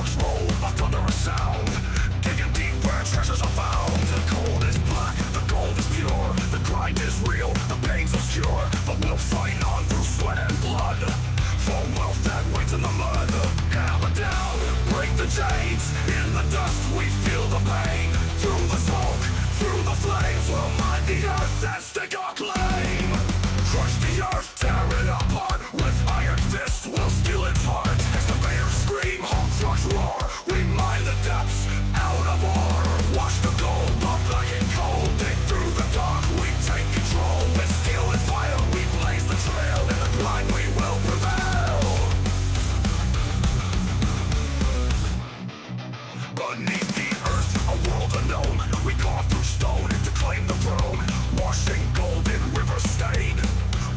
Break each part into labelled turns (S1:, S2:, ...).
S1: trucks roll, a thunderous sound. Digging deep where treasures are found. The gold is black, the gold is pure. The grind is real, the pain's obscure. But we'll fight on through sweat and blood, for wealth that waits in the mud. Hammer down, break the chains. In the dust we feel the pain. Through the smoke, through the flames, we'll mine the earth and stake our claim. Crush the earth, tear it apart. With iron fists we'll steal its heart. Excavators scream, haul trucks roar. We mine the depths out of ore. Wash the gold, the black and cold. Dig through the dark, we take control. With steel and fire we blaze the trail. In the grind we will prevail. Beneath the earth, a world unknown. We carve through stone to claim the throne. Washing gold in rivers stained,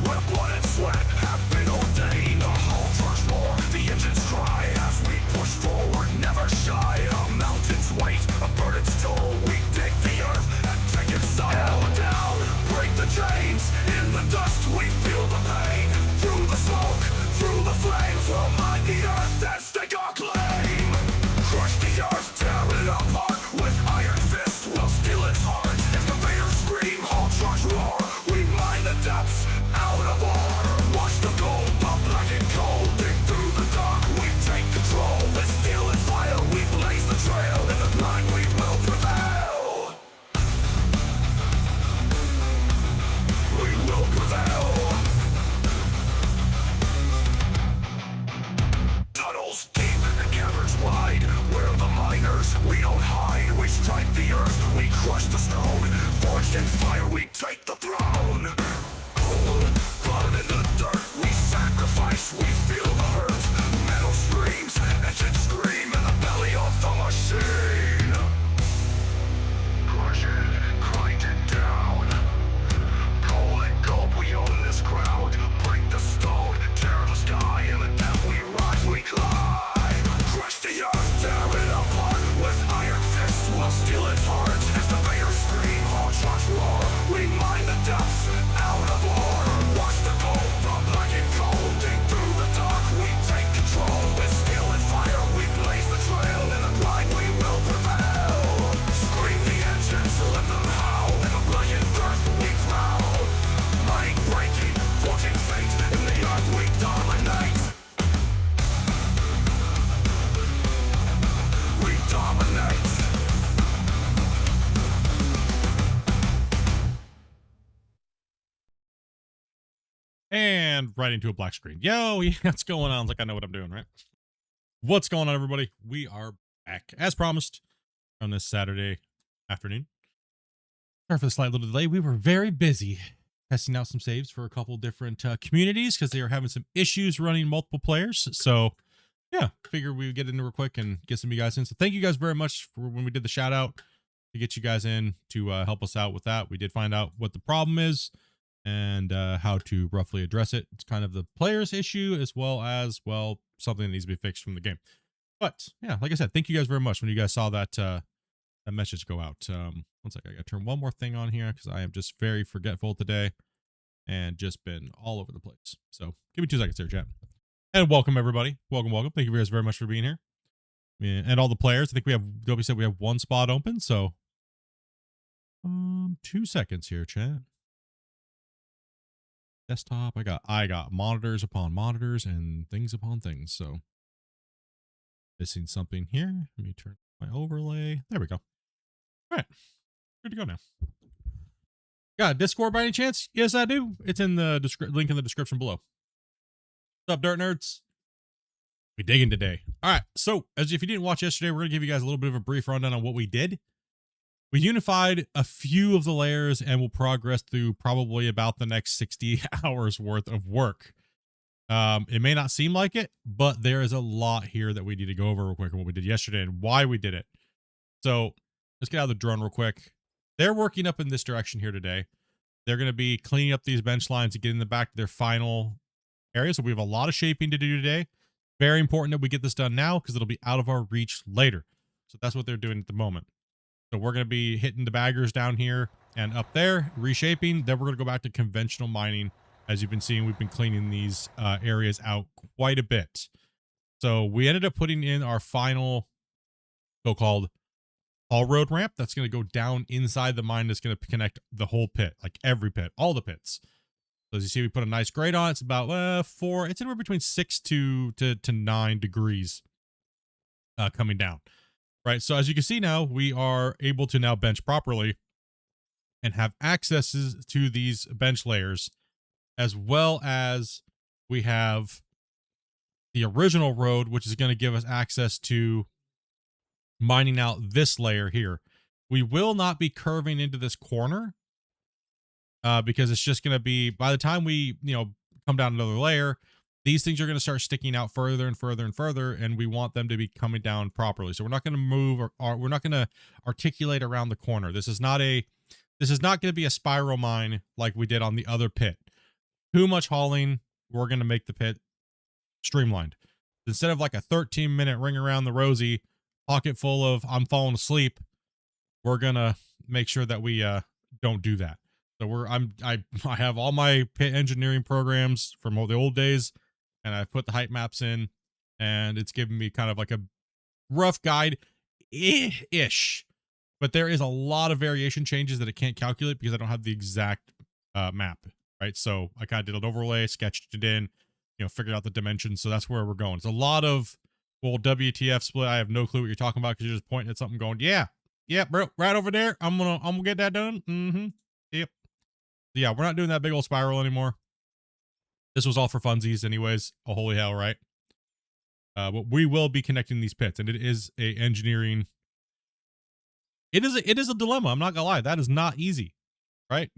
S1: where blood and sweat have been ordained. The hull trucks roar, the engines cry as we push forward, never shy. A mountain's weight, a burden's toll. We dig the earth and take its soul. Hammer down, break the chains. In the dust we feel the pain. Through the smoke, through the flames, we'll mine the earth and stake our claim. Crush the earth, tear it apart. With iron fists we'll steal its heart. Excavators scream, haul trucks roar. We mine the depths out of ore. Wash the gold, the black and cold. Dig through the dark, we take control. With steel and fire we blaze the trail. In the grind we will prevail. We will prevail. Tunnels deep and caverns wide, where the miners we don't hide. We strike the earth, we crush the stone. Forged in fire we take the throne. Cold, blood in the dirt, we sacrifice, we feel the hurt. Metal screams, engines scream in the belly of the machine. Crush it, grind it down. Coal and gold, we own this ground. Break the stone, tear the sky. In the depth we rise, we climb. Crush the earth, tear it apart. With iron fists we'll steal its heart. Excavators scream, haul trucks roar. We mine the depths out of ore. Wash the gold, the black and cold. Dig through the dark, we take control. With steel and fire we blaze the trail. In the grind we will prevail. Scream the engines, let them howl. In the blackened earth we prowl. Mining, breaking, forging fate. In the earth we dominate. We dominate.
S2: And right into a black screen. Yo, yeah, what's going on? It's like I know what I'm doing, right? What's going on, everybody? We are back, as promised, on this Saturday afternoon. Sorry for the slight little delay. We were very busy testing out some saves for a couple different communities because they are having some issues running multiple players. So, yeah, figured we would get into real quick and get some of you guys in. So thank you guys very much for when we did the shout out to get you guys in to help us out with that. We did find out what the problem is and how to roughly address it. It's kind of the player's issue as well, something that needs to be fixed from the game. But yeah, like I said, thank you guys very much when you guys saw that that message go out. One second, I gotta turn one more thing on here because I am just very forgetful today and just been all over the place. So give me 2 seconds here, chat. And welcome everybody. Welcome. Thank you guys very much for being here. Yeah, and all the players. I think we have, Dobie said we have 1 spot open. So 2 seconds here, chat. Desktop. I got monitors upon monitors and things upon things. So missing something here. Let me turn my overlay. There we go. All right. Good to go now. Got a Discord by any chance? Yes, I do. It's in the link in the description below. What's up, Dirt Nerds? We digging today. All right. So as if you didn't watch yesterday, we're going to give you guys a little bit of a brief rundown on what we did. We unified a few of the layers and will progress through probably about the next 60 hours worth of work. It may not seem like it, but there is a lot here that we need to go over real quick on what we did yesterday and why we did it. So let's get out of the drone real quick. They're working up in this direction here today. They're going to be cleaning up these bench lines and getting them back to their final area. So we have a lot of shaping to do today. Very important that we get this done now because it'll be out of our reach later. So that's what they're doing at the moment. So we're going to be hitting the baggers down here and up there, reshaping. Then we're going to go back to conventional mining. As you've been seeing, we've been cleaning these areas out quite a bit. So we ended up putting in our final so-called haul road ramp that's going to go down inside the mine. That's going to connect the whole pit, like every pit, all the pits. So as you see, we put a nice grade on. It's about four. It's anywhere between 6 to 9 degrees coming down. Right. So as you can see now, we are able to now bench properly and have accesses to these bench layers, as well as we have the original road, which is going to give us access to mining out this layer here. We will not be curving into this corner because it's just going to be, by the time we, come down another layer, these things are going to start sticking out further and further and further, and we want them to be coming down properly. So we're not going to move or we're not going to articulate around the corner. This is not going to be a spiral mine like we did on the other pit. Too much hauling. We're going to make the pit streamlined. Instead of like a 13-minute ring around the rosy, pocket full of I'm falling asleep, we're going to make sure that we don't do that. So I have all my pit engineering programs from all the old days, and I've put the height maps in, and it's given me kind of like a rough guide ish. But there is a lot of variation changes that it can't calculate because I don't have the exact map, right? So I kind of did an overlay, sketched it in, figured out the dimensions. So that's where we're going. It's a lot of, well, WTF split. I have no clue what you're talking about because you're just pointing at something going, yeah, bro, right over there. I'm gonna get that done. Yep. Yeah, we're not doing that big old spiral anymore. This was all for funsies anyways. Oh, holy hell, right? But we will be connecting these pits, and it is a engineering. It is a dilemma. I'm not gonna lie. That is not easy, right?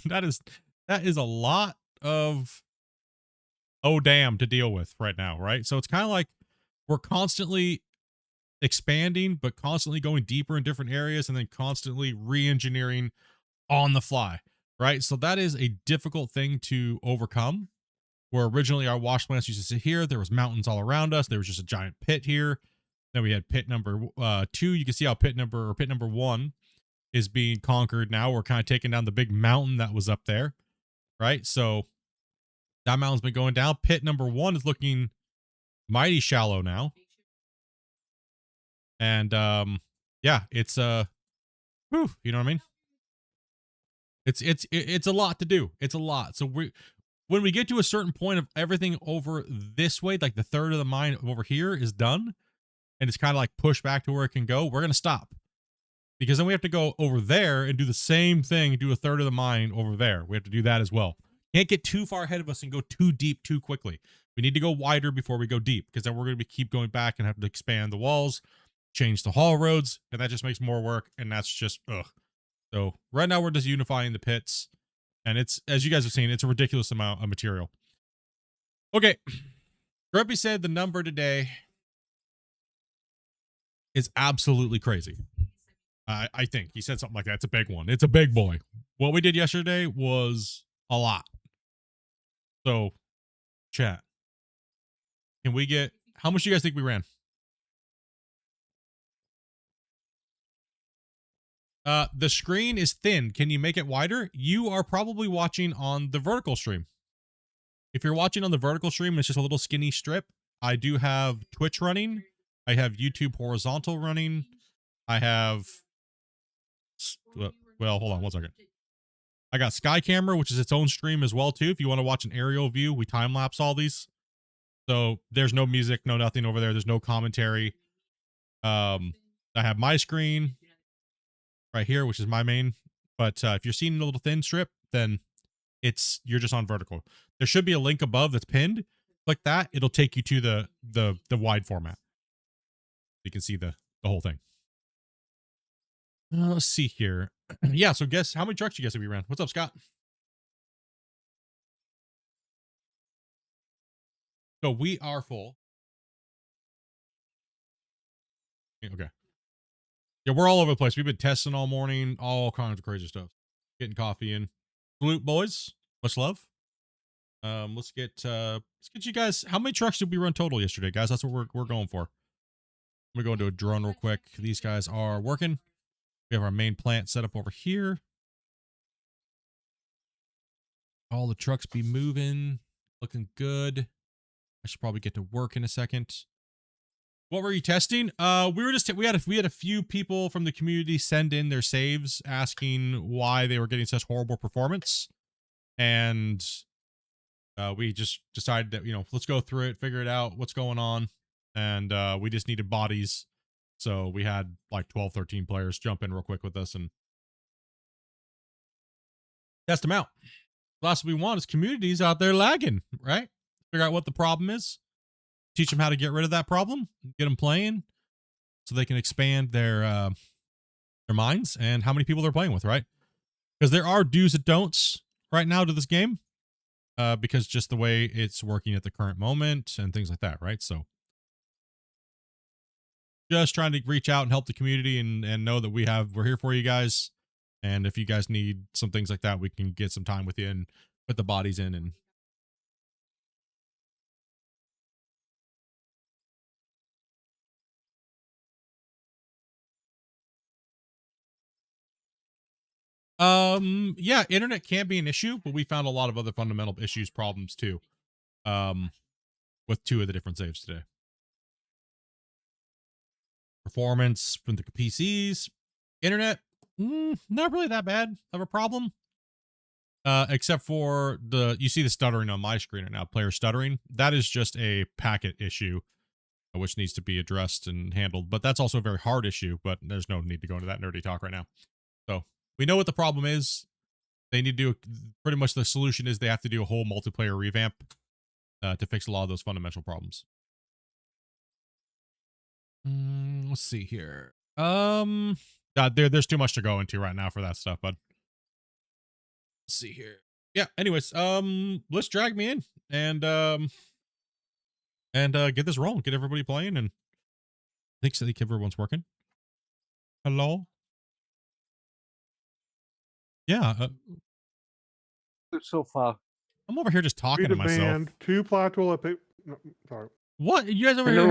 S2: that is a lot of oh damn to deal with right now, right? So it's kind of like we're constantly expanding, but constantly going deeper in different areas, and then constantly re-engineering on the fly, right? So that is a difficult thing to overcome. Where originally our wash plants used to sit here, there was mountains all around us. There was just a giant pit here. Then we had pit number 2. You can see how pit number 1 is being conquered now. We're kind of taking down the big mountain that was up there, right? So that mountain's been going down. Pit number 1 is looking mighty shallow now. And yeah, it's whew, you know what I mean? It's a lot to do. It's a lot. So when we get to a certain point of everything over this way, like the third of the mine over here is done, and it's kind of like pushed back to where it can go, we're going to stop. Because then we have to go over there and do the same thing, do a third of the mine over there. We have to do that as well. Can't get too far ahead of us and go too deep too quickly. We need to go wider before we go deep, because then we're going to keep going back and have to expand the walls, change the haul roads, and that just makes more work, and that's just, ugh. So right now we're just unifying the pits, and it's, as you guys have seen, it's a ridiculous amount of material. Okay. Grumpy said the number today is absolutely crazy. I think he said something like that. It's a big one. It's a big boy. What we did yesterday was a lot. So, chat, can we get, how much do you guys think we ran? The screen is thin. Can you make it wider? You are probably watching on the vertical stream. If you're watching on the vertical stream, it's just a little skinny strip. I do have Twitch running. I have YouTube horizontal running. I have, well, hold on one second. I got Sky Camera, which is its own stream as well, too. If you want to watch an aerial view, we time lapse all these. So there's no music, no nothing over there. There's no commentary. I have my screen right here, which is my main. But if you're seeing a little thin strip, then you're just on vertical. There should be a link above that's pinned. Click that. It'll take you to the wide format. You can see the whole thing. Let's see here. Yeah, so guess how many trucks you guys have we ran? What's up, Scott? So we are full. Okay. Yeah, we're all over the place. We've been testing all morning, all kinds of crazy stuff. Getting coffee in. Salute, boys. Much love. Let's get you guys. How many trucks did we run total yesterday, guys? That's what we're going for. I'm gonna go into a drone real quick. These guys are working. We have our main plant set up over here. All the trucks be moving, looking good. I should probably get to work in a second. What were you testing? We had a few people from the community send in their saves asking why they were getting such horrible performance, and we just decided that, let's go through it, figure it out, what's going on, and we just needed bodies, so we had like 12, 13 players jump in real quick with us and test them out. The last we want is communities out there lagging, right? Figure out what the problem is, teach them how to get rid of that problem, get them playing, so they can expand their minds and how many people they're playing with, right? Because there are do's and don'ts right now to this game, because just the way it's working at the current moment and things like that, right? So just trying to reach out and help the community and know that we're here for you guys. And if you guys need some things like that, we can get some time with you and put the bodies in. And yeah, internet can be an issue, but we found a lot of other fundamental problems too, with 2 of the different saves today. Performance from the PCs, internet, not really that bad of a problem, except for you see the stuttering on my screen right now, player stuttering. That is just a packet issue, which needs to be addressed and handled, but that's also a very hard issue, but there's no need to go into that nerdy talk right now. So we know what the problem is. They need to do, pretty much the solution is they have to do a whole multiplayer revamp to fix a lot of those fundamental problems. Let's see here. God, there's too much to go into right now for that stuff, bud. Let's see here. Yeah. Anyways, let's drag me in and get this rolling, get everybody playing, and I think everyone's working. Hello. Yeah.
S3: So far.
S2: I'm over here just talking to myself.
S4: Band, 2 ply toilet paper. No, sorry.
S2: What? You guys over here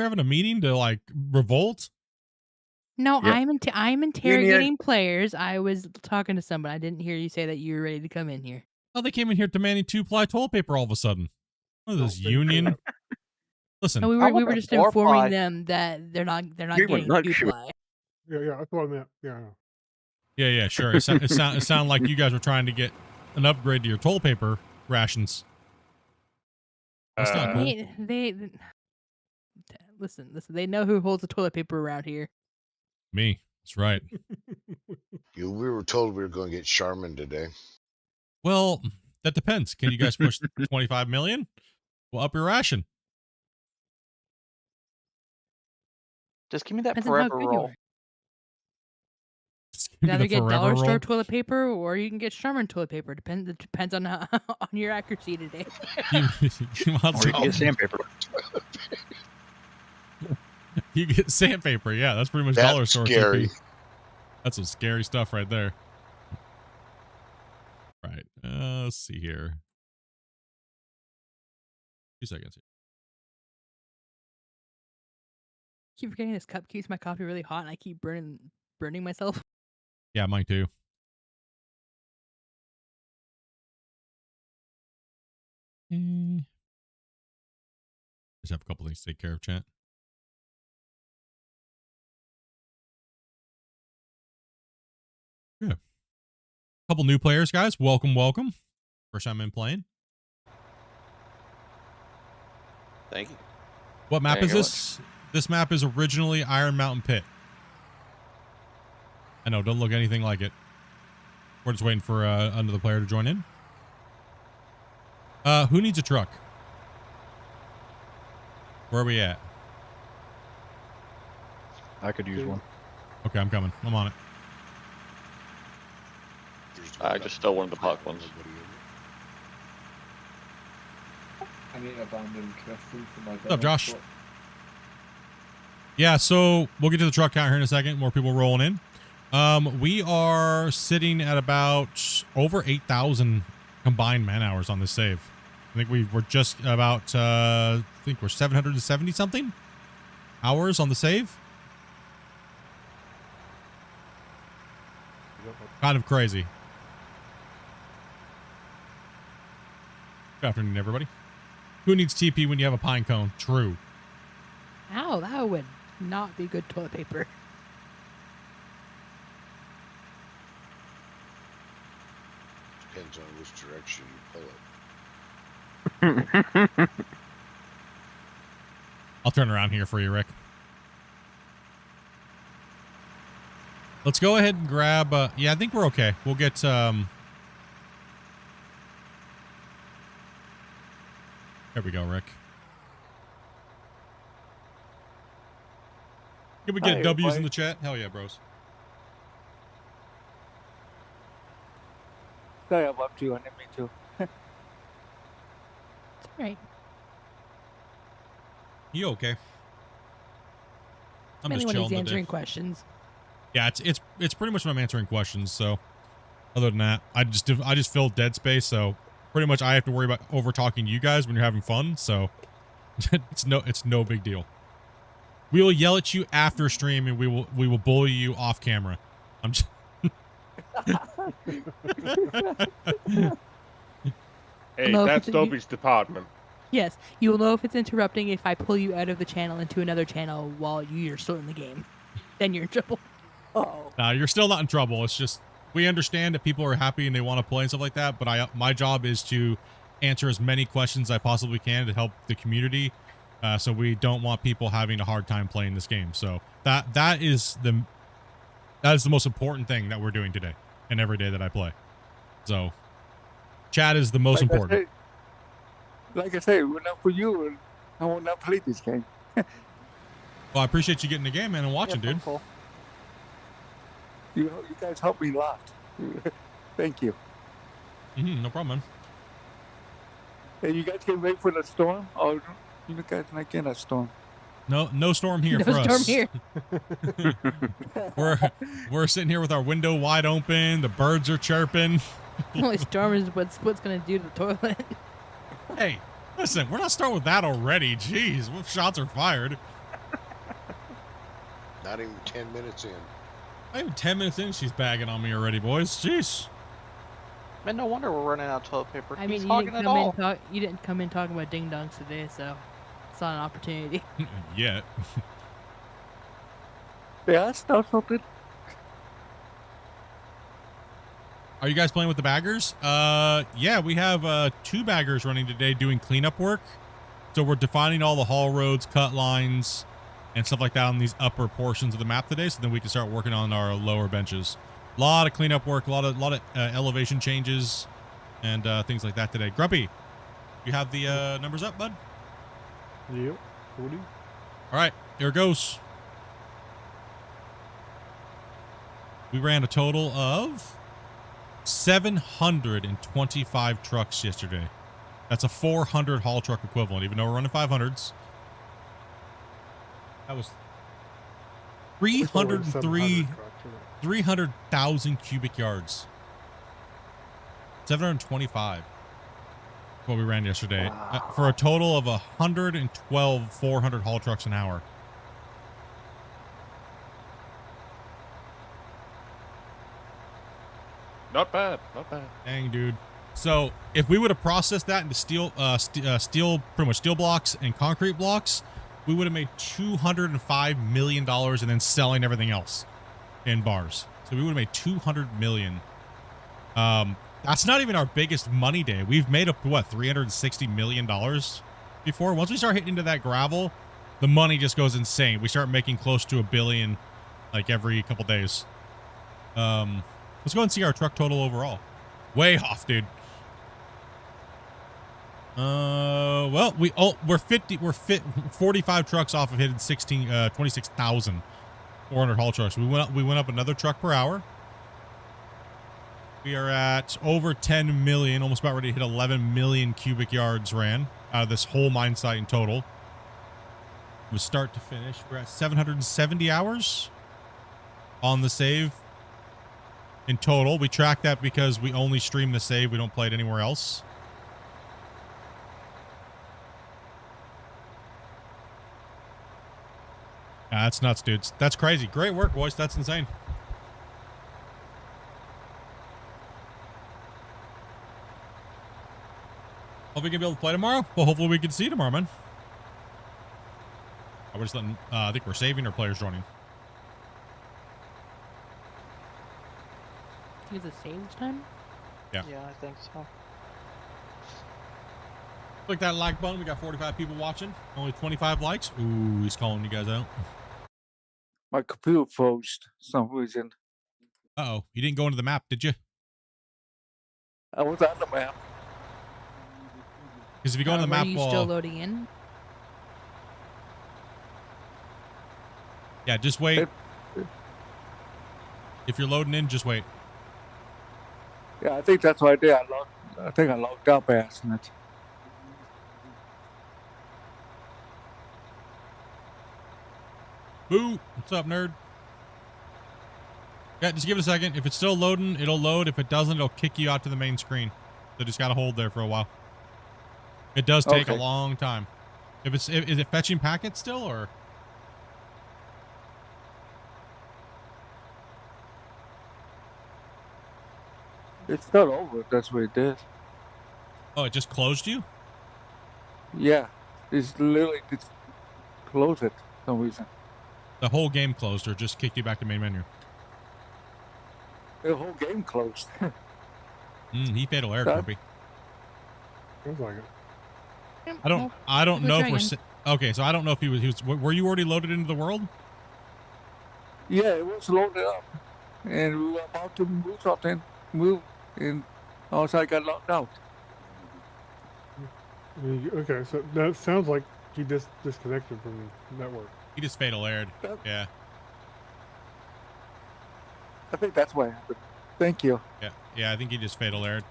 S2: having a meeting to like revolt?
S5: No,
S3: Yep.
S5: I'm interrogating players. I was talking to somebody. I didn't hear you say that you were ready to come in here.
S2: Oh, they came in here demanding 2-ply toilet paper all of a sudden. What is this union? Listen,
S5: No, we
S3: want
S5: were
S3: that
S5: just
S3: 4-ply.
S5: informing them that they're not
S3: You would
S5: getting
S3: not
S5: 2-ply.
S4: Yeah, that's what I meant. Yeah.
S2: yeah, sure. It sounded like you guys were trying to get an upgrade to your toilet paper rations. That's not cool.
S5: They listen. They know who holds the toilet paper around here.
S2: Me. That's right.
S6: We were told we were going to get Charmin today.
S2: Well, that depends. Can you guys push 25 million? Well, up your ration.
S7: Just give me that
S5: Depends on how
S7: forever
S5: good you
S7: roll.
S5: are.
S2: Just give me
S5: Either
S2: the
S5: get
S2: forever
S5: dollar store
S2: roll.
S5: toilet paper or you can get Charmin toilet paper. It depends on on your accuracy today.
S2: You
S7: Or you can get sandpaper.
S2: You get sandpaper. Yeah, that's pretty much
S6: That's
S2: dollar store
S6: scary.
S2: TP. That's some scary stuff right there. Right. Let's see here. 2 seconds here.
S5: Keep forgetting this cup keeps my coffee really hot, and I keep burning myself.
S2: Yeah, mine too. Just have a couple things to take care of, chat. Yeah. Couple new players, guys. Welcome. First time in playing.
S8: Thank you.
S2: What map
S7: There
S2: is
S7: you go.
S2: this? This map is originally Iron Mountain Pit. I know, don't look anything like it. We're just waiting for another player to join in. Who needs a truck? Where are we at?
S7: I could use one.
S2: Okay, I'm coming. I'm on it.
S8: I just stole one of the puck ones.
S3: I need abandoned question for my
S2: What's up, Josh? Yeah, so we'll get to the truck count here in a second. More people rolling in. We are sitting at about over 8,000 combined man hours on this save. I think we're just about, I think we're 770 something hours on the save. Kind of crazy. Good afternoon, everybody. Who needs TP when you have a pine cone? True.
S5: Ow, that would not be good toilet paper.
S6: Depends on which direction you pull it.
S2: I'll turn around here for you, Rick. Let's go ahead and grab, yeah, I think we're okay. We'll get, there we go, Rick. Can we get
S9: Hi,
S2: W's in
S9: everybody.
S2: the chat? Hell yeah, bros.
S9: Sorry about you, and me too.
S5: It's all right.
S2: You okay? I'm
S5: Mainly
S2: just
S5: when
S2: chilling
S5: he's
S2: today.
S5: answering questions.
S2: Yeah, it's pretty much when I'm answering questions. So, other than that, I just filled dead space. So, pretty much I have to worry about over talking you guys when you're having fun. So, it's no big deal. We will yell at you after stream, and we will bully you off camera. I'm just.
S10: Hey,
S5: No,
S10: that's
S5: continue.
S10: Dobby's department.
S5: Yes, you will know if it's interrupting if I pull you out of the channel into another channel while you're still in the game. Then you're in trouble.
S9: Oh,
S2: Nah, you're still not in trouble. It's just we understand that people are happy and they want to play and stuff like that. But my job is to answer as many questions as I possibly can to help the community. So we don't want people having a hard time playing this game. So that is the most important thing that we're doing today and every day that I play. So chat is the most important.
S9: Like I say, we're not for you. I will not play this game.
S2: Well, I appreciate you getting the game, man, and watching, dude.
S9: Cool. You guys helped me a lot. Thank you.
S2: No problem, man.
S9: Hey, you guys can wait for the storm? Oh, you guys not getting a storm.
S2: No storm here
S5: No
S2: for
S5: storm
S2: us.
S5: here.
S2: We're sitting here with our window wide open. The birds are chirping.
S5: Only storm is what's gonna do to the toilet.
S2: Hey, listen, we're not starting with that already. Jeez, what shots are fired?
S6: Not even 10 minutes in.
S2: Not even 10 minutes in, she's bagging on me already, boys. Jeez.
S7: Man, no wonder we're running out of toilet paper.
S5: I mean,
S7: He's hogging it all.
S5: you didn't come in talking about ding dongs today, so it's not an opportunity.
S2: Yet.
S9: Yeah, I start something.
S2: Are you guys playing with the baggers? Yeah, we have 2 baggers running today doing cleanup work. So we're defining all the haul roads, cut lines, and stuff like that on these upper portions of the map today. So then we can start working on our lower benches. A lot of cleanup work, a lot of elevation changes, and things like that today. Grumpy, you have the numbers up, bud?
S4: Yep. 40.
S2: All right, here it goes. We ran a total of 725 trucks yesterday. That's a 400 haul truck equivalent, even though we're running 500s. That was 300,000 cubic yards. 725. What we ran yesterday, for a total of 112 400 haul trucks an hour.
S10: Not bad, not bad.
S2: Dang, dude. So if we would have processed that into steel, pretty much steel blocks and concrete blocks, we would have made $205 million and then selling everything else in bars. So we would have made $200 million. That's not even our biggest money day. We've made up to what, $360 million before. Once we start hitting into that gravel, the money just goes insane. We start making close to $1 billion like every couple days. Let's go and see our truck total overall. Way off, dude. Well, we're 45 trucks off of hitting 26,400 haul trucks. We went up another truck per hour. We are at over 10 million, almost about ready to hit 11 million cubic yards ran out of this whole mine site in total. From start to finish, we're at 770 hours on the save in total. We track that because we only stream the save. We don't play it anywhere else. That's nuts, dudes. That's crazy. Great work, boys. That's insane. Hope we can be able to play tomorrow. Well, hopefully we can see you tomorrow, man. We're just letting, I think we're saving or players joining.
S5: Use a save this time?
S2: Yeah.
S7: Yeah, I think so.
S2: Click that like button. We got 45 people watching. Only 25 likes. Ooh, he's calling you guys out.
S9: My computer froze for some reason.
S2: Uh-oh. You didn't go into the map, did you?
S9: I was on the map.
S2: Because if you go into the
S5: Were
S2: map,
S5: you still loading in?
S2: yeah, just wait.
S9: It-
S2: If you're loading in, just wait.
S9: Yeah, I think that's what I did. I think I logged out by accident.
S2: Boo! What's up, nerd? Yeah, just give it a second. If it's still loading, it'll load. If it doesn't, it'll kick you out to the main screen. So just gotta hold there for a while. It does take a
S9: Okay.
S2: long time. Is it fetching packets still, or?
S9: It's not over. That's what it did.
S2: Oh, it just closed you?
S9: Yeah, it's literally just closed it for some reason.
S2: The whole game closed, or just kicked you back to main menu?
S9: The whole game closed.
S2: He fatal air,
S9: That-
S2: Kirby.
S4: Sounds like it.
S2: I don't
S5: Go
S2: know if
S5: try
S2: we're
S5: again.
S2: okay. So I don't know if he was. Were you already loaded into the world?
S9: Yeah, it was loaded up, and we were about to move, and also I got locked out.
S4: Okay, so that sounds like he disconnected from the network.
S2: He just fatal aired.
S9: Yep.
S2: Yeah,
S9: I think that's what happened. Thank you.
S2: yeah. I think he just fatal aired.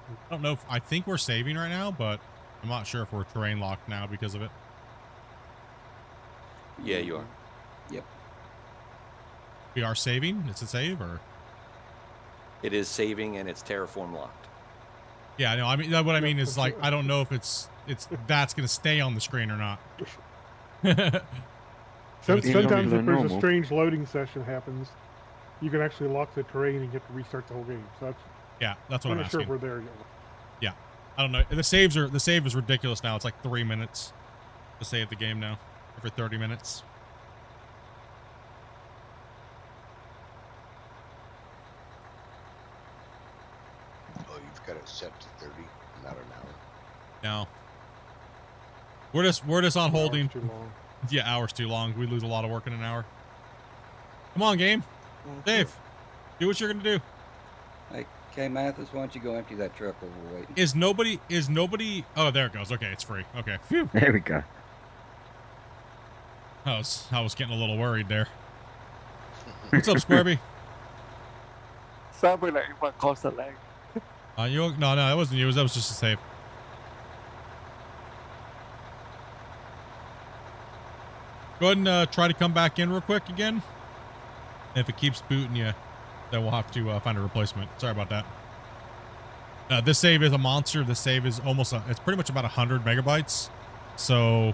S2: I don't know if I think we're saving right now, but I'm not sure if we're terrain locked now because of it.
S8: Yeah, you are.
S2: We are saving. It's a save, or
S8: It is saving and it's terraform locked.
S2: yeah. No, I mean what I mean is
S4: that's
S2: like
S4: it.
S2: I don't know if that's gonna stay on the screen or not.
S4: Some,
S2: it's
S4: sometimes
S9: either
S4: if there's a
S9: normal.
S4: strange loading session happens, you can actually lock the terrain and get to restart the whole game. So that's
S2: Yeah, that's what
S4: I'm
S2: I'm
S4: not sure
S2: asking.
S4: if we're there yet.
S2: I don't know. The save is ridiculous now. It's like 3 minutes to save the game now, every 30 minutes.
S6: Oh, you've got it set to 30, not an hour.
S2: No, we're just on holding.
S4: Hours too long.
S2: Yeah, hours too long. We lose a lot of work in an hour. Come on, game. Dave, do what you're gonna do.
S11: Okay, Mathis, why don't you go empty that truck while we're waiting?
S2: Is nobody? Oh, there it goes. Okay, it's free. Okay. Phew.
S9: There we go.
S2: I was getting a little worried there. What's up, Squarby?
S9: Sorry, like my cost a lag.
S2: No, that wasn't you. That was just a save. Go ahead and try to come back in real quick again. If it keeps booting you, then we'll have to find a replacement. Sorry about that. This save is a monster. This save is it's pretty much about 100 megabytes. So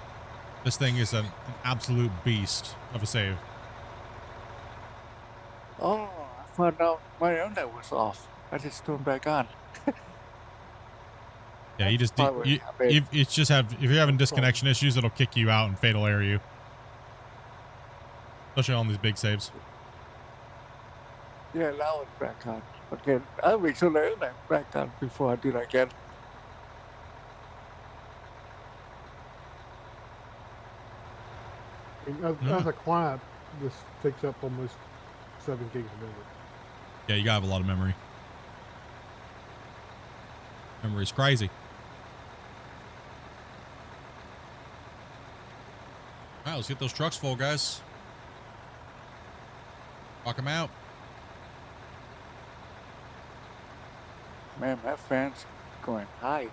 S2: this thing is an absolute beast of a save.
S9: Oh, I found out my internet was off. I just turned back on.
S2: Yeah, you just
S9: Probably
S2: it's just if you're having disconnection issues, it'll kick you out and fatal air you. Especially on these big saves.
S9: Yeah, now it's back on. Okay, I'll make sure the internet back on before I do that again.
S4: I mean, as a client, this takes up almost 7 gigs of memory.
S2: Yeah, you gotta have a lot of memory. Memory's crazy. All right, let's get those trucks full, guys. Walk them out.
S9: Man, my fans going high.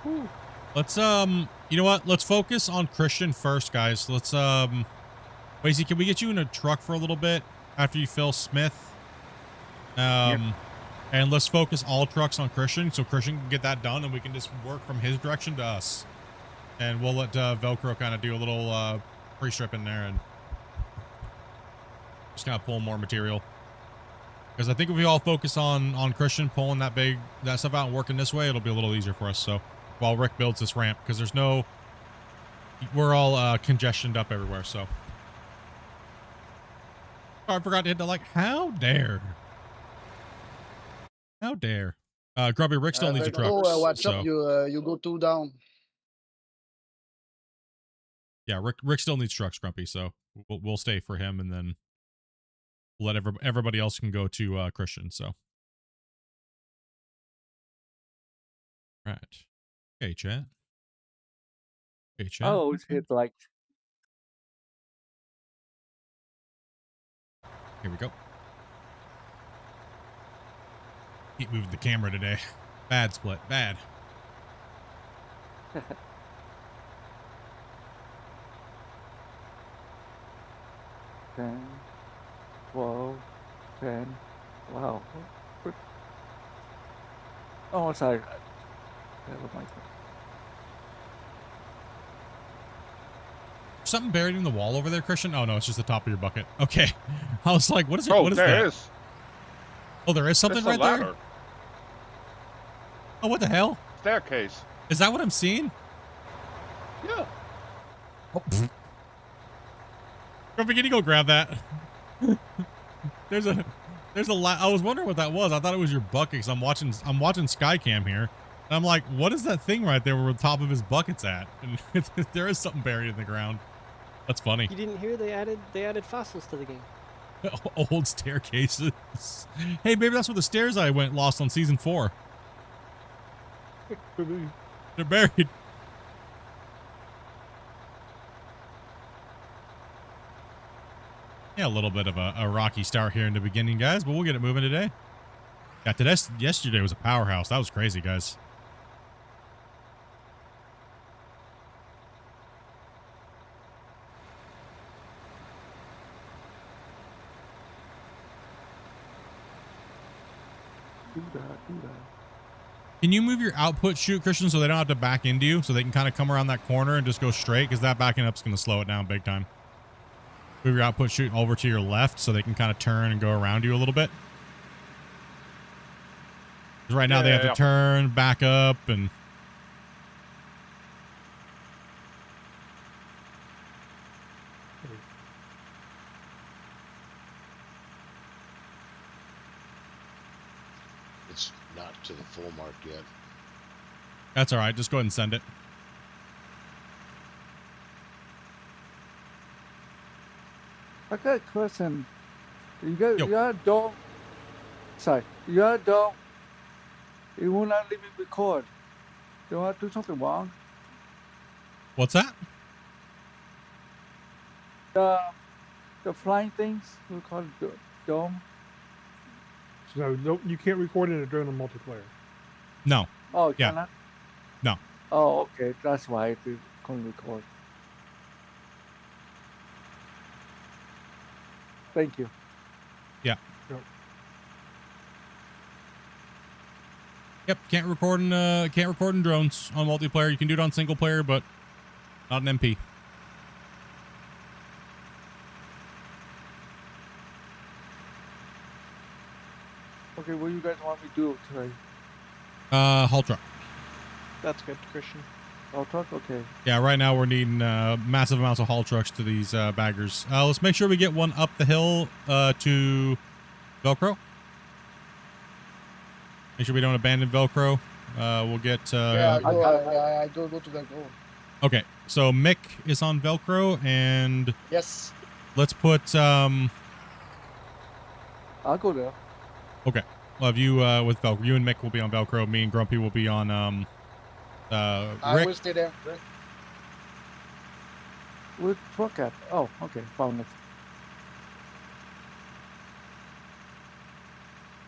S9: Whew.
S2: Let's you know what? Let's focus on Christian first, guys. Let's Wazy, can we get you in a truck for a little bit after you fill Smith? And let's focus all trucks on Christian, so Christian can get that done, and we can just work from his direction to us. And we'll let Velcro kind of do a little pre-strip in there and just kind of pull more material. Because I think if we all focus on Christian pulling that stuff out and working this way, it'll be a little easier for us. So while Rick builds this ramp, because there's no we're all congestioned up everywhere. So oh, I forgot to hit the like. How dare? How dare? Grubby Rick still needs a truck.
S12: What's up?
S2: So
S12: You go 2 down.
S2: yeah, Rick still needs trucks, Grumpy. So we'll stay for him, and then we'll let everybody else can go to Christian. So right. Okay, chat. Okay, chat.
S9: I always hit like.
S2: Here we go. Keep moving the camera today. Bad split. Bad.
S9: 10, 12, 10. Wow. Oh, sorry. Never mind.
S2: Something buried in the wall over there, Christian? Oh no, it's just the top of your bucket. Okay. I was like, what is it?
S10: Oh,
S2: what is
S10: there
S2: that?
S10: is.
S2: Oh, there is something
S10: It's a
S2: right
S10: ladder.
S2: there? Oh, what the hell?
S10: Staircase.
S2: Is that what I'm seeing?
S10: Yeah.
S2: Oh, Grumpy, can you go grab that? There's a I was wondering what that was. I thought it was your bucket because I'm watching Skycam here. And I'm like, what is that thing right there where the top of his bucket's at? And there is something buried in the ground. That's funny.
S13: You didn't hear they added fossils to the game.
S2: Old staircases. Hey, maybe that's where the stairs I went lost on season 4. They're buried. Yeah, a little bit of a rocky start here in the beginning, guys, but we'll get it moving today. Yeah, yesterday was a powerhouse. That was crazy, guys.
S9: Do that.
S2: Can you move your output chute, Christian, so they don't have to back into you, so they can kind of come around that corner and just go straight? Because that backing up's going to slow it down big time. Move your output chute over to your left so they can kind of turn and go around you a little bit. 'Cause right now they have to turn, back up, and...
S6: It's not to the full mark yet.
S2: That's all right. Just go ahead and send it.
S9: I got a question. You got
S2: Yo.
S9: you got a dog. Sorry, you got a dog. It will not let me record. Do I do something wrong?
S2: What's that?
S9: The flying things we call it dome.
S4: So no, you can't record it during the multiplayer.
S2: No.
S9: Oh, you
S2: Yeah.
S9: cannot?
S2: No.
S9: Oh, okay. That's why I couldn't record. Thank you.
S2: Yeah.
S4: Yep.
S2: Yep. Can't record in drones on multiplayer. You can do it on single player, but not an MP.
S9: Okay, what do you guys want me to do today?
S2: Haul truck.
S7: That's good, Christian.
S9: I'll talk. Okay.
S2: Yeah, right now we're needing massive amounts of haul trucks to these baggers. Let's make sure we get one up the hill to Velcro. Make sure we don't abandon Velcro. We'll get...
S12: I go to the goal.
S2: Okay, so Mick is on Velcro, and
S12: Yes.
S2: let's put...
S9: I'll go there.
S2: Okay, well, have you with Velcro. You and Mick will be on Velcro. Me and Grumpy will be on
S12: I
S2: Rick.
S12: will stay there.
S9: With truck at? Oh, okay. Found it.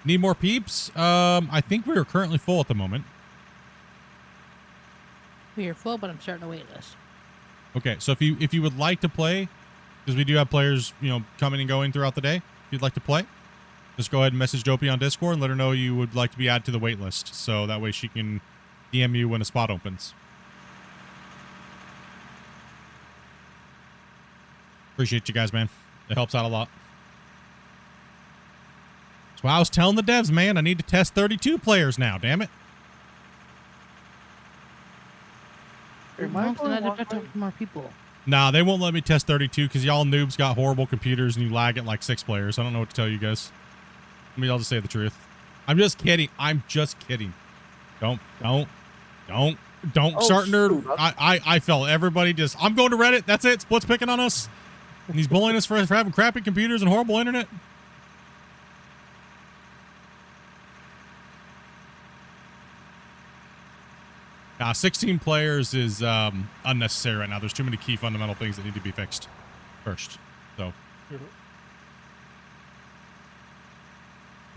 S2: Need more peeps? I think we are currently full at the moment.
S5: We are full, but I'm starting a wait list.
S2: Okay, so if you would like to play, because we do have players, coming and going throughout the day. If you'd like to play, just go ahead and message Dopey on Discord and let her know you would like to be added to the wait list. So that way she can DM you when a spot opens. Appreciate you guys, man. It helps out a lot. That's why I was telling the devs, man, I need to test 32 players now, damn it.
S9: Hey,
S5: No, so now they've got to more people.
S2: Nah, they won't let me test 32 because y'all noobs got horrible computers and you lag at like 6 players. I don't know what to tell you guys. I mean, I'll just say the truth. I'm just kidding. I'm just kidding. Don't start nerd. I felt everybody just, I'm going to Reddit. That's it. Split's picking on us. And he's bullying us for having crappy computers and horrible internet. Nah, 16 players is unnecessary right now. There's too many key fundamental things that need to be fixed first. So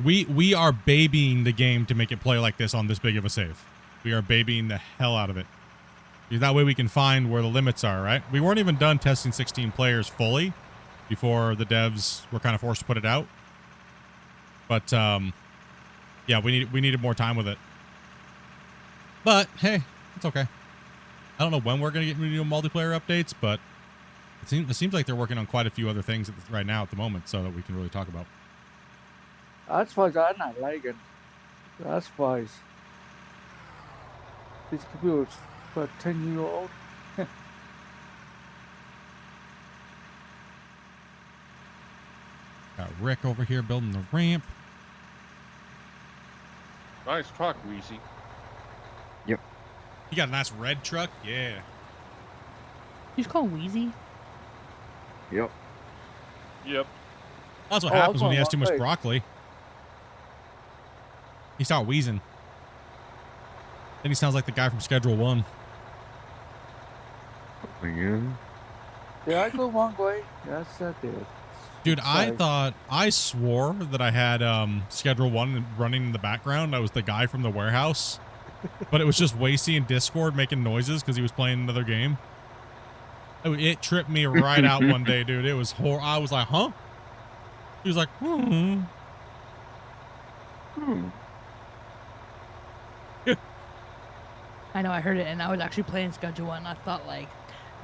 S2: we are babying the game to make it play like this on this big of a save. We are babying the hell out of it. That way we can find where the limits are, right? We weren't even done testing 16 players fully before the devs were kind of forced to put it out. But yeah, we needed more time with it. But hey, it's okay. I don't know when we're gonna get new multiplayer updates, but it seems like they're working on quite a few other things right now at the moment, so that we can really talk about.
S9: That's why I'm not liking. That's why these computers for 10-year-old.
S2: Got Rick over here building the ramp.
S10: Nice truck, Weezy.
S9: Yep.
S2: You got a nice red truck? Yeah.
S5: You just call him Wheezy?
S9: Yep.
S10: Yep.
S2: That's what happens when he has too much broccoli. He start wheezing. Then he sounds like the guy from Schedule 1.
S9: Again? Yeah, I go one way. Yes, I did.
S2: Dude, I swore that I had Schedule 1 running in the background. I was the guy from the warehouse. But it was just Wasey in Discord making noises because he was playing another game. It tripped me right out one day, dude. It was horrible. I was like, huh? He was like,
S5: I know, I heard it, and I was actually playing Schedule 1. I thought, like,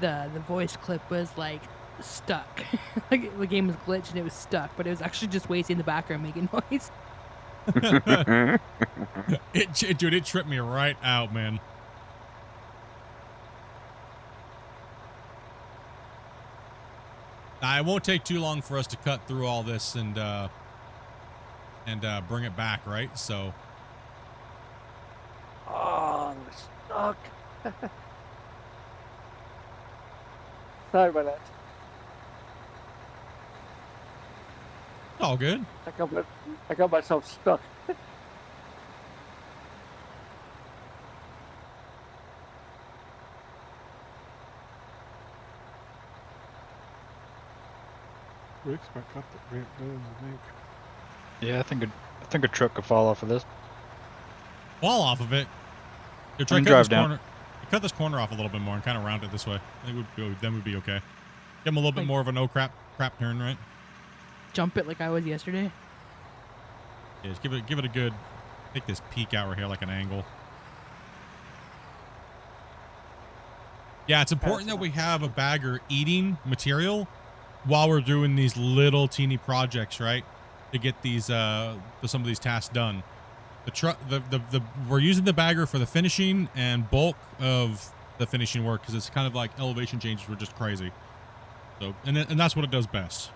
S5: the voice clip was, like, stuck. Like, the game was glitched and it was stuck, but it was actually just Wasey in the background making noise.
S2: Dude, it tripped me right out, man. It won't take too long for us to cut through all this and bring it back, right? So.
S9: Oh, I'm stuck. Sorry about that.
S2: All good.
S9: I got myself stuck.
S4: Rick's back up the ramp down, I think.
S14: Yeah, I think a truck could fall off of this.
S2: Fall off of it. Here, try cut this corner. Cut this corner off a little bit more and kind of round it this way. I think we'd be okay. Give him a little bit more of a no crap turn, right?
S5: Jump it like I was yesterday.
S2: Yeah, just give it a good. Take this peak out right here like an angle. Yeah, it's important that we have a bagger eating material while we're doing these little teeny projects, right? To get these some of these tasks done. We're using the bagger for the finishing and bulk of the finishing work because it's kind of like elevation changes were just crazy. So and that's what it does best.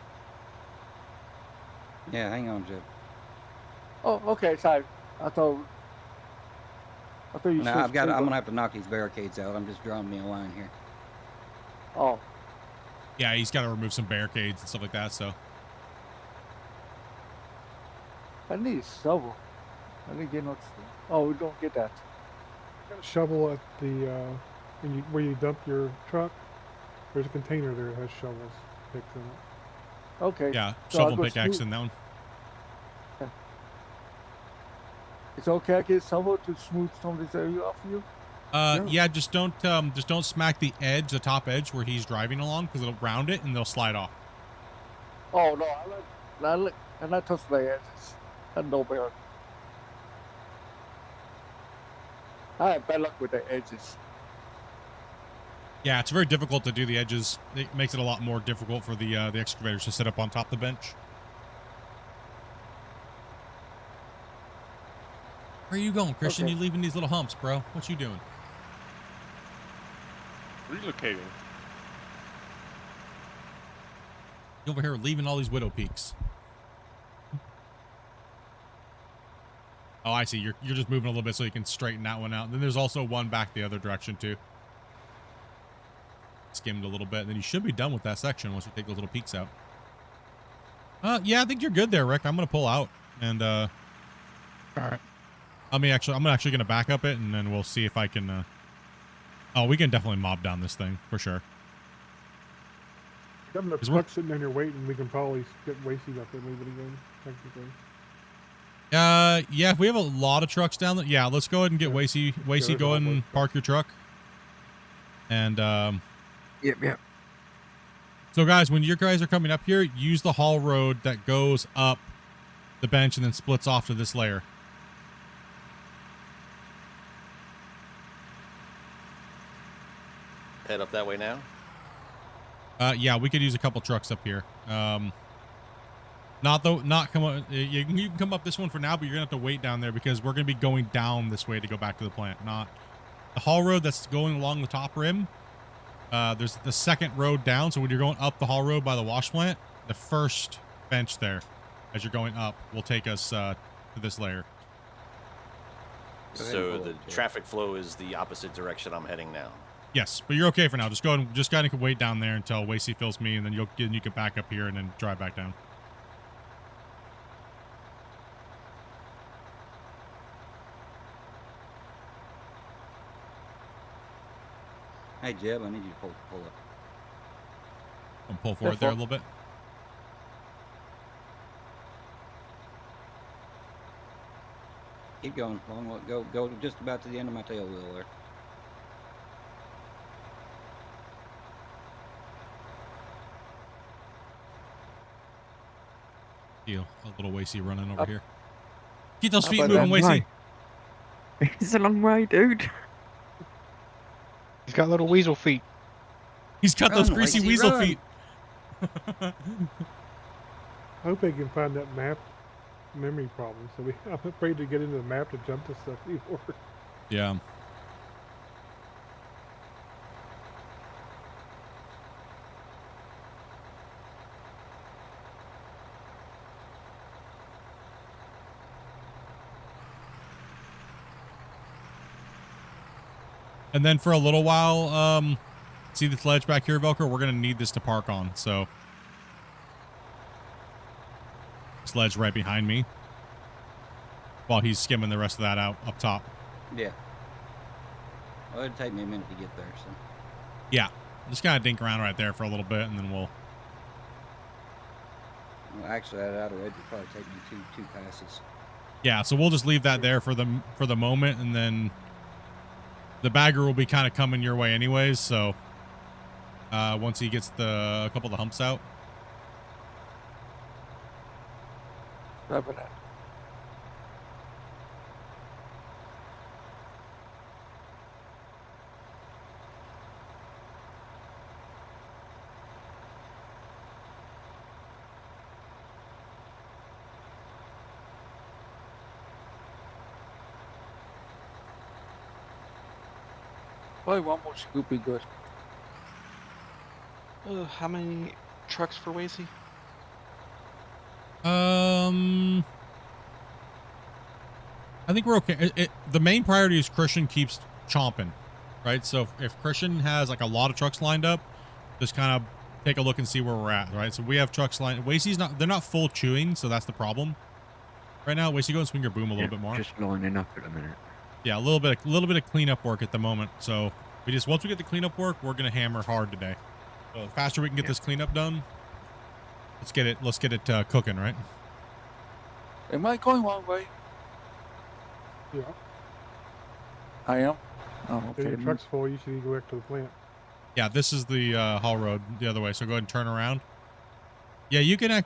S11: Yeah, hang on, Jeff.
S9: Oh, okay, sorry. I thought you.
S11: No, I'm gonna have to knock these barricades out. I'm just drawing me a line here.
S9: Oh.
S2: Yeah, he's got to remove some barricades and stuff like that. So.
S9: I need a shovel. I didn't get no. Oh, we don't get that.
S4: Got a shovel at the where you dump your truck. There's a container there that has shovels picks in it.
S9: Okay.
S2: Yeah, shovel and pickaxe in that one.
S9: Yeah. It's okay. I get shovel to smooth some of this area off for you.
S2: Yeah, just don't smack the top edge where he's driving along because it'll round it and they'll slide off.
S9: Oh no, I'm not touching my edges. I no bear. I have bad luck with the edges.
S2: Yeah, it's very difficult to do the edges. It makes it a lot more difficult for the excavators to sit up on top of the bench. Where are you going, Christian?
S9: Okay.
S2: You leaving these little humps, bro? What you doing?
S10: Relocating.
S2: You over here leaving all these widow peaks. Oh, I see. You're just moving a little bit so you can straighten that one out. Then there's also one back the other direction too. Skimmed a little bit. Then you should be done with that section once you take those little peaks out. Yeah, I think you're good there, Rick. I'm gonna pull out and
S14: All right.
S2: I'm actually gonna back up it and then we'll see if I can. Oh, we can definitely mob down this thing for sure.
S4: Got enough trucks sitting down here waiting. We can probably get Wasey up there and leave it again. Technically.
S2: Yeah, if we have a lot of trucks down there, yeah, let's go ahead and get Wasey. Wasey, go ahead and park your truck. And
S9: Yep.
S2: so guys, when your guys are coming up here, use the haul road that goes up the bench and then splits off to this layer.
S8: Head up that way now.
S2: Yeah, we could use a couple trucks up here. Not come up. You can come up this one for now, but you're gonna have to wait down there because we're gonna be going down this way to go back to the plant. Not the haul road that's going along the top rim. There's the second road down. So when you're going up the haul road by the wash plant, the first bench there, as you're going up, will take us to this layer.
S8: So the traffic flow is the opposite direction I'm heading now.
S2: Yes, but you're okay for now. Just go and just kind of wait down there until Wasey fills me, and then you can back up here and then drive back down.
S11: Hey Jeb, I need you to pull up.
S2: And pull forward there a little bit.
S11: Keep going. Go just about to the end of my tail wheel there.
S2: Deal. A little Wasey running over here. Keep those feet moving,
S9: that
S2: Wasey.
S9: It's a long way, dude.
S14: He's got little weasel feet.
S2: He's got those
S11: Run,
S2: greasy
S11: Wasey,
S2: weasel
S11: run.
S2: feet.
S4: I hope they can find that map memory problem. So I'm afraid to get into the map to jump to stuff anymore.
S2: Yeah. And then for a little while, see the ledge back here, Velcro? We're going to need this to park on, so. This ledge right behind me. While he's skimming the rest of that out up top.
S11: Yeah. Well, it'd take me a minute to get there, so.
S2: Yeah. Just kind of dink around right there for a little bit, and then we'll.
S11: Well, actually, that outer edge would probably take me two passes.
S2: Yeah, so we'll just leave that there for the moment, and then the bagger will be kind of coming your way anyways, so once he gets a couple of the humps out.
S9: Sorry about that. Probably one more scoop be good.
S7: How many trucks for Wasey?
S2: I think we're okay. The main priority is Christian keeps chomping, right? So if Christian has like a lot of trucks lined up, just kind of take a look and see where we're at, right? So we have trucks lined. Wasey's they're not full chewing, so that's the problem. Right now, Wasey, go and swing your boom a little bit more.
S15: Just lining up at a minute.
S2: Yeah, a little bit of cleanup work at the moment. So once we get the cleanup work, we're gonna hammer hard today. So the faster we can get this cleanup done, let's get it cooking, right?
S9: Am I going one way?
S4: Yeah.
S9: I am. Oh,
S4: If
S9: okay.
S4: your truck's full, you should go back to the plant.
S2: Yeah, this is the haul road the other way. So go ahead and turn around. Yeah, you can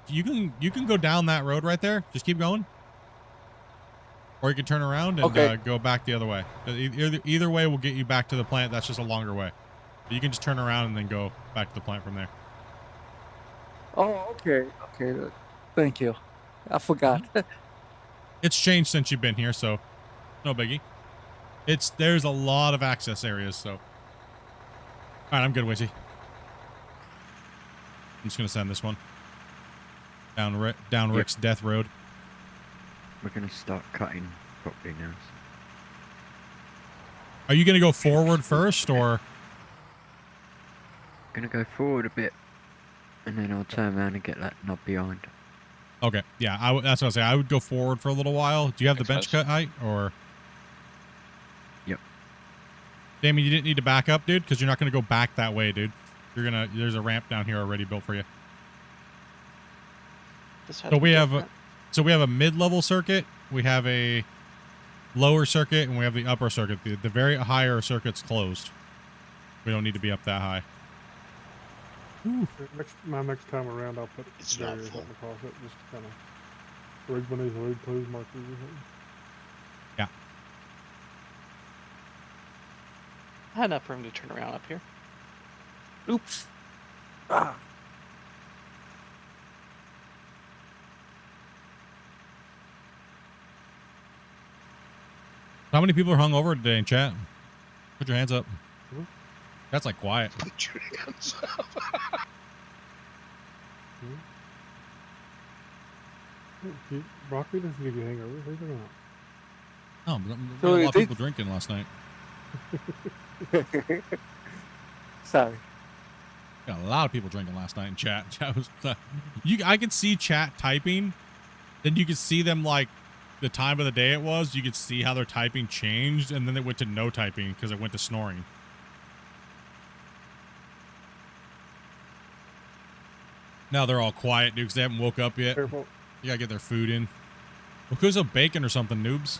S2: go down that road right there. Just keep going. Or you can turn around and go back the other way. Either way will get you back to the plant. That's just a longer way. But you can just turn around and then go back to the plant from there.
S9: Oh, okay. Okay. Thank you. I forgot.
S2: It's changed since you've been here, so no biggie. There's a lot of access areas, so. All right, I'm good, Wizzy. I'm just gonna send this one down Rick's death road.
S15: We're gonna start cutting properly now.
S2: Are you gonna go forward first, or?
S15: Gonna go forward a bit, and then I'll turn around and get that knob behind.
S2: Okay, yeah, that's what I was saying. I would go forward for a little while. Do you have the bench cut height, or?
S15: Yep.
S2: Damien, you didn't need to back up, dude, because you're not gonna go back that way, dude. There's a ramp down here already built for you. So we have a mid-level circuit, we have a lower circuit, and we have the upper circuit. The very higher circuit's closed. We don't need to be up that high.
S4: My next time around, I'll put
S6: It's not
S4: barriers
S6: full.
S4: up across it, just to kind of rig one of these road closed markers or something.
S2: Yeah.
S7: I had enough room to turn around up here.
S9: Oops. Ah.
S2: How many people are hung over today in chat? Put your hands up.
S4: Mhm.
S2: That's like quiet.
S6: Put your hands up.
S4: Broccoli doesn't give you hangovers. What are you
S2: Oh, but
S9: So
S2: a lot
S9: it
S2: of people drinking last night.
S9: Sorry.
S2: Got a lot of people drinking last night in chat. Chat was, I could see chat typing, then you could see them like the time of the day it was. You could see how their typing changed, and then it went to no typing because it went to snoring. Now they're all quiet, dude, because they haven't woke up yet.
S4: Careful.
S2: You gotta get their food in. Well, cook some bacon or something, noobs.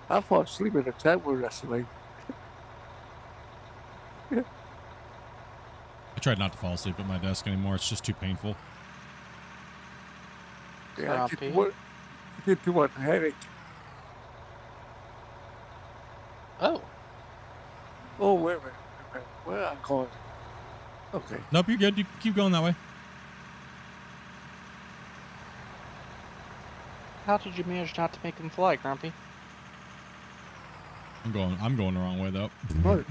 S9: I fall asleep at the table yesterday.
S2: I tried not to fall asleep at my desk anymore. It's just too painful.
S9: Yeah, I get too much headache.
S7: Oh.
S9: Oh, wait a minute. Where am I going? Okay.
S2: Nope, you're good. You can keep going that way.
S7: How did you manage not to make him fly, Grumpy?
S2: I'm going the wrong way though.
S4: Smart.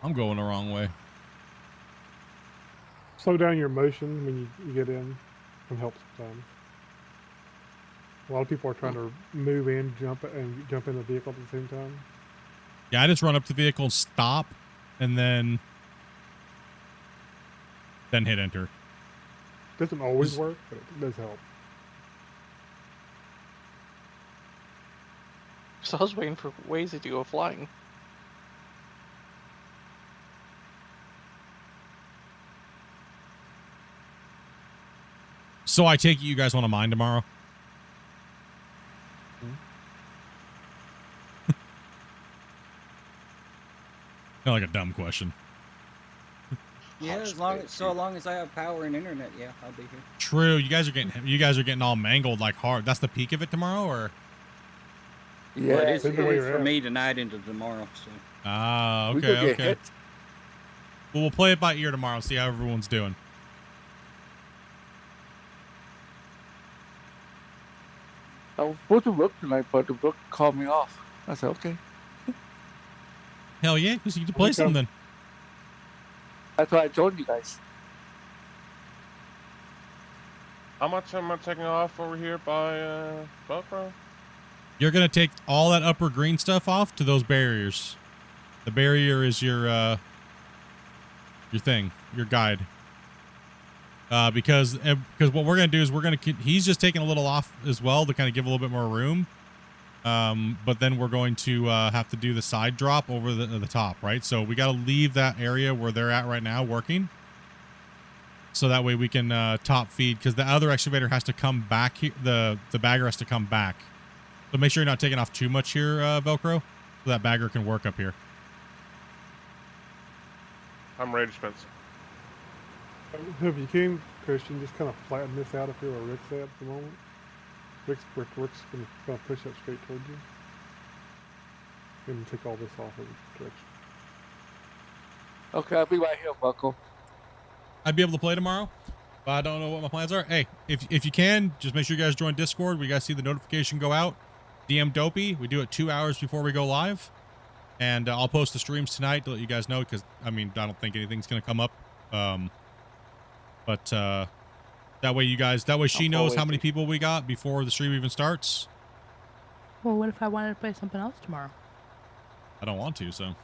S2: I'm going the wrong way.
S4: Slow down your motion when you get in. Can help sometimes. A lot of people are trying to move in, jump in the vehicle at the same time.
S2: Yeah, I just run up to the vehicle, stop, and then hit enter.
S4: Doesn't always work, but it does help.
S7: So I was waiting for Wazy to go flying.
S2: So I take it you guys want to mine tomorrow? Not like a dumb question.
S11: Yeah, as long as I have power and internet, yeah, I'll be here.
S2: True. You guys are getting all mangled like hard. That's the peak of it tomorrow, or?
S11: Yeah, well, it is for me tonight into tomorrow. So.
S2: Ah, okay. Well, we'll play it by ear tomorrow and see how everyone's doing.
S9: I was supposed to work tonight, but the work called me off. I said, okay.
S2: Hell yeah, because you can play something.
S9: That's why I joined you guys.
S10: How much am I taking off over here by Velcro?
S2: You're going to take all that upper green stuff off to those barriers. The barrier is your thing, your guide. Because what we're going to do is he's just taking a little off as well to kind of give a little bit more room. But then we're going to have to do the side drop over the top, right? So we got to leave that area where they're at right now working. So that way we can top feed, because the other excavator has to come back here. The bagger has to come back. So make sure you're not taking off too much here, Velcro, so that bagger can work up here.
S10: I'm ready, Spencer.
S4: If you can, Christian, just kind of flatten this out up here where Rick's at the moment. Rick's going to push that straight towards you. And take all this off in the direction.
S9: Okay, I'll be right here, Buckle.
S2: I'd be able to play tomorrow. But I don't know what my plans are. Hey, if you can, just make sure you guys join Discord. We guys see the notification go out. DM Dopey. We do it 2 hours before we go live. And I'll post the streams tonight to let you guys know, because, I mean, I don't think anything's going to come up. But that way she knows how many people we got before the stream even starts.
S5: Well, what if I wanted to play something else tomorrow?
S2: I don't want to, so.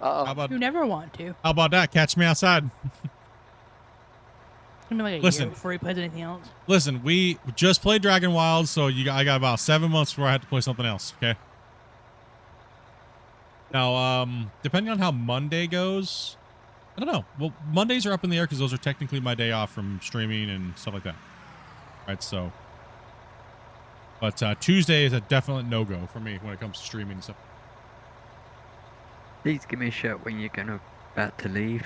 S9: Uh-oh.
S2: How about,
S5: You never want to.
S2: how about that? Catch me outside.
S5: It's gonna be like a
S2: Listen.
S5: year before he plays anything else.
S2: Listen, we just played Dragon Wild, so I got about 7 months before I have to play something else, okay? Now, depending on how Monday goes, I don't know. Well, Mondays are up in the air because those are technically my day off from streaming and stuff like that. Right, so. But Tuesday is a definite no-go for me when it comes to streaming and stuff.
S15: Please give me a shout when you're about to leave.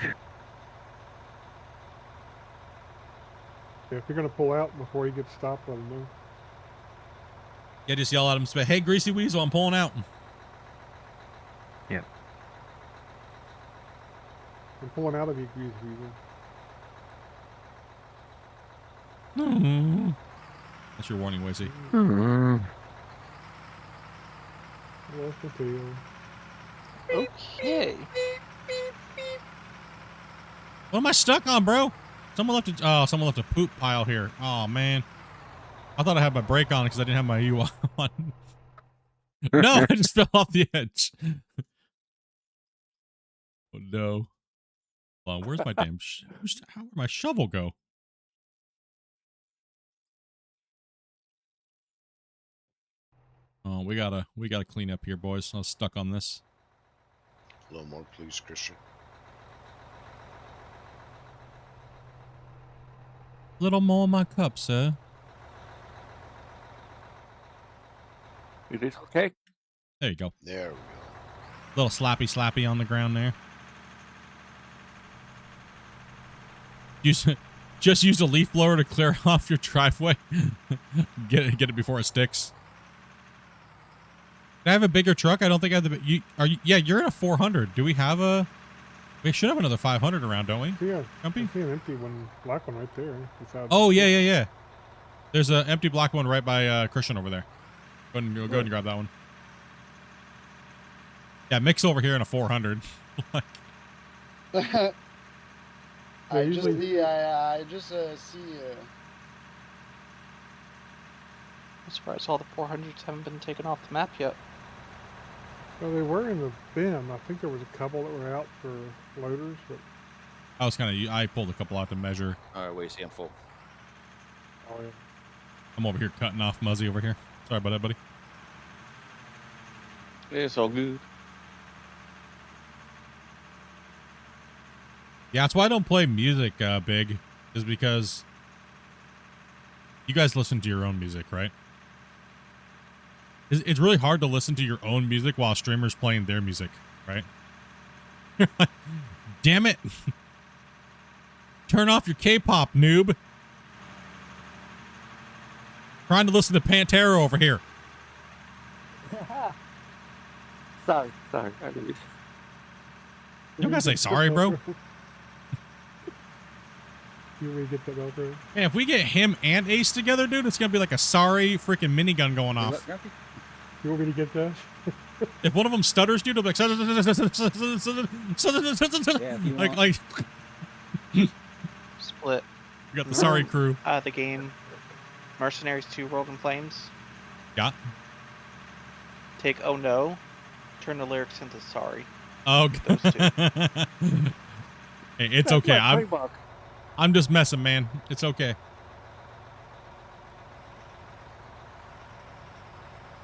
S4: Yeah, if you're gonna pull out before he gets stopped, let him know.
S2: Yeah, just yell at him, say, hey, Greasy Weasel, I'm pulling out.
S15: Yeah.
S4: I'm pulling out of you, Greasy Weasel.
S2: Mm-hmm. That's your warning, Wazy.
S15: Mm.
S4: Lost the tail.
S7: Okay.
S2: What am I stuck on, bro? Someone left a poop pile here. Oh, man. I thought I had my brake on because I didn't have my UI on. No, I just fell off the edge. Oh, no. Hold on, where's my damn... where'd my shovel go? Oh, we gotta clean up here, boys. I was stuck on this.
S6: A little more, please, Christian.
S2: Little more in my cup, sir.
S9: It is okay.
S2: There you go.
S6: There we go.
S2: Little slappy on the ground there. Just use a leaf blower to clear off your driveway. Get it before it sticks. Do I have a bigger truck? I don't think I have the. Yeah, you're in a 400. Do we have a? We should have another 500 around, don't we?
S4: Yeah,
S2: Gumpy?
S4: I see an empty one, black one right there. Beside
S2: Oh yeah. There's an empty black one right by Christian over there. Go ahead and grab that one. Yeah, Mick's over here in a 400.
S12: I just see.
S7: I'm surprised all the 400s haven't been taken off the map yet.
S4: Well, they were in the bin. I think there was a couple that were out for loaders, but
S2: I pulled a couple out to measure.
S8: All right, wait, see, I'm full.
S4: oh yeah.
S2: I'm over here cutting off Muzzy over here. Sorry about that, buddy.
S10: It's all good.
S2: Yeah, that's why I don't play music big, is because you guys listen to your own music, right? It's really hard to listen to your own music while streamers playing their music, right? Damn it. Turn off your K-pop, noob. Trying to listen to Pantera over here.
S9: Sorry. I didn't.
S2: You don't gotta say sorry, bro.
S4: You want me to get that Velcro?
S2: Man, if we get him and Ace together, dude, it's gonna be like a sorry freaking minigun going off.
S4: You want me to get that?
S2: If one of them stutters, dude, it'll be like
S7: Split.
S2: we got the sorry crew.
S7: The game Mercenaries 2 World in Flames.
S2: Yeah.
S7: Take Oh No, turn the lyrics into Sorry.
S2: Oh,
S7: Those two.
S2: Hey, it's okay. I'm just messing, man. It's okay.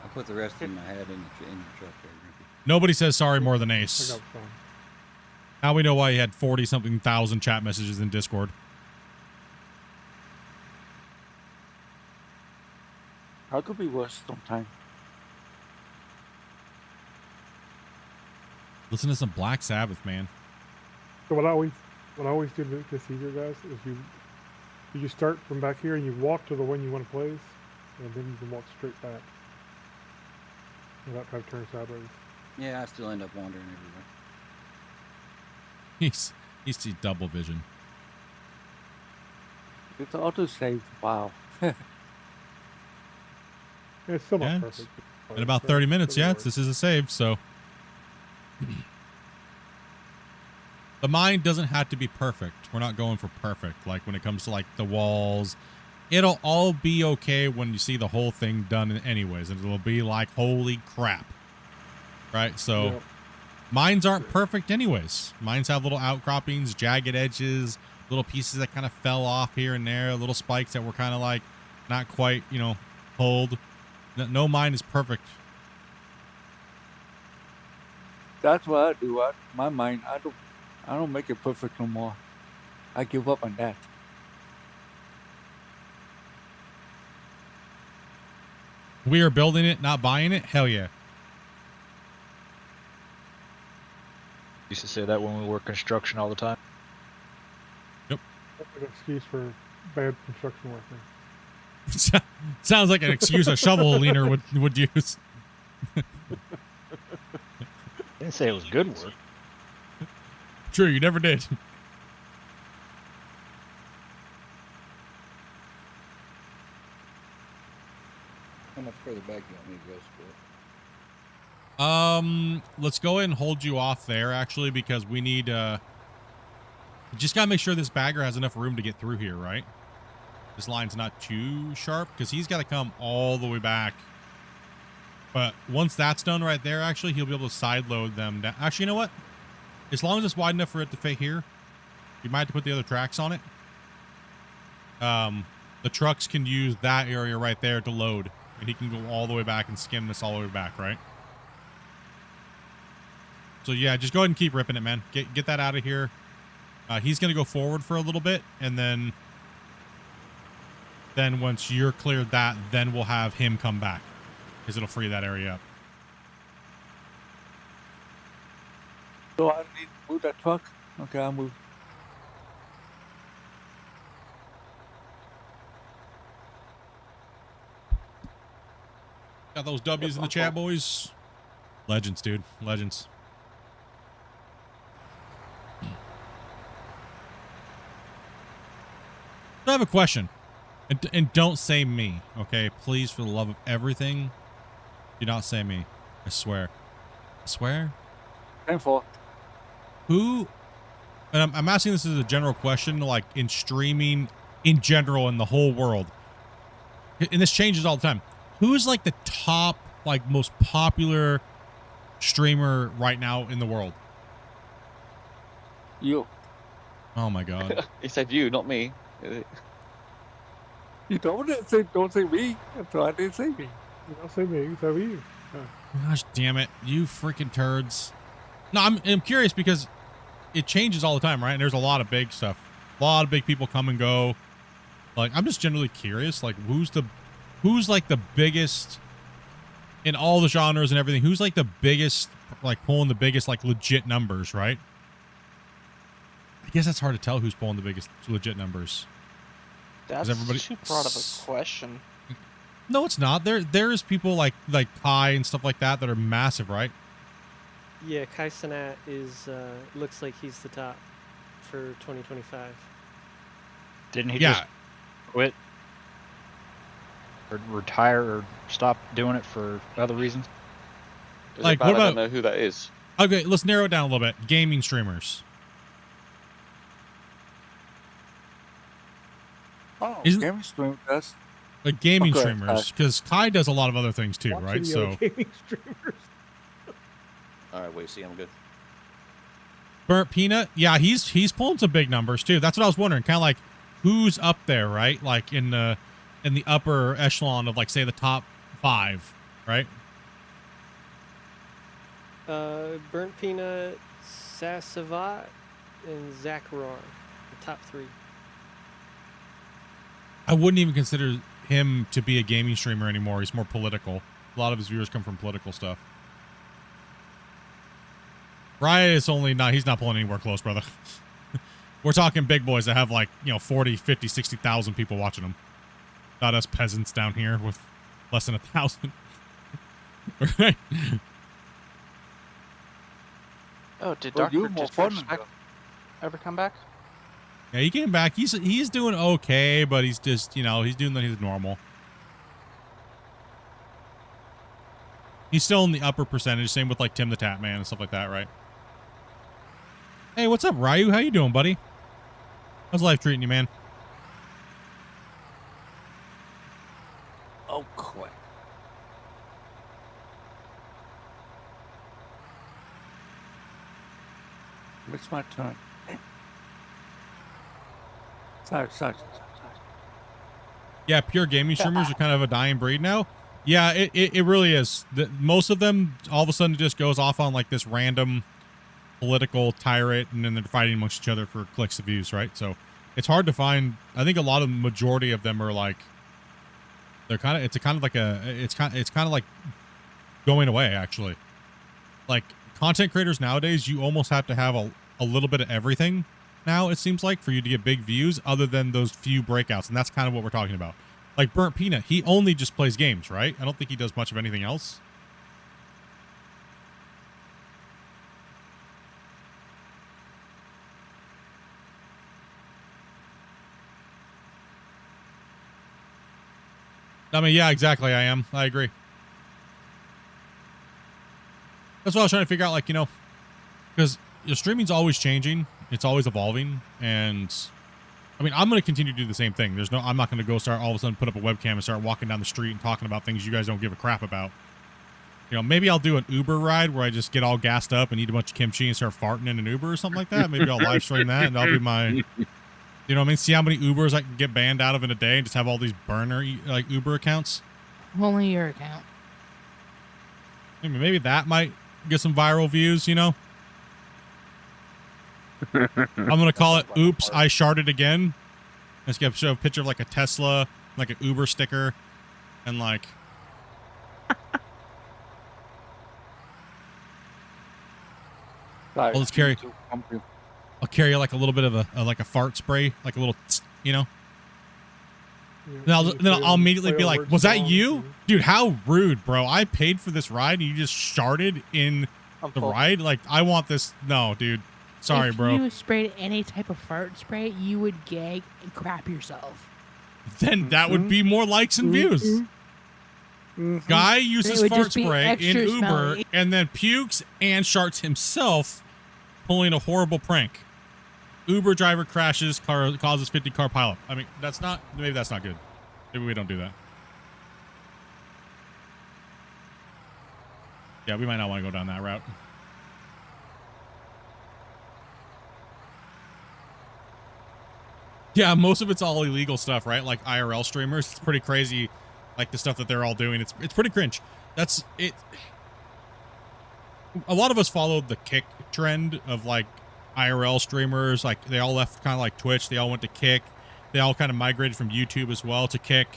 S11: I put the rest of my head in the truck there.
S2: Nobody says sorry more than
S4: I
S2: Ace.
S4: got some.
S2: Now we know why he had 40-something thousand chat messages in Discord.
S9: How could be worse sometimes?
S2: Listen to some Black Sabbath, man.
S4: So what I always do to deceive you guys is you start from back here and you walk to the one you want to place, and then you can walk straight back without trying to turn sideways.
S11: Yeah, I still end up wandering everywhere.
S2: He's double vision.
S9: It's auto save. Wow.
S4: It's still not
S2: Yeah,
S4: perfect.
S2: in about 30 minutes, yeah, this is a save, so. The mine doesn't have to be perfect. We're not going for perfect. Like when it comes to like the walls, it'll all be okay when you see the whole thing done anyways. And it'll be like, holy crap. Right? So
S4: Yep.
S2: mines aren't perfect anyways. Mines have little outcroppings, jagged edges, little pieces that kind of fell off here and there, little spikes that were kind of like not quite, you know, pulled. No mine is perfect.
S9: That's what I do. My mind, I don't make it perfect no more. I give up on that.
S2: We are building it, not buying it. Hell yeah.
S14: Used to say that when we work construction all the time.
S2: Yep.
S4: That's an excuse for bad construction work.
S2: Sounds like an excuse a shovel leaner would use.
S14: Didn't say it was good work.
S2: True, you never did.
S3: How much further back you want me to go, Split?
S2: Let's go ahead and hold you off there, actually, because we need, just gotta make sure this bagger has enough room to get through here, right? This line's not too sharp, because he's got to come all the way back. But once that's done right there, actually, he'll be able to side load them down. Actually, you know what? As long as it's wide enough for it to fit here, you might have to put the other tracks on it. The trucks can use that area right there to load, and he can go all the way back and skim this all the way back, right? So yeah, just go ahead and keep ripping it, man. Get that out of here. He's gonna go forward for a little bit, and then once you're cleared that, then we'll have him come back, because it'll free that area up.
S9: So I need to move that truck? Okay, I'll move.
S2: Got those W's in the chat, boys. Legends, dude. Legends. So I have a question. And don't say me, okay? Please, for the love of everything, do not say me. I swear. I swear.
S9: 10-4.
S2: Who, and I'm asking this as a general question, like in streaming in general in the whole world, and this changes all the time. Who's like the top, like most popular streamer right now in the world?
S9: You.
S2: Oh my God.
S16: He said you, not me.
S9: You don't say me. So I didn't say me.
S4: You don't say me. You say you.
S2: Gosh damn it, you freaking turds. No, I'm curious because it changes all the time, right? And there's a lot of big stuff. A lot of big people come and go. Like, I'm just generally curious, like, who's like the biggest in all the genres and everything? Who's like the biggest, like pulling the biggest, like legit numbers, right? I guess that's hard to tell who's pulling the biggest legit numbers.
S7: That's too broad of a question.
S2: No, it's not. There's people like Kai and stuff like that are massive, right?
S13: Yeah, Kai Cenat is looks like he's the top for 2025.
S14: Didn't he just quit or retire or stop doing it for other reasons?
S2: Like, what about,
S16: I don't know who that is.
S2: Okay, let's narrow it down a little bit. Gaming streamers.
S9: Oh, gaming streamers. That's
S2: like gaming streamers, because Kai does a lot of other things too, right? So
S4: gaming streamers.
S8: All right, wait, see, I'm good.
S2: Burnt Peanut, yeah, he's pulling some big numbers too. That's what I was wondering, kind of like who's up there, right? Like in the upper echelon of, like, say, the top 5, right?
S13: Burnt Peanut, Sassavat, and Zachar, the top 3.
S2: I wouldn't even consider him to be a gaming streamer anymore. He's more political. A lot of his viewers come from political stuff. Raya is he's not pulling anywhere close, brother. We're talking big boys that have, like, 40, 50, 60,000 people watching them. Not us peasants down here with less than 1,000. Right?
S7: Oh, did Dr. Disrespect ever come back?
S2: Yeah, he came back. He's doing okay, but he's just, you know, he's doing his normal. He's still in the upper percentage. Same with like Tim the Tap Man and stuff like that, right? Hey, what's up, Ryu? How you doing, buddy? How's life treating you, man?
S9: Oh, quick. It's my turn. Sorry.
S2: Yeah, pure gaming streamers are kind of a dying breed now. Yeah, it really is. Most of them all of a sudden just goes off on like this random political tirade, and then they're fighting amongst each other for clicks and views, right? So it's hard to find. I think a lot of the majority of them are like they're kind of it's kind of like going away actually. Like content creators nowadays, you almost have to have a little bit of everything now, it seems like, for you to get big views other than those few breakouts, and that's kind of what we're talking about. Like Burnt Peanut, he only just plays games, right? I don't think he does much of anything else. I mean, yeah, exactly. I agree. That's what I was trying to figure out, like, you know, because your streaming's always changing. It's always evolving. And I mean, I'm going to continue to do the same thing. I'm not going to go start all of a sudden put up a webcam and start walking down the street and talking about things you guys don't give a crap about. You know, maybe I'll do an Uber ride where I just get all gassed up and eat a bunch of kimchi and start farting in an Uber or something like that. Maybe I'll live stream that, and that'll be my, you know what I mean? See how many Ubers I can get banned out of in a day and just have all these burner, like, Uber accounts.
S5: Only your account.
S2: Maybe that might get some viral views, you know? I'm going to call it Oops, I Sharted Again. Let's show a picture of like a Tesla, like an Uber sticker, and like... I'll just carry... I'll carry like a little bit of a fart spray, like a little, you know?
S4: Yeah,
S2: Then I'll immediately be like, was that you? Dude, how rude, bro. I paid for this ride and you just sharted in the ride? Like, I want this. No, dude. Sorry, bro.
S5: If you sprayed any type of fart spray, you would gag and crap yourself.
S2: Then that would be more likes and views. Guy uses fart spray in Uber
S5: smelly.
S2: and then pukes and sharts himself, pulling a horrible prank. Uber driver crashes, car causes 50 car pileup. I mean, maybe that's not good. Maybe we don't do that. Yeah, we might not want to go down that route. Yeah, most of it's all illegal stuff, right? Like IRL streamers. It's pretty crazy, like the stuff that they're all doing. It's pretty cringe. That's it. A lot of us followed the Kick trend of like IRL streamers. Like they all left kind of like Twitch. They all went to Kick. They all kind of migrated from YouTube as well to Kick.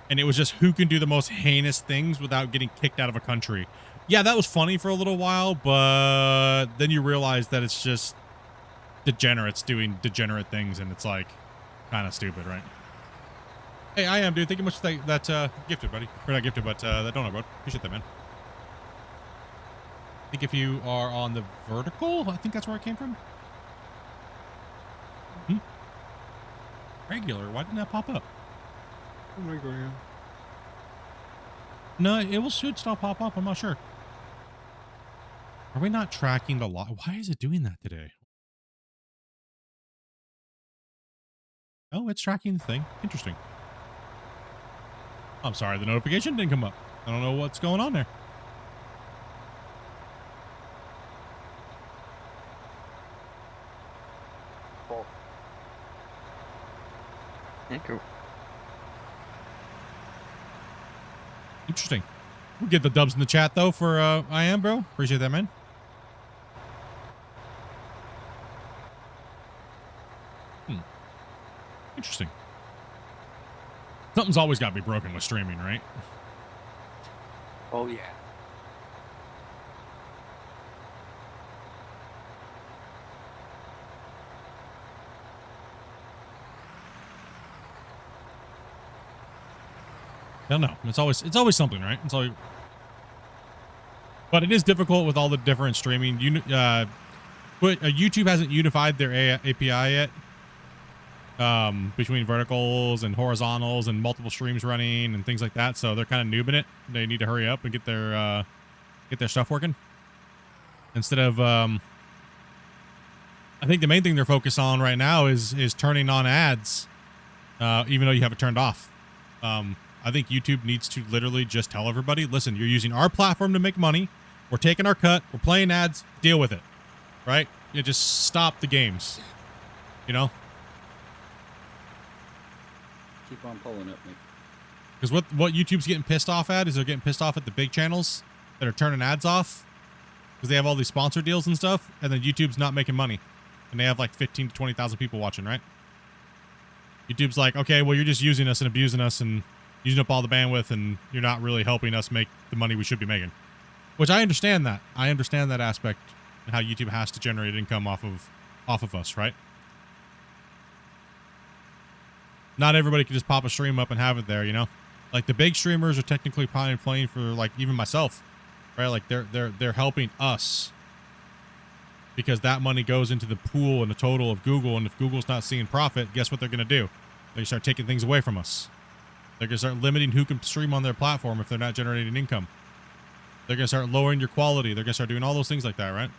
S2: And it was just who can do the most heinous things without getting kicked out of a country. Yeah, that was funny for a little while, but then you realize that it's just degenerates doing degenerate things, and it's like kind of stupid, right? Hey, I am, dude. Thank you much for that gifted, buddy. Or not gifted, but that donut, bud. Appreciate that, man. I think if you are on the vertical, I think that's where I came from. Regular. Why didn't that pop up?
S4: Oh my god.
S2: No, should still pop up. I'm not sure. Are we not tracking the lot? Why is it doing that today? Oh, it's tracking the thing. Interesting. I'm sorry, the notification didn't come up. I don't know what's going on there.
S15: Thank you.
S2: Interesting. We'll get the dubs in the chat though for I am, bro. Appreciate that, man. Interesting. Something's always got to be broken with streaming, right?
S9: Oh, yeah.
S2: I don't know. It's always something, right? It's always, but it is difficult with all the different streaming. But YouTube hasn't unified their API yet. between verticals and horizontals and multiple streams running and things like that. So they're kind of noobing it. They need to hurry up and get their stuff working. Instead of, I think the main thing they're focused on right now is turning on ads, even though you have it turned off. I think YouTube needs to literally just tell everybody, listen, you're using our platform to make money. We're taking our cut. We're playing ads. Deal with it. Right? You just stop the games. You know?
S11: Keep on pulling up, Nick.
S2: Because what YouTube's getting pissed off at is they're getting pissed off at the big channels that are turning ads off because they have all these sponsor deals and stuff, and then YouTube's not making money. And they have like 15 to 20,000 people watching, right? YouTube's like, okay, well, you're just using us and abusing us and using up all the bandwidth, and you're not really helping us make the money we should be making. Which I understand that. I understand that aspect and how YouTube has to generate income off of us, right? Not everybody can just pop a stream up and have it there, you know? Like the big streamers are technically probably playing for like even myself, right? Like they're helping us because that money goes into the pool and the total of Google. And if Google's not seeing profit, guess what they're going to do? They start taking things away from us. They're going to start limiting who can stream on their platform if they're not generating income. They're going to start lowering your quality. They're going to start doing all those things like that, right?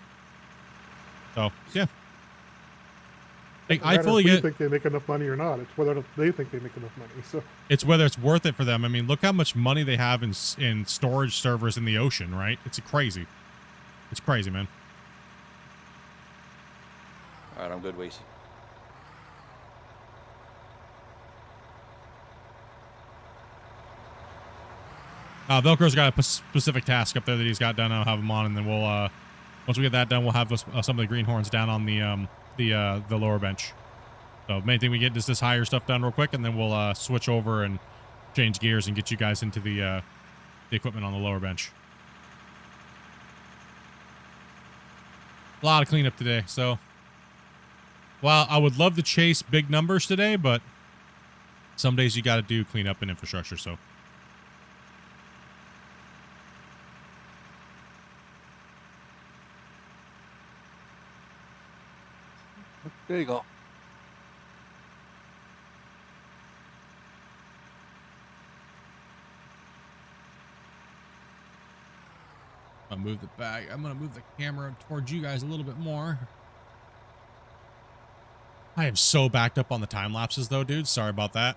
S2: So, yeah. I fully get.
S4: Think they make enough money or not. It's whether they think they make enough money. So
S2: it's whether it's worth it for them. I mean, look how much money they have in storage servers in the ocean, right? It's crazy. It's crazy, man.
S8: All right, I'm good, Weez.
S2: Velcro's got a specific task up there that he's got done. I'll have him on, and then we'll once we get that done, we'll have some of the greenhorns down on the lower bench. So main thing we get is this higher stuff done real quick, and then we'll switch over and change gears and get you guys into the equipment on the lower bench. A lot of cleanup today. So while I would love to chase big numbers today, but some days you got to do cleanup and infrastructure. So.
S9: There you go.
S2: I'll move the bag. I'm going to move the camera towards you guys a little bit more. I am so backed up on the time lapses though, dude. Sorry about that.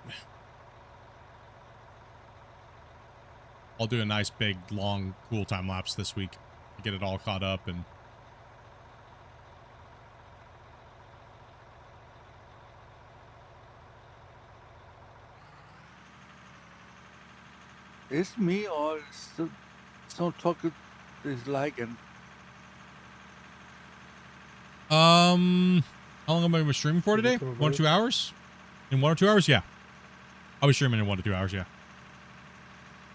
S2: I'll do a nice big, long, cool time lapse this week to get it all caught up and
S9: It's me or some talking is lagging.
S2: How long am I streaming for today? 1 or 2 hours? In 1 or 2 hours? Yeah. I'll be streaming in 1 to 2 hours, yeah.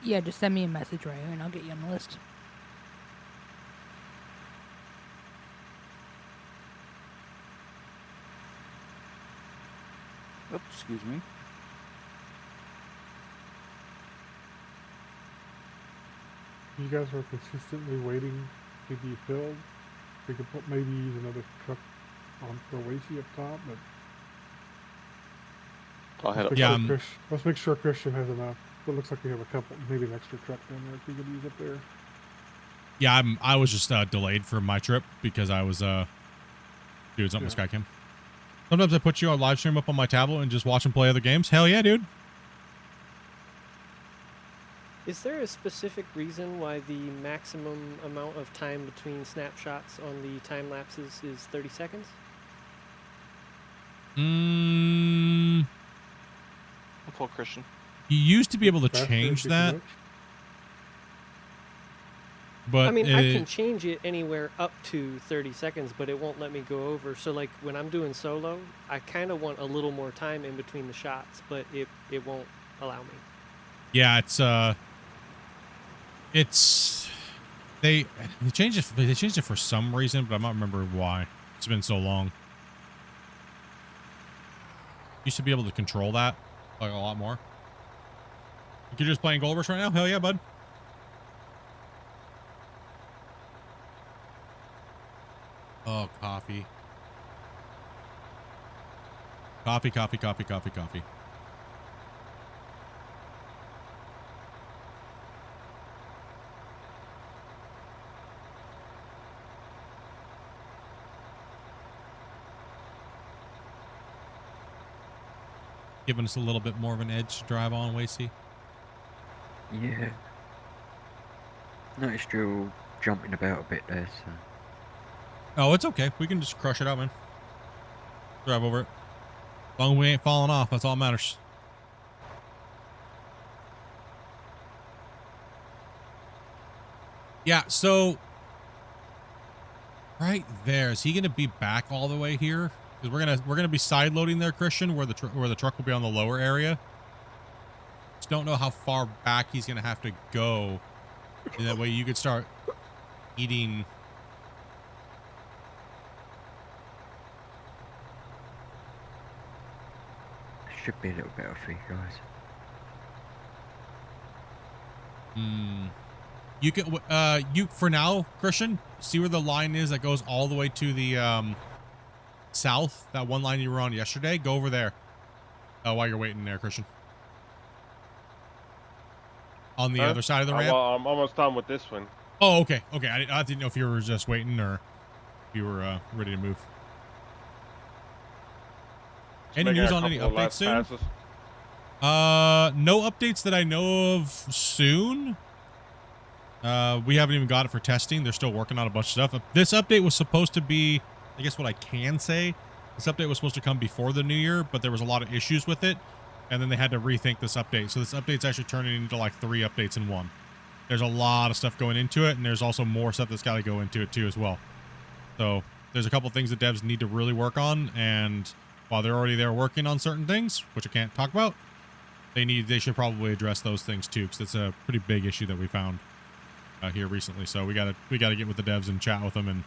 S5: Yeah, just send me a message right here and I'll get you on the list.
S9: Oops, excuse me.
S4: you guys are consistently waiting to be filled. We could put maybe use another truck on for Wacy up top, but
S16: I'll head up.
S2: Yeah,
S4: let's make sure Christian has enough. It looks like we have a couple, maybe an extra truck down there if we could use up there.
S2: Yeah, I was just delayed for my trip because I was doing something with Skycam. Sometimes I put you on live stream up on my tablet and just watch and play other games. Hell yeah, dude.
S13: Is there a specific reason why the maximum amount of time between snapshots on the time lapses is 30 seconds?
S7: I'll pull Christian.
S2: You used to be able to change that. But
S13: I mean, I can change it anywhere up to 30 seconds, but it won't let me go over. So, like, when I'm doing solo, I kind of want a little more time in between the shots, but it won't allow me.
S2: Yeah, they changed it. They changed it for some reason, but I'm not remembering why. It's been so long. Used to be able to control that like a lot more. You're just playing Gold Rush right now? Hell yeah, bud. Oh, coffee. Coffee, coffee, coffee, coffee, coffee. Giving us a little bit more of an edge to drive on, Wasey.
S15: Yeah. Noticed you all jumping about a bit there, so.
S2: Oh, it's okay. We can just crush it out, man. Drive over it. As long as we ain't falling off, that's all that matters. Yeah, so right there, is he gonna be back all the way here? Because we're gonna be side loading there, Christian, where the truck will be on the lower area. Just don't know how far back he's gonna have to go. And that way you could start eating.
S15: Should be a little better for you guys.
S2: You can you for now, Christian, see where the line is that goes all the way to the south, that one line you were on yesterday? Go over there. While you're waiting there, Christian. On the other side of the ramp.
S10: I'm almost done with this one.
S2: Oh, okay. Okay. I didn't know if you were just waiting or if you were ready to move. Any news on any updates soon? No updates that I know of soon. We haven't even got it for testing. They're still working on a bunch of stuff. This update was supposed to be, I guess what I can say, this update was supposed to come before the new year, but there was a lot of issues with it. And then they had to rethink this update. So this update's actually turning into like 3 updates in one. There's a lot of stuff going into it, and there's also more stuff that's got to go into it too as well. So there's a couple things that devs need to really work on, and while they're already there working on certain things, which I can't talk about, they should probably address those things too, because it's a pretty big issue that we found here recently. So we gotta get with the devs and chat with them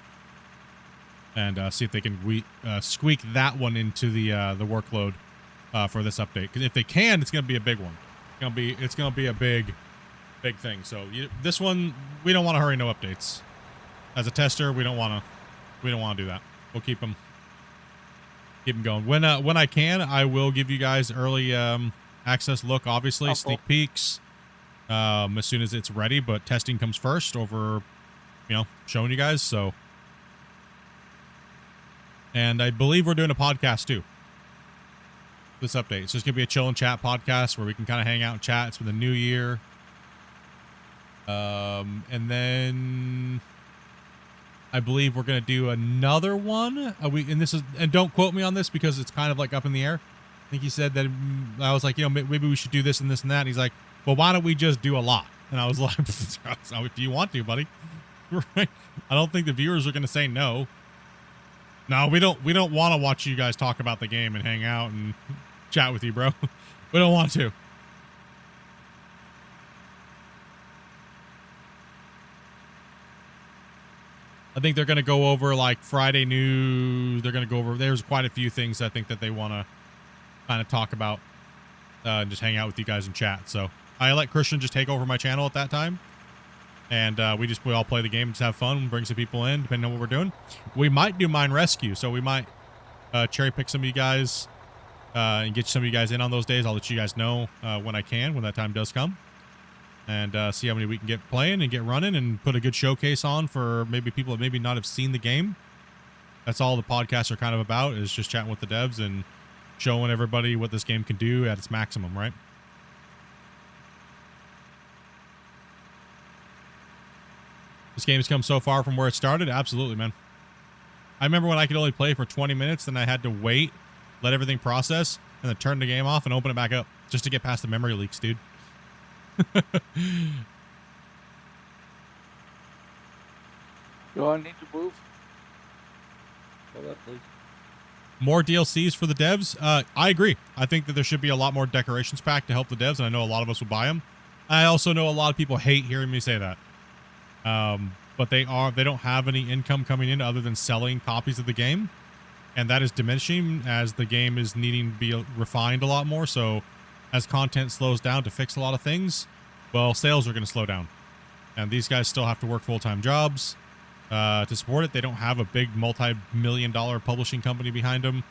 S2: and see if they can squeak that one into the workload for this update. Because if they can, it's gonna be a big one. It's gonna be a big thing. So this one, we don't want to hurry no updates. As a tester, we don't want to do that. We'll keep them going. When I can, I will give you guys early access look, obviously, sneak peeks as soon as it's ready, but testing comes first over, showing you guys. So, and I believe we're doing a podcast too. This update. It's just gonna be a chill and chat podcast where we can kind of hang out and chat. It's for the new year. And then I believe we're going to do another one. And don't quote me on this because it's kind of like up in the air. I think he said that I was like, maybe we should do this and this and that. And he's like, well, why don't we just do a lot? And I was like, if you want to, buddy. Right? I don't think the viewers are going to say no. No, we don't want to watch you guys talk about the game and hang out and chat with you, bro. We don't want to. I think they're going to go over like Friday news. They're going to go over, there's quite a few things I think that they want to kind of talk about and just hang out with you guys and chat. So I let Christian just take over my channel at that time. And we all play the game, just have fun, bring some people in, depending on what we're doing. We might do mine rescue. So we might cherry pick some of you guys and get some of you guys in on those days. I'll let you guys know when I can, when that time does come. And see how many we can get playing and get running and put a good showcase on for maybe people that maybe not have seen the game. That's all the podcasts are kind of about, is just chatting with the devs and showing everybody what this game can do at its maximum, right? This game's come so far from where it started. Absolutely, man. I remember when I could only play for 20 minutes, then I had to wait, let everything process, and then turn the game off and open it back up just to get past the memory leaks, dude.
S9: Do I need to move? Hold up, please.
S2: More DLCs for the devs? I agree. I think that there should be a lot more decorations pack to help the devs, and I know a lot of us will buy them. I also know a lot of people hate hearing me say that. But they don't have any income coming in other than selling copies of the game, and that is diminishing as the game is needing to be refined a lot more. So as content slows down to fix a lot of things, well, sales are going to slow down, and these guys still have to work full-time jobs to support it. They don't have a big multi-million-dollar publishing company behind them.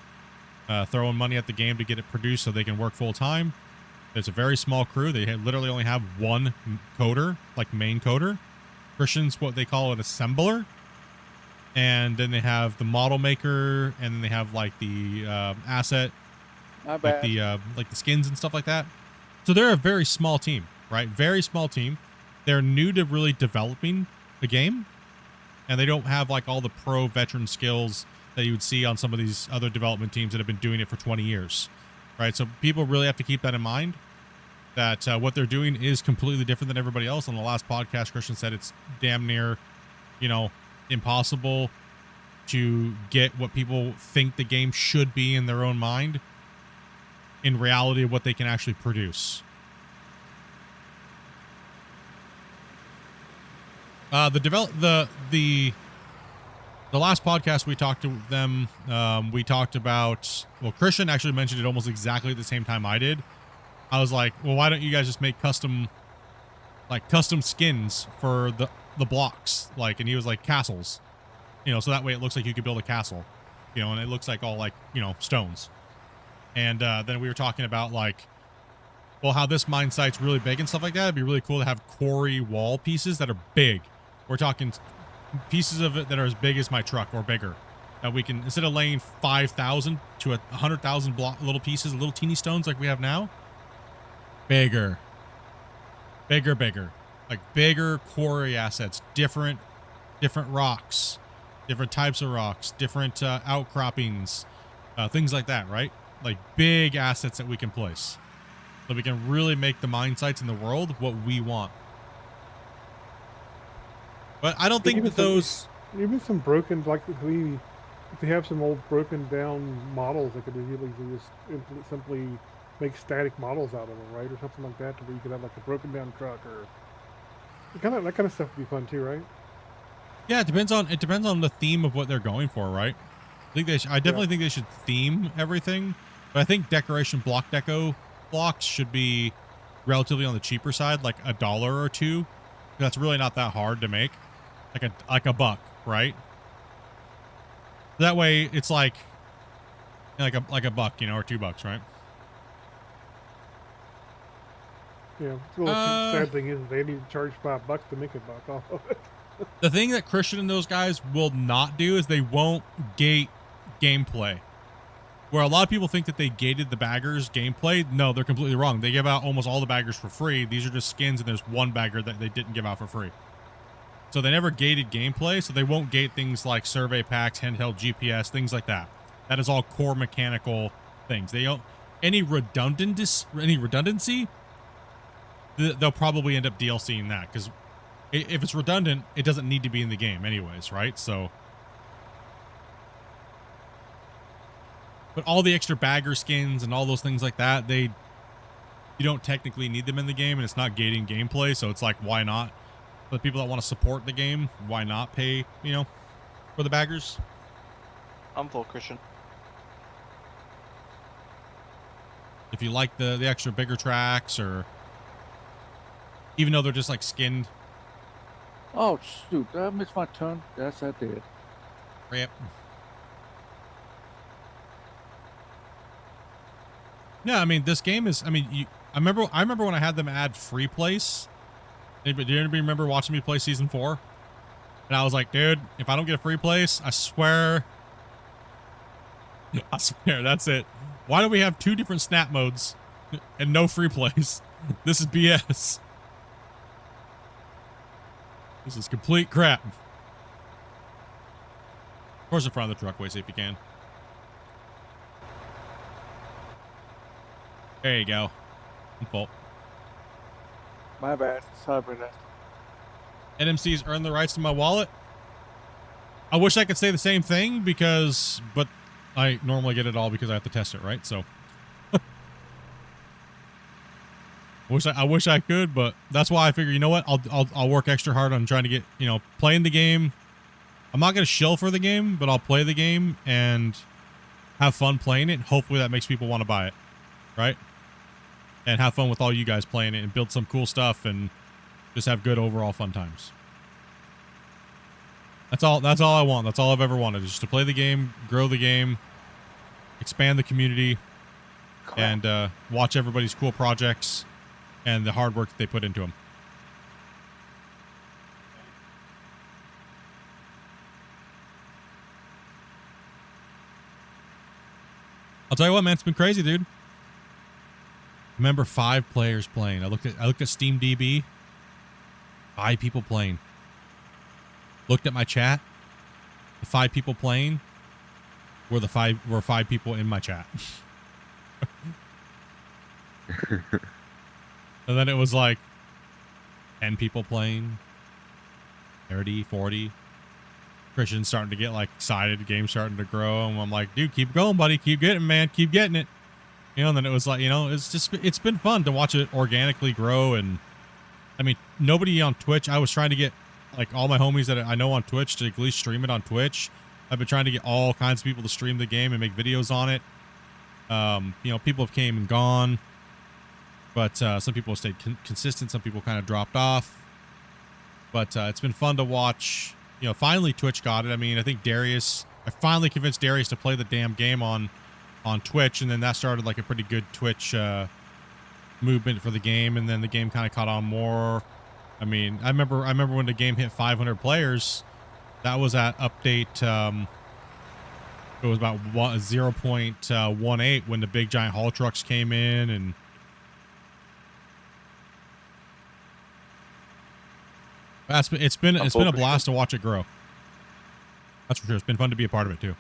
S2: throwing money at the game to get it produced so they can work full time. It's a very small crew. They literally only have one coder, like main coder. Christian's what they call an assembler. And then they have the model maker, and then they have like the asset,
S9: My
S2: like the skins and stuff like that. So they're a very small team, right? Very small team. They're new to really developing the game, and they don't have like all the pro veteran skills that you would see on some of these other development teams that have been doing it for 20 years, right? So people really have to keep that in mind, that what they're doing is completely different than everybody else. On the last podcast, Christian said it's damn near, impossible to get what people think the game should be in their own mind in reality of what they can actually produce. The last podcast we talked to them, we talked about, well, Christian actually mentioned it almost exactly at the same time I did. I was like, well, why don't you guys just make custom skins for the blocks? Like, and he was like, castles, so that way it looks like you could build a castle, and it looks like all like, stones. And then we were talking about like, well, how this mine site's really big and stuff like that. It'd be really cool to have quarry wall pieces that are big. We're talking pieces of it that are as big as my truck or bigger. That we can, instead of laying 5,000 to 100,000 block little pieces, little teeny stones like we have now, bigger, like bigger quarry assets, different rocks, different types of rocks, different outcroppings, things like that, right? Like big assets that we can place, so we can really make the mine sites in the world what we want. But I don't think that those...
S4: Even some broken, like if they have some old broken down models, they could easily just simply make static models out of them, right? Or something like that, to where you could have like a broken down truck, or that kind of stuff would be fun too, right?
S2: Yeah, it depends on the theme of what they're going for, right? I definitely think they should theme everything, but I think decoration block deco blocks should be relatively on the cheaper side, like $1 or $2. That's really not that hard to make, like a buck, right? That way it's like a buck, or $2, right?
S4: Yeah. The sad thing is they need to charge $5 to make a buck off of it.
S2: The thing that Christian and those guys will not do is they won't gate gameplay. Where a lot of people think that they gated the baggers gameplay, no, they're completely wrong. They give out almost all the baggers for free. These are just skins, and there's one bagger that they didn't give out for free. So they never gated gameplay, so they won't gate things like survey packs, handheld GPS, things like that. That is all core mechanical things. They don't any redundancy. They'll probably end up DLCing that, because if it's redundant, it doesn't need to be in the game anyways, right? So, but all the extra bagger skins and all those things like that, you don't technically need them in the game, and it's not gating gameplay, so it's like, why not? For the people that want to support the game, why not pay, for the baggers?
S7: I'm full Christian.
S2: If you like the extra bigger tracks, or even though they're just like skinned.
S9: Oh shoot! I missed my turn. Yes, I did.
S2: Yep. Yeah, I mean, this game is. I mean, I remember when I had them add free place. Did anybody remember watching me play season 4? And I was like, dude, if I don't get a free place, I swear, that's it. Why do we have 2 different snap modes and no free plays? This is BS. This is complete crap. Of course, in front of the truck, way safe you can. There you go. I'm full.
S9: My bad. Sorry for that.
S2: NMC's earned the rights to my wallet. I wish I could say the same thing, but I normally get it all because I have to test it, right? So I wish I could, but that's why I figure, you know what? I'll work extra hard on trying to get, playing the game. I'm not going to shill for the game, but I'll play the game and have fun playing it. Hopefully that makes people want to buy it, right? And have fun with all you guys playing it and build some cool stuff and just have good overall fun times. That's all I want. That's all I've ever wanted, is just to play the game, grow the game, expand the community and watch everybody's cool projects and the hard work that they put into them. I'll tell you what, man, it's been crazy, dude. Remember 5 players playing. I looked at Steam DB. 5 people playing. Looked at my chat. The 5 people playing were 5 people in my chat. And then it was like 10 people playing. 30, 40. Christian's starting to get like excited. The game's starting to grow. And I'm like, dude, keep going, buddy. Keep getting it, man. Keep getting it. You know, and then it was like, you know, it's been fun to watch it organically grow. And I mean, nobody on Twitch. I was trying to get like all my homies that I know on Twitch to at least stream it on Twitch. I've been trying to get all kinds of people to stream the game and make videos on it. You know, people have came and gone, but some people have stayed consistent. Some people kind of dropped off, but it's been fun to watch. You know, finally Twitch got it. I mean, I think I finally convinced Darius to play the damn game on Twitch, and then that started like a pretty good Twitch movement for the game, and then the game kind of caught on more. I mean, I remember when the game hit 500 players. That was at update. It was about 0.18 when the big giant haul trucks came in, and it's been a blast to watch it grow. That's for sure. It's been fun to be a part of it too.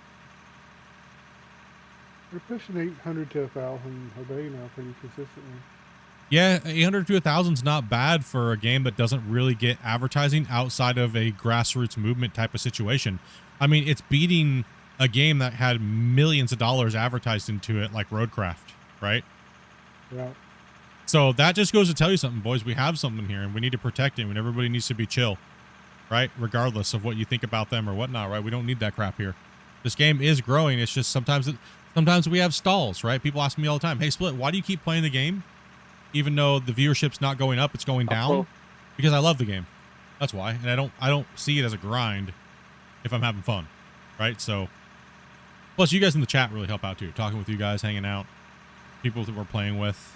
S4: We're pushing 800 to 1,000 a day now pretty consistently.
S2: Yeah, 800 to 1,000 is not bad for a game that doesn't really get advertising outside of a grassroots movement type of situation. I mean, it's beating a game that had millions of dollars advertised into it, like Roadcraft, right?
S4: Yeah.
S2: So that just goes to tell you something, boys. We have something here, and we need to protect it, and everybody needs to be chill, right? Regardless of what you think about them or whatnot, right? We don't need that crap here. This game is growing. It's just sometimes we have stalls, right? People ask me all the time, hey, Split, why do you keep playing the game? Even though the viewership's not going up, it's going down. Because I love the game. That's why. And I don't see it as a grind if I'm having fun, right? So, plus you guys in the chat really help out too. Talking with you guys, hanging out, people that we're playing with.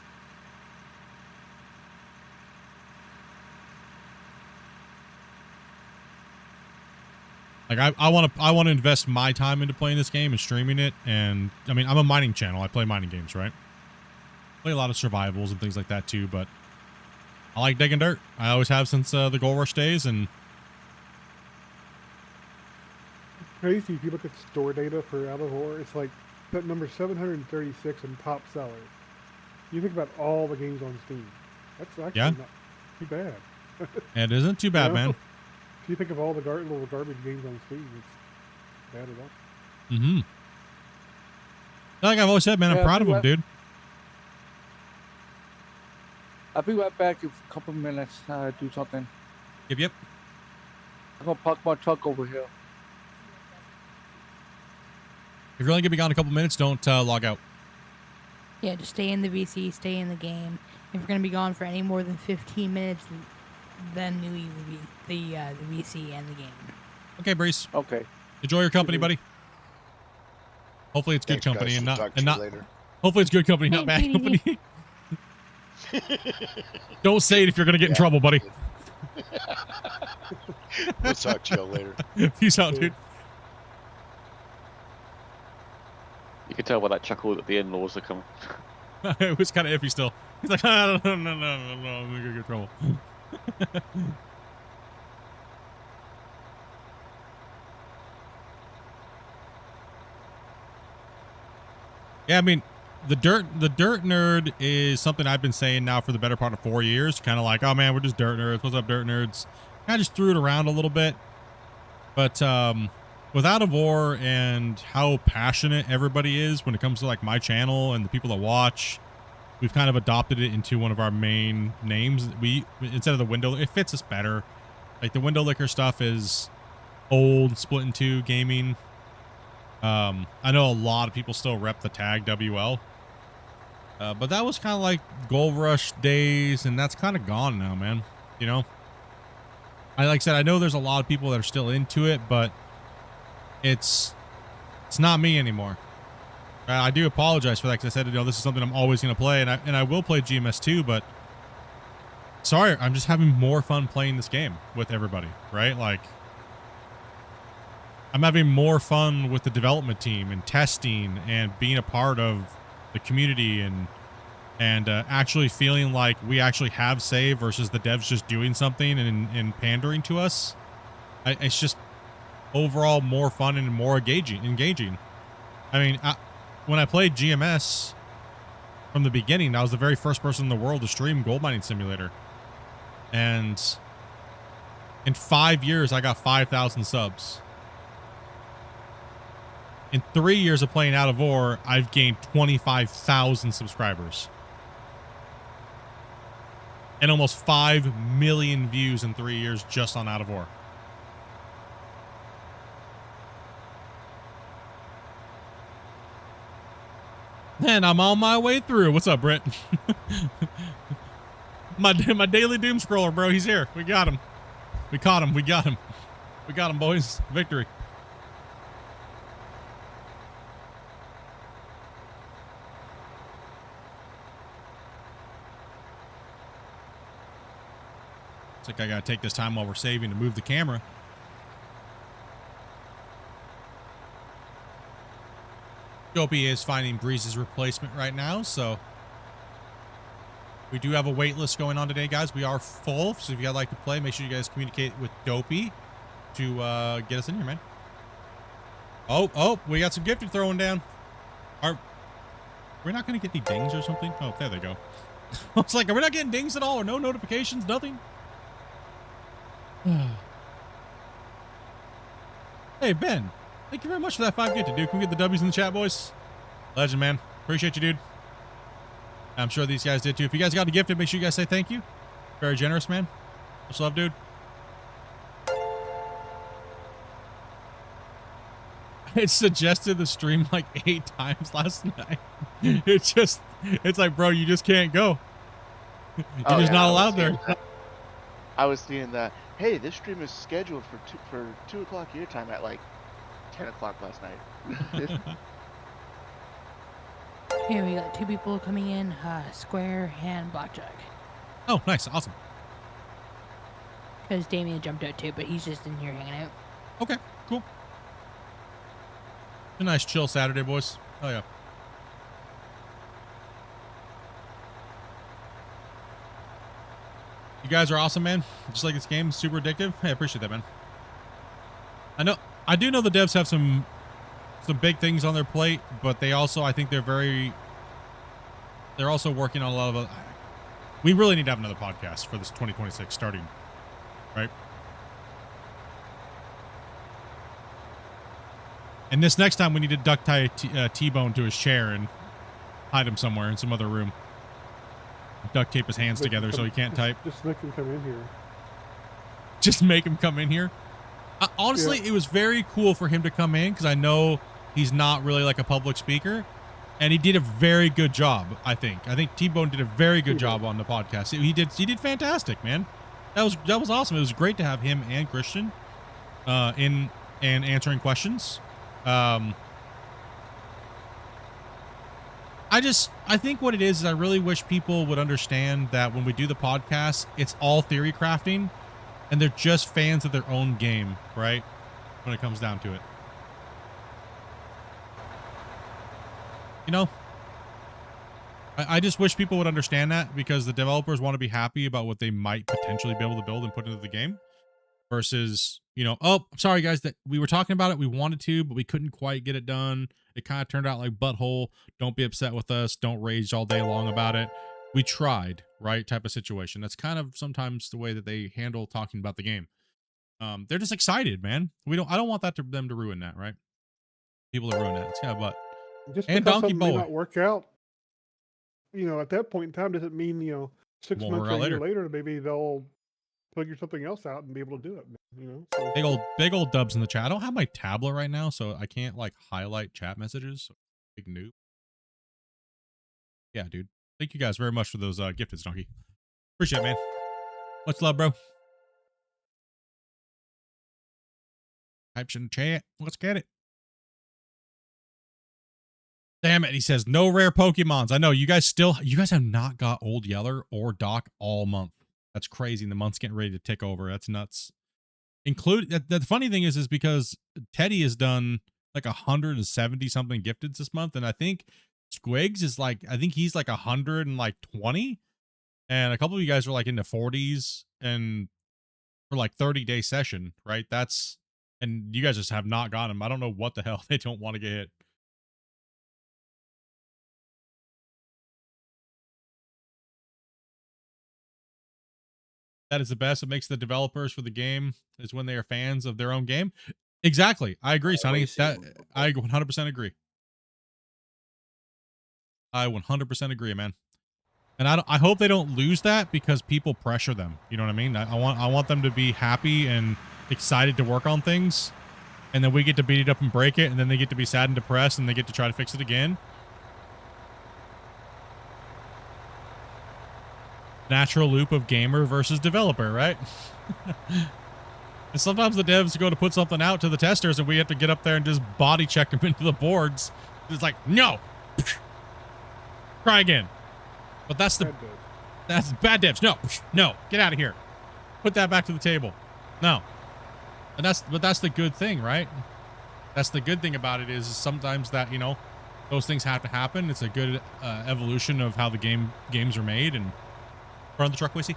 S2: Like I want to invest my time into playing this game and streaming it. And I mean, I'm a mining channel. I play mining games, right? Play a lot of survivals and things like that too, but I like digging dirt. I always have since the Gold Rush days. And
S4: it's crazy if you look at store data for Out of War, it's like that number 736 in top seller. You think about all the games on Steam. That's actually not too bad.
S2: It isn't too bad, man.
S4: If you think of all the little garbage games on Steam, it's bad at all.
S2: Mm-hmm. Like I've always said, man, I'm proud of them, dude.
S9: I'll be right back in a couple of minutes. Do something.
S2: Yep.
S9: I'm gonna park my truck over here.
S2: If you're only gonna be gone a couple minutes, don't log out.
S5: Yeah, just stay in the VC, stay in the game. If you're gonna be gone for any more than 15 minutes, then leave the VC and the game.
S2: Okay, Breeze.
S9: Okay.
S2: Enjoy your company, buddy. Hopefully it's good company and not
S6: later.
S2: Hopefully it's good company, not bad company. Don't say it if you're gonna get in trouble, buddy.
S6: We'll talk to you later.
S2: Peace out, dude.
S16: You can tell by that chuckle that the in-laws are coming.
S2: It was kind of iffy still. He's like, no, I'm gonna get in trouble. Yeah, I mean, the dirt nerd is something I've been saying now for the better part of 4 years. Kind of like, oh man, we're just dirt nerds. What's up, dirt nerds? I just threw it around a little bit, but with Out of War and how passionate everybody is when it comes to like my channel and the people that watch, we've kind of adopted it into one of our main names. We, instead of the window, it fits us better. Like the window licker stuff is old Splitintwo gaming. I know a lot of people still rep the tag WL. But that was kind of like Gold Rush days, and that's kind of gone now, man. You know? Like I said, I know there's a lot of people that are still into it, but it's not me anymore. I do apologize for that because I said, this is something I'm always going to play, and I will play GMS too, but sorry, I'm just having more fun playing this game with everybody, right? Like, I'm having more fun with the development team and testing and being a part of the community and actually feeling like we actually have say versus the devs just doing something and pandering to us. It's just overall more fun and more engaging. I mean, when I played GMS from the beginning, I was the very first person in the world to stream Gold Mining Simulator. And in 5 years, I got 5,000 subs. In 3 years of playing Out of War, I've gained 25,000 subscribers. And almost 5 million views in 3 years just on Out of War. And I'm on my way through. What's up, Brett? my daily doom scroller, bro. He's here. We got him. We caught him. We got him. We got him, boys. Victory. Looks like I gotta take this time while we're saving to move the camera. Dopey is finding Breeze's replacement right now, so we do have a wait list going on today, guys. We are full, so if you guys like to play, make sure you guys communicate with Dopey to get us in here, man. Oh, we got some gifted throwing down. We're not going to get any dings or something? Oh, there they go. I was like, are we not getting dings at all or no notifications? Nothing? Hey, Ben. Thank you very much for that 5 gifted, dude. Can we get the W's in the chat, boys? Legend, man. Appreciate you, dude. I'm sure these guys did, too. If you guys got a gifted, make sure you guys say thank you. Very generous, man. Much love, dude. It suggested the stream like 8 times last night. It's like, bro, you just can't go. You're just not allowed there.
S17: I was seeing that. Hey, this stream is scheduled for 2 o'clock your time at like 10 o'clock last night.
S5: Here we got 2 people coming in, Square and Blackjack.
S2: Oh, nice. Awesome.
S5: Because Damien jumped out too, but he's just in here hanging out.
S2: Okay, cool. A nice chill Saturday, boys. Oh, yeah. You guys are awesome, man. Just like this game, super addictive. Hey, I appreciate that, man. I do know the devs have some big things on their plate, but they also, I think they're also working on a lot of, we really need to have another podcast for this 2026 starting, right? And this next time we need to duct tie T-Bone to his chair and hide him somewhere in some other room. Duct tape his hands together so he can't type.
S4: Just make him come in here.
S2: Just make him come in here. Honestly, It was very cool for him to come in because I know he's not really like a public speaker, and he did a very good job. I think T-Bone did a very good job on the podcast. He did fantastic, man. That was awesome. It was great to have him and Christian in and answering questions. I think what it is I really wish people would understand that when we do the podcast, it's all theory crafting, and they're just fans of their own game, right? When it comes down to it. You know? I just wish people would understand that, because the developers want to be happy about what they might potentially be able to build and put into the game. Versus, oh, sorry guys, that we were talking about it, we wanted to, but we couldn't quite get it done. It kind of turned out like butthole. Don't be upset with us. Don't rage all day long about it. We tried, right? Type of situation. That's kind of sometimes the way that they handle talking about the game. They're just excited, man. I don't want them to ruin that, right? People that ruin that. It's kind of butt.
S4: Just
S2: and
S4: because
S2: Donkey
S4: something may
S2: Boy.
S4: not work out, at that point in time, doesn't mean 6 months or a year later, maybe they'll figure something else out and be able to do it. So.
S2: Big old dubs in the chat. I don't have my tablet right now, so I can't like highlight chat messages. Big noob. Yeah, dude. Thank you guys very much for those gifted, Donkey. Appreciate it, man. Much love, bro. Types in chat. Let's get it. Damn it. He says no rare Pokemons. I know you guys have not got Old Yeller or Doc all month. That's crazy. And the month's getting ready to tick over. That's nuts. The funny thing is because Teddy has done like 170 something gifteds this month. And I think Squigs is like, I think he's like 120. And a couple of you guys are like in the 40s and for like 30-day session, right? And you guys just have not gotten them. I don't know what the hell they don't want to get hit. That is the best. It makes the developers for the game is when they are fans of their own game. Exactly. I agree, Sonny. I 100% agree. I 100% agree, man. And I hope they don't lose that because people pressure them. You know what I mean? I want them to be happy and excited to work on things. And then we get to beat it up and break it. And then they get to be sad and depressed and they get to try to fix it again. Natural loop of gamer versus developer, right? And sometimes the devs go to put something out to the testers and we have to get up there and just body check them into the boards. It's like, no. Try again. But that's bad devs. No, get out of here. Put that back to the table. No. But that's the good thing, right? That's the good thing about it is sometimes that, those things have to happen. It's a good evolution of how the games are made. And run the truck, Wissy.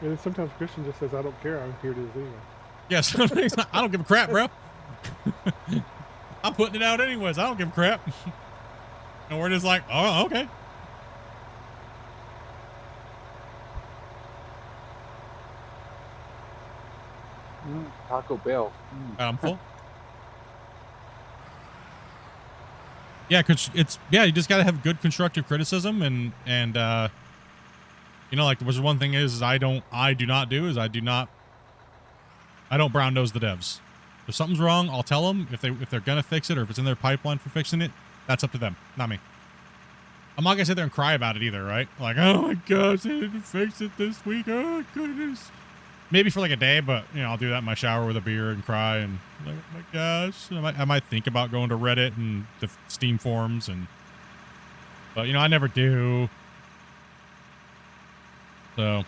S4: And then sometimes Christian just says, I don't care. I'm here to leave.
S2: Yes. I don't give a crap, bro. I'm putting it out anyways. I don't give a crap. And we're just like, oh, okay.
S9: Taco Bell.
S2: I'm full. Yeah, cause you just gotta have good constructive criticism and like there was one thing is I don't brown nose the devs. If something's wrong, I'll tell them. If they're gonna fix it or if it's in their pipeline for fixing it, that's up to them, not me. I'm not gonna sit there and cry about it either, right? Like, oh my gosh, they didn't fix it this week. Oh goodness. Maybe for like a day, but I'll do that in my shower with a beer and cry and like, oh my gosh. I might think about going to Reddit and the Steam forums but I never do. So,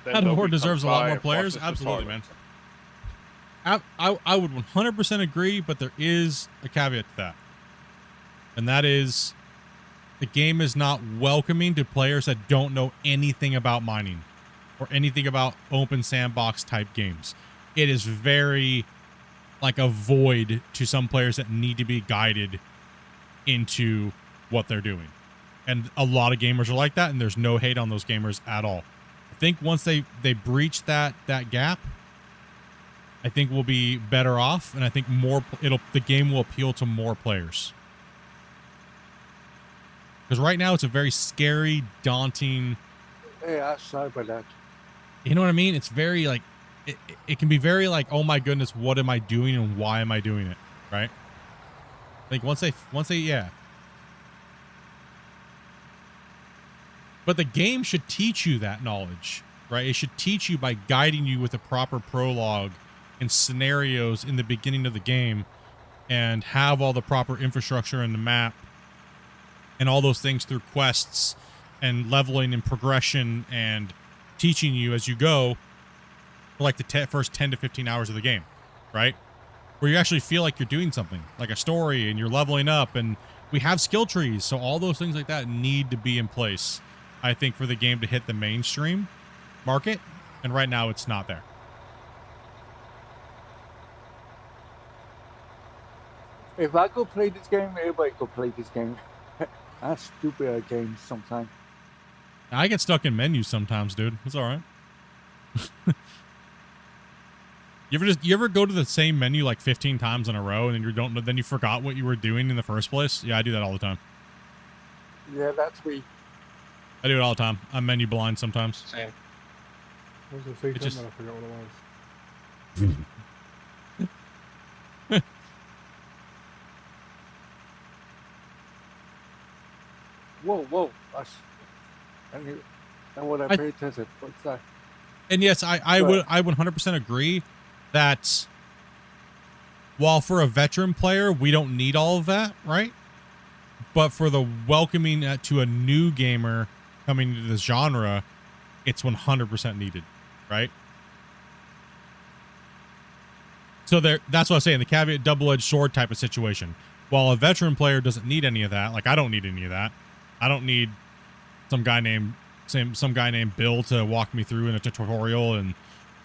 S2: that horde deserves a lot more players. Absolutely, man. I would 100% agree, but there is a caveat to that. And that is the game is not welcoming to players that don't know anything about mining or anything about open sandbox type games. It is very like a void to some players that need to be guided into what they're doing. And a lot of gamers are like that, and there's no hate on those gamers at all. I think once they breach that gap, I think we'll be better off, and I think the game will appeal to more players. Because right now it's a very scary, daunting.
S9: Hey, I'm sorry about that.
S2: You know what I mean? It's very like it can be very like, oh my goodness, what am I doing and why am I doing it? Right? Like once they yeah. But the game should teach you that knowledge, right? It should teach you by guiding you with a proper prologue and scenarios in the beginning of the game and have all the proper infrastructure in the map and all those things through quests and leveling and progression and teaching you as you go for like the first 10 to 15 hours of the game, right? Where you actually feel like you're doing something, like a story, and you're leveling up, and we have skill trees. So all those things like that need to be in place, I think, for the game to hit the mainstream market. And right now it's not there.
S9: If I go play this game, everybody go play this game. That's stupid at games sometimes.
S2: I get stuck in menus sometimes, dude. It's all right. You ever go to the same menu like 15 times in a row and then you forgot what you were doing in the first place? Yeah, I do that all the time.
S9: Yeah, that's me.
S2: I do it all the time. I'm menu blind sometimes.
S7: Same.
S4: I was gonna say something, I forgot what it was. Whoa! And what I paid attention. What's that?
S2: And yes, I would 100% agree that while for a veteran player, we don't need all of that, right? But for the welcoming to a new gamer coming into this genre, it's 100% needed, right? So that's what I'm saying, the caveat double-edged sword type of situation. While a veteran player doesn't need any of that, like I don't need any of that. I don't need some guy named Bill to walk me through in a tutorial and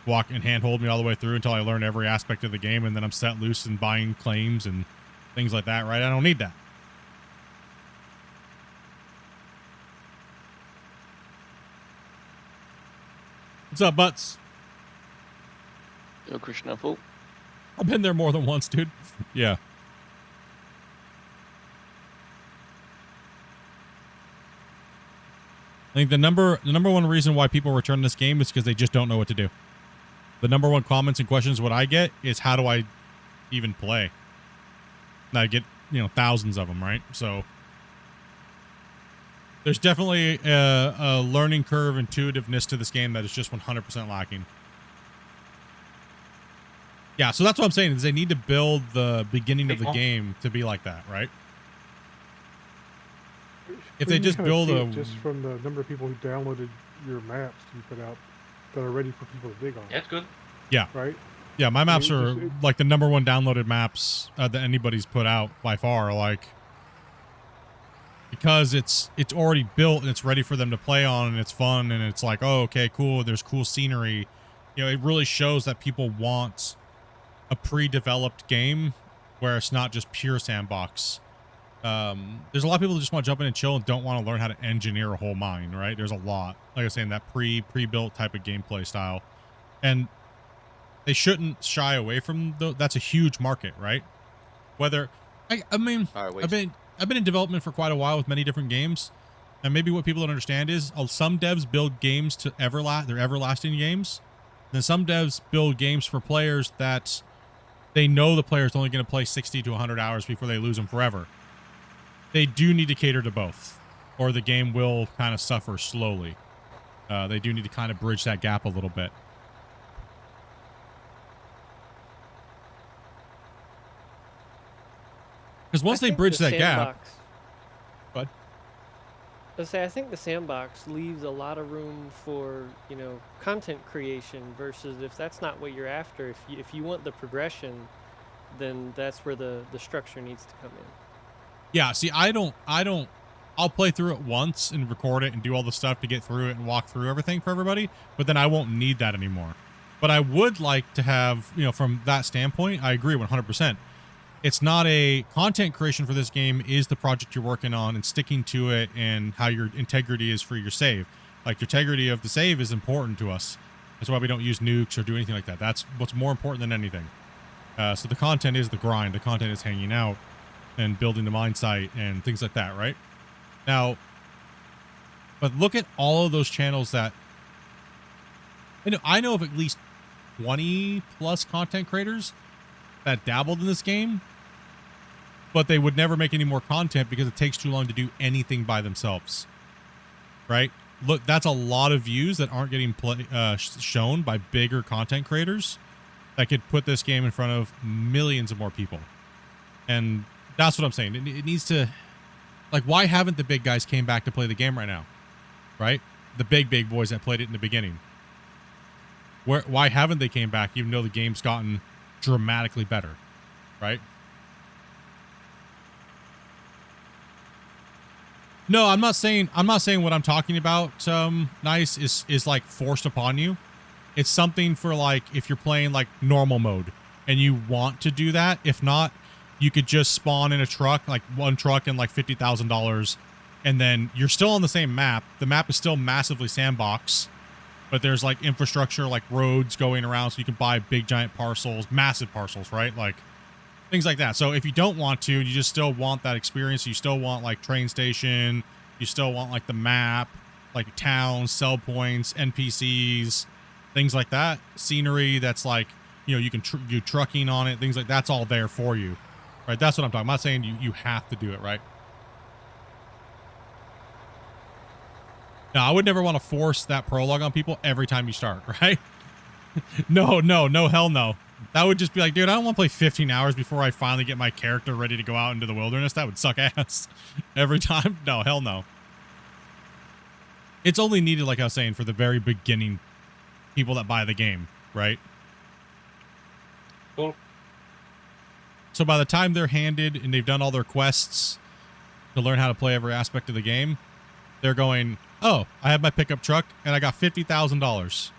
S2: handhold me all the way through until I learn every aspect of the game, and then I'm set loose and buying claims and things like that, right? I don't need that. What's up, Butts?
S16: Yo, Christian Apple.
S2: I've been there more than once, dude. Yeah. I think the number one reason why people return this game is because they just don't know what to do. The number one comments and questions what I get is, how do I even play? And I get, thousands of them, right? So there's definitely a learning curve, intuitiveness to this game that is just 100% lacking. Yeah, so that's what I'm saying, is they need to build the beginning of the game to be like that, right? If they just build a...
S4: just from the number of people who downloaded your maps you put out that are ready for people to dig on.
S18: That's good.
S2: Yeah.
S4: Right?
S2: Yeah, my maps are like the number one downloaded maps that anybody's put out by far, like, because it's already built and it's ready for them to play on, and it's fun, and it's like, oh, okay, cool, there's cool scenery. It really shows that people want a pre-developed game where it's not just pure sandbox. There's a lot of people that just want to jump in and chill and don't want to learn how to engineer a whole mine, right? There's a lot, like I was saying, that pre-built type of gameplay style, and they shouldn't shy away from that's a huge market, right? Whether I mean, I've been in development for quite a while with many different games, and maybe what people don't understand is some devs build games to they're everlasting games, then some devs build games for players that they know the player's only going to play 60 to 100 hours before they lose them forever. They do need to cater to both, or the game will kind of suffer slowly. They do need to kind of bridge that gap a little bit. Because once they bridge that gap... What?
S13: I think the sandbox leaves a lot of room for, content creation, versus if that's not what you're after, if you want the progression, then that's where the structure needs to come in.
S2: Yeah, see, I'll play through it once and record it and do all the stuff to get through it and walk through everything for everybody, but then I won't need that anymore. But I would like to have, from that standpoint, I agree 100%. It's not a content creation for this game is the project you're working on and sticking to it, and how your integrity is for your save. Like, your integrity of the save is important to us. That's why we don't use nukes or do anything like that. That's what's more important than anything. So the content is the grind. The content is hanging out and building the mine site and things like that, right? Now, but look at all of those channels that... I know of at least 20 plus content creators that dabbled in this game, but they would never make any more content because it takes too long to do anything by themselves, right? Look, that's a lot of views that aren't getting shown by bigger content creators that could put this game in front of millions of more people. And that's what I'm saying. It needs to, like, why haven't the big guys came back to play the game right now, right? The big boys that played it in the beginning. Why haven't they came back even though the game's gotten dramatically better, right? No, I'm not saying what I'm talking about, nice, is like forced upon you. It's something for, like, if you're playing like normal mode and you want to do that. If not, you could just spawn in a truck, like one truck and like $50,000, and then you're still on the same map. The map is still massively sandbox, but there's like infrastructure, like roads going around, so you can buy big giant parcels, massive parcels, right? Like things like that. So if you don't want to, you just still want that experience. You still want like train station. You still want like the map, like towns, sell points, NPCs, things like that. Scenery that's like, you can do trucking on it, things like that's all there for you, right? That's what I'm talking. I'm not saying you have to do it, right? Now, I would never want to force that prologue on people every time you start, right? No, hell no. That would just be like, dude, I don't want to play 15 hours before I finally get my character ready to go out into the wilderness. That would suck ass every time. No, hell no. It's only needed, like I was saying, for the very beginning people that buy the game, right?
S4: Cool.
S2: So by the time they're handed and they've done all their quests to learn how to play every aspect of the game, they're going, oh, I have my pickup truck and I got $50,000.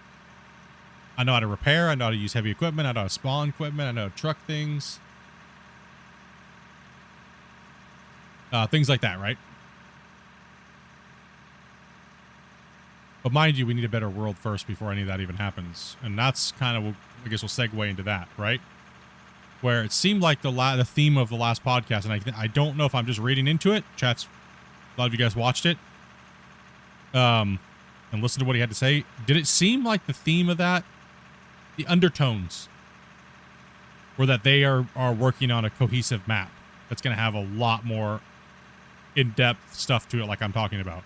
S2: I know how to repair. I know how to use heavy equipment. I know how to spawn equipment. I know how to truck things. Things like that, right? But mind you, we need a better world first before any of that even happens. And that's kind of, I guess we'll segue into that, right? Where it seemed like the theme of the last podcast, and I don't know if I'm just reading into it. Chats, a lot of you guys watched it. And listened to what he had to say. Did it seem like the theme of that, the undertones, were that they are working on a cohesive map that's going to have a lot more in-depth stuff to it, like I'm talking about?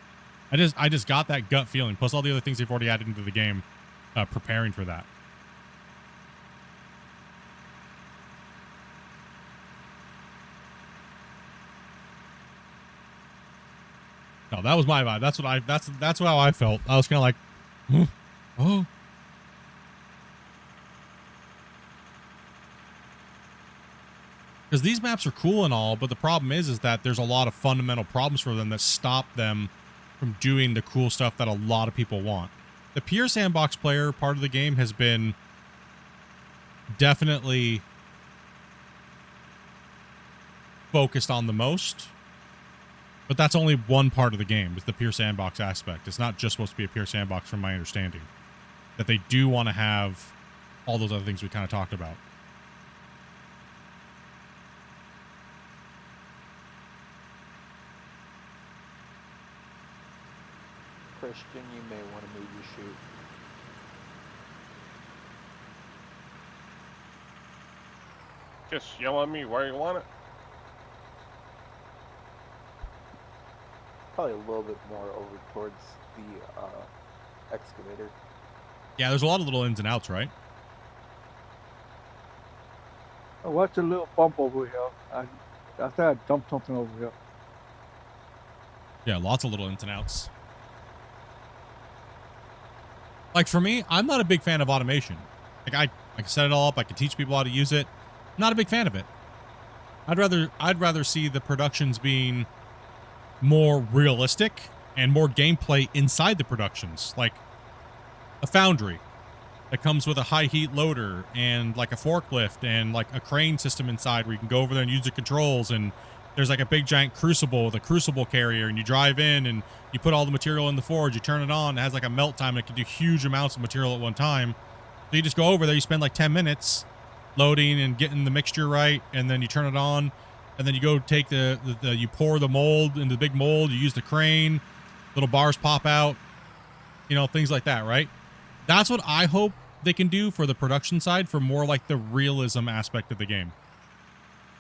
S2: I just got that gut feeling, plus all the other things they've already added into the game, preparing for that. No, that was my vibe. That's how I felt. I was kind of like, oh. Because these maps are cool and all, but the problem is that there's a lot of fundamental problems for them that stop them from doing the cool stuff that a lot of people want. The pure sandbox player part of the game has been definitely focused on the most, but that's only one part of the game, is the pure sandbox aspect. It's not just supposed to be a pure sandbox from my understanding. That they do want to have all those other things we kind of talked about.
S8: Christian, you may want to move your shoot.
S10: Just yell at me where you want it.
S8: Probably a little bit more over towards the excavator.
S2: Yeah, there's a lot of little ins and outs, right?
S9: Oh, watch a little bump over here. I think I dumped something over here.
S2: Yeah, lots of little ins and outs. Like for me, I'm not a big fan of automation. Like I can set it all up. I can teach people how to use it. Not a big fan of it. I'd rather see the productions being more realistic and more gameplay inside the productions, like a foundry that comes with a high heat loader and like a forklift and like a crane system inside where you can go over there and use the controls, and there's like a big giant crucible with a crucible carrier, and you drive in and you put all the material in the forge, you turn it on, it has like a melt time, and it can do huge amounts of material at one time. So you just go over there, you spend like 10 minutes loading and getting the mixture right, and then you turn it on, and then you go take you pour the mold into the big mold, you use the crane, little bars pop out, you know, things like that, right? That's what I hope they can do for the production side, for more like the realism aspect of the game.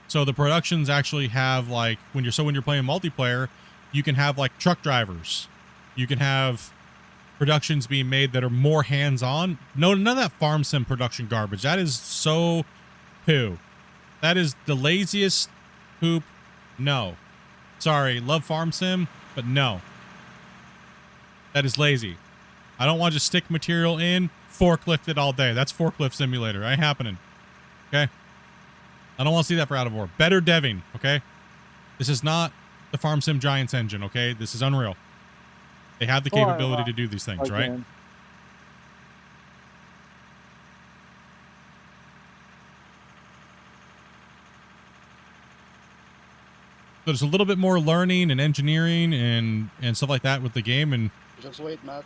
S2: So the productions actually have like, when you're playing multiplayer, you can have like truck drivers. You can have productions being made that are more hands-on. No, none of that farm sim production garbage. That is so poo. That is the laziest poop. No. Sorry, love farm sim, but no. That is lazy. I don't want to just stick material in, forklift it all day. That's forklift simulator. Ain't happening. Okay? I don't want to see that for Out of War. Better deving, okay? This is not the Farm Sim Giants engine, okay? This is Unreal. They have the capability to do these things, right? So there's a little bit more learning and engineering and stuff like that with the game, and
S12: Just wait, Matt.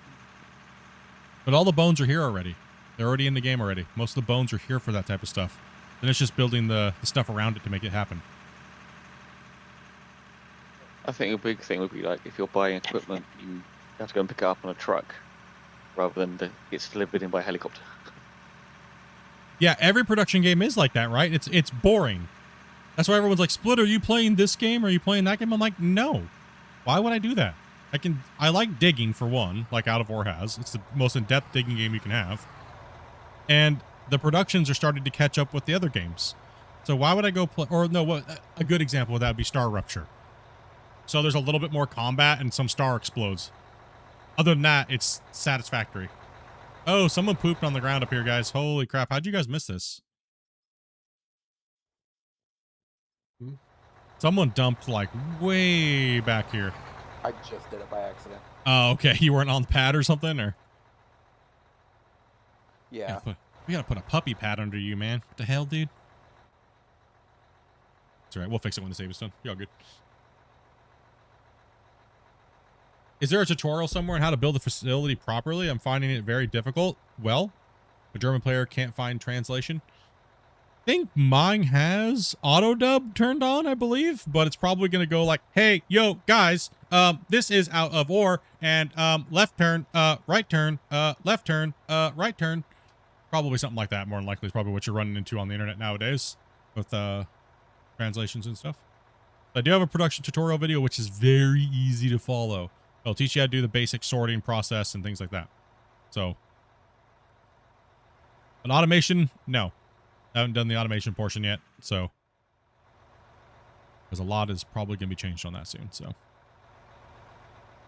S2: but all the bones are here already. They're already in the game already. Most of the bones are here for that type of stuff. Then it's just building the stuff around it to make it happen.
S16: I think a big thing would be like if you're buying equipment, you have to go and pick it up on a truck rather than it's delivered in by helicopter.
S2: Yeah, every production game is like that, right? It's boring. That's why everyone's like, Split, are you playing this game? Or are you playing that game? I'm like, no. Why would I do that? I like digging for one, like Out of War has. It's the most in-depth digging game you can have. And the productions are starting to catch up with the other games. So why would I go play? Or no, what a good example of that would be Star Rupture. So there's a little bit more combat and some star explodes. Other than that, it's satisfactory. Oh, someone pooped on the ground up here, guys. Holy crap. How'd you guys miss this? Someone dumped like way back here.
S8: I just did it by accident.
S2: Oh, okay. You weren't on the pad or something, or?
S8: Yeah.
S2: We gotta put a puppy pad under you, man. What the hell, dude? It's alright. We'll fix it when the save is done. You're all good. Is there a tutorial somewhere on how to build a facility properly? I'm finding it very difficult. Well, a German player can't find translation. I think mine has auto dub turned on, I believe, but it's probably going to go like, hey, yo, guys, this is out of or, and left turn, right turn, left turn, right turn. Probably something like that. More than likely is probably what you're running into on the internet nowadays with translations and stuff. I do have a production tutorial video, which is very easy to follow. It'll teach you how to do the basic sorting process and things like that. So, an automation, no. I haven't done the automation portion yet, so. Because a lot is probably going to be changed on that soon, so.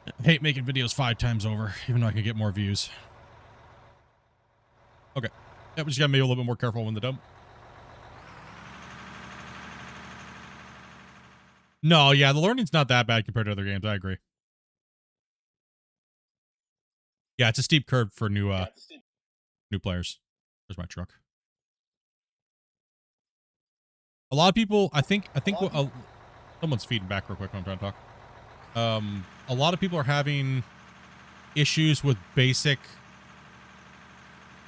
S2: I hate making videos 5 times over, even though I can get more views. Okay. Yeah, we just got to be a little bit more careful when the dump. No, yeah, the learning's not that bad compared to other games. I agree. Yeah, it's a steep curve for new players. There's my truck. A lot of people, I think someone's feeding back real quick when I'm trying to talk. A lot of people are having issues with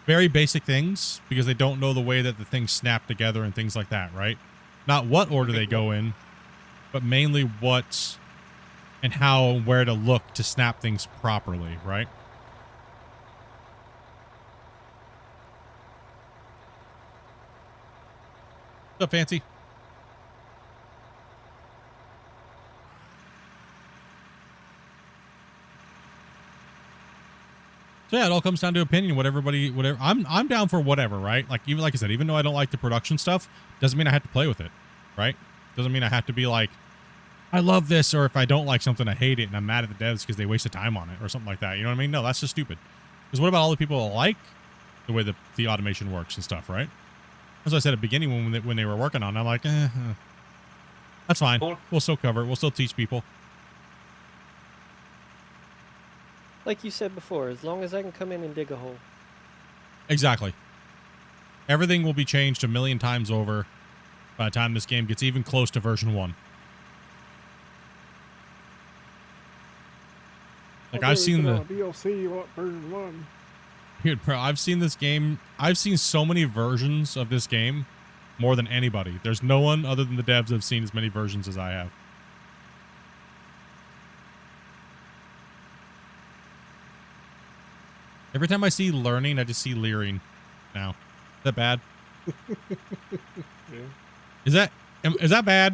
S2: very basic things because they don't know the way that the things snap together and things like that, right? Not what order they go in, but mainly what and how and where to look to snap things properly, right? What's up, Fancy? So yeah, it all comes down to opinion. Whatever. I'm down for whatever, right? Like I said, even though I don't like the production stuff, doesn't mean I have to play with it, right? Doesn't mean I have to be like, I love this, or if I don't like something, I hate it, and I'm mad at the devs because they wasted time on it, or something like that. You know what I mean? No, that's just stupid. Because what about all the people that like the way the automation works and stuff, right? As I said at the beginning when they were working on it, I'm like, that's fine. We'll still cover it. We'll still teach people.
S13: Like you said before, as long as I can come in and dig a hole.
S2: Exactly. Everything will be changed a million times over by the time this game gets even close to version 1. Like, I've seen the
S4: DLC, what, version 1?
S2: Dude, bro, I've seen this game. I've seen so many versions of this game more than anybody. There's no one other than the devs have seen as many versions as I have. Every time I see learning, I just see leering now. Is that bad?
S4: Yeah.
S2: Is that bad?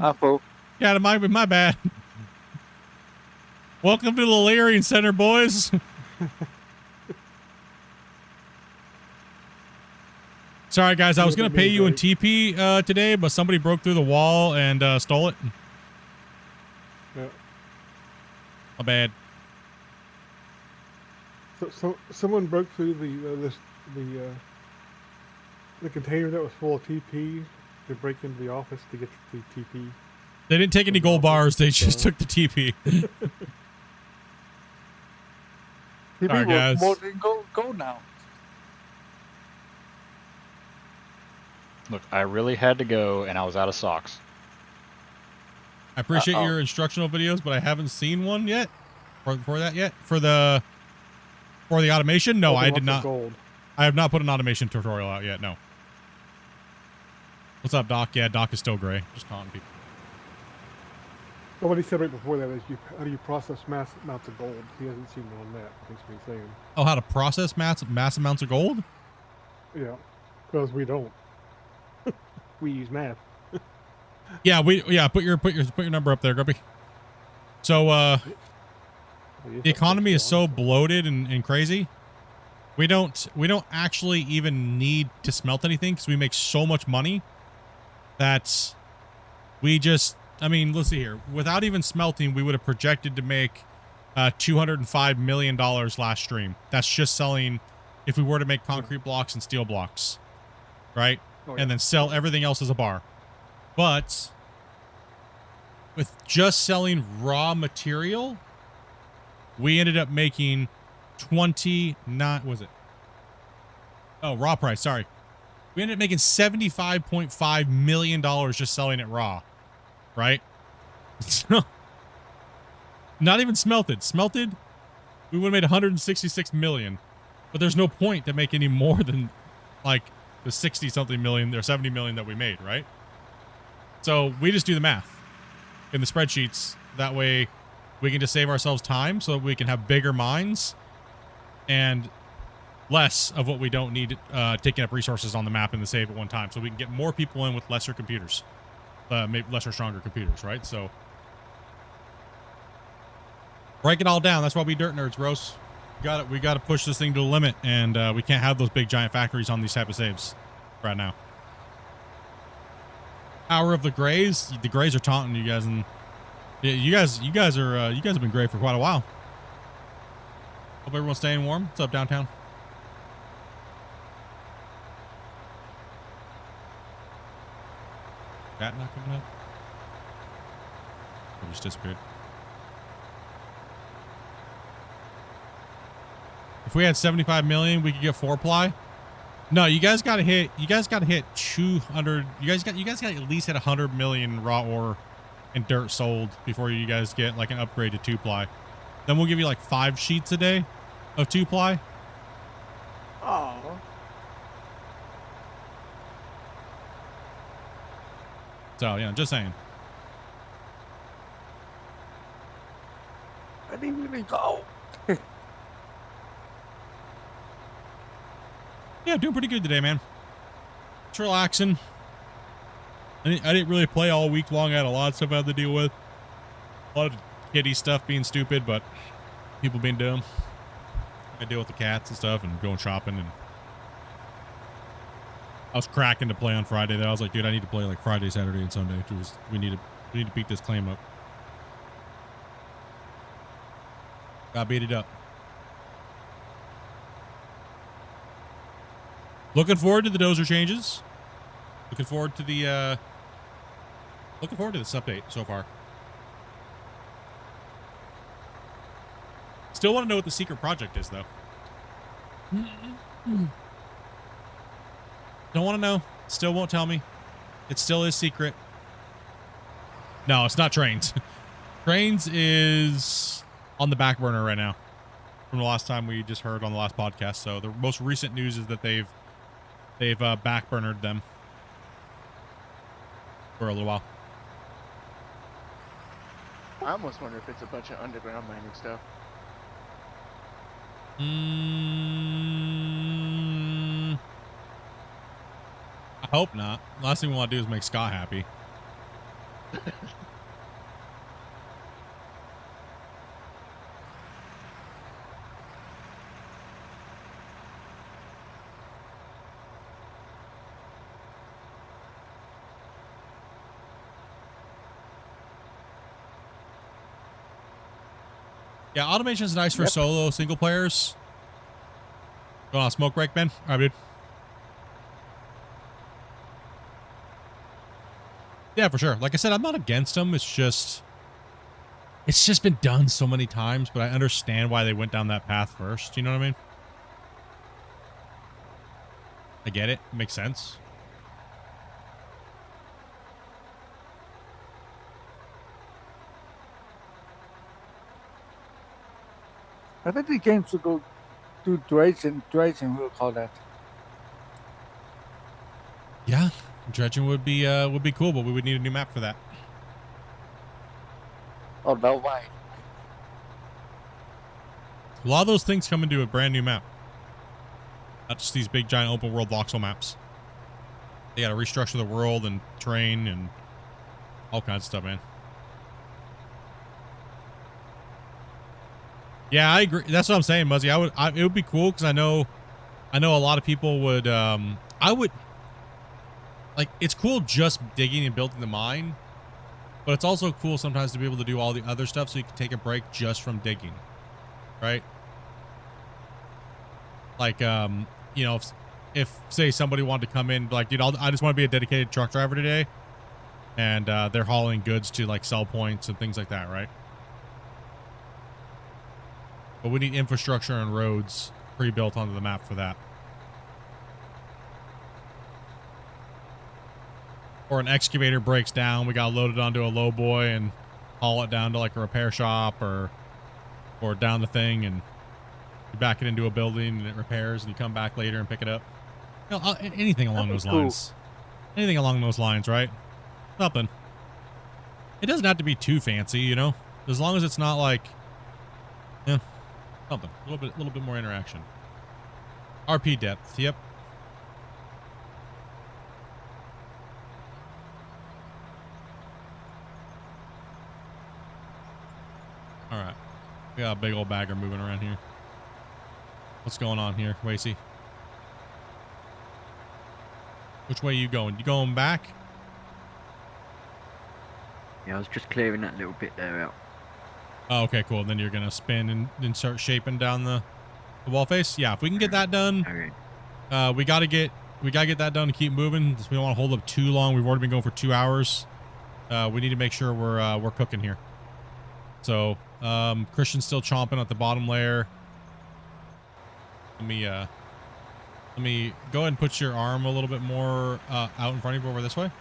S2: Yeah, my bad. Welcome to the Leering Center, boys. Sorry, guys. I was going to pay you in TP today, but somebody broke through the wall and stole it.
S4: Yeah.
S2: My bad.
S4: So someone broke through the container that was full of TP to break into the office to get the TP.
S2: They didn't take any gold bars. They just took the TP.
S9: Sorry, guys. More than gold now.
S14: Look, I really had to go, and I was out of socks.
S2: I appreciate your instructional videos, but I haven't seen one yet. For that yet? For the automation? No, I did not.
S4: Gold.
S2: I have not put an automation tutorial out yet. No. What's up, Doc? Yeah, Doc is still gray. Just taunting people.
S4: Well, what he said right before that is, how do you process mass amounts of gold? He hasn't seen one on that. That's what he's saying.
S2: Oh, how to process mass amounts of gold?
S4: Yeah, because we don't. We use math.
S2: Yeah, put your number up there, Grumpy. So the economy is so bloated and crazy We don't actually even need to smelt anything because we make so much money that we just, I mean, let's see here. Without even smelting, we would have projected to make $205 million last stream. That's just selling if we were to make concrete blocks and steel blocks, right?
S4: Oh,
S2: and then sell everything else as a bar. But with just selling raw material, we ended up making 29, was it? Oh, raw price, sorry. We ended up making $75.5 million just selling it raw, right? So, not even smelted. Smelted, we would have made 166 million. But there's no point to make any more than like the 60 something million or 70 million that we made, right? So we just do the math in the spreadsheets. That way we can just save ourselves time so that we can have bigger mines and less of what we don't need taking up resources on the map in the save at one time. So we can get more people in with lesser computers, maybe lesser stronger computers, right? So break it all down. That's why we dirt nerds, bros. We got to push this thing to the limit, and we can't have those big giant factories on these type of saves right now. Hour of the Grays. The Grays are taunting you guys, and yeah, you guys have been gray for quite a while. Hope everyone's staying warm. What's up, downtown? Chat not coming up? Or just disappeared. If we had 75 million, we could get 4-ply. No, you guys got to hit 200. You guys got to at least hit 100 million raw ore and dirt sold before you guys get like an upgrade to 2-ply. Then we'll give you like 5 sheets a day of 2-ply.
S9: Oh.
S2: So, yeah, just saying.
S9: I didn't really go.
S2: Yeah, doing pretty good today, man. Just relaxing. I didn't really play all week long. I had a lot of stuff I had to deal with. A lot of kitty stuff being stupid, but people being dumb. I deal with the cats and stuff and going shopping. And I was cracking to play on Friday. Though I was like, dude, I need to play like Friday, Saturday, and Sunday. We need to beat this claim up. Got beat it up. Looking forward to the dozer changes. Looking forward to the this update so far. Still want to know what the secret project is, though. Don't want to know. Still won't tell me. It still is secret. No, it's not trains. Trains is on the back burner right now from the last time we just heard on the last podcast. So the most recent news is that they've backburnered them for a little while.
S17: I almost wonder if it's a bunch of underground mining stuff.
S2: I hope not. Last thing we want to do is make Scott happy. Yeah, automation's nice for solo single players. Going on a smoke break, Ben? All right, dude. Yeah, for sure. Like I said, I'm not against them. It's just been done so many times, but I understand why they went down that path first. You know what I mean? I get it. It makes sense.
S9: I think the game should go do dredging, we'll call that.
S2: Yeah, dredging would be cool, but we would need a new map for that.
S9: Oh, no, why?
S2: A lot of those things come into a brand new map. Not just these big giant open world voxel maps. They gotta restructure the world and terrain and all kinds of stuff, man. Yeah, I agree. That's what I'm saying, Muzzy. It would be cool because I know I know a lot of people would, I would, like, it's cool just digging and building the mine, but it's also cool sometimes to be able to do all the other stuff so you can take a break just from digging, right? Like, you know, if say somebody wanted to come in, like, dude, I just want to be a dedicated truck driver today, and they're hauling goods to like sell points and things like that, right? But we need infrastructure and roads pre-built onto the map for that. Or an excavator breaks down, we got loaded onto a low boy and haul it down to like a repair shop or down the thing, and you back it into a building and it repairs, and you come back later and pick it up. You know, anything along those lines. Anything along those lines, right? Something. It doesn't have to be too fancy, you know, as long as it's not like, yeah, something. A little bit more interaction. RP depth. Yep. All right. We got a big old bagger moving around here. What's going on here, Wacy? Which way you going? You going back?
S15: Yeah, I was just clearing that little bit there out.
S2: Oh, okay, cool. Then you're gonna spin and start shaping down the wall face. Yeah, if we can get that done, we gotta get that done to keep moving. We don't want to hold up too long. We've already been going for 2 hours. We need to make sure we're cooking here. So, Christian's still chomping at the bottom layer. Let me go ahead and put your arm a little bit more out in front of you over this way.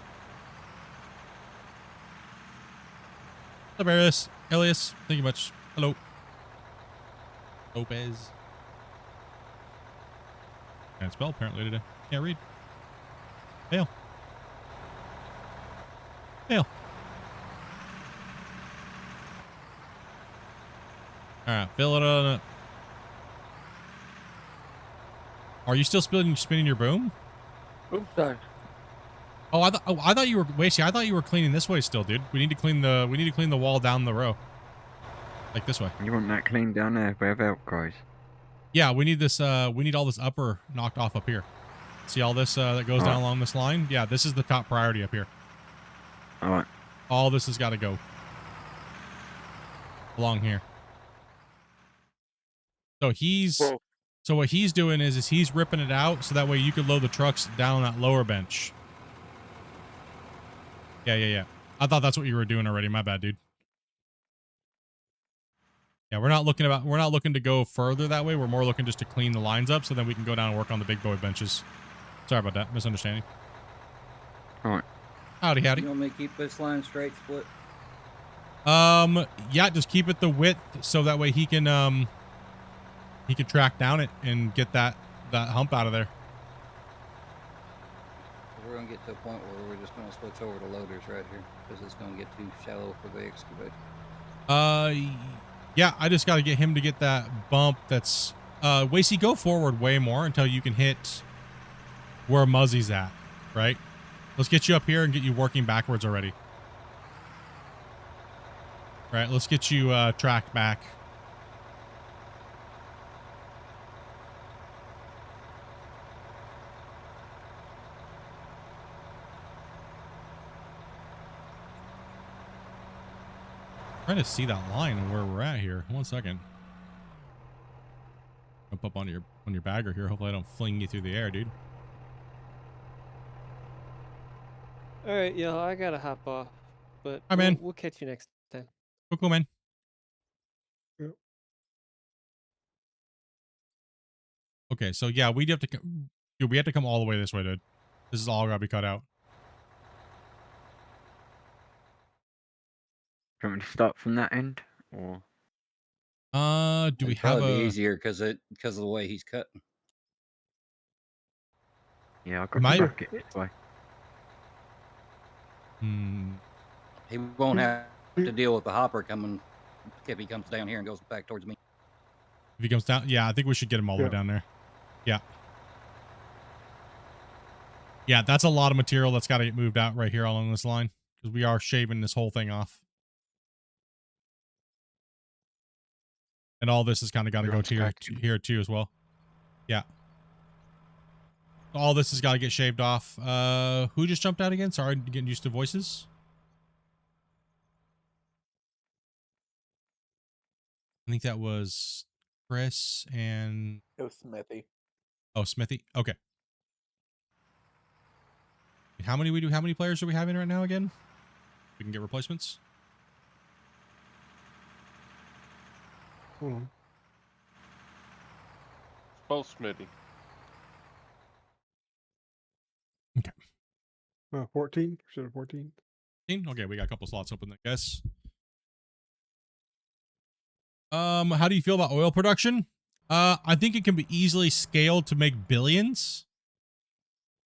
S2: What's up, Elias? Thank you much. Hello. Lopez. Can't spell apparently today. Can't read. Fail. Fail. Alright, fill it on. Are you still spinning your boom?
S9: Oops, sorry.
S2: Oh, I thought you were I thought you were cleaning this way still, dude. We need to clean the wall down the row. Like this way.
S15: You want that cleaned down there where Velcro goes?
S2: Yeah, we need this we need all this upper knocked off up here. See all this that goes down along this line? Yeah, this is the top priority up here.
S15: Alright.
S2: All this has got to go along here. So what he's doing is he's ripping it out so that way you could load the trucks down on that lower bench. Yeah. I thought that's what you were doing already. My bad, dude. Yeah, we're not looking to go further that way. We're more looking just to clean the lines up so then we can go down and work on the big boy benches. Sorry about that. Misunderstanding.
S15: Alright.
S2: Howdy.
S11: You want me to keep this line straight, Split?
S2: Yeah, just keep it the width so that way he can track down it and get that hump out of there.
S11: We're going to get to a point where we're just going to switch over to loaders right here because it's going to get too shallow for the excavator.
S2: Yeah, I just got to get him to get that bump that's... Wacy, go forward way more until you can hit where Muzzy's at, right? Let's get you up here and get you working backwards already. Right, let's get you tracked back. Trying to see that line and where we're at here. 1 second. Jump up on your bagger here. Hopefully I don't fling you through the air, dude.
S13: All right, yo, I gotta hop off, but
S2: man.
S13: We'll catch you next time.
S2: Cool, man.
S4: Yep.
S2: Okay, so yeah, we have to come all the way this way, dude. This is all gotta be cut out.
S15: Do you want me to start from that end, or?
S2: Do we
S11: It'd
S2: have
S11: probably
S2: a?
S11: be easier because of the way he's cutting.
S15: Yeah, I got the bucket this way.
S11: He won't have to deal with the hopper coming if he comes down here and goes back towards me.
S2: If he comes down, yeah, I think we should get him all the way down there. Yeah. Yeah, that's a lot of material that's got to get moved out right here along this line because we are shaving this whole thing off. And all this has kind of got to go to here too as well. Yeah. All this has got to get shaved off. Who just jumped out again? Sorry, getting used to voices. I think that was Chris and...
S8: It was Smithy.
S2: Oh, Smithy. Okay. How many players are we having right now again? We can get replacements.
S4: Hold on.
S10: Both Smitty.
S2: Okay.
S4: 14. Should have 14.
S2: Okay, we got a couple slots open, I guess. How do you feel about oil production? I think it can be easily scaled to make billions.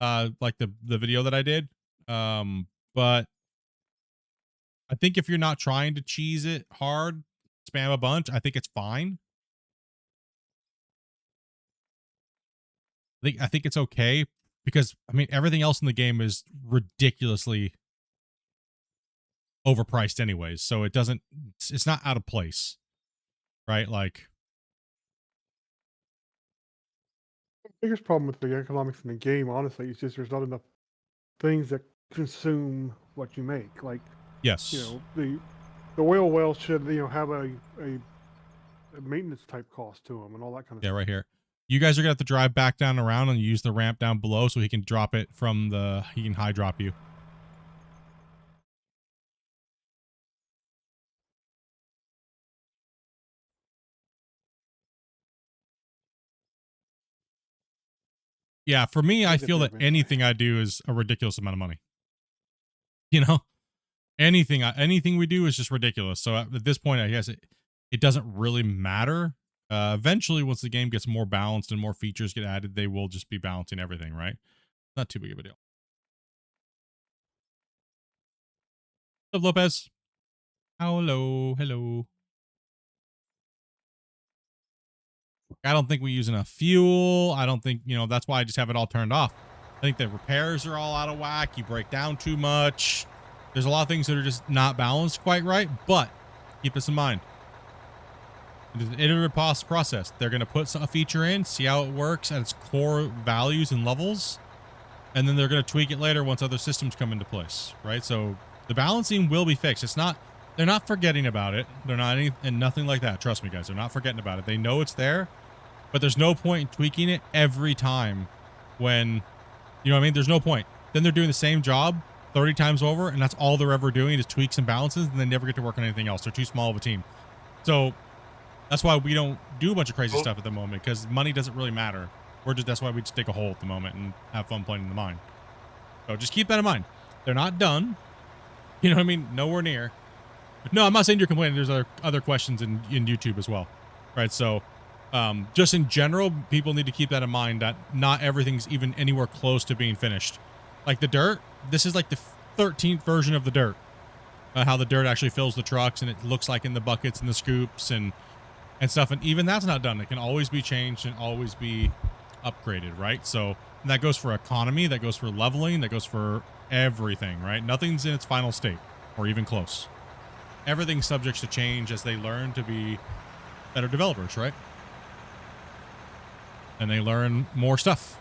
S2: Like the video that I did. But I think if you're not trying to cheese it hard, spam a bunch, I think it's fine. I think it's okay because I mean everything else in the game is ridiculously overpriced anyways, so it's not out of place, right? Like
S4: The biggest problem with the economics in the game, honestly, is just there's not enough things that consume what you make. Like,
S2: yes,
S4: you know, the oil wells should, you know, have a maintenance type cost to them and all that kind of
S2: yeah,
S4: stuff.
S2: right here. You guys are gonna have to drive back down around and use the ramp down below so he can drop it from he can high drop you. Yeah, for me, I feel that anything I do is a ridiculous amount of money. You know, anything we do is just ridiculous. So at this point, I guess it doesn't really matter. Eventually, once the game gets more balanced and more features get added, they will just be balancing everything, right? Not too big of a deal. What's up, Lopez? Hello, hello. I don't think we use enough fuel. I don't think, you know, that's why I just have it all turned off. I think the repairs are all out of whack. You break down too much. There's a lot of things that are just not balanced quite right, but keep this in mind. It is an iterative process. They're going to put a feature in, see how it works at its core values and levels, and then they're going to tweak it later once other systems come into place, right? So the balancing will be fixed. They're not forgetting about it. They're not and nothing like that. Trust me, guys. They're not forgetting about it. They know it's there, but there's no point in tweaking it every time when, you know what I mean? There's no point. Then they're doing the same job 30 times over, and that's all they're ever doing is tweaks and balances, and they never get to work on anything else. They're too small of a team. So that's why we don't do a bunch of crazy stuff at the moment, because money doesn't really matter. That's why we just dig a hole at the moment and have fun playing in the mine. So just keep that in mind. They're not done. You know what I mean? Nowhere near. No, I'm not saying you're complaining. There's other questions in YouTube as well, right? So just in general, people need to keep that in mind, that not everything's even anywhere close to being finished. Like the dirt, this is like the 13th version of the dirt. How the dirt actually fills the trucks and it looks like in the buckets and the scoops and stuff. And even that's not done. It can always be changed and always be upgraded, right? So that goes for economy, that goes for leveling, that goes for everything, right? Nothing's in its final state or even close. Everything's subject to change as they learn to be better developers, right? And they learn more stuff.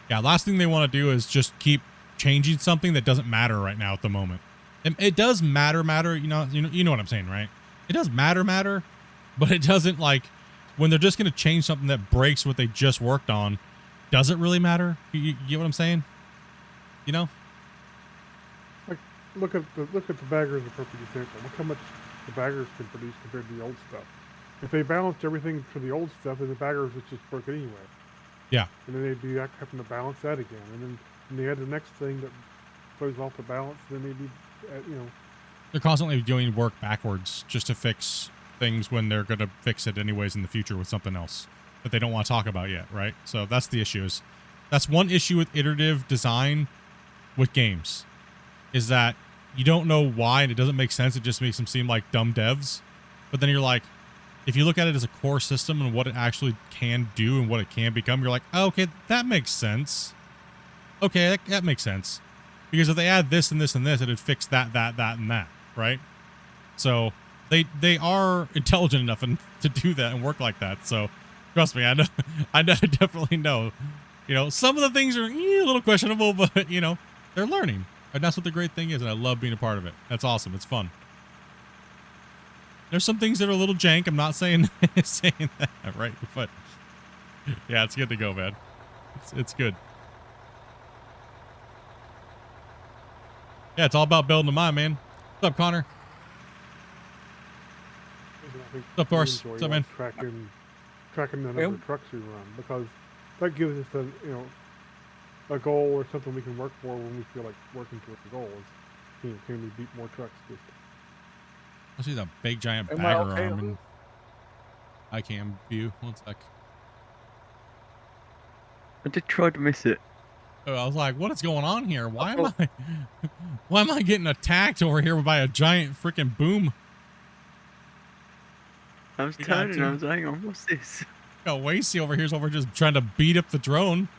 S2: Yeah, last thing they want to do is just keep changing something that doesn't matter right now at the moment. And it does matter, you know what I'm saying, right? It does matter, but it doesn't, like, when they're just going to change something that breaks what they just worked on, does it really matter? You get what I'm saying? You know?
S4: Like, look at the bagger as a perfect example. Look how much the baggers can produce compared to the old stuff. If they balanced everything for the old stuff, then the baggers would just work anyway.
S2: Yeah.
S4: And then they'd be having to balance that again. And then when they add the next thing that throws off the balance, then they'd be, you know.
S2: They're constantly doing work backwards just to fix things when they're going to fix it anyways in the future with something else that they don't want to talk about yet, right? So that's the issue. That's one issue with iterative design with games, is that you don't know why and it doesn't make sense. It just makes them seem like dumb devs. But then you're like, if you look at it as a core system and what it actually can do and what it can become, you're like, oh, okay, that makes sense. Okay, that makes sense. Because if they add this and this and this, it'd fix that, and that, right? So they are intelligent enough to do that and work like that. So trust me, I know, I definitely know. You know, some of the things are a little questionable, but you know, they're learning, and that's what the great thing is. And I love being a part of it. That's awesome. It's fun. There's some things that are a little jank. I'm not saying saying that, right? But yeah, it's good to go, man. It's good. Yeah, it's all about building a mind, man. What's up, Connor? What's up, Doris? What's up, man?
S4: Tracking the number of trucks we run, because that gives us a goal or something we can work for when we feel like working towards the goal. Is, can we beat more trucks?
S2: I see that big giant bagger arm and I can view. One sec.
S15: I did try to miss it.
S2: I was like, what is going on here? Why am I getting attacked over here by a giant freaking boom?
S15: I was turning, I was like, hang on, what's this?
S2: Got Wasey over here's over just trying to beat up the drone.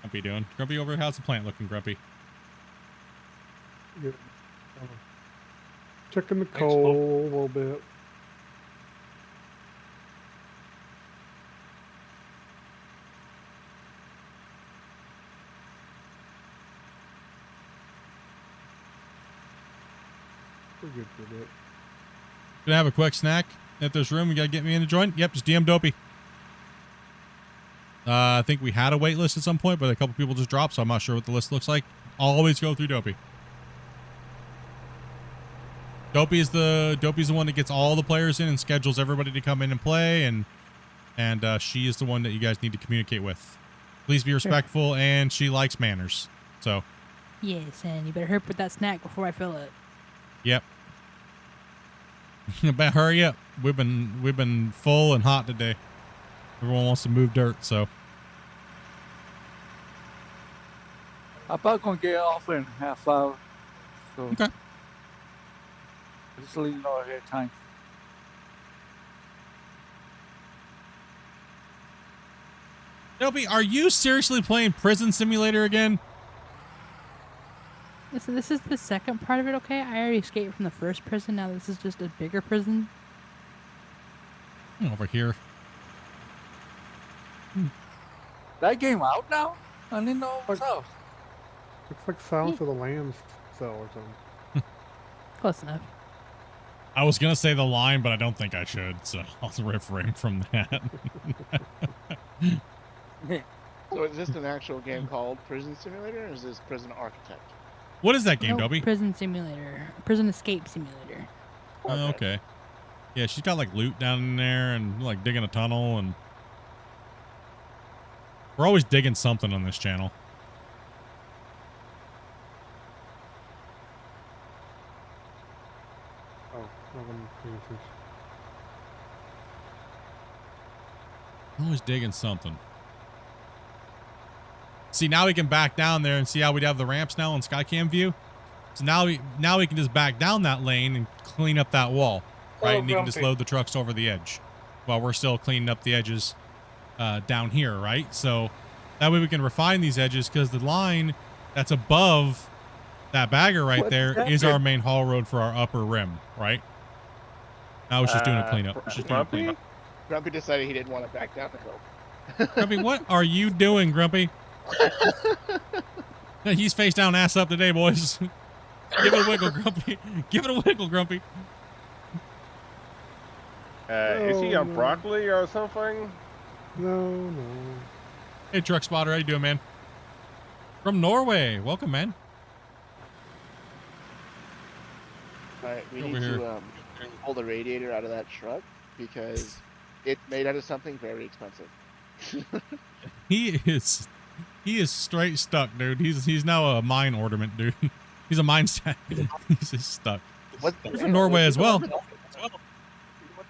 S2: Grumpy doing? Grumpy over, how's the plant looking, Grumpy?
S4: Yeah. Checking the coal a little bit. We're good for that.
S2: Gonna have a quick snack at this room. You gotta get me in the joint. Yep, just DM Dopey. I think we had a wait list at some point, but a couple people just dropped, so I'm not sure what the list looks like. Always go through Dopey. Dopey's the one that gets all the players in and schedules everybody to come in and play, and she is the one that you guys need to communicate with. Please be respectful, and she likes manners. So.
S5: Yes, and you better hurry up with that snack before I fill it.
S2: Yep. But hurry up. We've been full and hot today. Everyone wants to move dirt, so.
S9: I'm about gonna get off in half hour. So
S2: okay.
S9: Just let you know ahead of time.
S2: Dopey, are you seriously playing Prison Simulator again?
S5: So this is the second part of it, okay? I already escaped from the first prison. Now this is just a bigger prison.
S2: Over here.
S9: That game out now? I didn't know it was out.
S4: Looks like Silence of the Lambs cell or something.
S5: Close enough.
S2: I was gonna say the line, but I don't think I should, so I'll refrain from that.
S17: So is this an actual game called Prison Simulator, or is this Prison Architect?
S2: What is that game,
S5: No,
S2: Dobby?
S5: Prison Simulator. Prison Escape Simulator.
S2: Oh, okay. Yeah, she's got like loot down in there and like digging a tunnel, and we're always digging something on this channel.
S4: Oh,
S2: Always digging something. See, now we can back down there and see how we'd have the ramps now on Skycam view. So now we can just back down that lane and clean up that wall, right? And you can just load the trucks over the edge while we're still cleaning up the edges down here, right? So that way we can refine these edges, because the line that's above that bagger right there is our main haul road for our upper rim, right? Now it's just doing a cleanup. It's just doing a cleanup.
S17: Grumpy decided he didn't want to back down the hill.
S2: Grumpy, what are you doing, Grumpy? Yeah, he's face down, ass up today, boys. Give it a wiggle, Grumpy. Give it a wiggle, Grumpy.
S10: Is he on broccoli or something?
S4: No.
S2: Hey, Truck Spotter, how you doing, man? From Norway. Welcome, man.
S17: Alright, we
S2: Over
S17: need
S2: here.
S17: to pull the radiator out of that truck, because it's made out of something very expensive.
S2: He is straight stuck, dude. He's now a mine ornament, dude. He's a mine stack. He's just stuck. You're from Norway as well.
S17: We were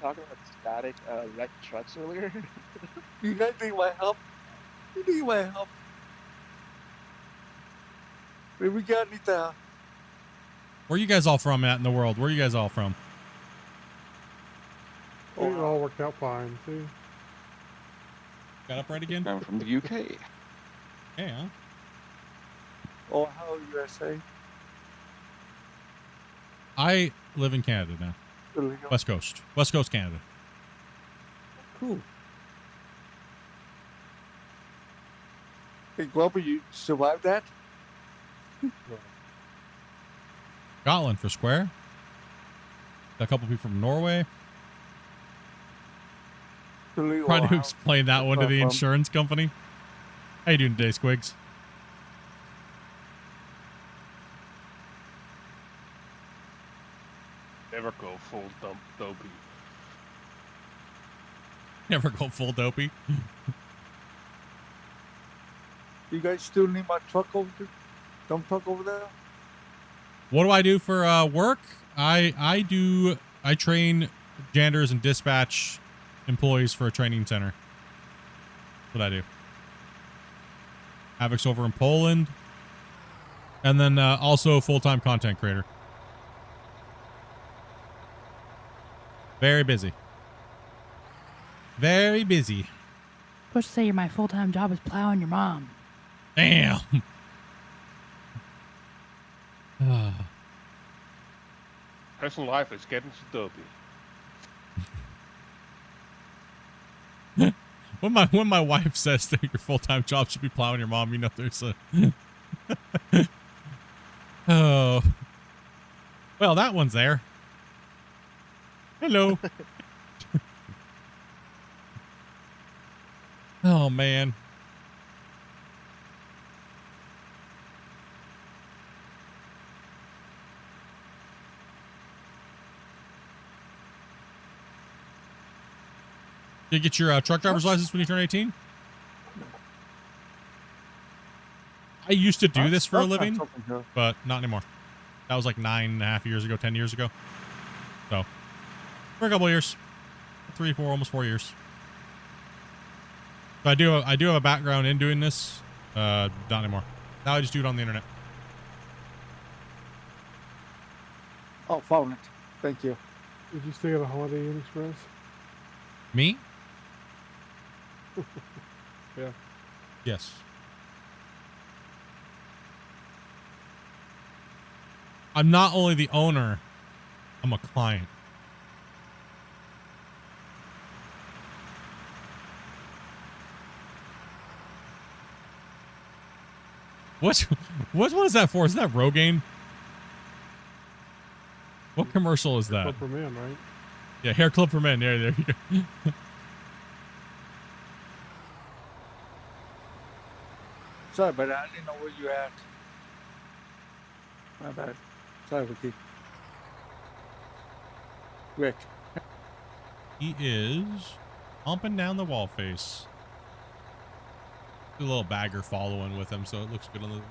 S17: talking about static wrecked trucks earlier.
S9: You guys need my help? You need my help? We got anything?
S2: Where you guys all from at in the world? Where you guys all from?
S4: It all worked out fine, see?
S2: Got up right again?
S16: I'm from the UK.
S2: Yeah.
S9: Ohio, USA.
S2: I live in Canada now.
S9: Illegal.
S2: West Coast, Canada.
S9: Cool. Hey, Glover, you survived that?
S2: Scotland for square. Got a couple people from Norway.
S9: Illegal.
S2: Trying to
S9: Ohio.
S2: explain that one to the insurance company. How you doing today, Squigs?
S10: Never go full dopey.
S2: Never go full dopey.
S9: You guys still need my truck over there? Dump truck over there?
S2: What do I do for work? I train janitors and dispatch employees for a training center. That's what I do. Havoc's over in Poland. And then also a full-time content creator. Very busy. Very busy.
S5: Supposed to say my full-time job is plowing your mom.
S2: Damn.
S10: Personal life is getting so dopey.
S2: When my wife says that your full-time job should be plowing your mom, you know there's a oh. Well, that one's there. Hello. Oh man. Did you get your truck driver's license when you turn 18? I used to do this for a living, but not anymore. That was like 9.5 years ago, 10 years ago. So, for a couple of years, 3, 4, almost 4 years. So I do have a background in doing this. Not anymore. Now I just do it on the internet.
S9: Oh, found it. Thank you.
S4: Did you stay at a Holiday Inn Express?
S2: Me?
S4: Yeah.
S2: Yes. I'm not only the owner, I'm a client. What is that for? Is that Rogaine? What commercial is that?
S4: Club for men, right?
S2: Yeah, hair club for men. There you go.
S9: Sorry, but I didn't know where you at. My bad. Sorry, Ricky. Rick.
S2: He is humping down the wall face. A little bagger following with him, so it looks good on the.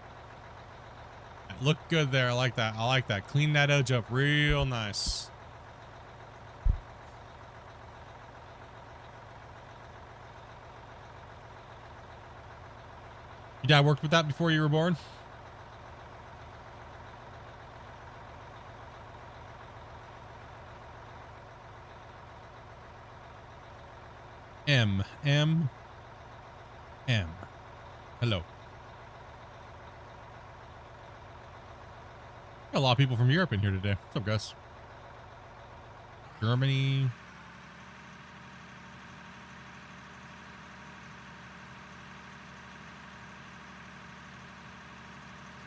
S2: Look good there. I like that. I like that. Clean that edge up real nice. Your dad worked with that before you were born? M. Hello. Got a lot of people from Europe in here today. What's up, guys? Germany.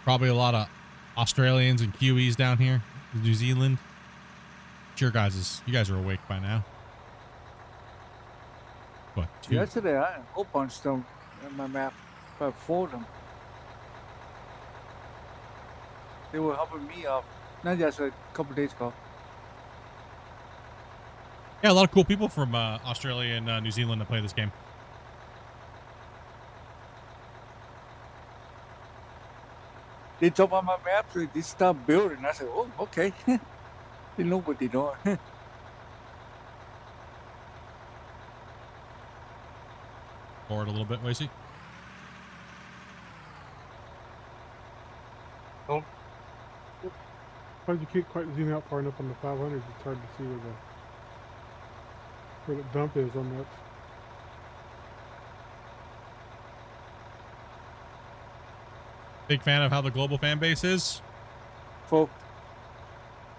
S2: Probably a lot of Australians and Kiwis down here. New Zealand. Sure, guys, you guys are awake by now. What?
S9: Yesterday, I had a whole bunch of them on my map. About 4 of them. They were helping me out. Not just a couple days ago.
S2: Yeah, a lot of cool people from Australia and New Zealand to play this game.
S9: They jump on my map, so they start building. I said, oh, okay. They know what they're doing.
S2: Forward a little bit, Lacey.
S4: Oh. Because you can't quite zoom out far enough on the 500s, it's hard to see where the dump is on that.
S2: Big fan of how the global fan base is.
S9: Full.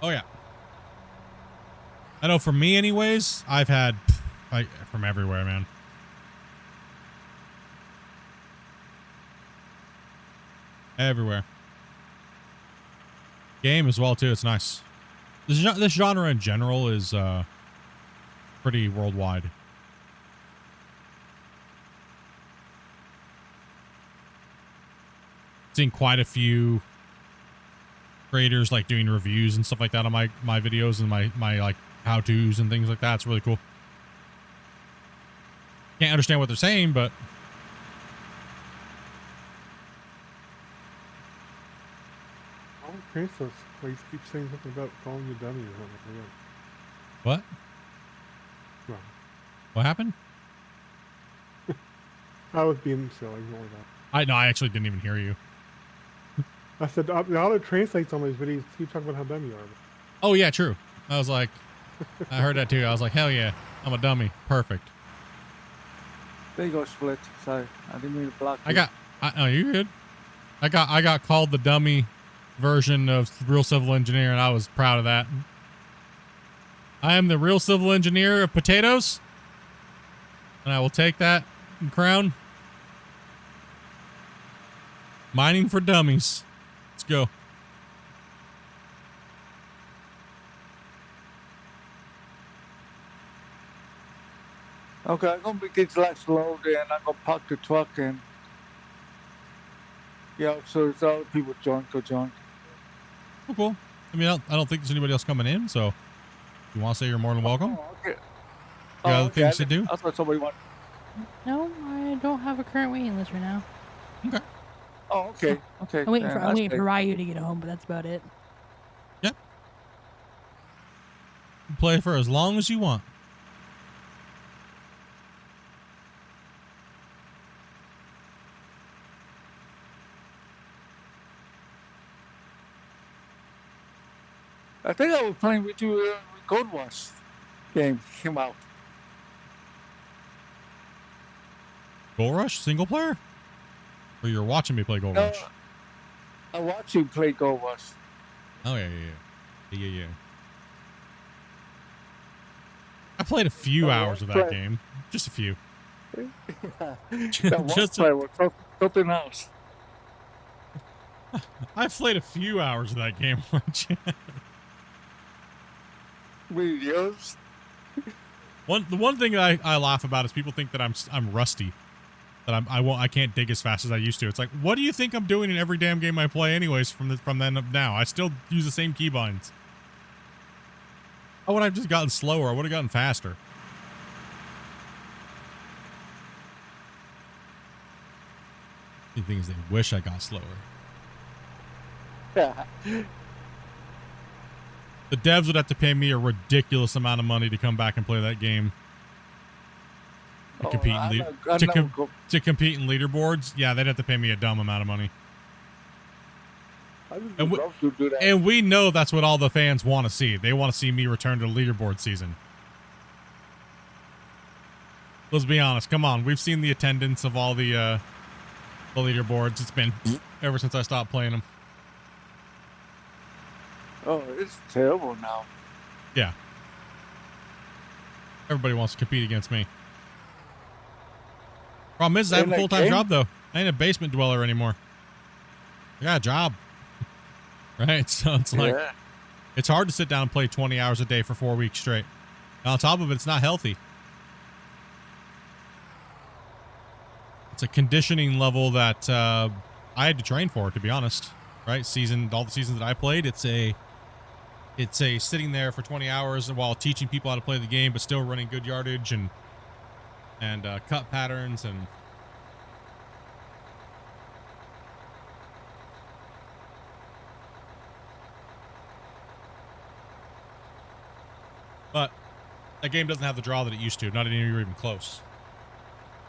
S2: Oh yeah. I know for me anyways, I've had like from everywhere, man. Everywhere. Game as well too, it's nice. This genre in general is pretty worldwide. Seen quite a few creators like doing reviews and stuff like that on my videos and my like how-tos and things like that. It's really cool. Can't understand what they're saying, but
S4: Okay, so please keep saying something about calling you dummy or something.
S2: what?
S4: Well,
S2: What happened?
S4: I was being silly. Ignore that.
S2: I know, I actually didn't even hear you.
S4: I said the auto translates on these videos. Keep talking about how dumb you are.
S2: Oh yeah, true. I was like, I heard that too. I was like, hell yeah, I'm a dummy. Perfect.
S9: There you go, Split. Sorry, I didn't mean to block you.
S2: Oh, you good? I got called the dummy version of real civil engineer, and I was proud of that. I am the real civil engineer of potatoes, and I will take that crown. Mining for dummies. Let's go.
S9: Okay, I'm gonna get last load and I'm gonna park the truck and yeah, so it's all people join, go join.
S2: Oh, cool. I mean, I don't think there's anybody else coming in, so if you want to say you're more than welcome.
S9: Oh, okay.
S2: You got other things to do?
S9: I thought somebody wanted.
S5: No, I don't have a current waiting list right now.
S2: Okay.
S9: Oh, okay, okay.
S5: I'm waiting
S9: yeah,
S5: for Ryu to get home, but that's about it.
S2: Yep. Play for as long as you want.
S9: I think I was playing with you when Gold Rush game came out.
S2: Gold Rush single player, or you're watching me play Gold
S9: No,
S2: Rush?
S9: I watched you play Gold Rush.
S2: Oh yeah. I played a few hours of that game, just a few.
S9: That was play was something else.
S2: I've played a few hours of that game.
S9: Videos.
S2: The one thing that I laugh about is people think that I'm rusty, that I can't dig as fast as I used to. It's like, what do you think I'm doing in every damn game I play, anyways? From then up now, I still use the same keybinds. I would have just gotten slower. I would have gotten faster. The thing is, they wish I got slower.
S9: Yeah.
S2: The devs would have to pay me a ridiculous amount of money to come back and play that game. To compete to compete in leaderboards, yeah, they'd have to pay me a dumb amount of money.
S9: I would love to do that.
S2: And we know that's what all the fans want to see. They want to see me return to leaderboard season. Let's be honest. Come on, we've seen the attendance of all the leaderboards. It's been ever since I stopped playing them.
S9: Oh, it's terrible now.
S2: Yeah. Everybody wants to compete against me. Problem is, I have a full-time job, though. I ain't a basement dweller anymore. I got a job. Right? So it's like, it's hard to sit down and play 20 hours a day for 4 weeks straight. And on top of it, it's not healthy. It's a conditioning level that I had to train for, to be honest. Right? All the seasons that I played, it's a sitting there for 20 hours while teaching people how to play the game, but still running good yardage and cut patterns and but that game doesn't have the draw that it used to. Not anywhere even close.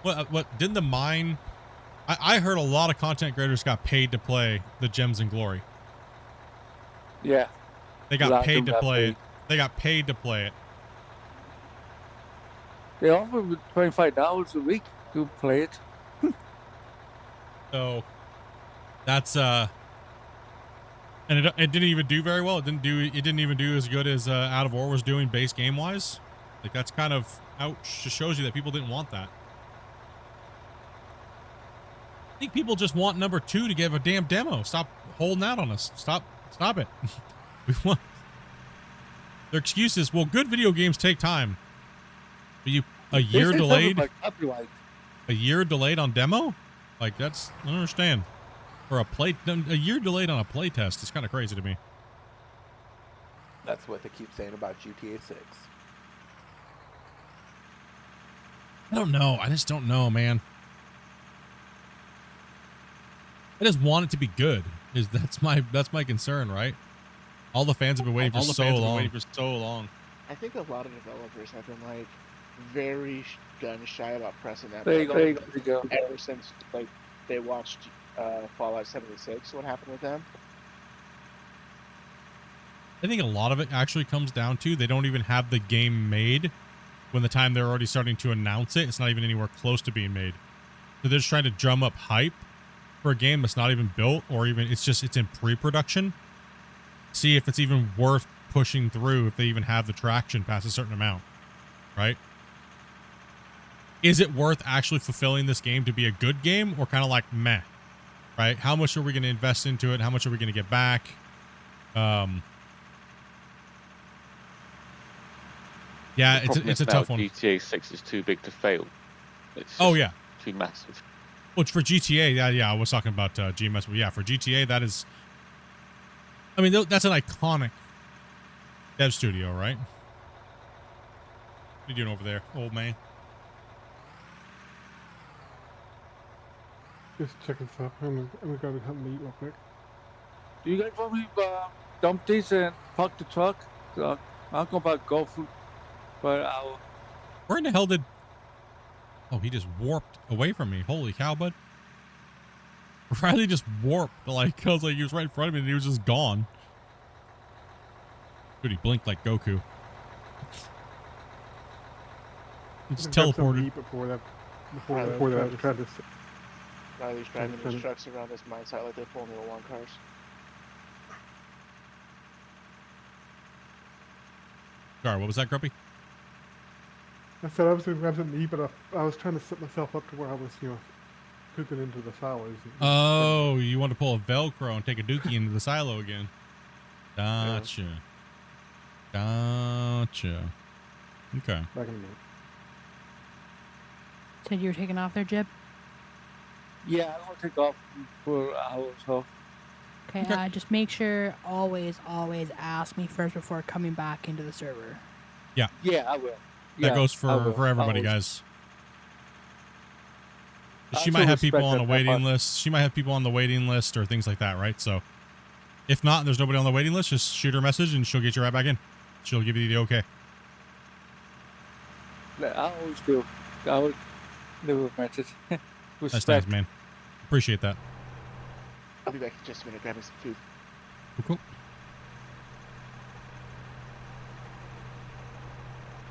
S2: What didn't the mine? I heard a lot of content creators got paid to play the Gems and Glory.
S9: Yeah.
S2: They got paid to play it. They got paid to play it.
S9: They offer me $25 a week to play it.
S2: So That's and it didn't even do very well. It didn't even do as good as Out of War was doing base game wise. Like that's kind of ouch. Just shows you that people didn't want that. I think people just want number 2 to give a damn demo. Stop holding out on us. Stop it. We want. Their excuse is, well, good video games take time. But a year delayed. A year delayed on demo? Like that's, I don't understand. For a year delayed on a play test is kind of crazy to me.
S8: That's what they keep saying about GTA 6.
S2: I don't know. I just don't know, man. I just want it to be good. That's my concern, right? All the fans have been waiting for so long.
S17: I think a lot of developers have been like very gun shy about pressing that.
S9: There you go.
S17: Ever since like they watched Fallout 76, what happened with them?
S2: I think a lot of it actually comes down to they don't even have the game made when the time they're already starting to announce it. It's not even anywhere close to being made. So they're just trying to drum up hype for a game that's not even built, or even it's in pre-production. See if it's even worth pushing through, if they even have the traction past a certain amount, right? Is it worth actually fulfilling this game to be a good game, or kind of like meh, right? How much are we going to invest into it? How much are we going to get back? Yeah, it's a tough one.
S16: GTA 6 is too big to fail. It's
S2: yeah,
S16: too massive.
S2: Which for GTA, yeah, I was talking about GMS, but yeah, for GTA, that is. I mean, that's an iconic dev studio, right? What are you doing over there, old man?
S4: Just checking stuff. I'm gonna go to something to eat real quick.
S9: Do you guys want me to dump these and park the truck? I'll go back go for an hour.
S2: Where in the hell did... Oh, he just warped away from me. Holy cow, bud. Riley just warped. Like, I was like, he was right in front of me and he was just gone. Dude, he blinked like Goku. He just teleported.
S4: Before that,
S17: Riley's driving his trucks around this mine site like they're Formula 1 cars.
S2: Sorry, what was that, Grumpy?
S4: I said I was going to grab something to eat, but I was trying to set myself up to where I was, cooking into the silos.
S2: Oh, you want to pull a Velcro and take a dookie into the silo again. Gotcha. Gotcha. Okay.
S4: Back in a minute.
S5: Said you were taking off there, Jib?
S9: Yeah, I want to take off for an hour or so.
S5: Okay, just make sure always ask me first before coming back into the server.
S2: Yeah.
S9: Yeah, I will.
S2: That goes for everybody, guys. She might have people on the waiting list. She might have people on the waiting list or things like that, right? So if not, there's nobody on the waiting list, just shoot her a message and she'll get you right back in. She'll give you the okay.
S9: I always do. I would never message.
S2: That's nice, man. Appreciate that.
S17: I'll be back in just a minute grabbing some food.
S2: Cool.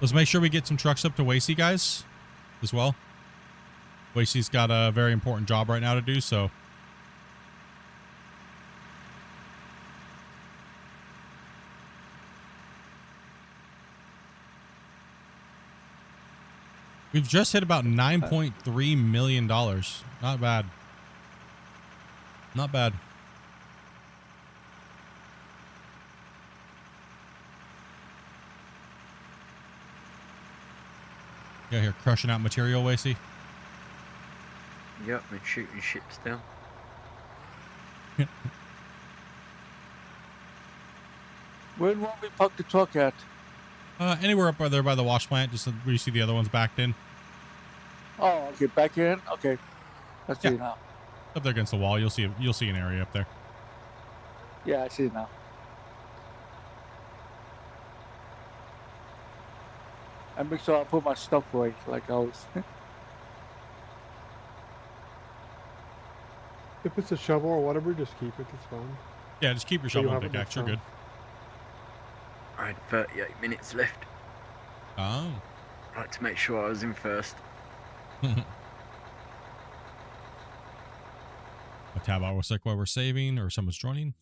S2: Let's make sure we get some trucks up to Wasey, guys, as well. Wasey's got a very important job right now to do, so. We've just hit about $9.3 million. Not bad. Not bad. You out here crushing out material, Wasey?
S15: Yep, and shooting ships down.
S9: Where do we park the truck at?
S2: Anywhere up there by the wash plant, just where you see the other ones backed in.
S9: Oh, okay, back in. Okay, I see it now.
S2: Up there against the wall, you'll see an area up there.
S9: Yeah, I see it now. I make sure I put my stuff away, like always.
S4: If it's a shovel or whatever, just keep it. It's fine.
S2: Yeah, just keep your shovel and pickaxe. You're good.
S15: I had 38 minutes left.
S2: Oh.
S15: I like to make sure I was in first.
S2: A tab out was like while we're saving or someone's joining.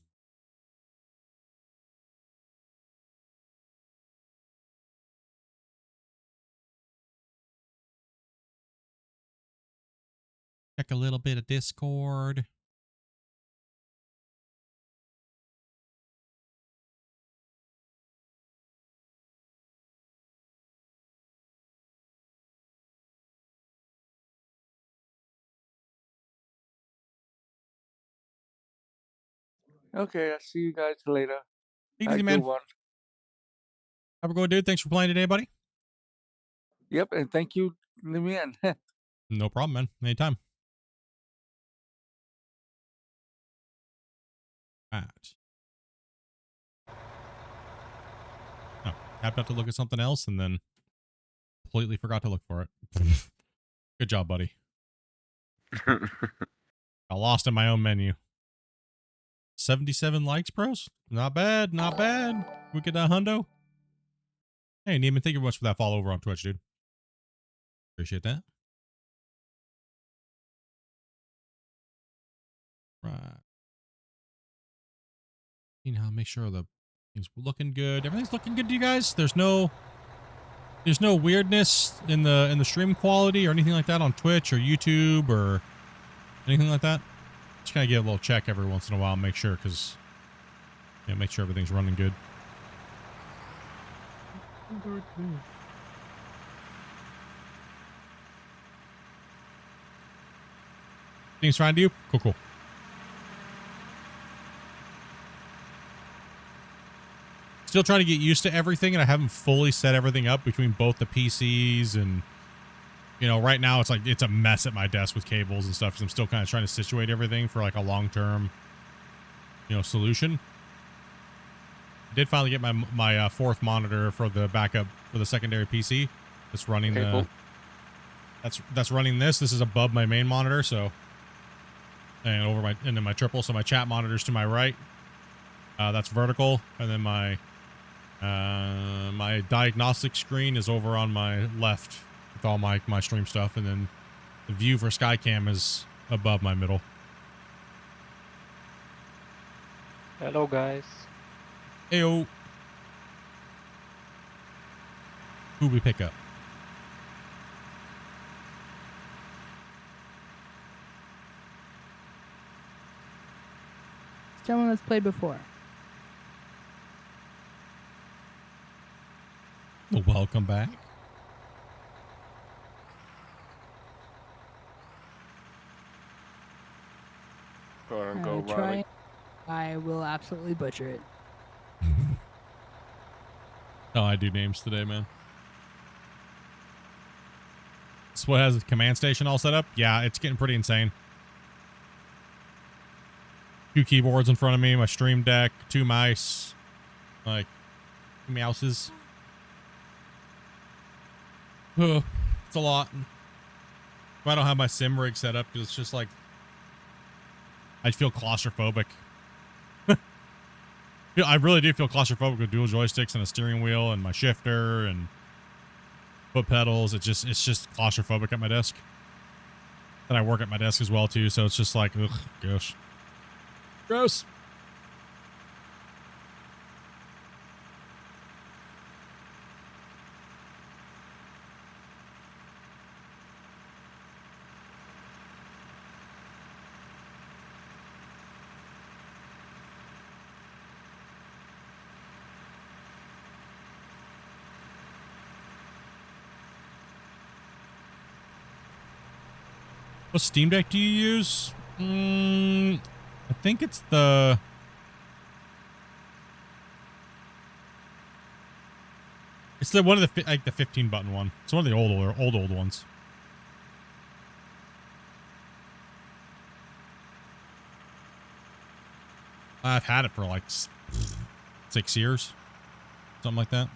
S2: Check a little bit of Discord.
S9: Okay, I'll see you guys later.
S2: Take it
S9: Have
S2: easy,
S9: a
S2: man.
S9: good one.
S2: Have a good one, dude. Thanks for playing today, buddy.
S9: Yep, and thank you, let me in.
S2: No problem, man. Anytime. Alright. Oh, tapped out to look at something else and then completely forgot to look for it. Good job, buddy. I lost in my own menu. 77 likes, bros. Not bad. Not bad. We get that hundo. Hey, Neiman, thank you very much for that follow over on Twitch, dude. Appreciate that. Right. You know, make sure the things were looking good. Everything's looking good to you guys. There's no weirdness in the stream quality or anything like that on Twitch or YouTube or anything like that. Just kind of give a little check every once in a while and make sure, because make sure everything's running good. Things fine to you? Cool, cool. Still trying to get used to everything, and I haven't fully set everything up between both the PCs and, right now it's like it's a mess at my desk with cables and stuff because I'm still kind of trying to situate everything for like a long-term, solution. I did finally get my fourth monitor for the backup for the secondary PC. That's running
S16: cool.
S2: That's running this. This is above my main monitor, so and then my triple. So my chat monitor's to my right. That's vertical, and then my diagnostic screen is over on my left with all my stream stuff, and then the view for Skycam is above my middle.
S14: Hello, guys.
S2: Ayo. Who we pick up?
S5: Someone that's played before.
S2: Well, welcome back.
S10: Go ahead and go,
S5: Try.
S10: Riley.
S5: I will absolutely butcher it.
S2: Oh, I do names today, man. This what has a command station all set up? Yeah, it's getting pretty insane. 2 keyboards in front of me, my stream deck, 2 mice, like 2 mouses. It's a lot. I don't have my sim rig set up because it's just like I feel claustrophobic. I really do feel claustrophobic with dual joysticks and a steering wheel and my shifter and foot pedals. It's just claustrophobic at my desk. And I work at my desk as well too, so it's just like, ugh, gosh. Gross. What Steam Deck do you use? I think it's the... It's the one of the like the 15 button one. It's one of the old ones. I've had it for like 6 years, something like that.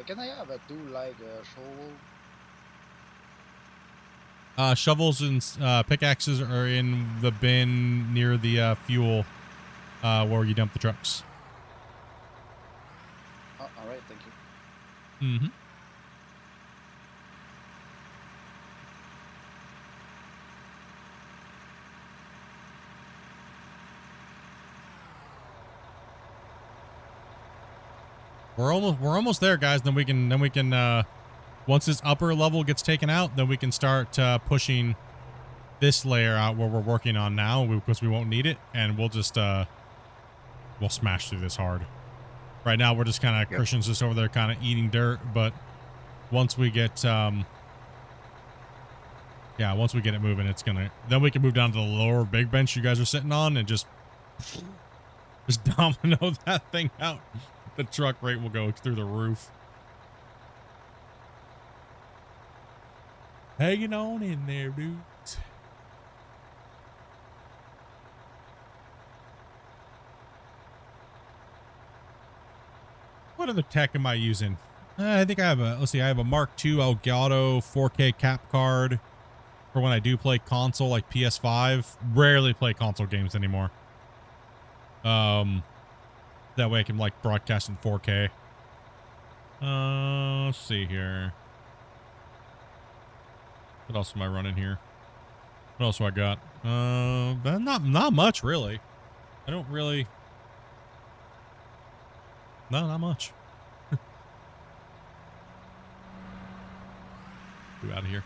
S12: Can I have a tool like a shovel?
S2: Shovels and pickaxes are in the bin near the fuel where you dump the trucks.
S12: Oh, all right, thank you.
S2: Mm-hmm. We're almost there, guys. Then we can once this upper level gets taken out, then we can start pushing this layer out where we're working on now, because we won't need it, and we'll just we'll smash through this hard. Right now we're just kind of Christian's just over there kind of eating dirt, but once we get once we get it moving, then we can move down to the lower big bench you guys are sitting on and just domino that thing out. The truck rate will go through the roof. Hanging on in there, dudes. What other tech am I using? I think I have I have a Mark II Elgato 4K cap card for when I do play console, like PS5. Rarely play console games anymore. That way I can like broadcast in 4K. Let's see here. What else am I running here? What else do I got? Not much really. I don't really. No, not much. Get out of here.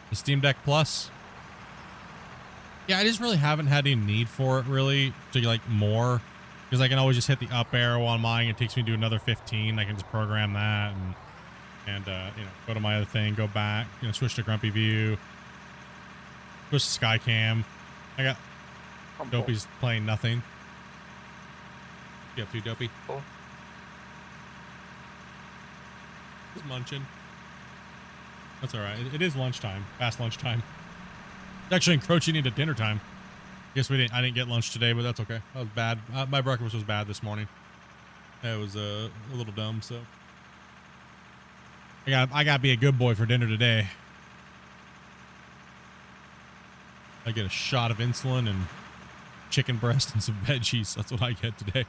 S2: The Steam Deck Plus. Yeah, I just really haven't had any need for it really to like more, because I can always just hit the up arrow on mine. It takes me to another 15. I can just program that and go to my other thing, go back, switch to Grumpy View, switch to Skycam. I got Dopey's playing nothing. You up to, Dopey?
S8: Cool.
S2: Just munching. That's all right. It is lunchtime. Fast lunchtime. It's actually encroaching into dinner time. Guess I didn't get lunch today, but that's okay. That was bad. My breakfast was bad this morning. It was a little dumb, so I gotta be a good boy for dinner today. I get a shot of insulin and chicken breast and some veggies. That's what I get today.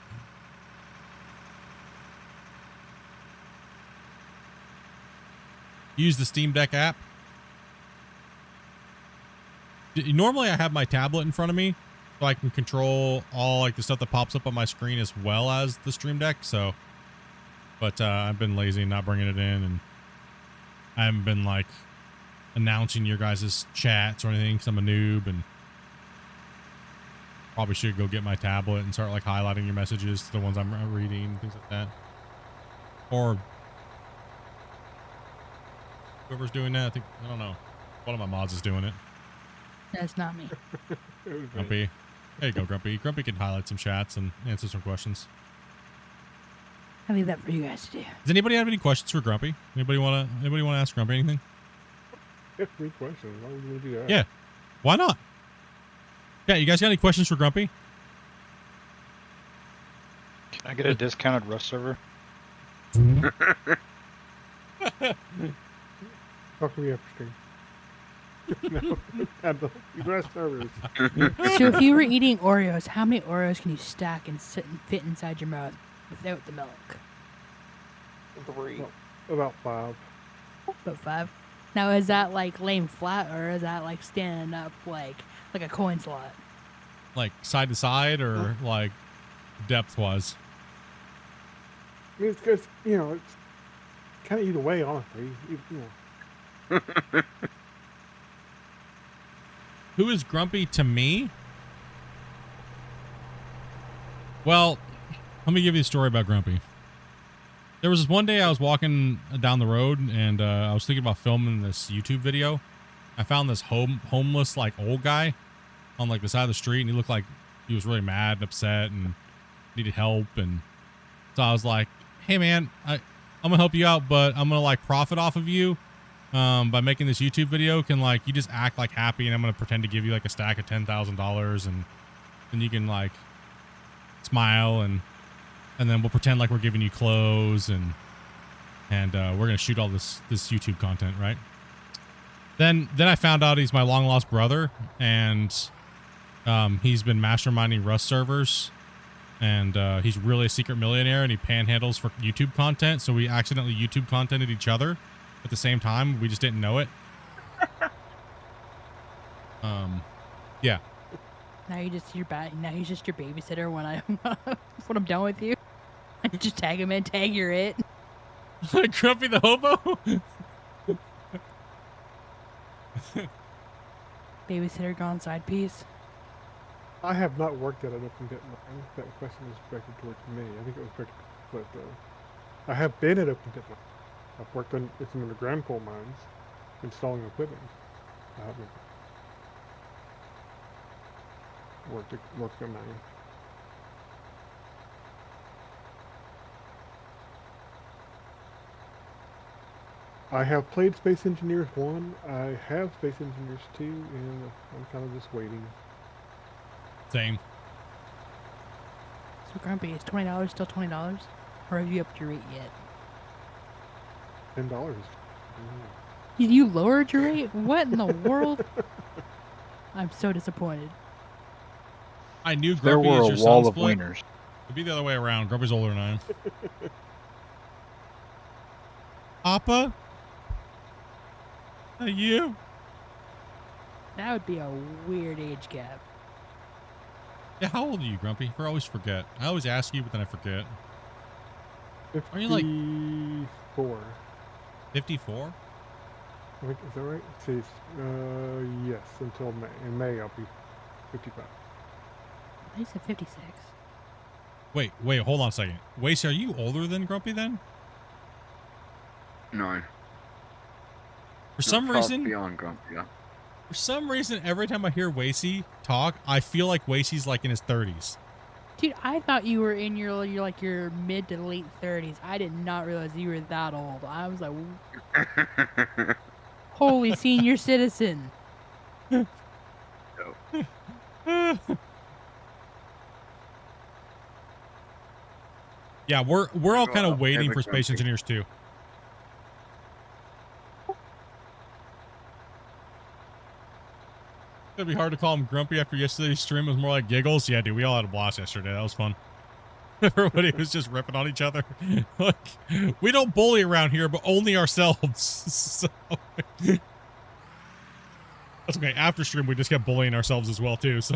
S2: Use the Steam Deck app. Normally I have my tablet in front of me so I can control all like the stuff that pops up on my screen as well as the Stream Deck. So, but I've been lazy and not bringing it in, and I haven't been like announcing your guys' chats or anything because I'm a noob, and probably should go get my tablet and start like highlighting your messages to the ones I'm reading, things like that. Or whoever's doing that, I don't know. One of my mods is doing it.
S5: That's not me.
S2: Grumpy. There you go, Grumpy. Grumpy can highlight some chats and answer some questions.
S5: I leave that for you guys to do.
S2: Does anybody have any questions for Grumpy? Anybody wanna ask Grumpy anything?
S4: That's a great question. Why would you want to do that?
S2: Yeah. Why not? Yeah, you guys got any questions for Grumpy?
S14: Can I get a discounted Rust server?
S4: Talk to me after stream. No, at the rest servers.
S5: So if you were eating Oreos, how many Oreos can you stack and fit inside your mouth without the milk?
S8: 3.
S4: About 5.
S5: About 5. Now is that like laying flat, or is that like standing up like a coin slot?
S2: Like side to side, or like depth wise?
S4: I mean, it's it's kind of either way, honestly.
S2: Who is Grumpy to me? Well, let me give you a story about Grumpy. There was this one day I was walking down the road, and I was thinking about filming this YouTube video. I found this homeless like old guy on like the side of the street, and he looked like he was really mad and upset and needed help. And so I was like, hey man, I'm gonna help you out, but I'm gonna like profit off of you by making this YouTube video. Can like you just act like happy, and I'm gonna pretend to give you like a stack of $10,000, and then you can like smile, and then we'll pretend like we're giving you clothes, and we're gonna shoot all this YouTube content, right? Then I found out he's my long lost brother, and He's been masterminding Rust servers, and he's really a secret millionaire, and he panhandles for YouTube content. So we accidentally YouTube contented each other at the same time. We just didn't know it. Yeah.
S5: Now you just now he's just your babysitter when when I'm done with you. I just tag him in, tag you're it.
S2: Grumpy the hobo.
S5: Babysitter gone side piece.
S4: I have not worked at an open pit mine. That question was directed towards me. I think it was directed towards I have been at open pit mines. I've worked on some underground coal mines, installing equipment. I haven't worked on mine. I have played Space Engineers 1. I have Space Engineers 2, and I'm kind of just waiting.
S2: Same.
S5: So Grumpy, is $20 still $20? Or have you upped your rate yet?
S4: $10.
S5: You lowered your rate? What in the world? I'm so disappointed.
S2: I knew
S14: There
S2: Grumpy
S14: were
S2: is
S14: a
S2: your
S14: wall
S2: son
S14: of
S2: split.
S14: wieners.
S2: It'd be the other way around. Grumpy's older than I am. Appa? Are you?
S5: That would be a weird age gap.
S2: Yeah, how old are you, Grumpy? I always forget. I always ask you, but then I forget. Are you like
S4: 54?
S2: 54?
S4: Wait, is that right? Let's see. Yes, until May. In May, I'll be 55.
S5: He said 56.
S2: Wait, hold on a second. Wacy, are you older than Grumpy then?
S15: No.
S2: For some reason,
S15: beyond Grumpy, yeah.
S2: For some reason, every time I hear Wacy talk, I feel like Wacy's like in his 30s.
S5: Dude, I thought you were in your mid to late 30s. I did not realize you were that old. I was like, holy senior citizen.
S2: Yeah, we're all kind of waiting for Space Engineers 2. It'd be hard to call him Grumpy after yesterday's stream. It was more like giggles. Yeah, dude, we all had a blast yesterday. That was fun. Everybody was just ripping on each other. Like, we don't bully around here, but only ourselves. So, that's okay. After stream, we just kept bullying ourselves as well, too. So.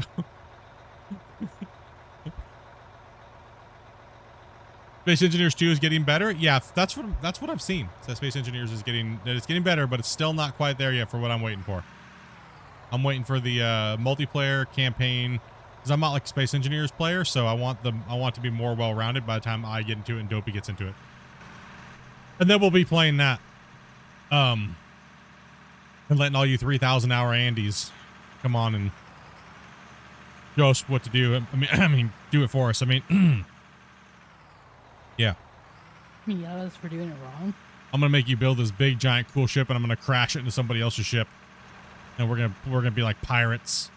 S2: Space Engineers 2 is getting better. Yeah, that's what I've seen. So Space Engineers is getting better, but it's still not quite there yet for what I'm waiting for. I'm waiting for the multiplayer campaign, because I'm not like Space Engineers player, so I want to be more well-rounded by the time I get into it and Dopey gets into it. And then we'll be playing that. And letting all you 3,000-hour Andes come on and show us what to do. I mean, do it for us. I mean, yeah.
S5: You yell at us for doing it wrong.
S2: I'm gonna make you build this big, giant, cool ship, and I'm gonna crash it into somebody else's ship. And we're gonna be like pirates.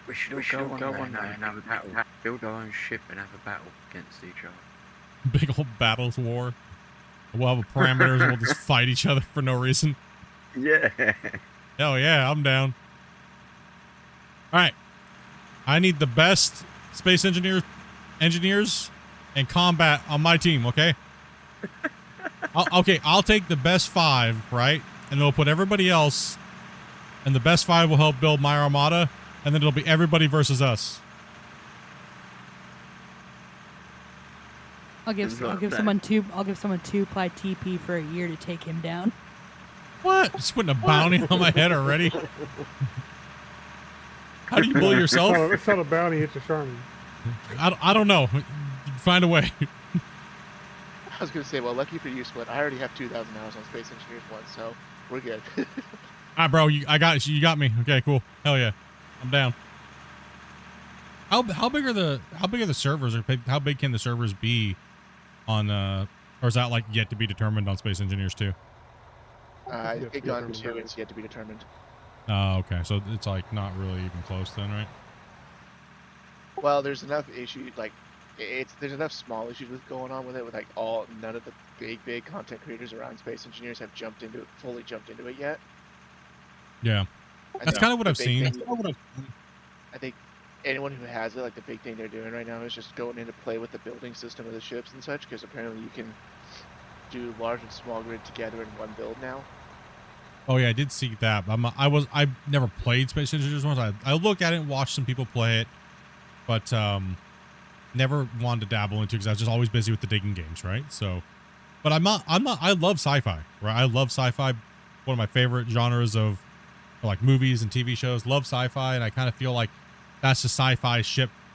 S15: We should all go on there and have a battle. Build our own ship and have a battle against each other.
S2: Big old battles war. We'll have parameters and we'll just fight each other for no reason.
S15: Yeah.
S2: Hell yeah, I'm down. Alright. I need the best space engineers and combat on my team, okay? I'll take the best 5, right? And it'll put everybody else, and the best 5 will help build my armada, and then it'll be everybody versus us.
S5: I'll give someone 2-ply TP for a year to take him down.
S2: What? Just putting a bounty on my head already? How do you bully yourself?
S4: It's not a bounty, it's a Charmin.
S2: I don't know. Find a way.
S17: I was gonna say, well, lucky for you, Split. I already have 2,000 hours on Space Engineers 1, so we're good.
S2: Alright, bro. I got you. You got me. Okay, cool. Hell yeah, I'm down. How big are the servers, or how big can the servers be on or is that like yet to be determined on Space Engineers 2?
S17: It got 2. It's yet to be determined.
S2: Oh, okay. So it's like not really even close then, right?
S17: Well, there's enough issues, like there's enough small issues going on with it, with like none of the big content creators around Space Engineers have fully jumped into it yet.
S2: Yeah. That's kind of what I've seen.
S17: I think anyone who has it, like the big thing they're doing right now is just going into play with the building system of the ships and such, because apparently you can do large and small grid together in one build now.
S2: Oh yeah, I did see that. I've never played Space Invaders once. I look at it and watch some people play it, but never wanted to dabble into because I was just always busy with the digging games, right? So, but I'm not. I love sci-fi, right? I love sci-fi. One of my favorite genres of like movies and TV shows. Love sci-fi, and I kind of feel like that's the sci-fi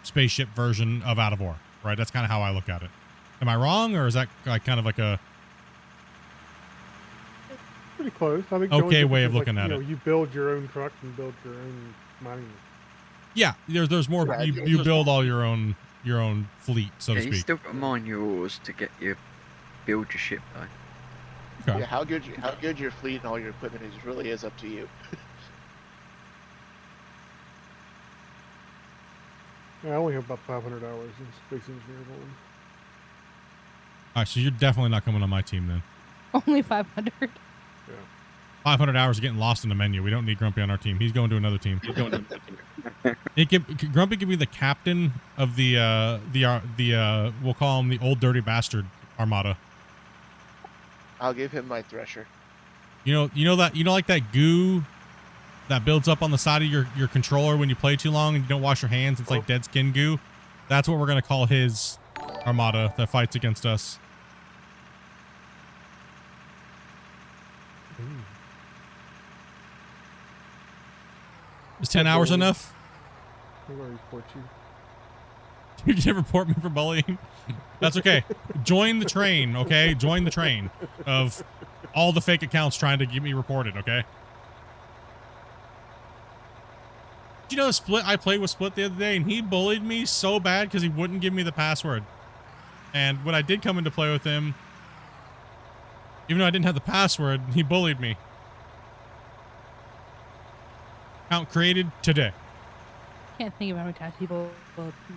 S2: spaceship version of Out of War, right? That's kind of how I look at it. Am I wrong, or is that like kind of like a
S4: pretty close? I think
S2: okay way of looking at it?
S4: You build your own trucks and build your own mining.
S2: Yeah, there's more.
S15: Yeah,
S2: you build all your own fleet, so to
S15: You
S2: speak.
S15: still got to mine your ores to build your ship though.
S2: Okay.
S17: Yeah, how good your fleet and all your equipment is really is up to you.
S4: I only have about 500 hours in Space Engineer One.
S2: All right, so you're definitely not coming on my team then.
S5: Only 500.
S4: Yeah.
S2: 500 hours of getting lost in the menu. We don't need Grumpy on our team. He's going to another team. Grumpy could be the captain of the we'll call him the old dirty bastard armada.
S17: I'll give him my thresher.
S2: You know like that goo that builds up on the side of your controller when you play too long and you don't wash your hands. It's like dead skin goo. That's what we're gonna call his armada that fights against us. Is 10 hours enough?
S4: I'm gonna report you.
S2: You can report me for bullying. That's okay. Join the train, okay? Join the train of all the fake accounts trying to get me reported, okay? Did you know I played with Split the other day and he bullied me so bad because he wouldn't give me the password. And when I did come into play with him, even though I didn't have the password, he bullied me. Account created today.
S5: Can't think of how many times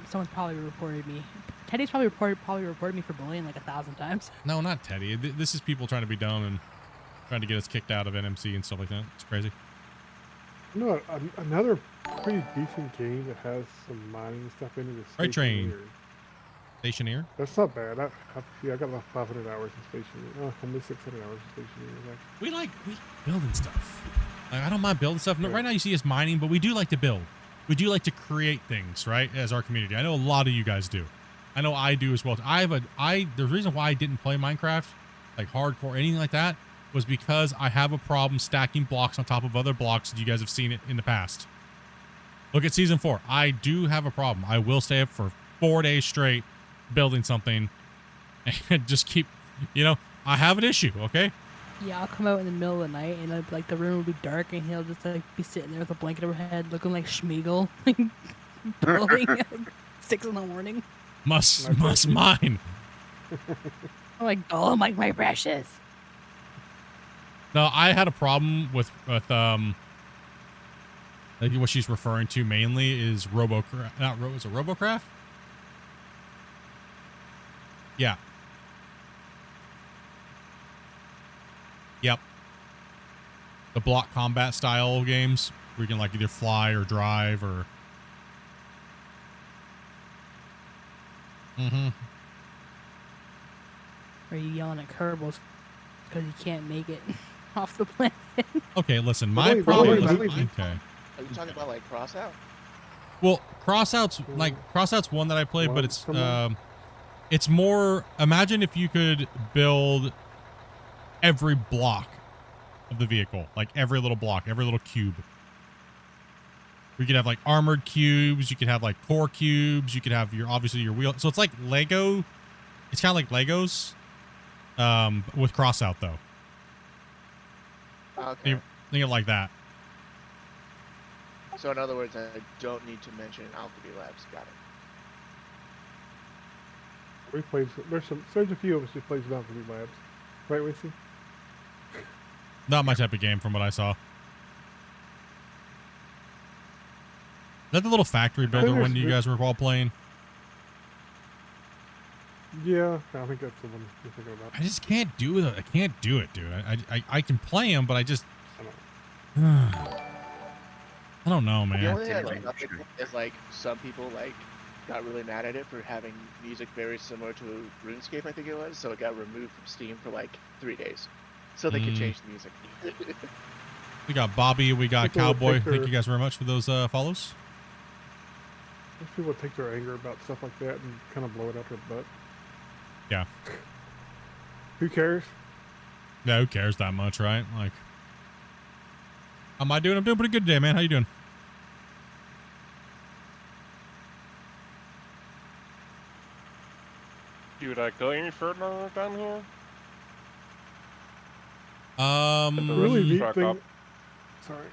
S5: someone's probably reported me. Teddy's probably reported me for bullying like 1,000 times.
S2: No, not Teddy. This is people trying to be dumb and trying to get us kicked out of NMC and stuff like that. It's crazy.
S4: No, another pretty decent game that has some mining stuff in it is
S2: Freight Train.
S4: Stationeer. That's not bad. I got about 500 hours in Stationeer. only 600 hours in Stationeer.
S2: We like building stuff. Like, I don't mind building stuff. No, right now you see us mining, but we do like to build. We do like to create things, right? As our community. I know a lot of you guys do. I know I do as well. The reason why I didn't play Minecraft, like hardcore, anything like that, was because I have a problem stacking blocks on top of other blocks. You guys have seen it in the past. Look at season 4. I do have a problem. I will stay up for 4 days straight building something and just keep, I have an issue, okay?
S5: Yeah, I'll come out in the middle of the night and like the room will be dark and he'll just like be sitting there with a blanket over his head looking like Schmeagol, like building at 6 in the morning.
S2: Must mine.
S5: I'm like, oh my precious.
S2: No, I had a problem with I think what she's referring to mainly is is it Robocraft? Yeah. Yep. The block combat style games where you can like either fly or drive or.
S5: Or you yelling at Kerbals because you can't make it off the planet.
S2: Okay, listen, my problem is okay.
S17: Are you talking about like Crossout?
S2: Well, Crossout's one that I played, but it's more. Imagine if you could build every block of the vehicle, like every little block, every little cube. We could have like armored cubes. You could have like core cubes. You could have obviously your wheel. So it's like Lego. It's kind of like Legos, with Crossout though.
S17: Okay.
S2: Think of it like that.
S17: So in other words, I don't need to mention Alchemy Labs. Got it.
S4: We played. There's a few of us who plays Alchemy Labs, right, Wissy?
S2: Not my type of game from what I saw. Is that the little factory builder one you guys were all playing?
S4: Yeah, I think that's the one you're thinking about.
S2: I just can't do it. I can't do it, dude. I can play them, but I just. I don't know,
S17: The
S2: man.
S17: only thing I like about it is like some people like got really mad at it for having music very similar to RuneScape, I think it was, so it got removed from Steam for like 3 days, so they could change the music.
S2: We got Bobby, we got
S4: People would
S2: Cowboy.
S4: take
S2: Thank
S4: their-
S2: you guys very much for those follows.
S4: Most people take their anger about stuff like that and kind of blow it out their butt.
S2: Yeah.
S4: Who cares?
S2: Yeah, who cares that much, right? Like, how am I doing? I'm doing pretty good today, man. How you doing?
S10: Dude, I go any further down here?
S4: Really neat
S10: truck
S4: thing.
S10: up.
S4: Sorry.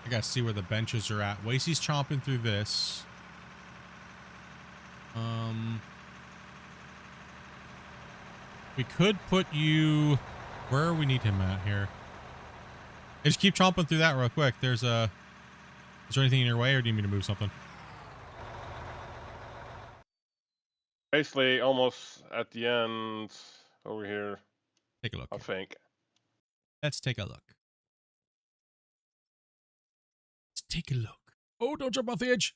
S2: I gotta see where the benches are at. Wasey's chomping through this. We could put you where we need him at here. Hey, just keep chomping through that real quick. There's a. Is there anything in your way, or do you need me to move something?
S10: Basically, almost at the end over here.
S2: Take a look.
S10: I think.
S2: Let's take a look. Let's take a look. Oh, don't jump off the edge.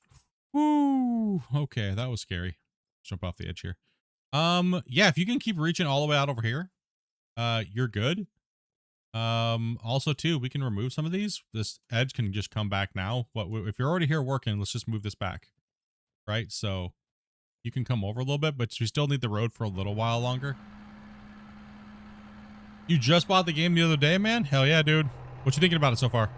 S2: Woo. Okay, that was scary. Jump off the edge here. Yeah, if you can keep reaching all the way out over here, you're good. Also too, we can remove some of these. This edge can just come back now. If you're already here working, let's just move this back. Right? So you can come over a little bit, but we still need the road for a little while longer. You just bought the game the other day, man? Hell yeah, dude. What you thinking about it so far?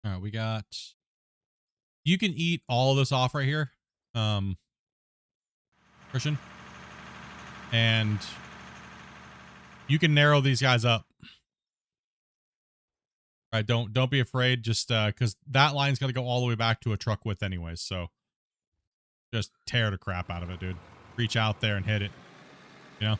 S2: All right, we got. You can eat all of this off right here, Christian, and you can narrow these guys up. Right? Don't be afraid. Just because that line's gonna go all the way back to a truck width anyways. So just tear the crap out of it, dude. Reach out there and hit it. You know.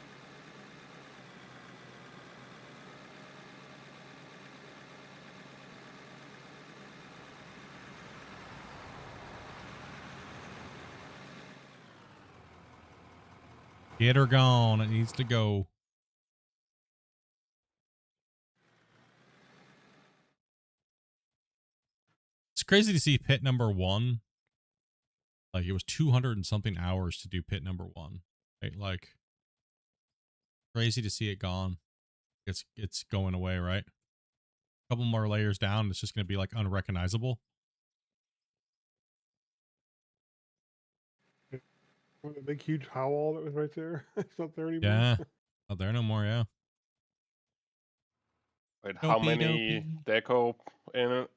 S2: Get her gone. It needs to go. It's crazy to see pit number 1. Like it was 200 and something hours to do pit number 1. Right? Like crazy to see it gone. It's going away, right? A couple more layers down, it's just going to be like unrecognizable.
S4: The big huge howl that was right there. It's not there anymore.
S2: Yeah. Not there no more, yeah.
S10: Wait, how many deco in it?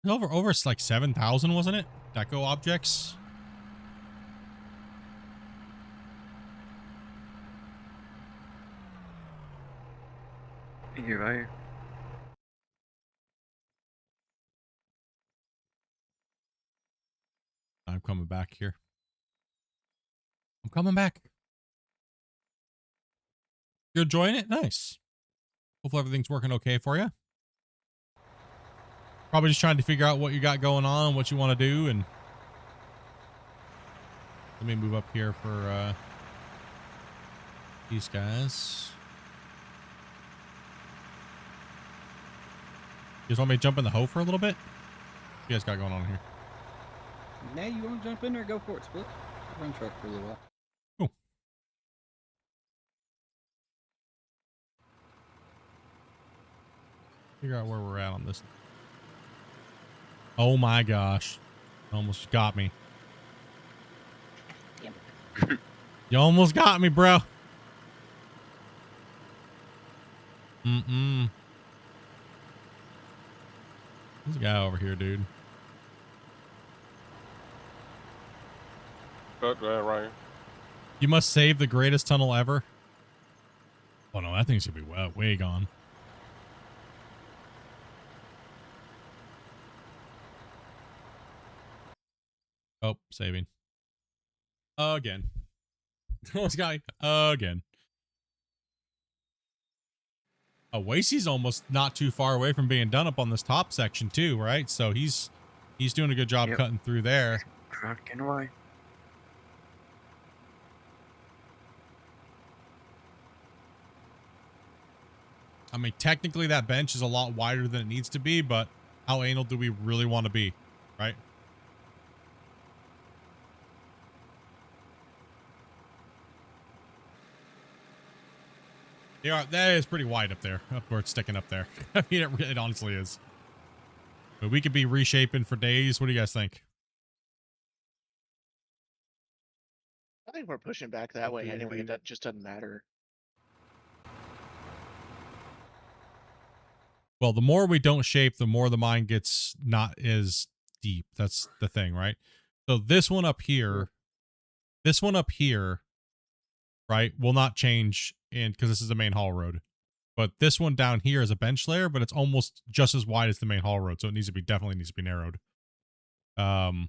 S2: Over like 7,000, wasn't it? Deco objects.
S15: You're right.
S2: I'm coming back here. I'm coming back. You're enjoying it? Nice. Hopefully everything's working okay for you. Probably just trying to figure out what you got going on, what you want to do, and let me move up here for these guys. You just want me to jump in the hoe for a little bit? What you guys got going on here?
S11: Now you want to jump in there? Go for it, Split. Run truck for a little while.
S2: Cool. Figure out where we're at on this. Oh my gosh. Almost got me. You almost got me, bro. There's a guy over here, dude.
S10: Good, right.
S2: You must save the greatest tunnel ever. Oh no, that thing should be way gone. Oh, saving. Again. This guy. Again. Wasey's almost not too far away from being done up on this top section too, right? So he's doing a good job cutting through there.
S15: Trucking away.
S2: I mean, technically that bench is a lot wider than it needs to be, but how anal do we really want to be, right? Yeah, that is pretty wide up there, up where it's sticking up there. I mean, it honestly is. But we could be reshaping for days. What do you guys think?
S17: I think we're pushing back that way anyway. That just doesn't matter.
S2: Well, the more we don't shape, the more the mine gets not as deep. That's the thing, right? So this one up here, right, will not change in because this is the main haul road. But this one down here is a bench layer, but it's almost just as wide as the main haul road, so it needs to be definitely needs to be narrowed. But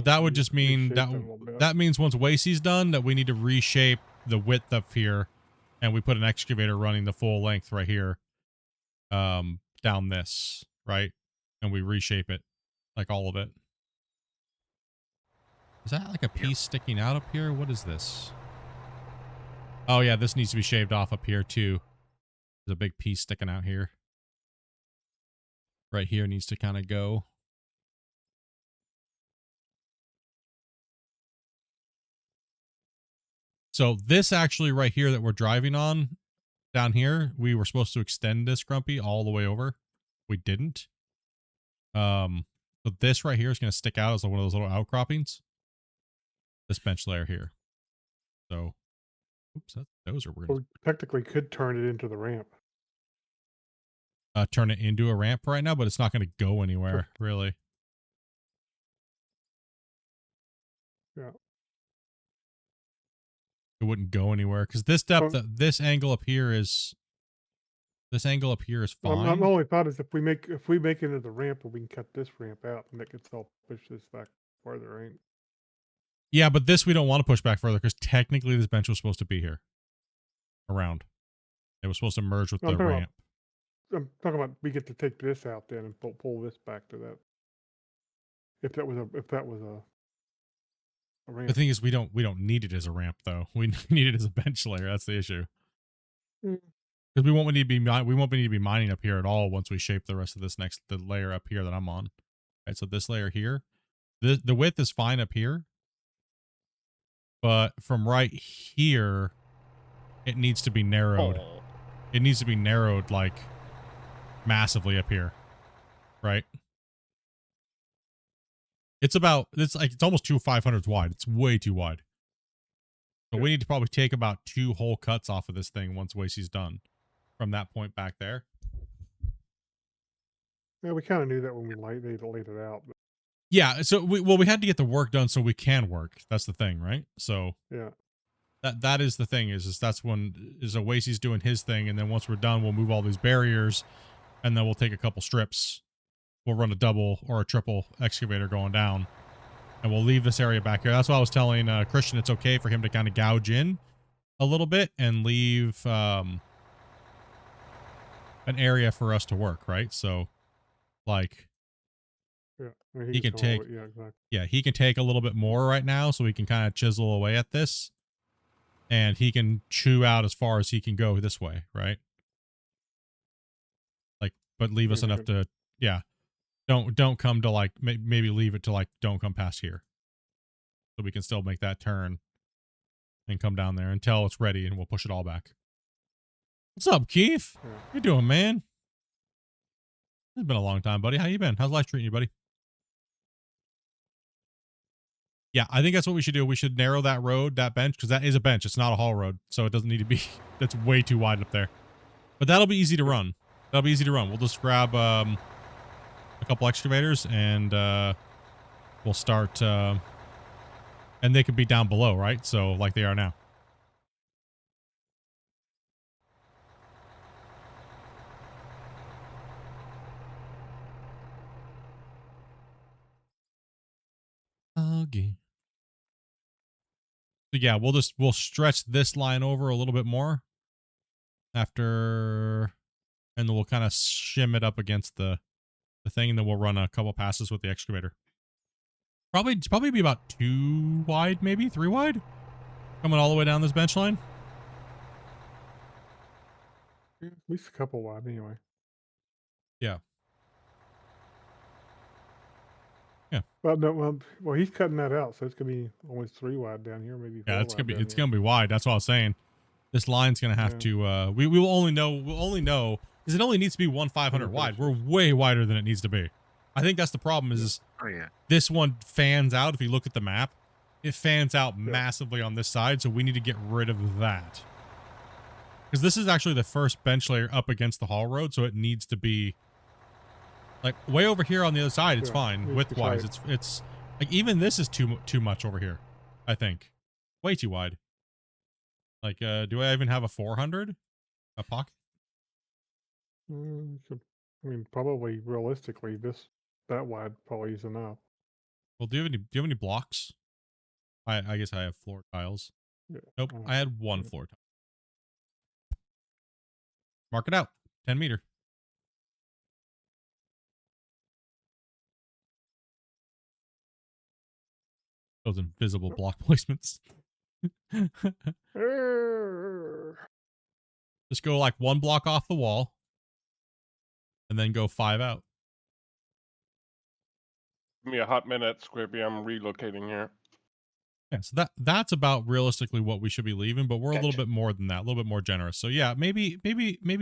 S2: that would just mean that means once Wasey's done, that we need to reshape the width up here, and we put an excavator running the full length right here, down this, right, and we reshape it, like all of it. Is that like a piece sticking out up here? What is this? Oh yeah, this needs to be shaved off up here too. There's a big piece sticking out here. Right here needs to kind of go. So this actually right here that we're driving on down here, we were supposed to extend this Grumpy all the way over. We didn't. So this right here is going to stick out as one of those little outcroppings. This bench layer here. So, oops, those are weird.
S4: We technically could turn it into the ramp.
S2: Turn it into a ramp right now, but it's not going to go anywhere, really.
S4: Yeah.
S2: It wouldn't go anywhere because this depth, this angle up here is fine.
S4: My only thought is if we make it into the ramp, we can cut this ramp out and that gets all push this back farther, right?
S2: Yeah, but this we don't want to push back further because technically this bench was supposed to be here, around. It was supposed to merge with the ramp.
S4: I'm talking about we get to take this out then and pull this back to that. If that was a ramp.
S2: The thing is, we don't need it as a ramp though. We need it as a bench layer. That's the issue. Because we won't need to be mining up here at all once we shape the rest of this the layer up here that I'm on. Right, so this layer here, the width is fine up here, but from right here, it needs to be narrowed.
S14: Oh.
S2: It needs to be narrowed like massively up here, right? It's almost 2 500s wide. It's way too wide. So we need to probably take about 2 whole cuts off of this thing once Wasey's done from that point back there.
S4: Yeah, we kind of knew that when we laid it out. But
S2: yeah, so we had to get the work done so we can work. That's the thing, right? So
S4: yeah,
S2: that is the thing is that's when Wasey's doing his thing, and then once we're done, we'll move all these barriers, and then we'll take a couple strips. We'll run a double or a triple excavator going down, and we'll leave this area back here. That's why I was telling Christian it's okay for him to kind of gouge in a little bit and leave an area for us to work, right? So, like,
S4: yeah, I mean,
S2: he can take,
S4: yeah, exactly.
S2: Yeah, he can take a little bit more right now, so we can kind of chisel away at this, and he can chew out as far as he can go this way, right? Like, but leave us enough to, yeah. Don't come to like maybe leave it to like don't come past here, so we can still make that turn and come down there until it's ready, and we'll push it all back. What's up, Keith?
S4: Yeah.
S2: How you doing, man? It's been a long time, buddy. How you been? How's life treating you, buddy? Yeah, I think that's what we should do. We should narrow that road, that bench, because that is a bench. It's not a haul road, so it doesn't need to be. That's way too wide up there. But that'll be easy to run. That'll be easy to run. We'll just grab a couple excavators and we'll start. And they could be down below, right? So like they are now. doggy. So yeah, we'll stretch this line over a little bit more after, and then we'll kind of shim it up against the thing, and then we'll run a couple passes with the excavator. Probably be about 2 wide, maybe 3 wide, coming all the way down this bench line.
S4: At least a couple wide, anyway.
S2: Yeah. Yeah.
S4: Well, no, well, he's cutting that out, so it's gonna be almost 3 wide down here, maybe 4
S2: Yeah,
S4: wide down
S2: it's
S4: here.
S2: gonna be wide. That's what I was saying. This line's gonna have to. We will only know because it only needs to be 1/500 wide. We're way wider than it needs to be. I think that's the problem. Is this one fans out? If you look at the map, it fans out massively on this side, so we need to get rid of that. Because this is actually the first bench layer up against the haul road, so it needs to be like way over here on the other side. It's fine width wise. It's like even this is too much over here. I think way too wide. Like, do I even have a 400? A pocket?
S4: I mean, probably realistically, that wide probably is enough.
S2: Well, do you have any blocks? I guess I have floor tiles.
S4: Yeah.
S2: Nope, I had one floor tile. Mark it out. 10 meter. Those invisible block placements. Just go like 1 block off the wall, and then go 5 out.
S10: Give me a hot minute, Squippy. I'm relocating here.
S2: Yeah, so that's about realistically what we should be leaving, but we're a little bit more than that, a little bit more generous. So yeah, maybe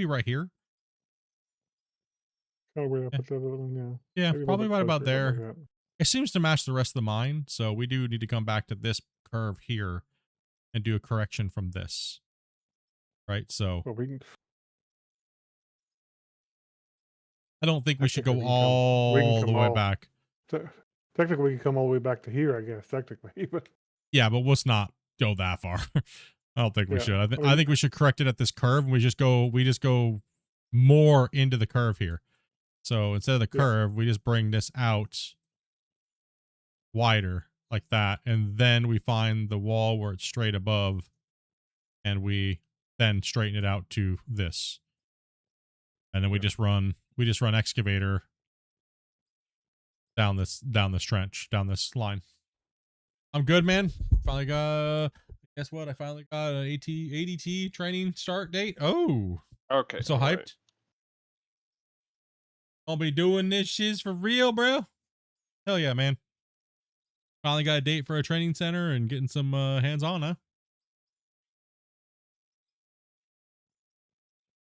S2: right here.
S4: Oh, way up at the other one, yeah.
S2: Yeah,
S4: Maybe a little
S2: probably
S4: bit
S2: right about
S4: closer, something
S2: there.
S4: like that.
S2: It seems to match the rest of the mine, so we do need to come back to this curve here and do a correction from this. Right, so
S4: Well, we can
S2: I don't think we should go
S4: we can
S2: all the
S4: come
S2: way back.
S4: Technically, we can come all the way back to here, I guess. Technically, but
S2: Yeah, but let's not go that far. I don't think we
S4: Yeah,
S2: should.
S4: I
S2: I
S4: mean-
S2: think we should correct it at this curve, and we just go more into the curve here. So instead of the curve, we just bring this out wider like that, and then we find the wall where it's straight above, and we then straighten it out to this, and then we just run excavator down this trench, down this line. I'm good, man. Finally got. Guess what? I finally got an ADT training start date. Oh,
S10: Okay.
S2: I'm so hyped. I'll be doing this shiz for real, bro. Hell yeah, man. Finally got a date for a training center and getting some hands-on, huh?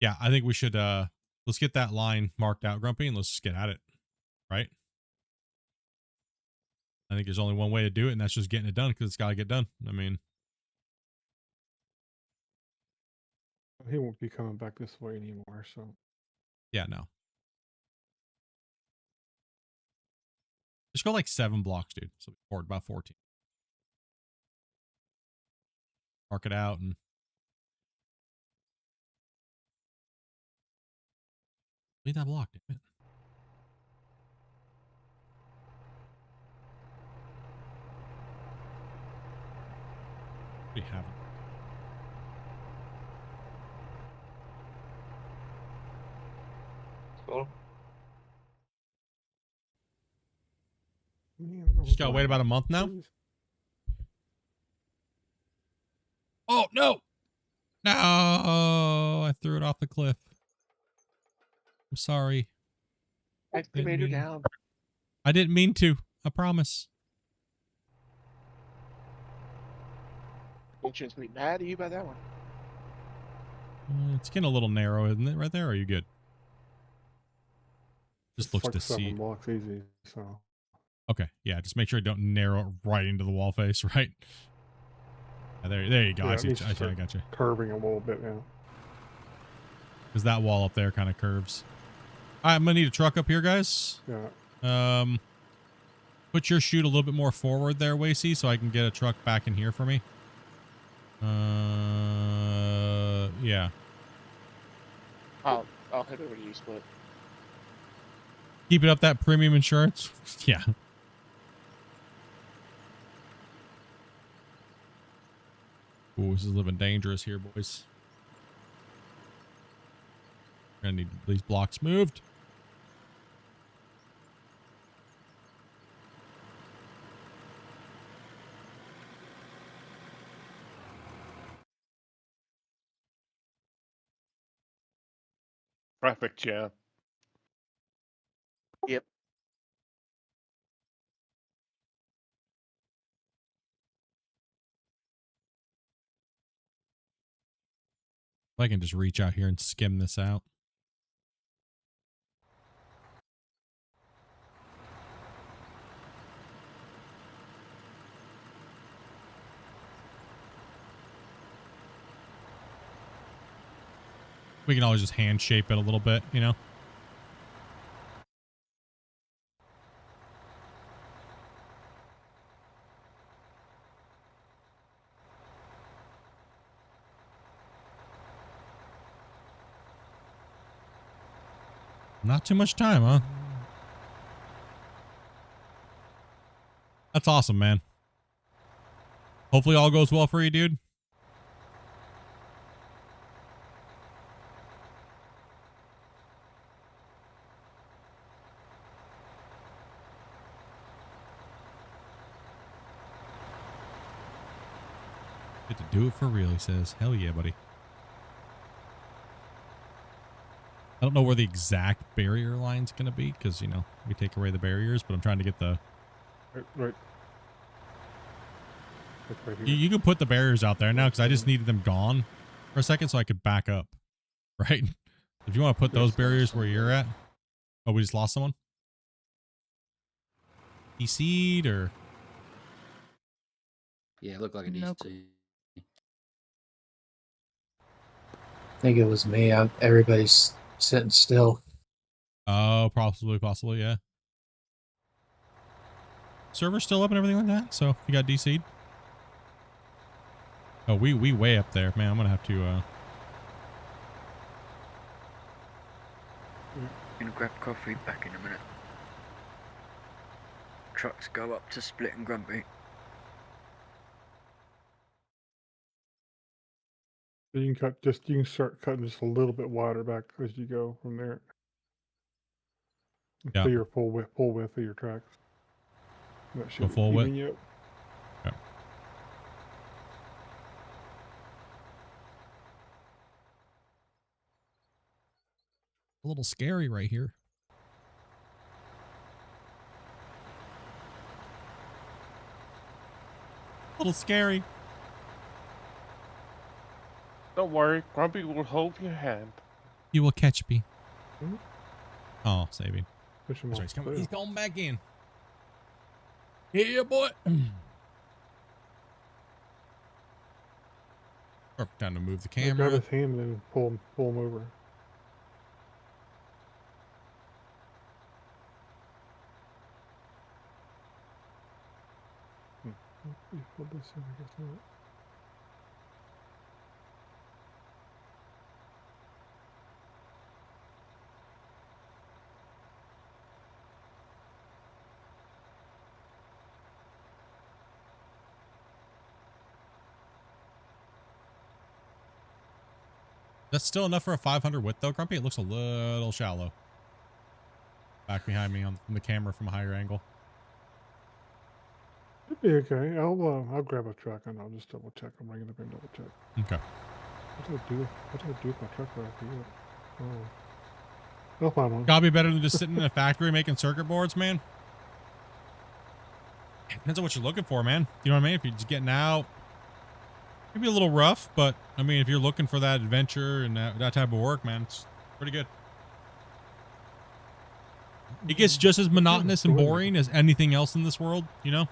S2: Yeah, I think we should let's get that line marked out, Grumpy, and let's just get at it. Right? I think there's only one way to do it, and that's just getting it done, because it's got to get done. I mean,
S4: he won't be coming back this way anymore. So
S2: yeah, no. Just go like 7 blocks, dude. So forward about 14. Mark it out and leave that block, damn it. We haven't.
S16: Cool.
S2: Just gotta wait about a month now. Oh no! No! I threw it off the cliff. I'm sorry.
S17: Excavator down.
S2: I didn't mean to. I promise.
S17: Ancient's gonna be mad at you by that one.
S2: It's getting a little narrow, isn't it? Right there. Or are you good? Just looks
S4: like
S2: to
S4: 7
S2: see.
S4: blocks easy. So
S2: Okay, yeah. Just make sure you don't narrow it right into the wall face, right? Yeah, there you go.
S4: Yeah,
S2: I
S4: it
S2: see.
S4: needs to
S2: I
S4: start
S2: got you.
S4: curving a little bit now.
S2: Because that wall up there kind of curves. All right, I'm gonna need a truck up here, guys.
S4: Yeah.
S2: Put your chute a little bit more forward there, Wacy, so I can get a truck back in here for me. Yeah.
S17: I'll head over to you, Split.
S2: Keep it up that premium insurance. Yeah. Ooh, this is living dangerous here, boys. Gonna need these blocks moved.
S10: Traffic jam.
S17: Yep.
S2: If I can just reach out here and skim this out. We can always just hand shape it a little bit, you know? Not too much time, huh? That's awesome, man. Hopefully all goes well for you, dude. Get to do it for real, he says. Hell yeah, buddy. I don't know where the exact barrier line's going to be because, you know, we take away the barriers, but I'm trying to get the...
S4: Right. Right here.
S2: You can put the barriers out there now because I just needed them gone for a second so I could back up, right? If you want to put those barriers where you're at. Oh, we just lost someone? DC'd or...
S11: Yeah, it looked like a DC.
S18: I think it was me. Everybody's sitting still.
S2: Oh, possibly, yeah. Server's still up and everything like that, so you got DC'd. Oh, we way up there, man. I'm gonna have to
S15: Gonna grab coffee, back in a minute. Trucks go up to Split and Grumpy.
S4: You can start cutting just a little bit wider back as you go from there. Until your full width of your tracks. That should
S2: full width.
S4: even you up.
S2: Okay. A little scary right here. A little scary.
S10: Don't worry, Grumpy will hold your hand.
S2: You will catch me.
S4: Hmm?
S2: Oh, saving.
S4: Push him
S2: That's
S4: off
S2: right,
S4: the
S2: he's going back in. Yeah, boy. Perfect time to move the
S4: trail.
S2: camera.
S4: Grab his hand and then pull him over. Hold this in, I guess not.
S2: That's still enough for a 500 width though, Grumpy. It looks a little shallow. Back behind me on the camera from a higher angle.
S4: It'd be okay. I'll grab a truck and I'll just double check. I'm bringing up and double check.
S2: Okay.
S4: What did I do with my truck right here? Oh. I'll find one.
S2: Gotta be better than just sitting in a factory making circuit boards, man. Depends on what you're looking for, man. You know what I mean? If you're just getting out, maybe a little rough, but I mean, if you're looking for that adventure and that type of work, man, it's pretty good. It gets just as monotonous and boring as anything else in this world, you know?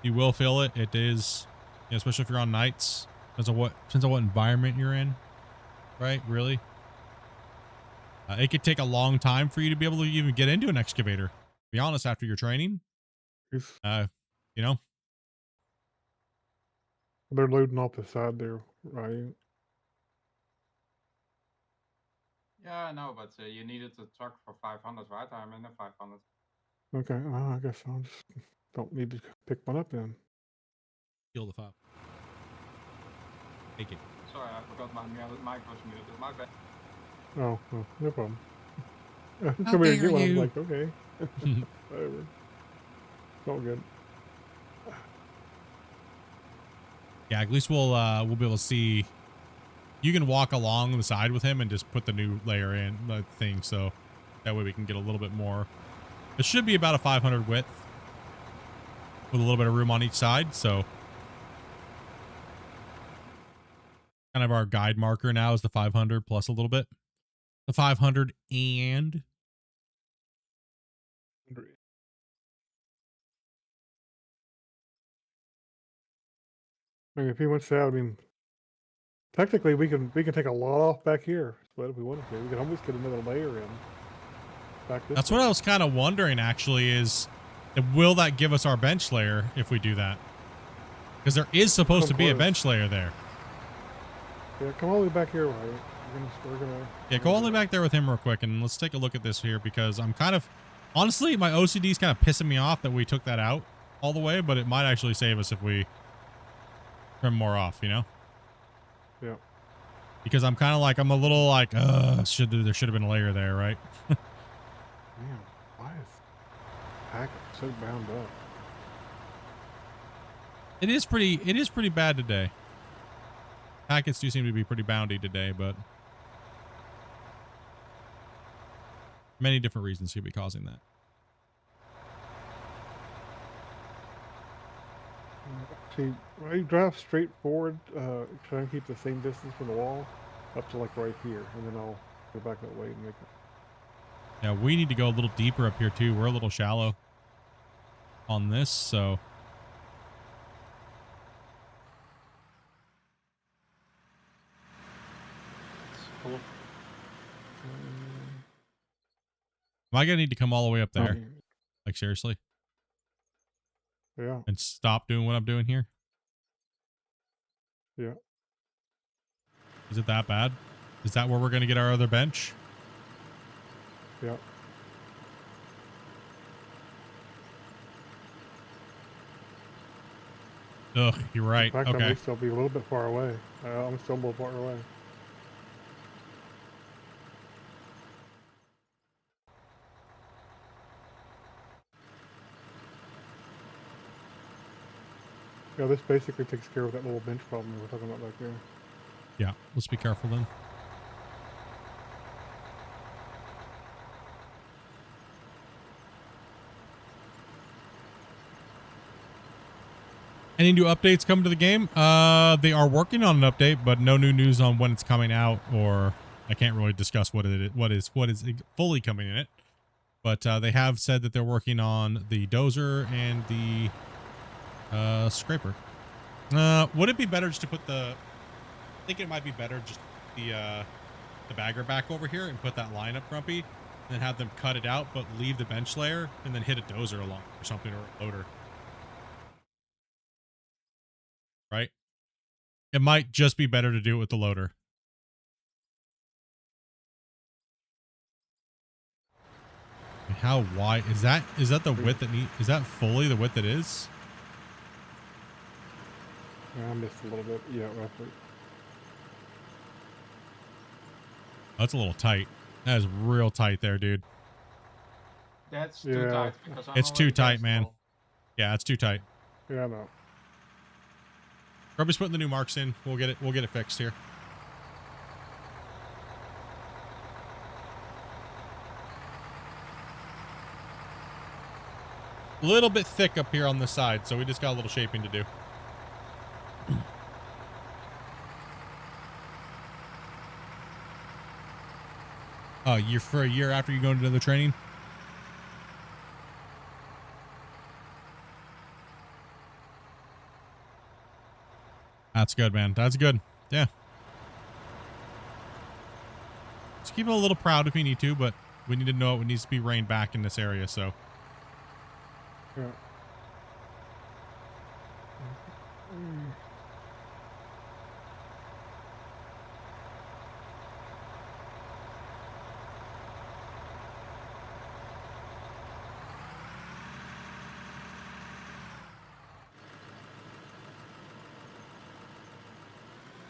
S2: You will feel it. It is, you know, especially if you're on nights. Depends on what environment you're in, right? Really? It could take a long time for you to be able to even get into an excavator. To be honest, after your training, you know.
S4: They're loading off the side there, right?
S19: Yeah, I know, but you needed the truck for 500, right? I'm in the 500.
S4: Okay, well, I guess I'll just don't need to pick one up then.
S2: Heal the 5. Take it.
S19: Sorry, I forgot my mic was muted. My bad.
S4: Oh, well, no problem.
S2: How
S4: Come here and
S2: dare
S4: get one. I'm
S2: you.
S4: like, okay. Whatever. It's all good.
S2: Yeah, at least we'll be able to see. You can walk along the side with him and just put the new layer in the thing, so that way we can get a little bit more. It should be about a 500 width with a little bit of room on each side, so kind of our guide marker now is the 500 plus a little bit. The 500 and
S4: I mean, if he wants to, I mean, technically we can take a lot off back here. But if we wanted to, we can almost get another layer in. Back this
S2: that's
S4: way.
S2: what I was kind of wondering actually is, will that give us our bench layer if we do that? Because there is supposed to be a bench layer there.
S4: Yeah, come all the way back here, Wyatt. We're gonna.
S2: Yeah, go all the way back there with him real quick, and let's take a look at this here because I'm kind of, honestly, my OCD is kind of pissing me off that we took that out all the way, but it might actually save us if we trim more off, you know?
S4: Yeah.
S2: Because I'm kind of like, I'm a little like, there should have been a layer there, right?
S4: Man, why is Packet so bound up?
S2: It is pretty bad today. Packets do seem to be pretty boundy today, but many different reasons could be causing that.
S4: See, when you drive straight forward, try and keep the same distance from the wall up to like right here, and then I'll go back that way and make it.
S2: Yeah, we need to go a little deeper up here too. We're a little shallow on this, so.
S4: Cool.
S2: Am I gonna need to come all the way up there? Like seriously?
S4: Yeah.
S2: And stop doing what I'm doing here?
S4: Yeah.
S2: Is it that bad? Is that where we're gonna get our other bench?
S4: Yeah.
S2: Ugh, you're right.
S4: In fact, I
S2: Okay.
S4: may still be a little bit far away. I'm still a little far away. Yeah, this basically takes care of that little bench problem we were talking about back there.
S2: Yeah, let's be careful then. Any new updates coming to the game? They are working on an update, but no new news on when it's coming out, or I can't really discuss what is fully coming in it. But they have said that they're working on the dozer and the scraper. Would it be better just to put the? I think it might be better just the bagger back over here and put that line up, Grumpy, and then have them cut it out, but leave the bench layer and then hit a dozer along or something, or a loader. Right? It might just be better to do it with the loader. How wide is that? Is that the width that is that fully the width it is?
S4: Yeah, I missed a little bit. Yeah, roughly.
S2: That's a little tight. That is real tight there, dude.
S19: That's too tight. Because I'm
S2: It's too
S19: already
S2: tight,
S19: past
S2: man.
S19: all.
S2: Yeah, it's too tight.
S4: Yeah, I know.
S2: Grubby's putting the new marks in. We'll get it fixed here. A little bit thick up here on this side, so we just got a little shaping to do. Oh, you're for a year after you go into the training? That's good, man. That's good. Yeah. Just keep it a little proud if we need to, but we need to know it needs to be reined back in this area, so.
S4: Yeah.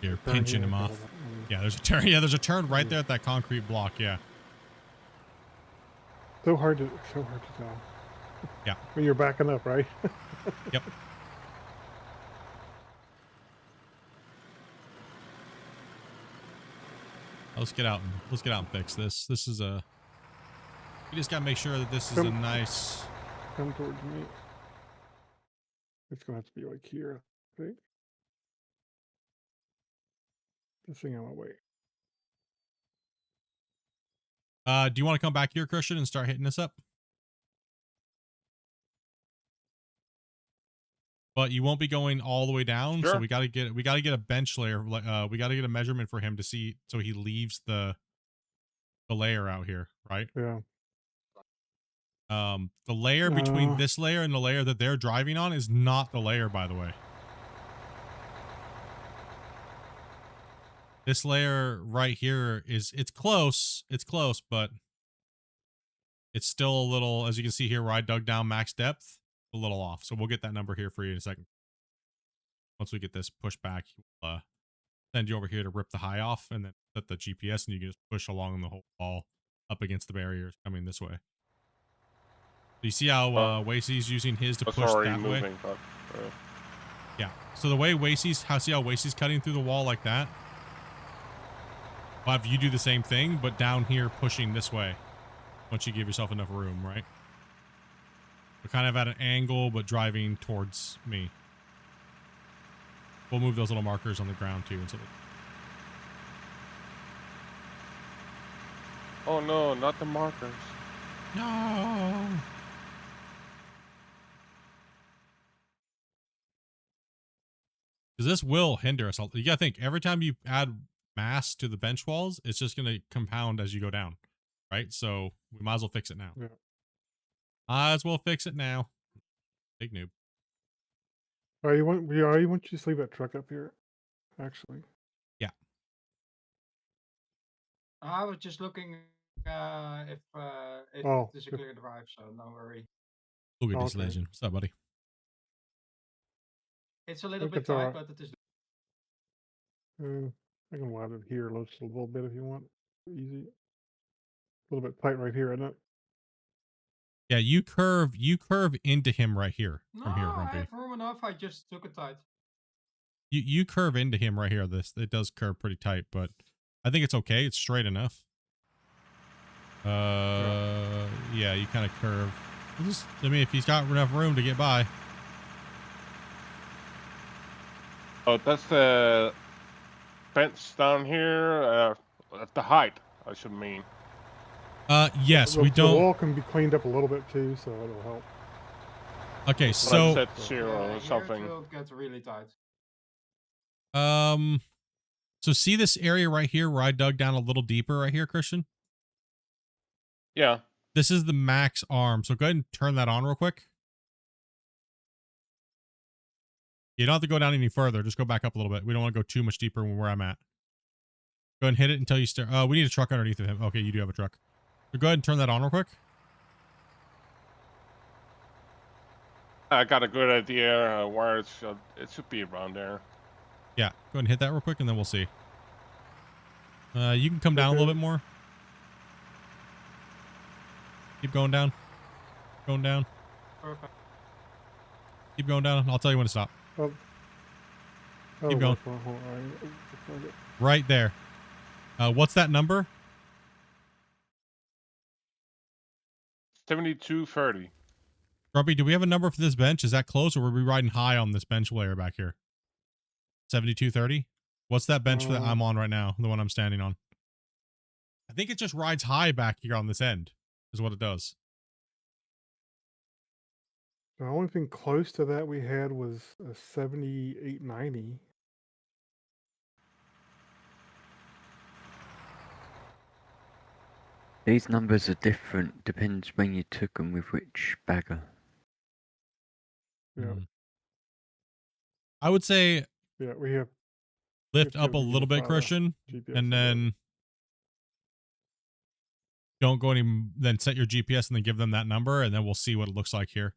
S2: You're
S4: Turn
S2: pinching
S4: here,
S2: him
S4: okay,
S2: off.
S4: hold on.
S2: Yeah, there's a turn. Yeah, there's a turn right there at that concrete block. Yeah.
S4: So hard to tell.
S2: Yeah.
S4: When you're backing up, right?
S2: Yep. Let's get out and fix this. This is a. We just gotta make sure that this is a nice.
S4: Come towards me. It's gonna have to be like here, I think. This thing on my way.
S2: Do you want to come back here, Christian, and start hitting this up? But you won't be going all the way down, so
S10: Sure.
S2: we gotta get a bench layer. We gotta get a measurement for him to see, so he leaves the layer out here, right?
S4: Yeah.
S2: The layer between this layer and the layer that they're driving on is not the layer, by the way. This layer right here it's close, but it's still a little, as you can see here where I dug down max depth, a little off. So we'll get that number here for you in a second. Once we get this pushed back, we'll send you over here to rip the high off and then set the GPS, and you can just push along the whole wall up against the barriers coming this way. Do you see how Wasey's using his to push that way?
S10: But,
S2: Yeah. So the way see how Wasey's cutting through the wall like that? We'll have you do the same thing, but down here pushing this way. Once you give yourself enough room, right? We're kind of at an angle, but driving towards me. We'll move those little markers on the ground too.
S10: oh no, not the markers.
S2: No. Because this will hinder us. You gotta think, every time you add mass to the bench walls, it's just gonna compound as you go down, right? So we might as well fix it now.
S4: Yeah.
S2: Might as well fix it now. Big noob.
S4: You want you just leave that truck up here, actually.
S2: Yeah.
S19: I was just looking if
S4: Oh,
S19: it is a
S4: good.
S19: clear drive, so no worry.
S2: Look at this
S4: Okay.
S2: legend. What's up, buddy?
S19: It's a little
S4: Think
S19: bit
S4: it's all
S19: tight,
S4: right.
S19: but it is.
S4: I can widen it here just a little bit if you want. Easy. A little bit tight right here, isn't it?
S2: Yeah, you curve into him right here
S19: No,
S2: from here,
S19: I
S2: Grumpy.
S19: have room enough. I just took it tight.
S2: You curve into him right here. It does curve pretty tight, but I think it's okay. It's straight enough. Yeah, you kind of curve. I mean, if he's got enough room to get by.
S10: Oh, that's the fence down here. At the height, I should mean.
S2: Yes,
S4: The
S2: we don't.
S4: The wall can be cleaned up a little bit too, so it'll help.
S2: Okay, so
S10: set 0 or
S19: Here
S10: something.
S19: it will get really tight.
S2: so see this area right here where I dug down a little deeper right here, Christian?
S10: Yeah.
S2: This is the max arm. So go ahead and turn that on real quick. You don't have to go down any further. Just go back up a little bit. We don't want to go too much deeper where I'm at. Go ahead and hit it until you start. Oh, we need a truck underneath of him. Okay, you do have a truck. So go ahead and turn that on real quick.
S10: I got a good idea where it should be around there.
S2: Yeah, go ahead and hit that real quick, and then we'll see. You can come down a little bit more. Keep going down. Going down.
S19: Perfect.
S2: Keep going down. I'll tell you when to stop. Keep going. Right there. What's that number?
S10: 7230.
S2: Grumpy, do we have a number for this bench? Is that close, or were we riding high on this bench layer back here? 7230? What's that bench that I'm on right now? The one I'm standing on. I think it just rides high back here on this end, is what it does.
S4: The only thing close to that we had was a 7890.
S15: These numbers are different, depends when you took them with which bagger.
S4: Yeah.
S2: I would say
S4: Yeah, we have
S2: lift up a little bit, Christian, and then don't go any, then set your GPS and then give them that number, and then we'll see what it looks like here.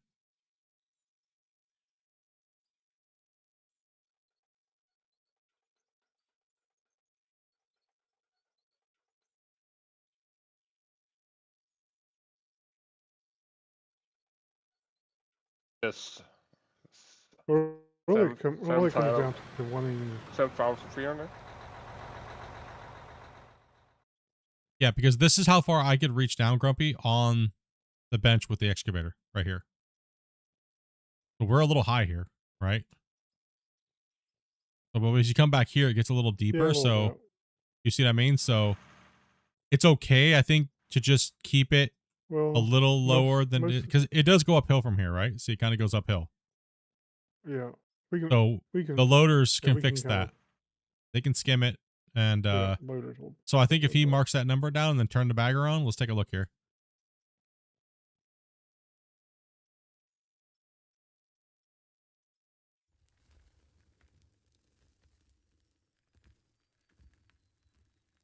S10: Yes.
S4: Well, really, it comes down
S10: 7,000
S4: to wanting.
S10: 7,300.
S2: Yeah, because this is how far I could reach down, Grumpy, on the bench with the excavator right here. So we're a little high here, right? So, but as you come back here, it gets a little deeper.
S4: Yeah, a little
S2: so
S4: bit.
S2: you see what I mean? So it's okay, I think, to just keep it a
S4: Well,
S2: little lower than
S4: most-
S2: because it does go uphill from here, right? So it kind of goes uphill.
S4: Yeah, we can.
S2: So the loaders
S4: yeah,
S2: can
S4: we can
S2: fix
S4: kinda-
S2: that. They can skim it, and
S4: Yeah, loaders will
S2: so I think if he marks that number down and then turn the bagger on, let's take a look here.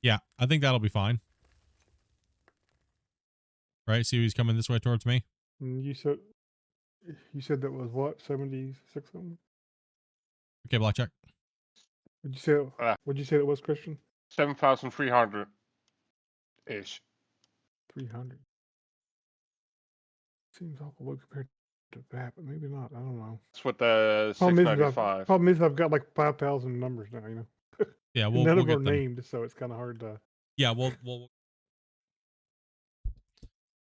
S2: Yeah, I think that'll be fine. Right? See he's coming this way towards me.
S4: And you said that was what, 76 something?
S2: Okay, blackjack.
S4: What'd you say it was, Christian?
S10: 7,300 ish.
S4: 300. Seems awful low compared to that, but maybe not. I don't know.
S10: That's what the
S4: Problem is,
S10: 695.
S4: problem is I've got like 5,000 numbers now. You know.
S2: Yeah,
S4: And
S2: we'll
S4: none
S2: we'll
S4: of them
S2: get
S4: are
S2: them.
S4: named, so it's kind of hard to.
S2: Yeah, we'll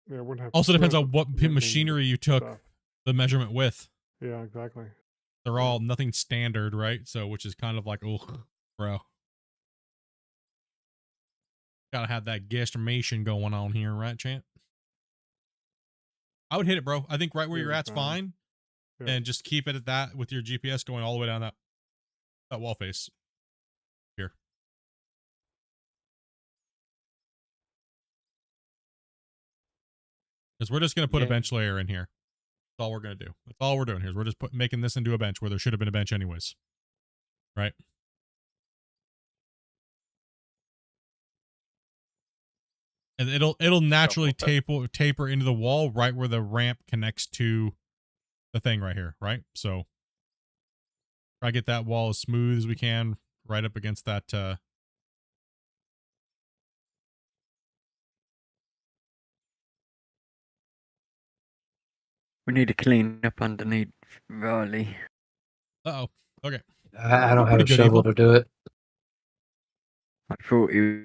S4: Yeah, we're gonna have.
S2: also
S4: we're
S2: depends
S4: gonna
S2: on
S4: have
S2: what
S4: to name
S2: machinery you took
S4: stuff.
S2: the measurement with.
S4: Yeah, exactly.
S2: They're all nothing standard, right? So which is kind of like, oh, bro. Gotta have that guesstimation going on here, right, champ? I would hit it, bro. I think right where
S4: Yeah,
S2: you're at's
S4: fine.
S2: fine.
S4: Yeah.
S2: And just keep it at that with your GPS going all the way down that wall face. Here. Because we're just gonna put a
S14: Yeah.
S2: bench layer in here. That's all we're gonna do. That's all we're doing here is we're just making this into a bench where there should have been a bench anyways. Right? And it'll naturally taper into the wall right where the ramp connects to the thing right here, right? So try to get that wall as smooth as we can right up against that
S15: We need to clean up underneath Riley.
S2: Uh-oh. Okay.
S18: I don't have
S2: Pretty
S18: a
S2: good,
S18: shovel
S2: Evil.
S18: to do it.
S15: I thought he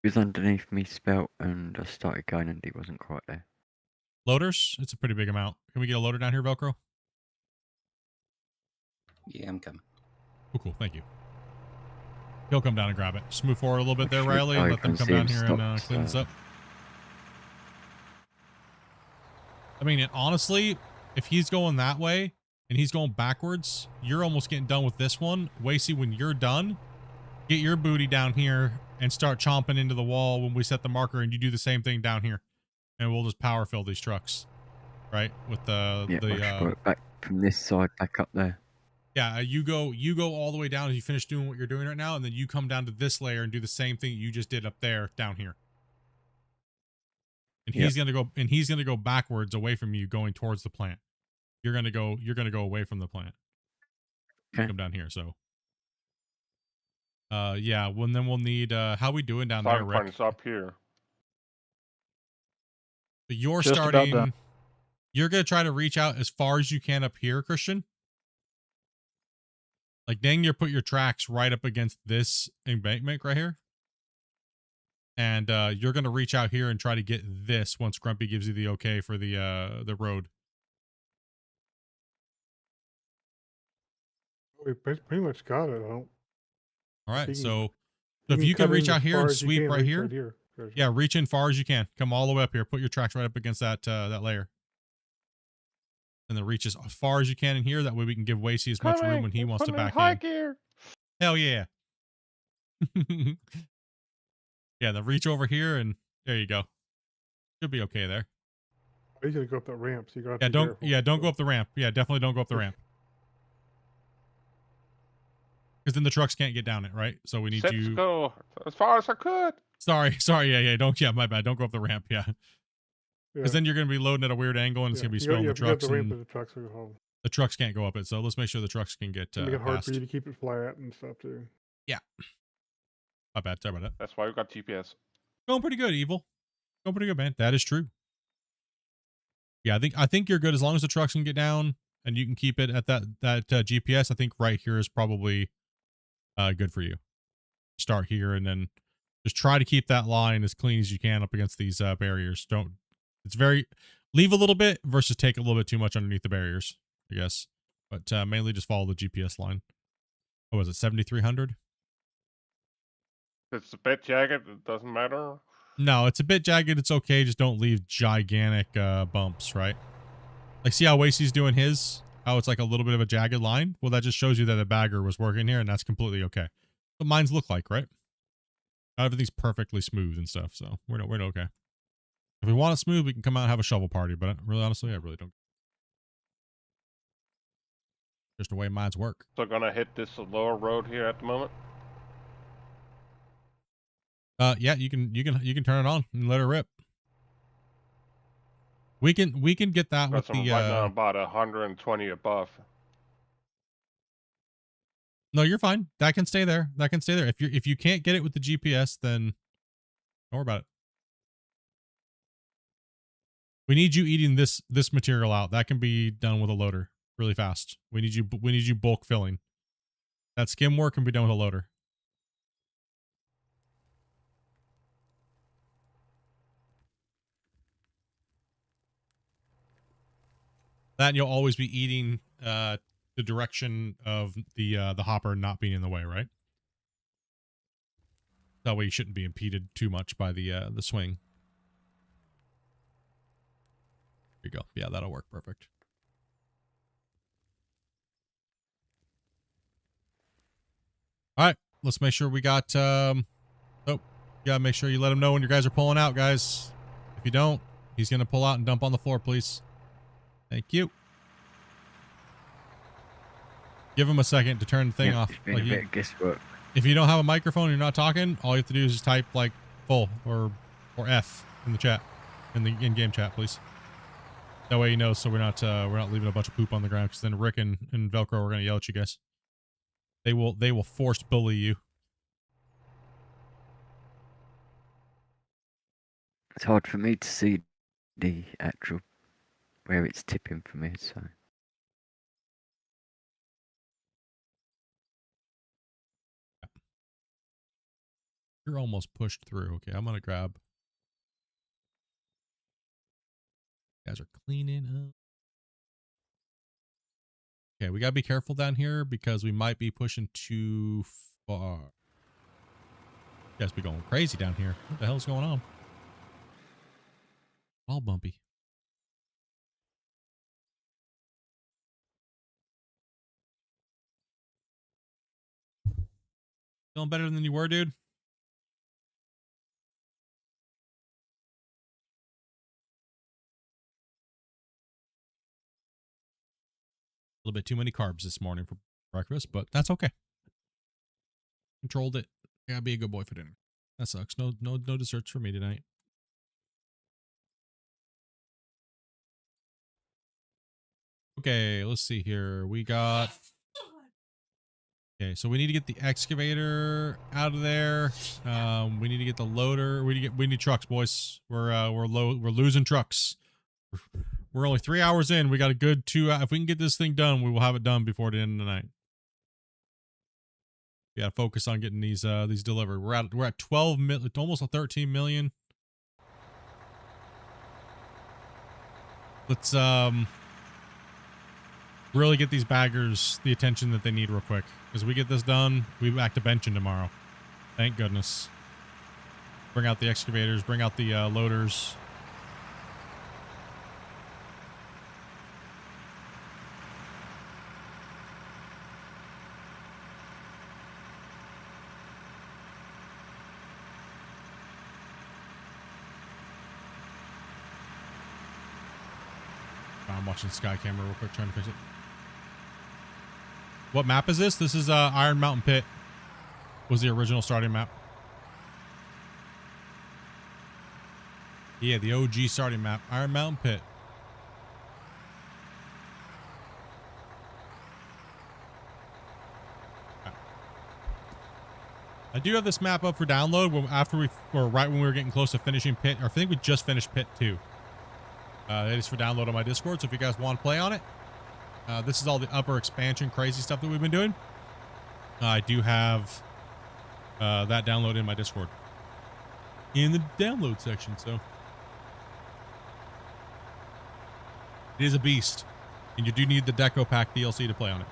S15: was underneath me spelt and I started going and he wasn't quite there.
S2: Loaders? It's a pretty big amount. Can we get a loader down here, Velcro?
S11: Yeah, I'm coming.
S2: Cool. Thank you. He'll come down and grab it. Just move forward a little bit there,
S15: Should
S2: Riley, and
S15: I
S2: let them
S15: can
S2: come
S15: see
S2: down
S15: him
S2: here and
S15: stop,
S2: clean this up. I mean, honestly, if he's going that way and he's going backwards, you're almost getting done with this one. Wasey, when you're done, get your booty down here and start chomping into the wall when we set the marker, and you do the same thing down here. And we'll just power fill these trucks. Right? With
S15: I should put it back from this side back up there.
S2: Yeah, you go all the way down as you finish doing what you're doing right now, and then you come down to this layer and do the same thing you just did up there down here. And he's gonna go backwards away from you, going towards the plant. You're gonna go away from the plant.
S15: Okay.
S2: Come down here, so yeah, well, then we'll need how we doing down there,
S10: Starting
S2: Rick?
S10: point is up here.
S2: So you're
S14: Just about
S2: starting
S14: done.
S2: you're gonna try to reach out as far as you can up here, Christian. Like dang near put your tracks right up against this embankment right here. And you're gonna reach out here and try to get this once Grumpy gives you the okay for the road.
S4: We pretty much got it. I don't.
S2: All right,
S4: You can-
S2: so
S4: you
S2: if
S4: can
S2: you can
S4: cut
S2: reach
S4: in
S2: out
S4: as
S2: here
S4: far
S2: and
S4: as you
S2: sweep
S4: can,
S2: right
S4: reach
S2: here,
S4: right here.
S2: yeah, reach in far as you can. Come all the way up here. Put your tracks right up against that that layer, and then reach as far as you can in here. That way we can give Wasey as much room when he wants to back
S10: high
S2: in.
S10: gear.
S2: Hell yeah. Yeah, then reach over here and there you go. Should be okay there.
S4: He's gonna go up that ramp, so you got.
S2: Don't go up the ramp. Yeah, definitely don't go up the ramp. Because then the trucks can't get down it, right? So we need
S10: Set to
S2: you.
S10: go as far as I could.
S2: Sorry, yeah, my bad. Don't go up the ramp, yeah. Because then you're gonna be loading at a weird angle and it's gonna be spilling the trucks.
S4: The ramp
S2: And
S4: of the trucks are home.
S2: the trucks can't go up it, so let's make sure the trucks can get
S4: Make it hard
S2: past.
S4: for you to keep it flat and stuff too.
S2: Yeah. My bad. Sorry about that.
S10: That's why we got GPS.
S2: Going pretty good, Evil. Going pretty good, man. That is true. Yeah, I think you're good as long as the trucks can get down and you can keep it at that GPS. I think right here is probably good for you. Start here and then just try to keep that line as clean as you can up against these barriers. Don't. It's very leave a little bit versus take a little bit too much underneath the barriers, I guess. But mainly just follow the GPS line. What was it, 7,300?
S10: If it's a bit jagged, it doesn't matter.
S2: No, it's a bit jagged. It's okay. Just don't leave gigantic bumps, right? Like, see how Wasey's doing his? How it's like a little bit of a jagged line? Well, that just shows you that the bagger was working here, and that's completely okay. What mines look like, right? Not everything's perfectly smooth and stuff, so we're okay. If we want it smooth, we can come out and have a shovel party, but really, honestly, I really don't. Just the way mines work.
S10: So gonna hit this lower road here at the moment.
S2: Yeah, you can turn it on and let it rip. We can get that with the
S10: right now I'm about 120 above.
S2: No, you're fine. That can stay there. That can stay there. If you can't get it with the GPS, then don't worry about it. We need you eating this material out. That can be done with a loader really fast. We need you bulk filling. That skim work can be done with a loader. That and you'll always be eating the direction of the hopper not being in the way, right? That way you shouldn't be impeded too much by the swing. There you go. Yeah, that'll work perfect. All right, let's make sure we got oh, you gotta make sure you let him know when your guys are pulling out, guys. If you don't, he's gonna pull out and dump on the floor, please. Thank you. Give him a second to turn the thing off.
S15: It's been a bit of guesswork.
S2: If you don't have a microphone, you're not talking, all you have to do is just type like full or F in the chat, in the in-game chat, please. That way you know, so we're not leaving a bunch of poop on the ground, because then Rick and Velcro are gonna yell at you guys. They will force bully you.
S15: It's hard for me to see the actual where it's tipping for me, so.
S2: You're almost pushed through. Okay, I'm gonna grab. You guys are cleaning up. Okay, we gotta be careful down here because we might be pushing too far. You guys be going crazy down here. What the hell's going on? All bumpy. Feeling better than you were, dude? A little bit too many carbs this morning for breakfast, but that's okay. Controlled it. I gotta be a good boy for dinner. That sucks. No desserts for me tonight. Okay, let's see here. We got. Okay, so we need to get the excavator out of there. We need to get the loader. We need trucks, boys. We're losing trucks. We're only 3 hours in. We got a good 2 hours. If we can get this thing done, we will have it done before the end of the night. We gotta focus on getting these delivered. We're at 12 million, almost 13 million. Let's really get these baggers the attention that they need real quick. As we get this done, we back to benching tomorrow. Thank goodness. Bring out the excavators, bring out the loaders. I'm watching Sky Camera real quick, trying to fix it. What map is this? This is Iron Mountain Pit. Was the original starting map. Yeah, the OG starting map. Iron Mountain Pit. I do have this map up for download after right when we were getting close to finishing Pit. Or I think we just finished Pit 2. It is for download on my Discord, so if you guys want to play on it, this is all the upper expansion crazy stuff that we've been doing. I do have that download in my Discord in the download section, so it is a beast, and you do need the Deco Pack DLC to play on it.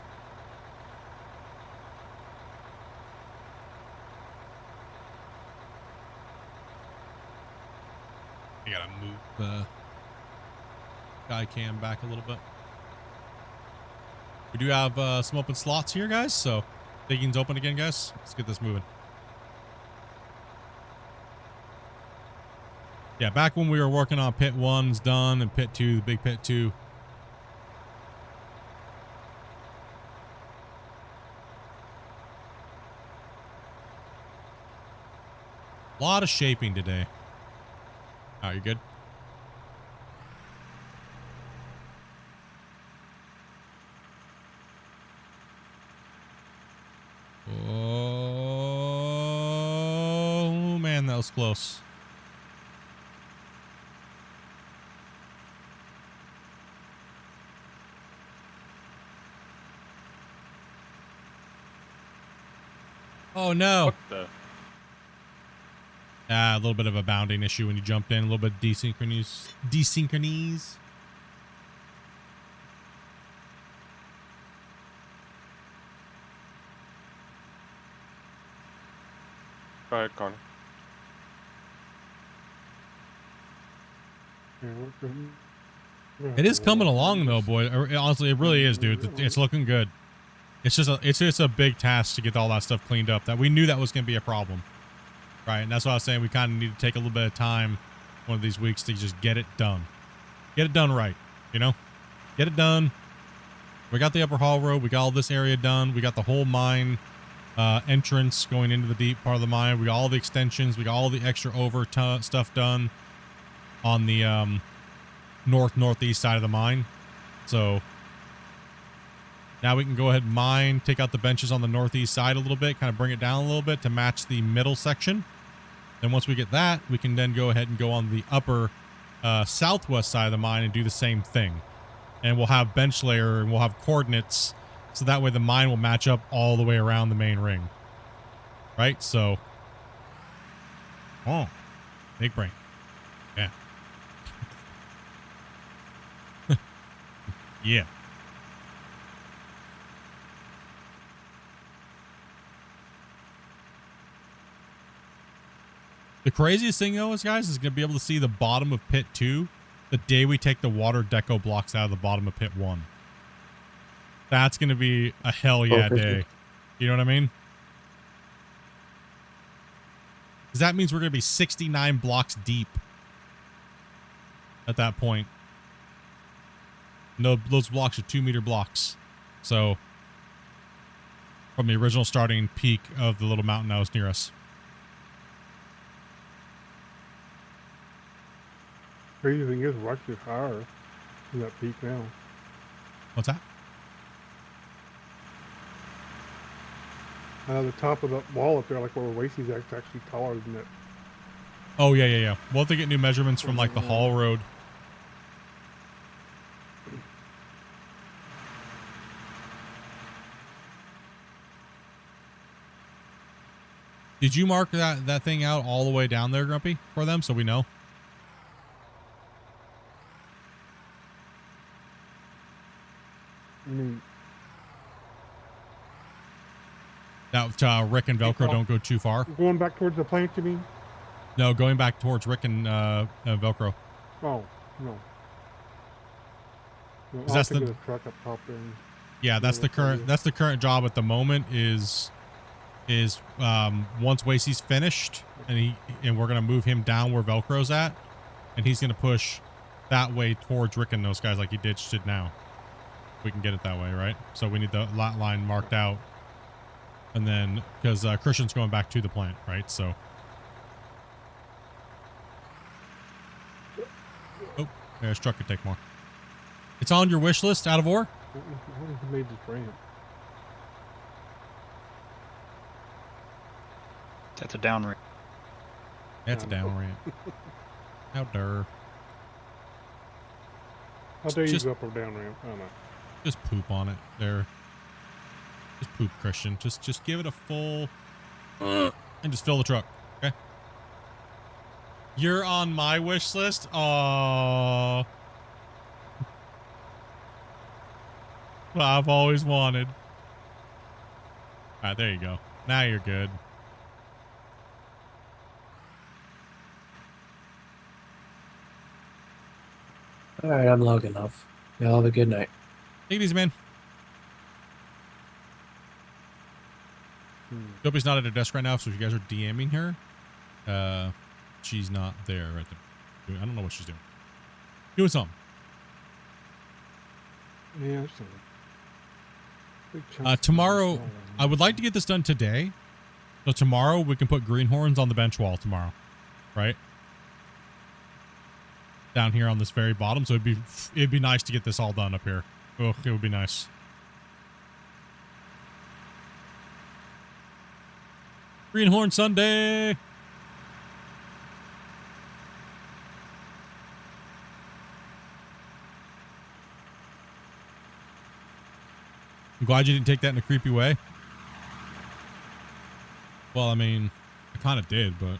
S2: I gotta move the guy cam back a little bit. We do have some open slots here, guys, so digging's open again, guys. Let's get this moving. Yeah, back when we were working on pit 1's done and pit 2, the big pit 2. A lot of shaping today. Oh, you good? Oh, man, that was close. Oh, no.
S10: What the?
S2: A little bit of a bounding issue when you jumped in. A little bit of desynchronies.
S10: Go ahead, Connor.
S2: It is coming along though, boy. Honestly, it really is, dude. It's looking good. It's just a big task to get all that stuff cleaned up. That we knew that was going to be a problem, right? And that's why I was saying we kind of need to take a little bit of time one of these weeks to just get it done. Get it done right, you know? Get it done. We got the upper haul road. We got all this area done. We got the whole mine entrance going into the deep part of the mine. We got all the extensions. We got all the extra stuff done on the northeast side of the mine. So now we can go ahead and mine, take out the benches on the northeast side a little bit, kind of bring it down a little bit to match the middle section. Then once we get that, we can then go ahead and go on the upper southwest side of the mine and do the same thing. And we'll have bench layer and we'll have coordinates, so that way the mine will match up all the way around the main ring. Right? So, oh, big brain. Yeah. Yeah. The craziest thing though is, guys, is going to be able to see the bottom of pit 2 the day we take the water deco blocks out of the bottom of pit 1. That's going to be a hell yeah day. You know what I mean? Because that means we're going to be 69 blocks deep at that point. No, those blocks are 2-meter blocks. So from the original starting peak of the little mountain that was near us.
S4: Crazy thing is, we're actually higher than that peak now.
S2: What's that?
S4: The top of the wall up there, like where Wasey's actually taller than that.
S2: Oh, yeah. We'll have to get new measurements from like the haul road. Did you mark that thing out all the way down there, Grumpy, for them so we know?
S4: I mean,
S2: that Rick and Velcro don't go too far.
S4: Going back towards the plant, you mean?
S2: No, going back towards Rick and Velcro.
S4: Oh, no. I'll
S2: That's
S4: take
S2: the
S4: the truck up top there.
S2: Yeah, that's the current job at the moment is once Wasey's finished and we're gonna move him down where Velcro's at, and he's gonna push that way towards Rick and those guys like he did now. We can get it that way, right? So we need the lot line marked out, and then because Christian's going back to the plant, right? So oh, there's truck could take more. It's on your wish list out of ore.
S4: What is the major ramp?
S14: That's a down ramp.
S2: That's a down ramp. How dare.
S4: How dare you
S2: just
S4: go up or down ramp? Oh no.
S2: just poop on it there. Just poop, Christian. Just give it a full and just fill the truck. Okay. You're on my wish list. Oh, well, I've always wanted. All right, there you go. Now you're good.
S18: All right, I'm logging off. Y'all have a good night.
S2: Take it easy, man. Dopey's not at her desk right now, so if you guys are DMing her, she's not there right there. I don't know what she's doing. Doing something.
S4: Yeah, there's something. Big chunks of
S2: Tomorrow,
S4: small
S2: I would like to get this done today. So tomorrow we can put greenhorns on the bench wall tomorrow, right? Down here on this very bottom. So it'd be nice to get this all done up here. Oh, it would be nice. Greenhorn Sunday. I'm glad you didn't take that in a creepy way. Well, I mean, I kind of did, but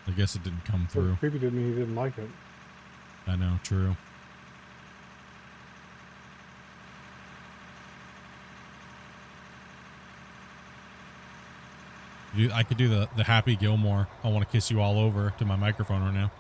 S2: I guess it didn't come through.
S4: Creepy didn't mean he didn't like it.
S2: I know, true. I could do the Happy Gilmore. I want to kiss you all over to my microphone right now.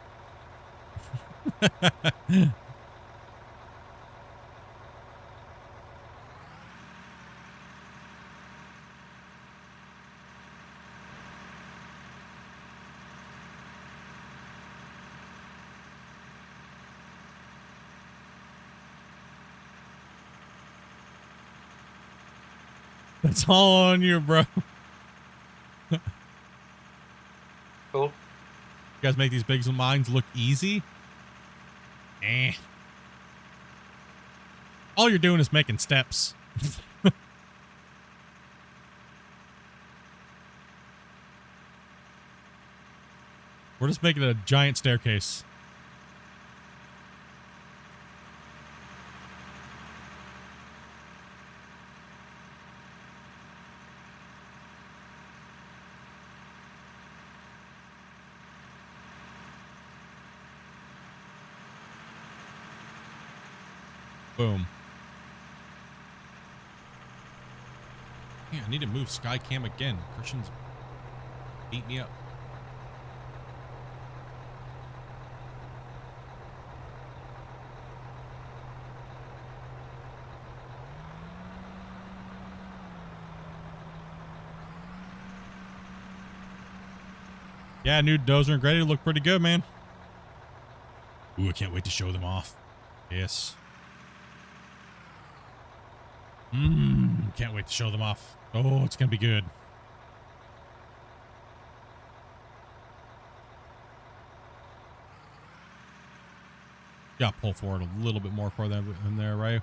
S2: That's all on you, bro.
S20: Cool.
S2: You guys make these big minds look easy? Eh. All you're doing is making steps. We're just making a giant staircase. Boom. Yeah, I need to move Skycam again. Christian's beat me up. Yeah, new Dozer and Grady look pretty good, man. Ooh, I can't wait to show them off. Yes. Can't wait to show them off. Oh, it's gonna be good. Yeah, pull forward a little bit more for them in there, right?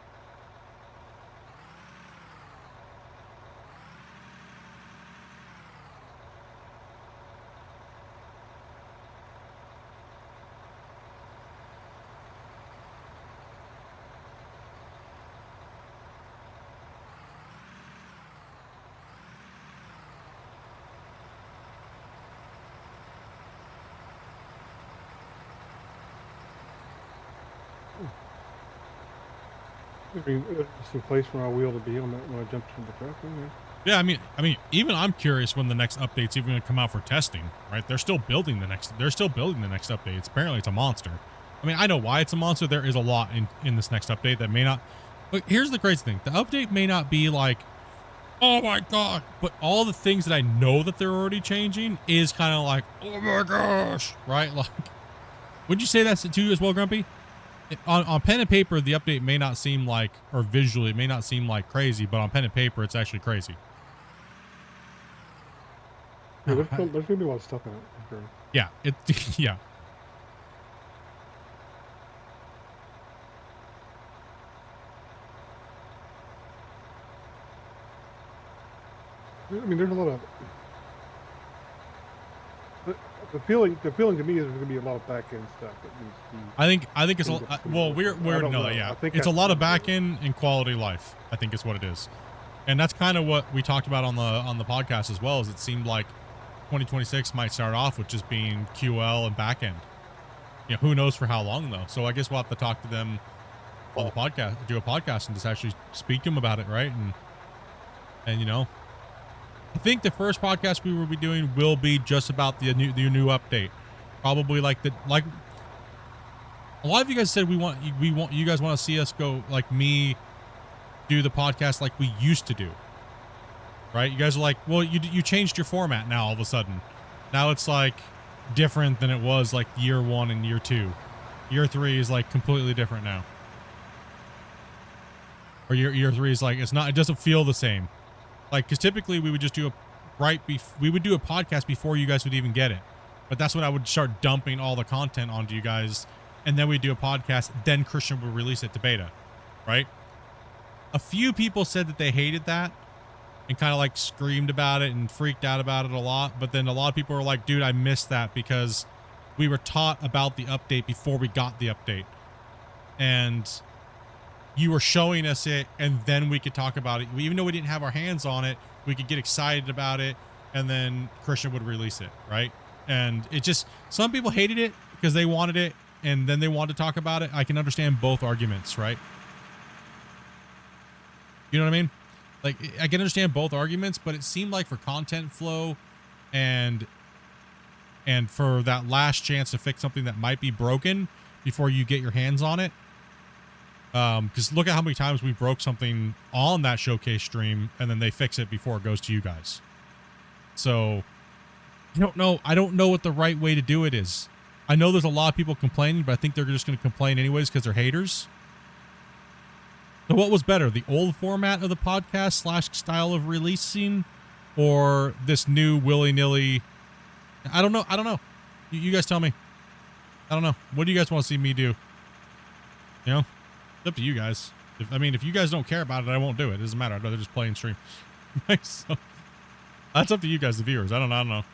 S4: I mean, it's a place where I wheel to be on that when I jumped in the truck.
S2: Yeah, I mean, even I'm curious when the next update's even gonna come out for testing, right? They're still building the next update. Apparently it's a monster. I mean, I know why it's a monster. There is a lot in this next update that may not, but here's the crazy thing. The update may not be like, oh my God, but all the things that I know that they're already changing is kind of like, oh my gosh, right? Like, would you say that's to you as well, Grumpy? On pen and paper, the update may not seem like, or visually, it may not seem like crazy, but on pen and paper, it's actually crazy.
S4: Yeah, there's going to be a lot of stuff in it. Sure.
S2: Yeah, yeah.
S4: I mean, there's a lot of The feeling to me is there's gonna be a lot of back end stuff that needs to be.
S2: I think it's well, we're
S4: don't
S2: no,
S4: know.
S2: yeah,
S4: I think
S2: it's a
S4: that's
S2: lot of
S4: what it
S2: back end and quality life. I think is what it is, and that's kind of what we talked about on the podcast as well. Is it seemed like 2026 might start off with just being QL and back end. You know, who knows for how long though. So I guess we'll have to talk to them on the podcast, do a podcast, and just actually speak to them about it, right? And you know, I think the first podcast we will be doing will be just about the new update. Probably like a lot of you guys said you guys want to see us go like me do the podcast like we used to do. Right? You guys are like, well, you changed your format now all of a sudden. Now it's like different than it was like year 1 and year 2. Year 3 is like completely different now. Or year 3 is like, it doesn't feel the same. Like, because typically we would just do we would do a podcast before you guys would even get it. But that's when I would start dumping all the content onto you guys, and then we'd do a podcast, then Christian would release it to beta, right? A few people said that they hated that and kind of like screamed about it and freaked out about it a lot, but then a lot of people were like, dude, I missed that because we were taught about the update before we got the update. And you were showing us it, and then we could talk about it. Even though we didn't have our hands on it, we could get excited about it, and then Christian would release it, right? And it just, some people hated it because they wanted it, and then they wanted to talk about it. I can understand both arguments, right? You know what I mean? Like, I can understand both arguments, but it seemed like for content flow and for that last chance to fix something that might be broken before you get your hands on it. Because look at how many times we broke something on that showcase stream and then they fix it before it goes to you guys. So I don't know what the right way to do it is. I know there's a lot of people complaining, but I think they're just going to complain anyways because they're haters. So what was better, the old format of the podcast / style of releasing, or this new willy-nilly? I don't know. You guys tell me. I don't know. What do you guys want to see me do? You know? It's up to you guys. If you guys don't care about it, I won't do it. It doesn't matter. I'd rather just play and stream. So, that's up to you guys, the viewers. I don't know.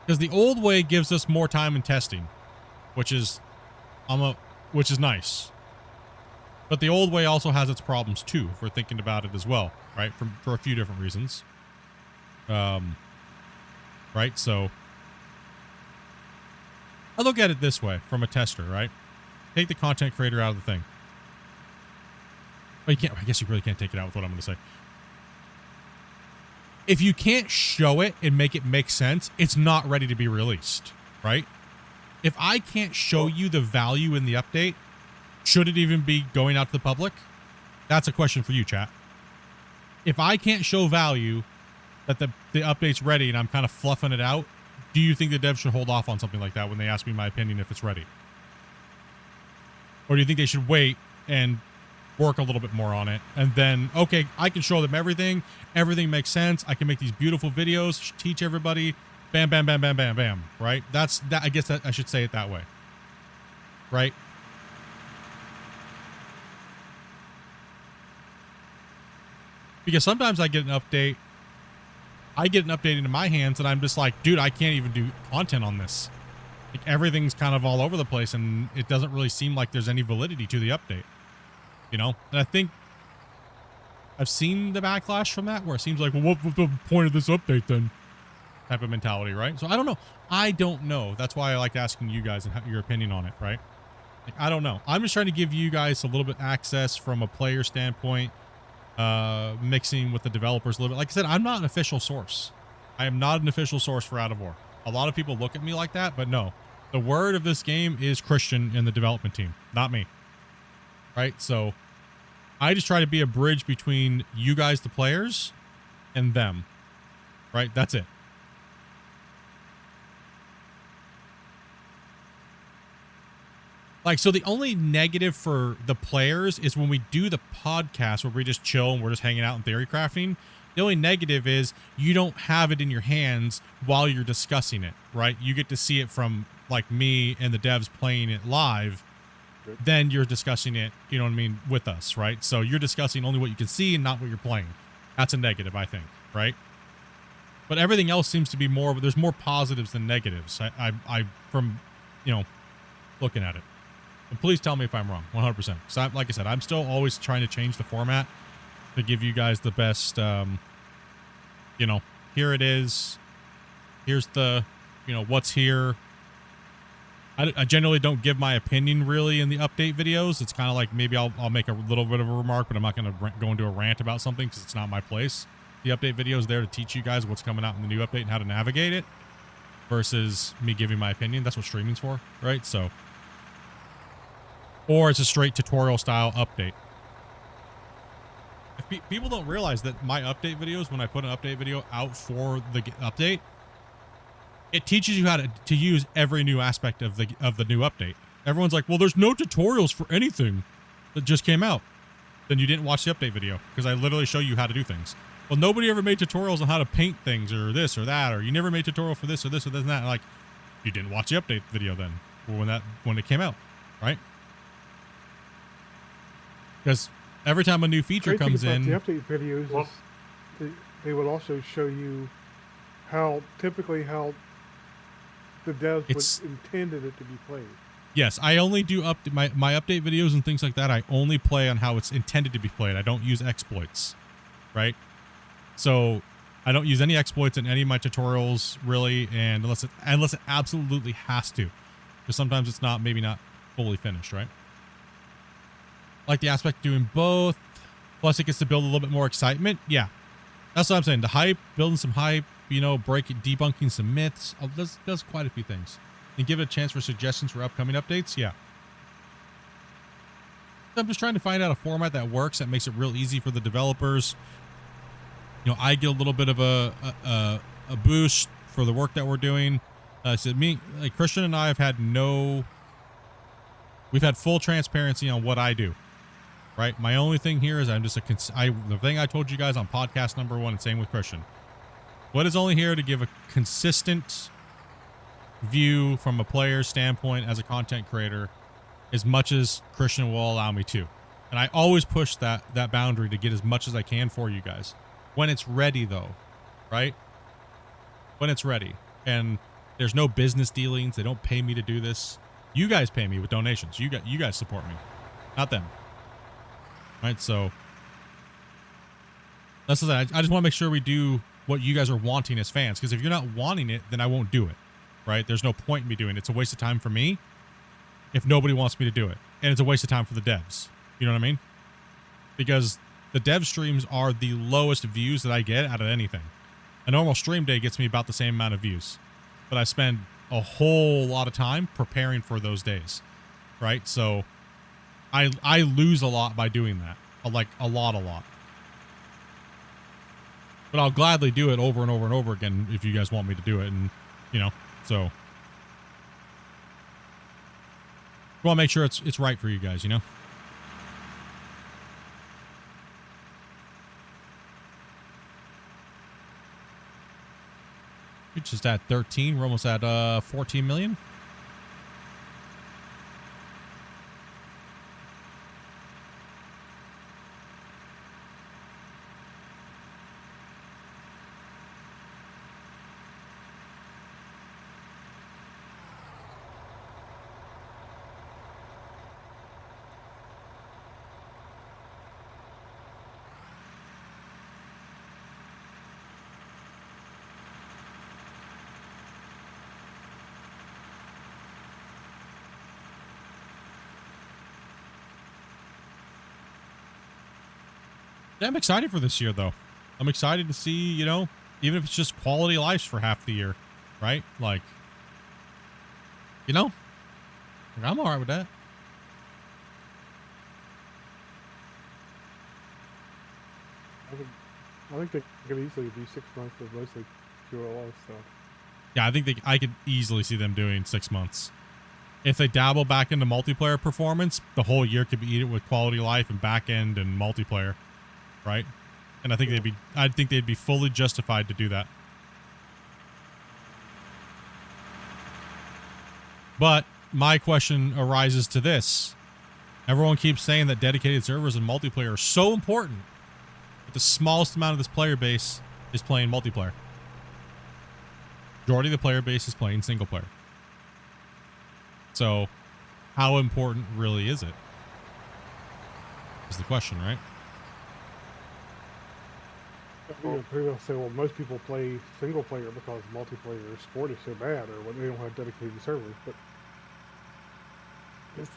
S2: Because the old way gives us more time in testing, which is nice. But the old way also has its problems too, if we're thinking about it as well, right? For a few different reasons. Right? So I look at it this way from a tester, right? Take the content creator out of the thing. Well, I guess you really can't take it out with what I'm going to say. If you can't show it and make it make sense, it's not ready to be released, right? If I can't show you the value in the update, should it even be going out to the public? That's a question for you, chat. If I can't show value that the update's ready and I'm kind of fluffing it out, do you think the devs should hold off on something like that when they ask me my opinion if it's ready? Or do you think they should wait and work a little bit more on it, and then, okay, I can show them everything makes sense, I can make these beautiful videos, teach everybody, bam, bam, bam, bam, bam, bam, right? That's that. I guess that I should say it that way, right? Because sometimes I get an update into my hands and I'm just like, dude, I can't even do content on this. Like, everything's kind of all over the place and it doesn't really seem like there's any validity to the update. You know, and I think I've seen the backlash from that where it seems like, well, what's the point of this update then? Type of mentality, right? So I don't know. That's why I like asking you guys and your opinion on it, right? Like, I don't know. I'm just trying to give you guys a little bit access from a player standpoint, mixing with the developers a little bit. Like I said, I'm not an official source. I am not an official source for Out of War. A lot of people look at me like that, but no. The word of this game is Christian and the development team, not me. Right? So I just try to be a bridge between you guys, the players, and them. Right? That's it. Like, so the only negative for the players is when we do the podcast where we just chill and we're just hanging out and theory crafting. The only negative is you don't have it in your hands while you're discussing it, right? You get to see it from like me and the devs playing it live, then you're discussing it, you know what I mean, with us, right? So you're discussing only what you can see and not what you're playing. That's a negative, I think, right? But everything else seems to be more, there's more positives than negatives. I from, you know, looking at it. And please tell me if I'm wrong, 100%. Because like I said, I'm still always trying to change the format to give you guys the best, you know, here it is. Here's the, you know, what's here. I generally don't give my opinion really in the update videos. It's kind of like maybe I'll make a little bit of a remark, but I'm not going to go into a rant about something because it's not my place. The update video is there to teach you guys what's coming out in the new update and how to navigate it versus me giving my opinion. That's what streaming's for, right? So, or it's a straight tutorial style update. If people don't realize that my update videos, when I put an update video out for the update, it teaches you how to use every new aspect of the new update. Everyone's like, well, there's no tutorials for anything that just came out. Then you didn't watch the update video because I literally show you how to do things. Well, nobody ever made tutorials on how to paint things or this or that, or you never made tutorial for this or this or this and that. Like, you didn't watch the update video then, or when it came out, right? Because every time a new feature comes in,
S4: the update videos is they would also show you how the devs would intended it to be played.
S2: Yes, I only do my update videos and things like that. I only play on how it's intended to be played. I don't use exploits, right? So I don't use any exploits in any of my tutorials really, and unless it absolutely has to, because sometimes it's maybe not fully finished, right? Like the aspect of doing both, plus it gets to build a little bit more excitement. Yeah, that's what I'm saying. The hype, building some hype, you know, debunking some myths. Does quite a few things. And give it a chance for suggestions for upcoming updates. Yeah. I'm just trying to find out a format that works, that makes it real easy for the developers. You know, I get a little bit of a boost for the work that we're doing. So Christian and I have had we've had full transparency on what I do. Right. My only thing here is I'm just the thing I told you guys on podcast number 1 and same with Christian. What is only here to give a consistent view from a player's standpoint as a content creator as much as Christian will allow me to. And I always push that boundary to get as much as I can for you guys. When it's ready though, right? When it's ready. And there's no business dealings. They don't pay me to do this. You guys pay me with donations. You guys support me, not them. Right, so that's the thing. I just want to make sure we do what you guys are wanting as fans, because if you're not wanting it, then I won't do it, right? There's no point in me doing it. It's a waste of time for me if nobody wants me to do it, and it's a waste of time for the devs. You know what I mean? Because the dev streams are the lowest views that I get out of anything. A normal stream day gets me about the same amount of views, but I spend a whole lot of time preparing for those days, right? So I lose a lot by doing that. Like a lot. But I'll gladly do it over and over and over again if you guys want me to do it. And, you know, so I want to make sure it's right for you guys, you know? We're just at 13. We're almost at 14 million. Yeah, I'm excited for this year, though. I'm excited to see, you know, even if it's just quality life for half the year, right? Like, you know, I'm all right with that.
S4: I think they could easily do 6 months of mostly QLS stuff.
S2: Yeah, I think I could easily see them doing 6 months. If they dabble back into multiplayer performance, the whole year could be eaten with quality life and back end and multiplayer. Right? And I think they'd be fully justified to do that. But my question arises to this. Everyone keeps saying that dedicated servers and multiplayer are so important, but the smallest amount of this player base is playing multiplayer. Majority of the player base is playing single player. So, how important really is it? Is the question, right?
S4: People say, well, most people play single player because multiplayer sport is so bad, or when they don't have dedicated servers. But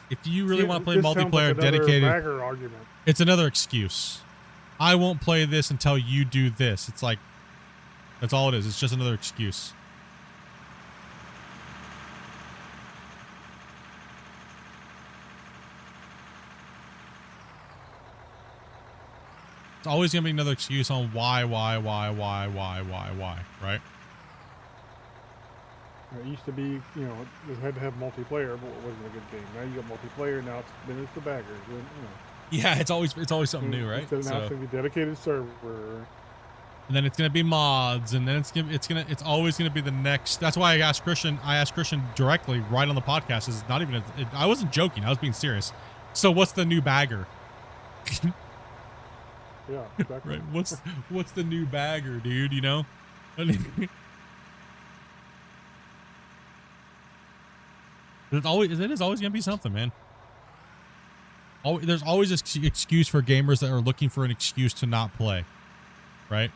S2: If you really want to play
S4: this sounds like
S2: multiplayer
S4: another
S2: dedicated,
S4: bagger argument.
S2: it's another excuse. I won't play this until you do this. It's like, that's all it is. It's just another excuse. It's always going to be another excuse on why, right?
S4: It used to be, you know, it had to have multiplayer, but it wasn't a good game. Now you got multiplayer. Now it's the baggers. You know.
S2: Yeah, it's always something new, right?
S4: Now it's going to be dedicated server.
S2: And then it's gonna be mods, and then it's always gonna be the next. That's why I asked Christian directly right on the podcast. Is not even. I wasn't joking. I was being serious. So what's the new bagger?
S4: Yeah, exactly.
S2: Right. What's the new bagger, dude? You know. It is always gonna be something, man. There's always an excuse for gamers that are looking for an excuse to not play, right?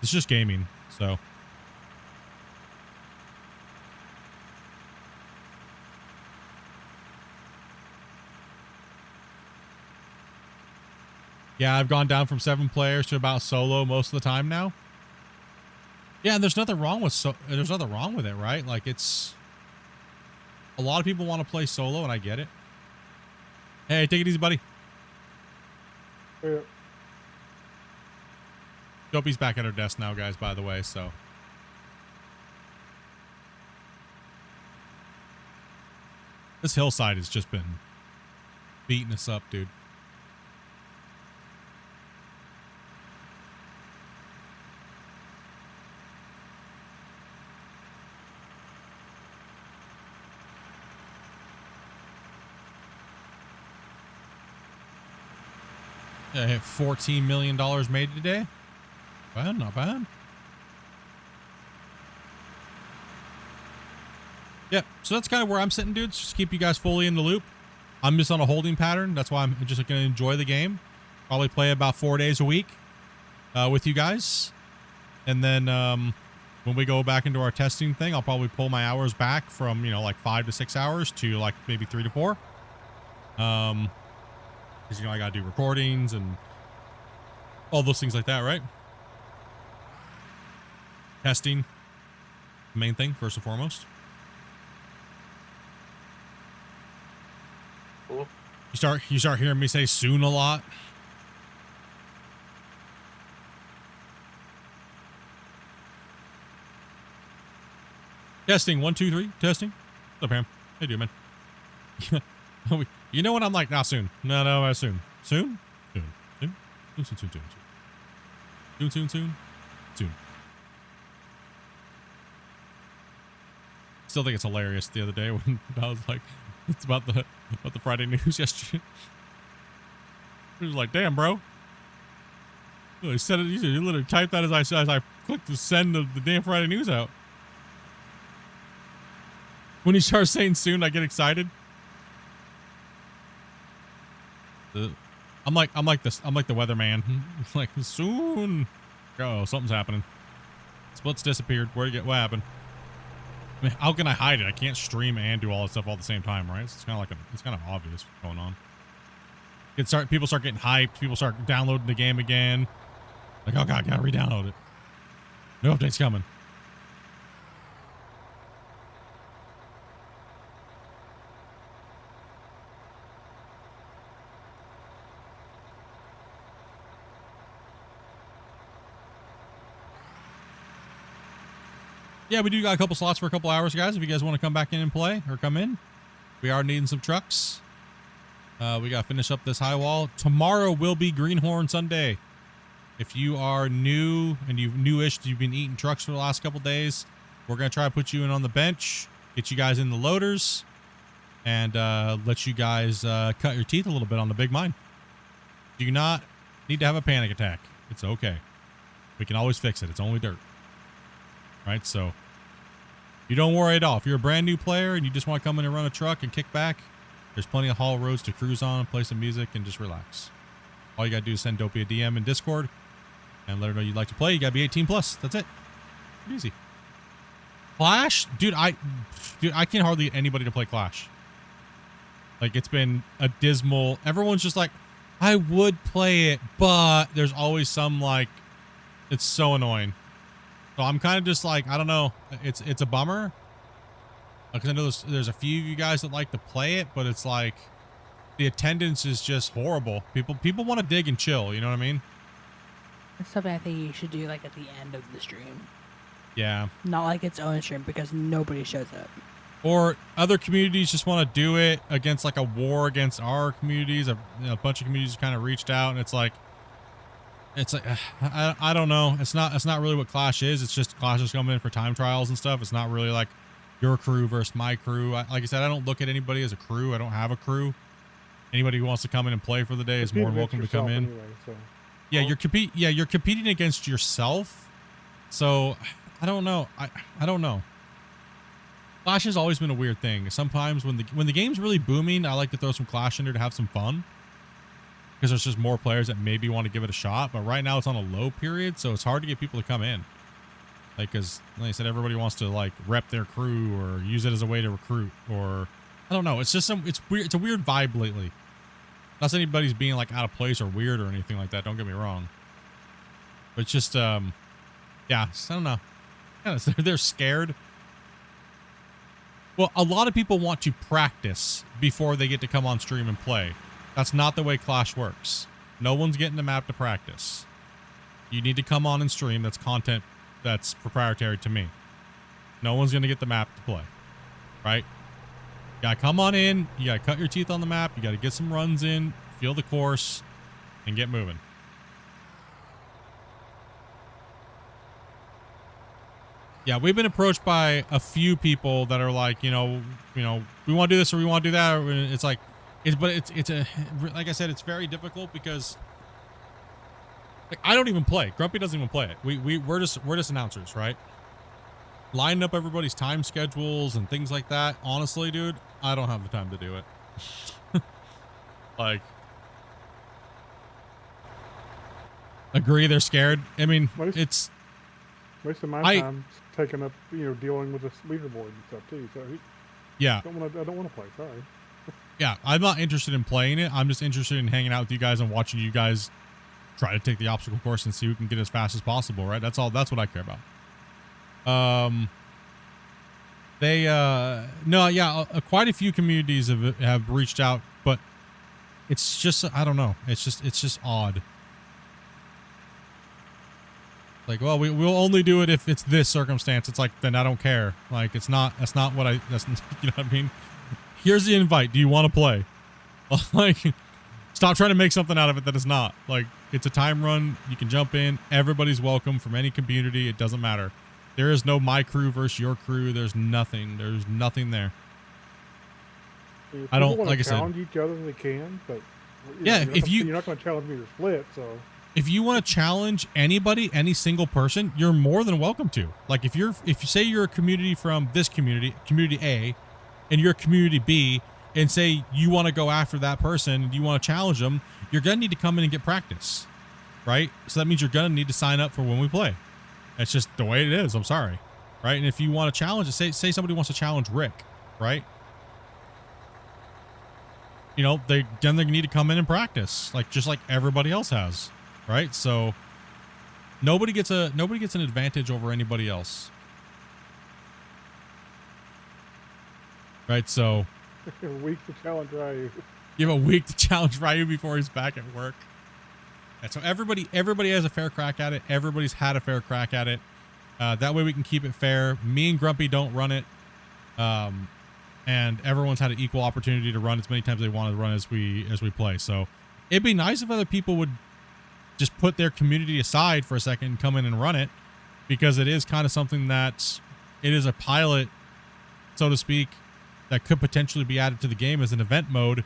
S2: It's just gaming, so. Yeah, I've gone down from 7 players to about solo most of the time now. Yeah, and there's nothing wrong with it, right? Like, it's a lot of people want to play solo, and I get it. Hey, take it easy, buddy.
S4: Yeah.
S2: Dopey's back at her desk now, guys, by the way, so. This hillside has just been beating us up, dude. I hit $14 million made today. Bad, not bad. Yep, so that's kind of where I'm sitting, dudes. Just keep you guys fully in the loop. I'm just on a holding pattern. That's why I'm just going to enjoy the game. Probably play about 4 days a week with you guys. And then when we go back into our testing thing, I'll probably pull my hours back from, you know, like 5 to 6 hours to like maybe 3 to 4. Because, you know, I got to do recordings and all those things like that, right? Testing, the main thing, first and foremost.
S3: Cool.
S2: You start hearing me say soon a lot. Testing, 1, 2, 3, testing. What's up, Pam? How you doing, man? You know what I'm like? Now soon. No, soon. Soon? Soon. Still think it's hilarious the other day when I was like, it's about the Friday news yesterday. It was like, damn, bro. You said it. You literally typed that as I clicked to send the damn Friday news out. When you start saying soon, I get excited. I'm like the weatherman. Like, soon. Oh, something's happening. Splits disappeared. What happened? I mean, how can I hide it? I can't stream and do all this stuff all at the same time, right? So it's kind of like it's kind of obvious what's going on. People start getting hyped. People start downloading the game again. Like, oh god, gotta re-download it. No updates coming. Yeah, we do got a couple slots for a couple hours, guys. If you guys want to come back in and play or come in, we are needing some trucks. We got to finish up this high wall. Tomorrow will be Greenhorn Sunday. If you are new and you've been eating trucks for the last couple days, we're going to try to put you in on the bench. get you guys in the loaders, and let you guys cut your teeth a little bit on the big mine. Do not need to have a panic attack. It's okay. We can always fix it. It's only dirt. Right? So you don't worry at all. If you're a brand new player and you just want to come in and run a truck and kick back, there's plenty of haul roads to cruise on and play some music and just relax. All you got to do is send Dopey a DM in Discord and let her know you'd like to play. You got to be 18 plus. That's it. Pretty easy. Clash? Dude, I can't hardly get anybody to play Clash. Like, it's been a dismal... Everyone's just like, I would play it, but there's always some, like... It's so annoying. So I'm kind of just like, I don't know. It's a bummer. Because I know there's a few of you guys that like to play it, but it's like... The attendance is just horrible. People want to dig and chill, you know what I mean?
S5: It's something I think you should do, like, at the end of the stream.
S2: Yeah.
S5: Not like its own stream, because nobody shows up.
S2: Or other communities just want to do it against, like, a war against our communities. A bunch of communities kind of reached out, and it's like I don't know. It's not really what Clash is. It's just Clash is coming in for time trials and stuff. It's not really like your crew versus my crew. Like I said, I don't look at anybody as a crew. I don't have a crew. Anybody who wants to come in and play for the day is more than welcome to come in.
S4: Anyway, so.
S2: Yeah, you're competing against yourself. So I don't know. I don't know. Clash has always been a weird thing. Sometimes when the game's really booming, I like to throw some Clash in there to have some fun. Because there's just more players that maybe want to give it a shot. But right now it's on a low period, so it's hard to get people to come in. Like, because, like I said, everybody wants to, like, rep their crew or use it as a way to recruit. Or, I don't know. It's just it's weird. It's a weird vibe lately. Not that anybody's being, like, out of place or weird or anything like that. Don't get me wrong. But it's just, yeah, I don't know. Yeah, they're scared. Well, a lot of people want to practice before they get to come on stream and play. That's not the way Clash works. No one's getting the map to practice. You need to come on and stream. That's content that's proprietary to me. No one's going to get the map to play. Right? You got to come on in. You got to cut your teeth on the map. You got to get some runs in, feel the course, and get moving. Yeah, we've been approached by a few people that are like, we want to do this or we want to do that. Or it's like, like I said, it's very difficult because like I don't even play. Grumpy doesn't even play it. We're just announcers, right? Lining up everybody's time schedules and things like that. Honestly, dude, I don't have the time to do it. Like, agree, they're scared. I mean, most
S4: of my time taken up, dealing with the leaderboard and stuff too. So
S2: yeah,
S4: I don't want to play. Sorry.
S2: Yeah, I'm not interested in playing it. I'm just interested in hanging out with you guys and watching you guys try to take the obstacle course and see who can get as fast as possible, right? That's all. That's what I care about. Quite a few communities have reached out, but it's just, I don't know. It's just odd. Like, well, we'll only do it if it's this circumstance. It's like, then I don't care. Like, that's not what you know what I mean? Here's the invite. Do you want to play? Like, stop trying to make something out of it that is not. Like, it's a time run. You can jump in. Everybody's welcome from any community. It doesn't matter. There is no my crew versus your crew. There's nothing. There's nothing there. I don't, like I said.
S4: Challenge each other, they can, but
S2: yeah,
S4: you're not going to challenge me to split, so.
S2: If you want to challenge anybody, any single person, you're more than welcome to. Like, if you say you're a community from this community A, and you're community B, and say you want to go after that person and you want to challenge them, you're going to need to come in and get practice, right? So that means you're going to need to sign up for when we play. That's just the way it is. I'm sorry, right? And if you want to challenge, say somebody wants to challenge Rick, right? They need to come in and practice, just like everybody else has, right? So nobody gets an advantage over anybody else. Right, so
S4: a week to challenge Ryu.
S2: You have a week to challenge Ryu before he's back at work. And so everybody has a fair crack at it. Everybody's had a fair crack at it. That way we can keep it fair. Me and Grumpy don't run it. And everyone's had an equal opportunity to run as many times they want to run as we play. So it'd be nice if other people would just put their community aside for a second and come in and run it, because it is kind of something that it is a pilot so to speak, that could potentially be added to the game as an event mode.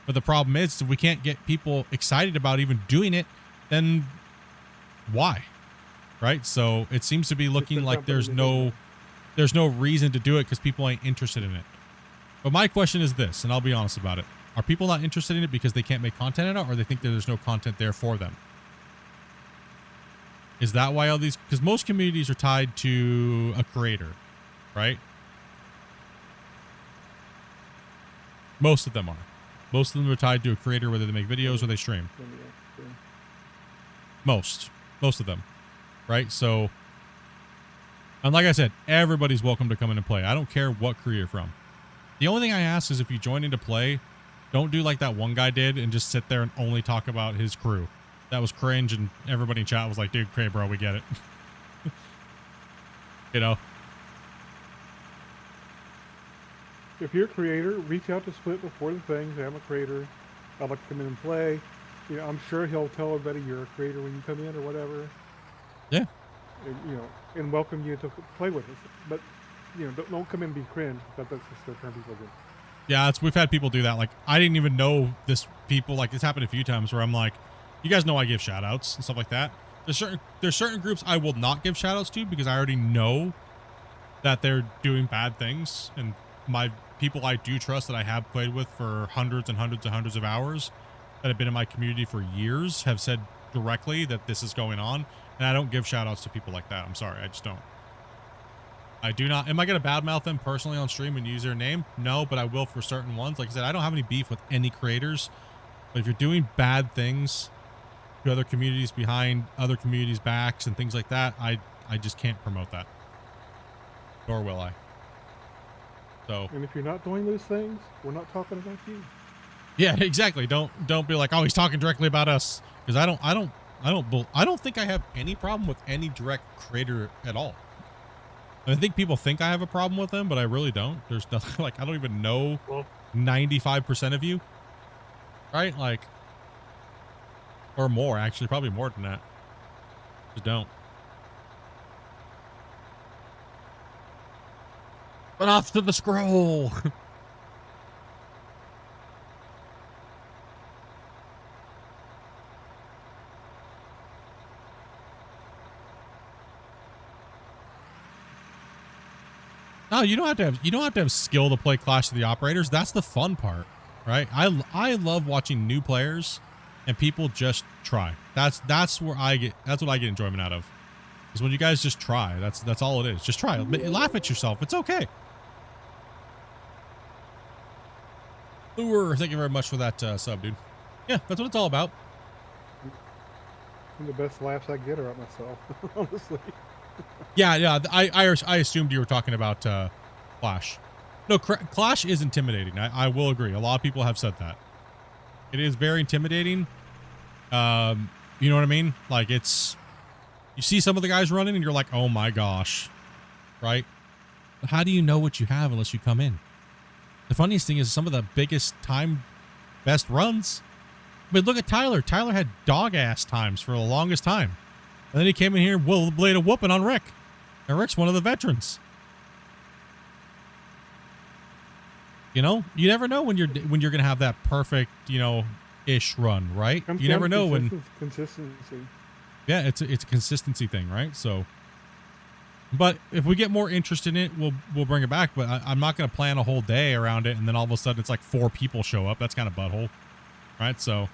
S2: But the problem is, if we can't get people excited about even doing it, then why? Right? So it seems to be looking like there's no reason to do it because people ain't interested in it. But my question is this, and I'll be honest about it. Are people not interested in it because they can't make content in it, or they think that there's no content there for them? Is that why all these... Because most communities are tied to a creator, right? Most of them are. Most of them are tied to a creator, whether they make videos or they stream. Most of them, right? So, and like I said, everybody's welcome to come in and play. I don't care what crew you're from. The only thing I ask is if you join in to play, don't do like that one guy did and just sit there and only talk about his crew. That was cringe, and everybody in chat was like, dude, okay, bro, we get it. You know?
S4: If you're a creator, reach out to Split before the thing. Say, I'm a creator. I'd like to come in and play. You know, I'm sure he'll tell everybody you're a creator when you come in or whatever.
S2: Yeah.
S4: And, you know, and welcome you to play with us. But, you know, don't come in and be cringe. That's just to turn people in.
S2: Yeah, we've had people do that. Like, I didn't even know this people. Like, it's happened a few times where I'm like, you guys know I give shout outs and stuff like that. There's certain groups I will not give shout outs to because I already know that they're doing bad things, and my people I do trust that I have played with for hundreds and hundreds and hundreds of hours that have been in my community for years have said directly that this is going on, and I don't give shout outs to people like that. I'm sorry, I just don't. I do not. Am I going to badmouth them personally on stream and use their name? No, but I will for certain ones. Like I said, I don't have any beef with any creators, but if you're doing bad things to other communities behind other communities' backs and things like that, I just can't promote that. Nor will I. So.
S4: And if you're not doing those things, we're not talking about you.
S2: Yeah, exactly. Don't be like, oh, he's talking directly about us, because I don't think I have any problem with any direct creator at all. I think people think I have a problem with them, but I really don't. There's nothing, like, I don't even know 95% of you, right? Like, or more, actually, probably more than that. Just don't. But off to the scroll. No, you don't have to have skill to play Clash of the Operators. That's the fun part, right? I love watching new players and people just try. That's what I get enjoyment out of. Is when you guys just try. That's all it is. Just try. Laugh at yourself. It's okay. Lure, thank you very much for that sub, dude. Yeah, that's what it's all about.
S4: And the best laughs I get are at myself, honestly.
S2: Yeah. I assumed you were talking about Clash. No, Clash is intimidating. I will agree. A lot of people have said that. It is very intimidating. You know what I mean? Like, it's... You see some of the guys running and you're like, oh my gosh. Right? But how do you know what you have unless you come in? The funniest thing is some of the best runs. I mean, look at Tyler. Tyler had dog-ass times for the longest time. And then he came in here and laid a whooping on Rick. And Rick's one of the veterans. You know, you never know when you're gonna have that perfect, ish run, right? You never know when
S4: consistency.
S2: Yeah, it's a consistency thing, right? So, but if we get more interest in it, we'll bring it back. But I'm not gonna plan a whole day around it, and then all of a sudden it's like 4 people show up. That's kind of butthole, right? So.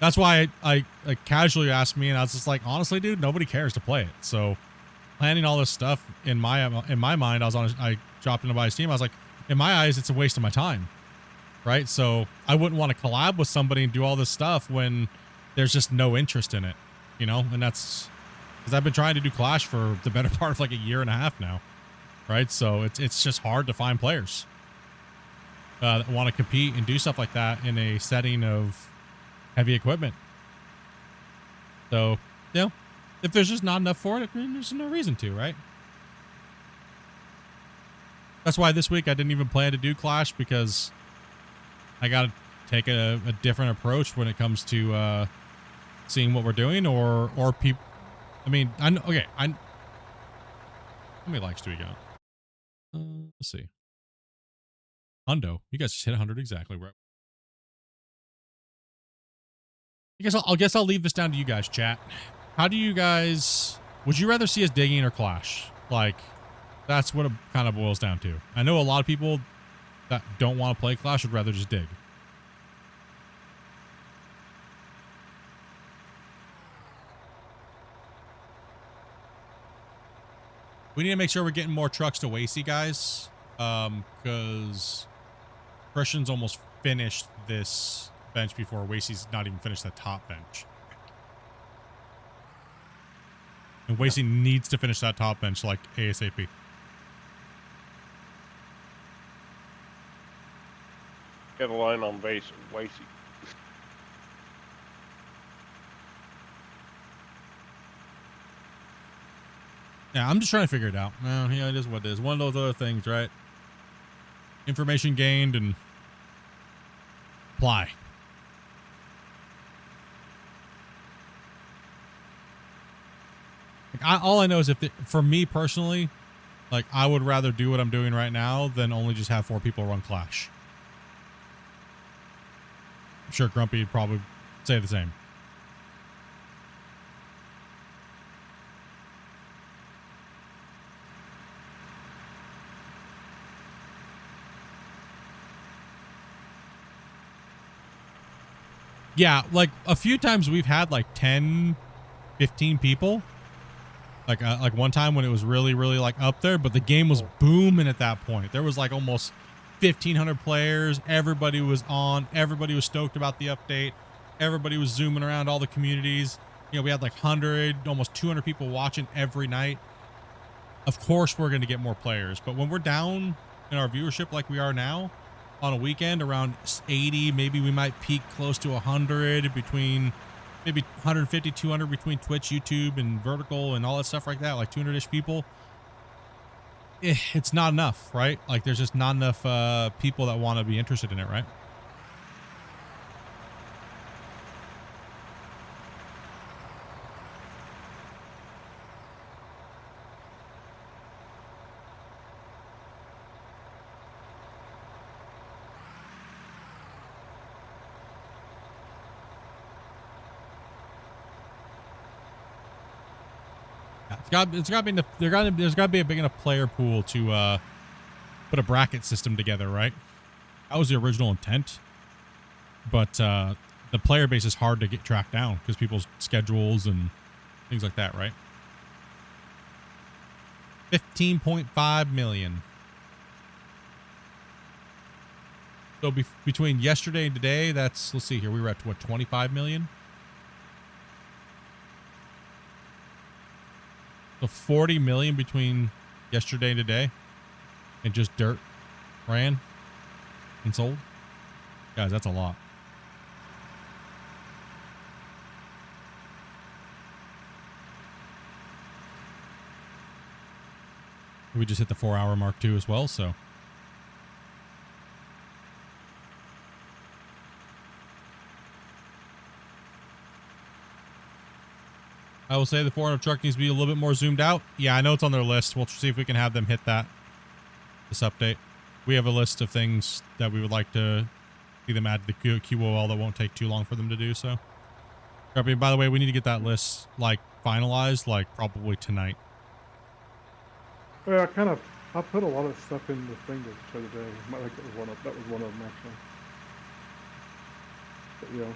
S2: That's why I casually asked me, and I was just like, honestly, dude, nobody cares to play it. So, planning all this stuff in my mind, I dropped into my team. I was like, in my eyes, it's a waste of my time, right? So I wouldn't want to collab with somebody and do all this stuff when there's just no interest in it, And that's because I've been trying to do Clash for the better part of like a year and a half now, right? So it's just hard to find players that want to compete and do stuff like that in a setting of heavy equipment. So, if there's just not enough for it, there's no reason to, right? That's why this week I didn't even plan to do Clash, because I got to take a different approach when it comes to seeing what we're doing or people. I mean, how many likes do we got? Let's see. Hundo, you guys just hit 100 exactly, right? I guess I'll leave this down to you guys, chat. How do you guys, would you rather see us digging or clash? Like, that's what it kind of boils down to. I know a lot of people that don't want to play clash would rather just dig. We need to make sure we're getting more trucks to Wacy, guys. Because Christian's almost finished this bench before Wacy's not even finished the top bench. And Wacy needs to finish that top bench like ASAP.
S10: Get a line on base, Wacy.
S2: Yeah, I'm just trying to figure it out. Well, yeah, it is what it is. One of those other things, right? Information gained and apply. Like, all I know is for me personally, like I would rather do what I'm doing right now than only just have 4 people run Clash. I'm sure Grumpy would probably say the same. Yeah, like a few times we've had like 10, 15 people. Like one time when it was really, really like up there, but the game was booming at that point. There was like almost 1,500 players. Everybody was on. Everybody was stoked about the update. Everybody was zooming around all the communities. You know, we had like 100, almost 200 people watching every night. Of course, we're going to get more players, but when we're down in our viewership like we are now, on a weekend around 80, maybe we might peak close to 100 between maybe 150, 200 between Twitch, YouTube, and vertical and all that stuff like that, like 200-ish people. It's not enough, right? Like there's just not enough people that want to be interested in it, right? There's got to be a big enough player pool to put a bracket system together, right? That was the original intent, but the player base is hard to get tracked down because people's schedules and things like that, right? 15.5 million. So between yesterday and today, that's, let's see here, we were at what, 25 million? So 40 million between yesterday and today, and just dirt ran and sold. Guys, that's a lot. We just hit the 4-hour mark too as well, so. I will say the 400 truck needs to be a little bit more zoomed out. Yeah, I know it's on their list. We'll see if we can have them hit that this update. We have a list of things that we would like to see them add to the QOL that won't take too long for them to do so. By the way, we need to get that list like finalized like probably tonight.
S4: Yeah, I put a lot of stuff in the thing the other day. Like that was one of them actually. But, you know.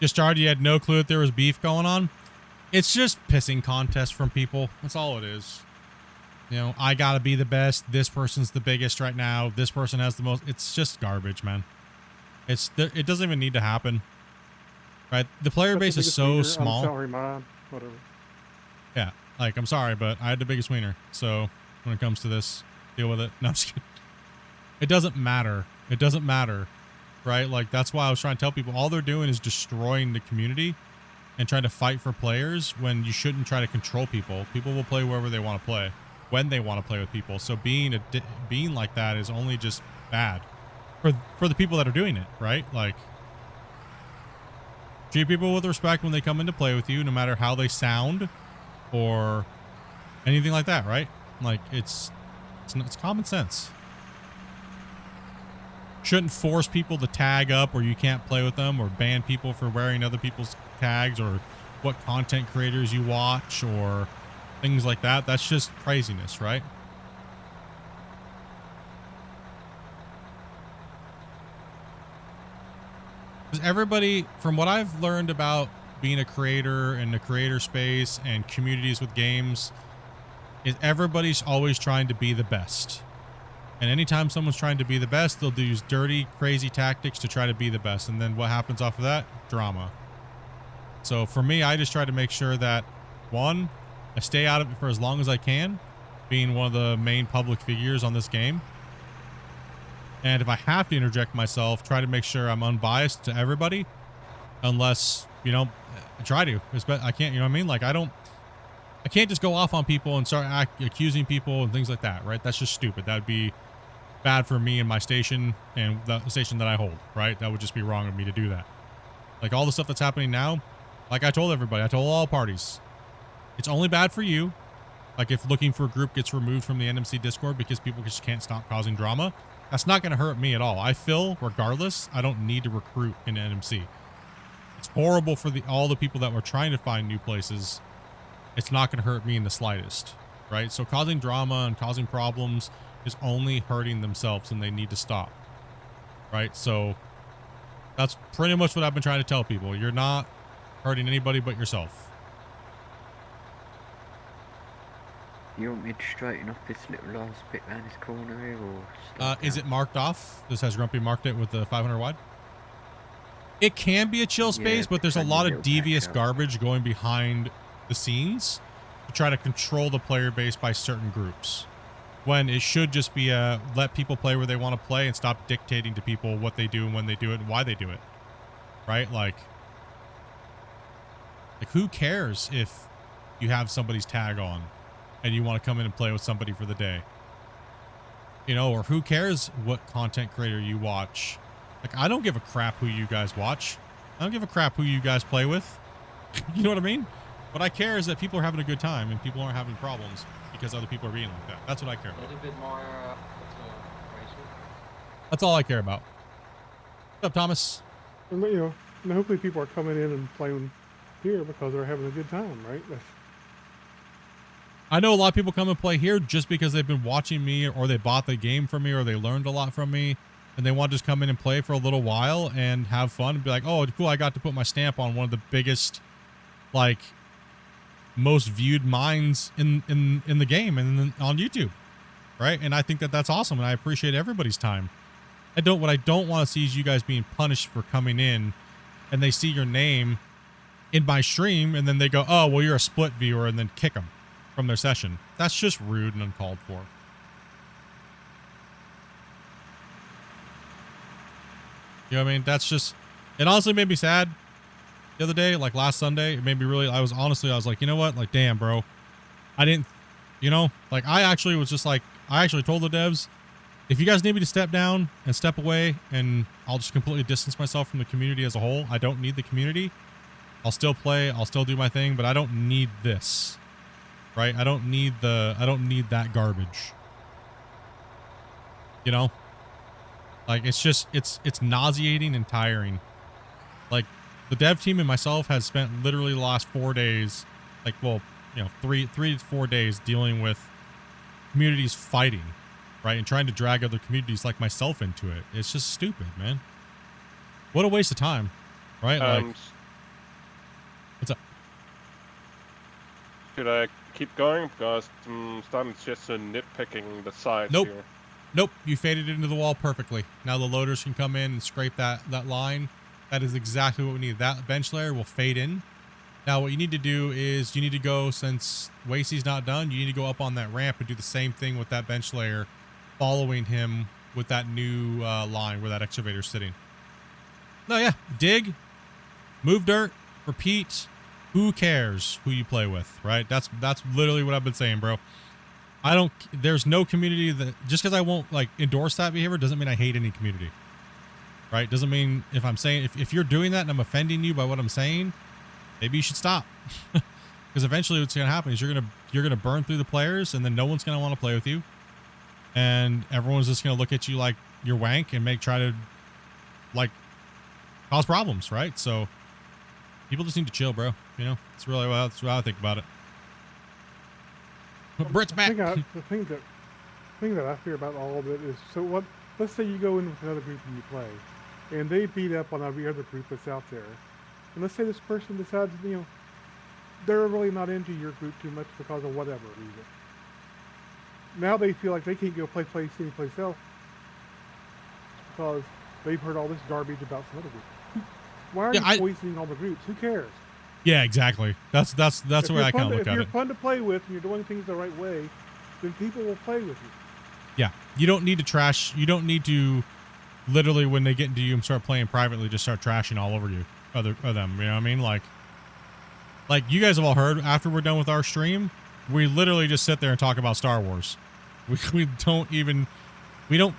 S2: Just started, you had no clue that there was beef going on. It's just pissing contests from people. That's all it is. You know, I gotta be the best. This person's the biggest right now. This person has the most. It's just garbage, man. It doesn't even need to happen. Right? The player base is so small.
S4: I'm sorry, man. Whatever.
S2: Yeah, like I'm sorry, but I had the biggest wiener. So when it comes to this, deal with it. No, I'm just kidding. It doesn't matter. It doesn't matter. Right? Like that's why I was trying to tell people all they're doing is destroying the community and trying to fight for players when you shouldn't try to control people. People will play wherever they want to play when they want to play with people. So being like that is only just bad. for the people that are doing it, right? Like, treat people with respect when they come in to play with you, no matter how they sound or anything like that, right? Like, it's common sense. Shouldn't force people to tag up or you can't play with them, or ban people for wearing other people's tags, or what content creators you watch or things like that. That's just craziness, right? Because everybody, from what I've learned about being a creator and the creator space and communities with games, is everybody's always trying to be the best. And anytime someone's trying to be the best, they'll use dirty, crazy tactics to try to be the best. And then what happens off of that? Drama. So for me, I just try to make sure that, one, I stay out of it for as long as I can, being one of the main public figures on this game. And if I have to interject myself, try to make sure I'm unbiased to everybody, unless, you know, I try to. I can't, you know what I mean? Like, I can't just go off on people and start accusing people and things like that, right? That's just stupid. That would be bad for me and my station and the station that I hold, right? That would just be wrong of me to do that. Like, all the stuff that's happening now, like I told everybody, I told all parties, it's only bad for you. Like, if looking for a group gets removed from the NMC Discord because people just can't stop causing drama, that's not going to hurt me at all. I feel, regardless, I don't need to recruit in NMC. It's horrible for all the people that were trying to find new places. It's not going to hurt me in the slightest, right? So causing drama and causing problems is only hurting themselves, and they need to stop, right? So that's pretty much what I've been trying to tell people. You're not hurting anybody but yourself.
S15: You want me to straighten off this little last bit around this corner here, or?
S2: Is it marked off? This has Grumpy marked it with the 500 wide. It can be a chill space, but there's a lot of devious garbage going behind the scenes to try to control the player base by certain groups, when it should just be let people play where they want to play and stop dictating to people what they do and when they do it and why they do it, right? Like who cares if you have somebody's tag on and you want to come in and play with somebody for the day, you know? Or who cares what content creator you watch? Like, I don't give a crap who you guys watch. I don't give a crap who you guys play with. You know what I mean? What I care is that people are having a good time and people aren't having problems because other people are being like that. That's what I care about.
S19: A little bit more
S2: That's all I care about. What's up, Thomas?
S4: And, you know, and hopefully people are coming in and playing here because they're having a good time, right?
S2: I know a lot of people come and play here just because they've been watching me, or they bought the game from me, or they learned a lot from me, and they want to just come in and play for a little while and have fun and be like, oh, cool, I got to put my stamp on one of the biggest, like, most viewed minds in the game and on YouTube, right? And I think that that's awesome, and I appreciate everybody's time. What I don't want to see is you guys being punished for coming in and they see your name in my stream and then they go, oh, well, you're a split viewer, and then kick them from their session. That's just rude and uncalled for. You know what I mean? That's just, it honestly made me sad the other day, like last Sunday. It made me really, I was like, you know what? Like, damn, bro. I didn't, you know, like I actually was just like, I actually told the devs, if you guys need me to step down and step away and I'll just completely distance myself from the community as a whole. I don't need the community. I'll still play. I'll still do my thing, but I don't need this, right? I don't need that garbage. You know? Like, it's just, it's nauseating and tiring. Like, the dev team and myself has spent literally the last 4 days, like, well, you know, three to 4 days dealing with communities fighting, right? And trying to drag other communities like myself into it. It's just stupid, man. What a waste of time, right? Like, what's up?
S10: Should I keep going? Because I'm starting just nitpicking the sides
S2: Nope.
S10: here.
S2: Nope, you faded it into the wall perfectly. Now the loaders can come in and scrape that line. That is exactly what we need. That bench layer will fade in. Now what you need to do is you need to go, since Wasey's not done, you need to go up on that ramp and do the same thing with that bench layer, following him with that new line where that excavator's sitting. No, yeah, dig, move dirt, repeat. Who cares who you play with, right? That's literally what I've been saying, bro. There's no community that, just because I won't like endorse that behavior doesn't mean I hate any community. right? Doesn't mean if I'm saying, if you're doing that and I'm offending you by what I'm saying, maybe you should stop. Because eventually what's going to happen is you're going to burn through the players, and then no one's going to want to play with you. And everyone's just going to look at you like you're wank and try to like cause problems, right? So people just need to chill, bro. You know, that's really that's what I think about it. Britt's back.
S4: The thing that I fear about all of it is, so what? Let's say you go in with another group and you play, and they beat up on every other group that's out there. And let's say this person decides, you know, they're really not into your group too much because of whatever reason. Now they feel like they can't go play anyplace else because they've heard all this garbage about some other group. Why are you poisoning all the groups? Who cares?
S2: Yeah, exactly. That's the way I kind of look at it.
S4: If you're fun to play with and you're doing things the right way, then people will play with you.
S2: Yeah, you don't need to trash. You don't need to literally, when they get into you and start playing privately, just start trashing all over you, them. You know what I mean? Like you guys have all heard. After we're done with our stream, we literally just sit there and talk about Star Wars. We don't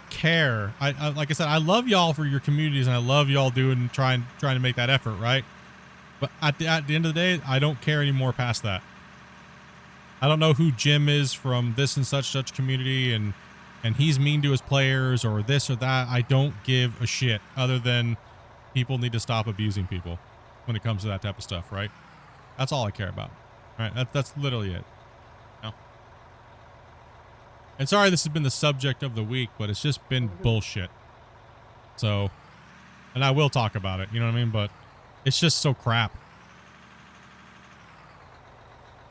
S2: care. I like I said, I love y'all for your communities, and I love y'all trying to make that effort, right? But at the end of the day, I don't care anymore past that. I don't know who Jim is from this and such community, and he's mean to his players or this or that. I don't give a shit, other than people need to stop abusing people when it comes to that type of stuff, right? That's all I care about. Right? That's literally it. No. And sorry this has been the subject of the week, but it's just been bullshit. So, and I will talk about it, you know what I mean? But it's just so crap.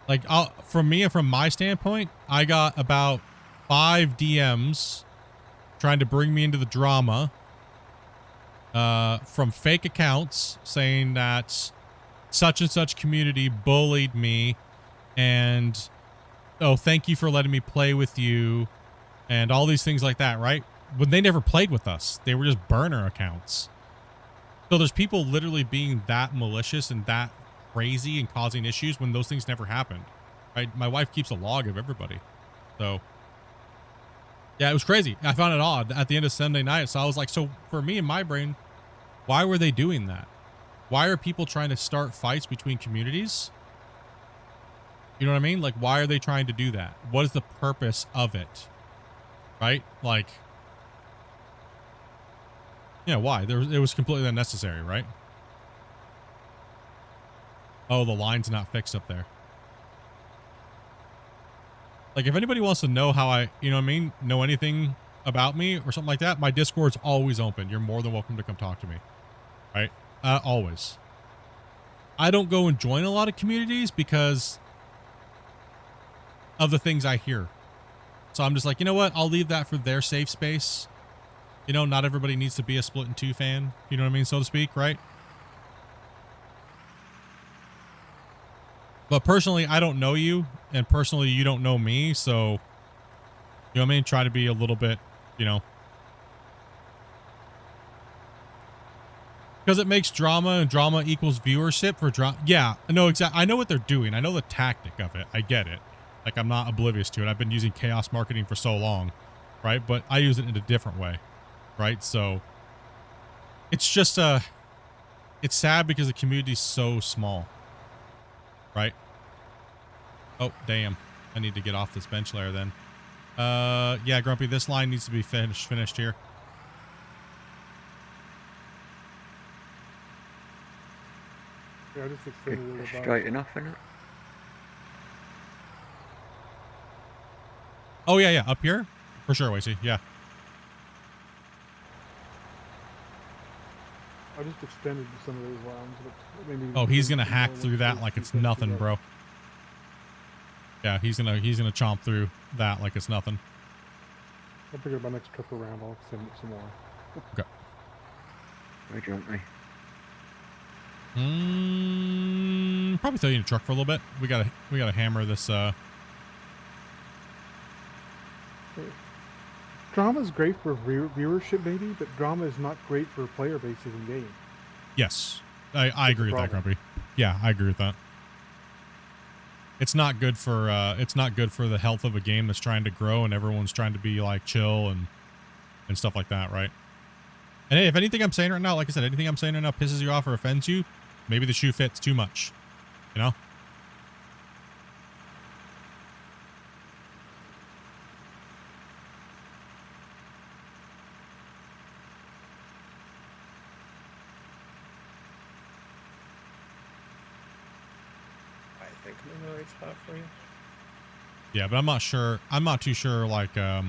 S2: Like, from my standpoint, I got about 5 DMs trying to bring me into the drama from fake accounts saying that such and such community bullied me, and oh, thank you for letting me play with you, and all these things like that, right? When they never played with us, they were just burner accounts. So there's people literally being that malicious and that crazy and causing issues when those things never happened, right? My wife keeps a log of everybody. So yeah, it was crazy. I found it odd at the end of Sunday night. So I was like, so for me in my brain, why were they doing that? Why are people trying to start fights between communities? You know what I mean? Like, why are they trying to do that? What is the purpose of it? Right? Like, yeah, why? It was completely unnecessary, right? Oh, the line's not fixed up there. Like, if anybody wants to know how you know what I mean, know anything about me or something like that, my Discord's always open. You're more than welcome to come talk to me. Right? Always. I don't go and join a lot of communities because of the things I hear. So I'm just like, you know what? I'll leave that for their safe space. You know, not everybody needs to be a Splitintwo fan. You know what I mean? So to speak, right? But personally, I don't know you, and personally, you don't know me, so, you know what I mean? Try to be a little bit, you know. Because it makes drama, and drama equals viewership for drama. Yeah, I know exactly. I know what they're doing. I know the tactic of it. I get it. Like, I'm not oblivious to it. I've been using chaos marketing for so long, right? But I use it in a different way, right? So, it's just, it's sad because the community's so small. Right? Oh, damn. I need to get off this bench layer then. Yeah, Grumpy, this line needs to be finished here.
S4: Yeah, I just extended it about.
S15: Straight enough, innit?
S2: Oh, yeah, up here? For sure, Wasey, yeah.
S4: I just extended some of those lines. But maybe
S2: oh, he's gonna hack through that like it's nothing, bro. Yeah, he's gonna chomp through that like it's nothing.
S4: I figure my next trip around I'll extend it some more.
S2: Okay.
S15: Where do you want me?
S2: Probably throw you in a truck for a little bit. We gotta hammer this.
S4: Drama is great for viewership, maybe, but drama is not great for player bases in game.
S2: Yes, I agree with that, Grumpy. Yeah, I agree with that. It's not good for the health of a game that's trying to grow and everyone's trying to be like chill and stuff like that, right? And hey, if anything I'm saying right now, like I said, anything I'm saying right now pisses you off or offends you, maybe the shoe fits too much. You know?
S21: I think I'm in the right spot for you.
S2: Yeah, but I'm not sure. I'm not too sure. Like, I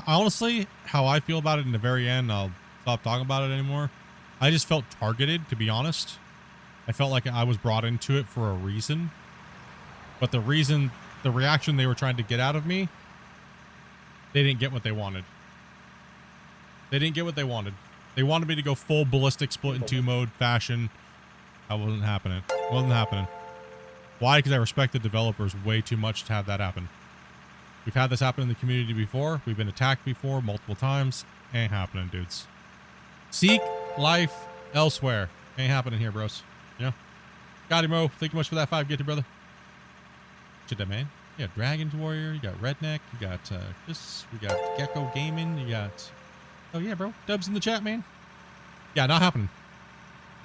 S2: honestly, how I feel about it in the very end, I'll stop talking about it anymore. I just felt targeted, to be honest. I felt like I was brought into it for a reason. But the reaction they were trying to get out of me, they didn't get what they wanted. They didn't get what they wanted. They wanted me to go full ballistic Splitintwo mode fashion. That wasn't happening. Wasn't happening. Why? Because I respect the developers way too much to have that happen. We've had this happen in the community before. We've been attacked before multiple times. Ain't happening, dudes. Seek life elsewhere. Ain't happening here, bros. You know? Got him, Mo. Thank you much for that 5 gifted, brother. Shit, that man. You got Dragon's Warrior. You got Redneck. You got this. We got Gecko Gaming. You got... Oh, yeah, bro. Dubs in the chat, man. Yeah, not happening.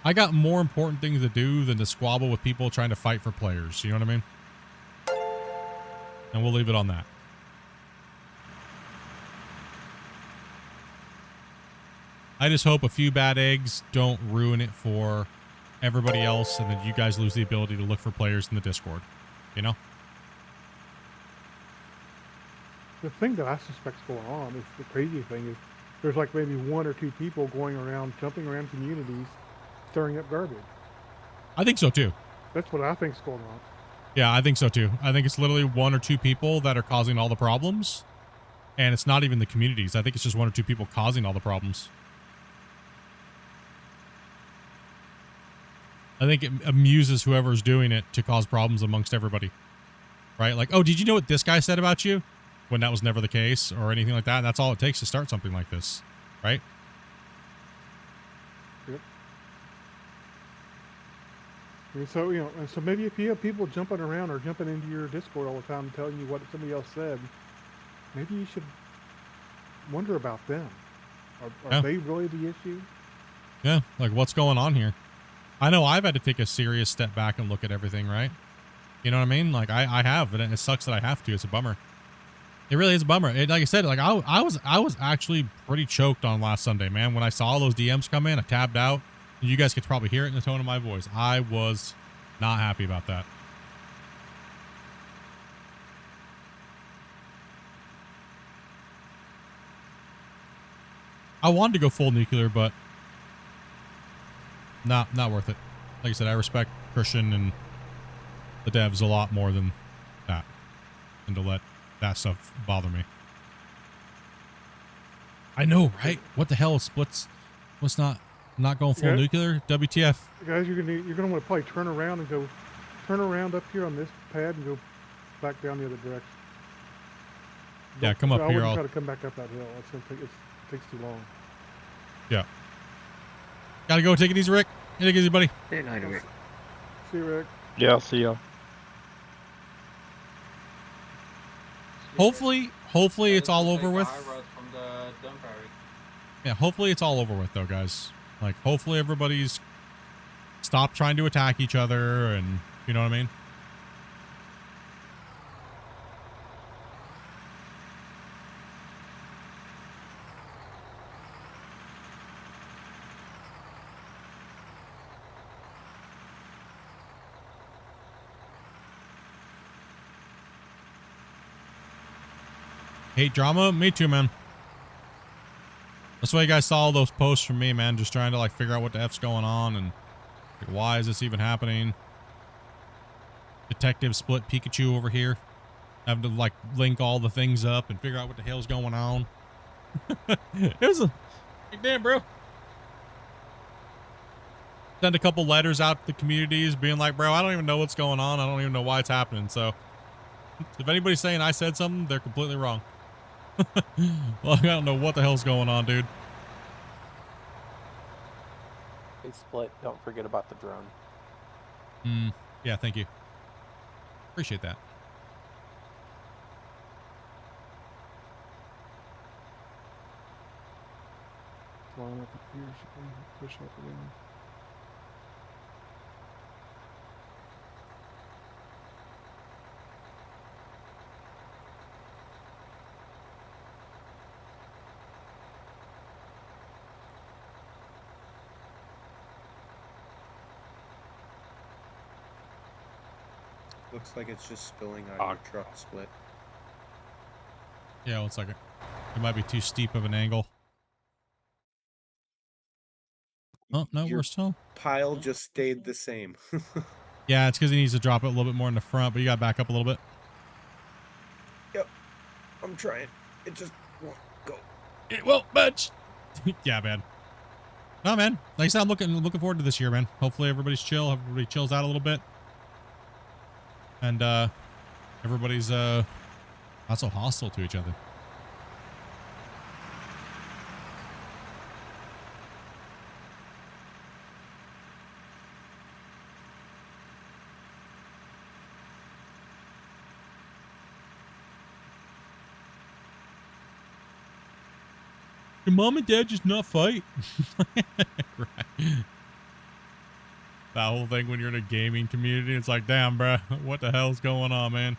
S2: I got more important things to do than to squabble with people trying to fight for players. You know what I mean? And we'll leave it on that. I just hope a few bad eggs don't ruin it for everybody else and then you guys lose the ability to look for players in the Discord. You know?
S4: The thing that I suspect's going on is the crazy thing is there's like maybe 1 or 2 people going around, jumping around communities, stirring up garbage.
S2: I think so too.
S4: That's what I think's going on.
S2: Yeah, I think so too. I think it's literally 1 or 2 people that are causing all the problems. And it's not even the communities. I think it's just 1 or 2 people causing all the problems. I think it amuses whoever's doing it to cause problems amongst everybody. Right? Like, oh, did you know what this guy said about you? When that was never the case or anything like that. And that's all it takes to start something like this. Right?
S4: Yep. And so, you know, and so maybe if you have people jumping around or jumping into your Discord all the time telling you what somebody else said, maybe you should wonder about them. Are they really the issue?
S2: Yeah, like what's going on here? I know I've had to take a serious step back and look at everything, right? You know what I mean? Like I have, and it sucks that I have to. It's a bummer. It really is a bummer. Like I said, like I was actually pretty choked on last Sunday, man. When I saw those DMs come in, I tabbed out. And you guys could probably hear it in the tone of my voice. I was not happy about that. I wanted to go full nuclear, but not worth it. Like I said, I respect Christian and the devs a lot more than that, and to let that stuff bother me. I know, right? What the hell is splits? What's not going full nuclear? WTF?
S4: Guys, you're gonna want to probably turn around up here on this pad and go back down the other direction.
S2: Yeah, come up
S4: I
S2: here.
S4: wouldn't try to come back up that hill. It's gonna take, it takes too long.
S2: Yeah. Gotta go. Take it easy, Rick. Take it easy, buddy.
S15: See you later, Rick.
S4: See you, Rick.
S14: Yeah, I'll see you.
S2: Hopefully it's all over with. Yeah, hopefully it's all over with though, guys. Like, hopefully everybody's stopped trying to attack each other, and you know what I mean? Hate drama? Me too, man. That's why you guys saw all those posts from me, man. Just trying to like figure out what the F's going on and like, why is this even happening? Detective Split Pikachu over here. Having to like link all the things up and figure out what the hell's going on. It was a damn, bro. Send a couple letters out to the communities being like, bro, I don't even know what's going on. I don't even know why it's happening. So if anybody's saying I said something, they're completely wrong. Well, I don't know what the hell's going on, dude.
S8: Hey, Split, don't forget about the drone.
S2: Yeah, thank you. Appreciate that.
S4: fine. I think here she can push up again.
S21: Looks like it's just spilling on your truck split.
S2: Yeah, 1 second. It might be too steep of an angle. Oh, no,
S21: Your
S2: we're still.
S21: pile just stayed the same.
S2: Yeah, it's because he needs to drop it a little bit more in the front, but you got to back up a little bit.
S21: Yep. I'm trying. It just won't go.
S2: It won't budge. Yeah, man. No, man. Like I said, I'm looking forward to this year, man. Hopefully everybody's chill. Everybody chills out a little bit. And everybody's not so hostile to each other. Your mom and dad just not fight? Right. That whole thing when you're in a gaming community, it's like, damn, bro, what the hell's going on, man?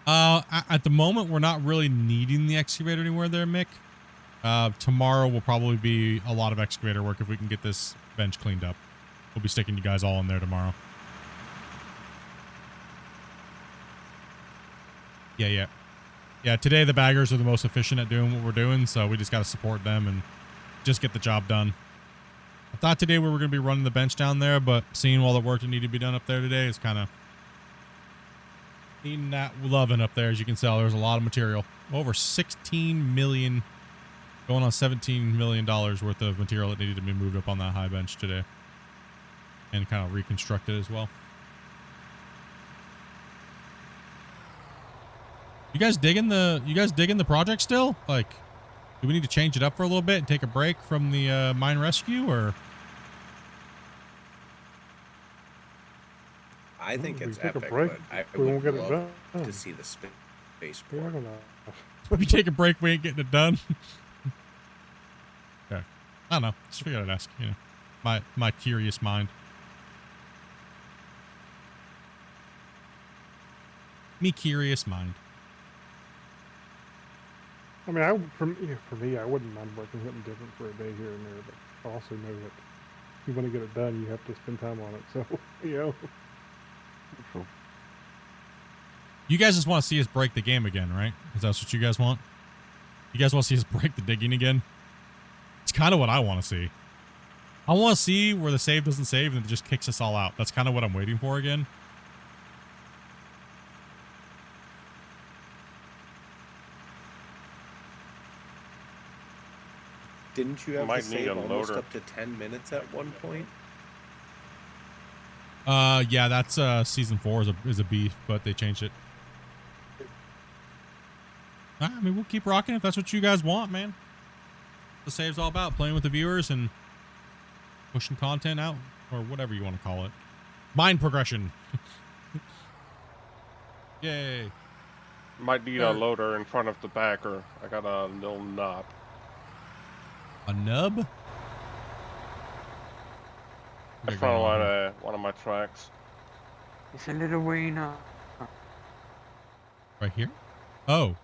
S2: At the moment, we're not really needing the excavator anywhere there, Mick. Tomorrow will probably be a lot of excavator work if we can get this bench cleaned up. We'll be sticking you guys all in there tomorrow. Yeah. Yeah, today the baggers are the most efficient at doing what we're doing, so we just got to support them and just get the job done. I thought today we were going to be running the bench down there, but seeing all the work that needed to be done up there today is kind of eating that loving up there. As you can tell, there's a lot of material. Over 16 million, going on $17 million worth of material that needed to be moved up on that high bench today and kind of reconstructed as well. You guys digging the project still? Like, do we need to change it up for a little bit and take a break from the mine rescue, or?
S21: I think
S4: We
S21: it's
S4: take a
S21: epic,
S4: break,
S21: but I
S4: we won't
S21: would
S4: get it
S21: love
S4: done.
S21: to see the space
S4: Yeah, I
S21: port.
S4: don't know.
S2: If we take a break, we ain't getting it done. Okay. I don't know. Just figured I'd ask, you know. My curious mind. Me curious mind.
S4: I mean, for me, I wouldn't mind working something different for a day here and there, but I also know that if you want to get it done, you have to spend time on it. So, you know.
S2: You guys just want to see us break the game again, right? Is that what you guys want? You guys want to see us break the digging again? It's kind of what I want to see. I want to see where the save doesn't save and it just kicks us all out. That's kind of what I'm waiting for again.
S21: Didn't you have
S10: Might
S21: to
S10: need
S21: save
S10: a
S21: almost
S10: loader.
S21: up to 10 minutes at one point?
S2: Yeah, that's season 4 is a beef, but they changed it. I mean, we'll keep rocking if that's what you guys want, man. The save's all about playing with the viewers and pushing content out, or whatever you want to call it. Mind progression. Yay.
S10: Might need a loader in front of the backer. I got a little knob.
S2: A nub?
S10: In front of one of my tracks.
S15: It's a little wiener.
S2: Right here? Oh.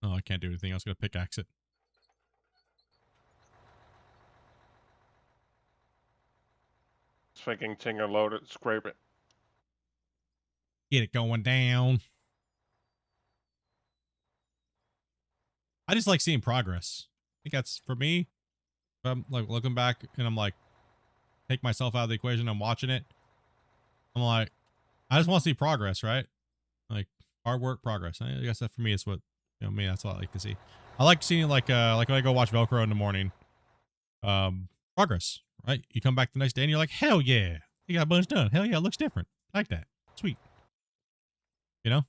S2: Oh, I can't do anything. I was going to pickaxe it.
S10: Thinking Tinger load it, scrape it.
S2: Get it going down. I just like seeing progress. I think that's, for me, if I'm like looking back and I'm like, take myself out of the equation, I'm watching it. I'm like, I just want to see progress, right? Like hard work, progress. I guess that for me is what, you know, me, that's what I like to see. I like seeing like when I go watch Velcro in the morning, progress, right? You come back the next day and you're like, hell yeah, you got a bunch done. Hell yeah, it looks different. I like that. Sweet. You know?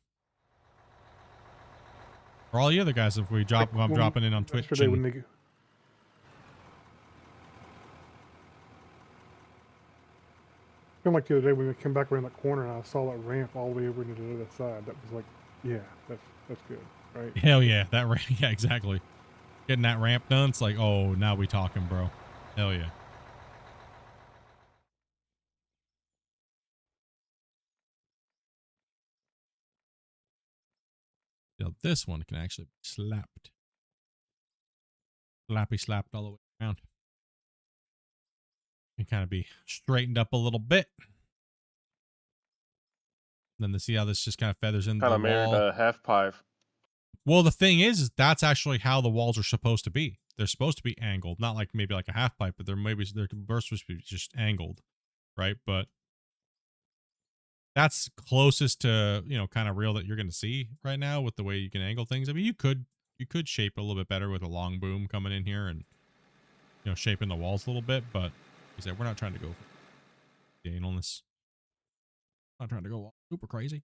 S2: For all the other guys, if I'm dropping in on Twitch.
S4: Yesterday when they feel like the other day when we came back around that corner and I saw that ramp all the way over into the other side. That was like, yeah, that's good. right?
S2: Hell yeah, that ramp. Yeah, exactly. Getting that ramp done, it's like, oh, now we talking, bro. Hell yeah. Now this one can actually be slapped. Slappy slapped all the way around. And kind of be straightened up a little bit. Then to see how this just kind of feathers into
S10: Kind
S2: the
S10: of mirrored
S2: wall.
S10: a half pipe.
S2: Well, the thing is that's actually how the walls are supposed to be. They're supposed to be angled, not like maybe like a half pipe, but they're supposed to be just angled, right? But that's closest to, you know, kind of real that you're going to see right now with the way you can angle things. I mean, you could shape a little bit better with a long boom coming in here and, you know, shaping the walls a little bit, but like I said, we're not trying to go for the analness. Not trying to go super crazy.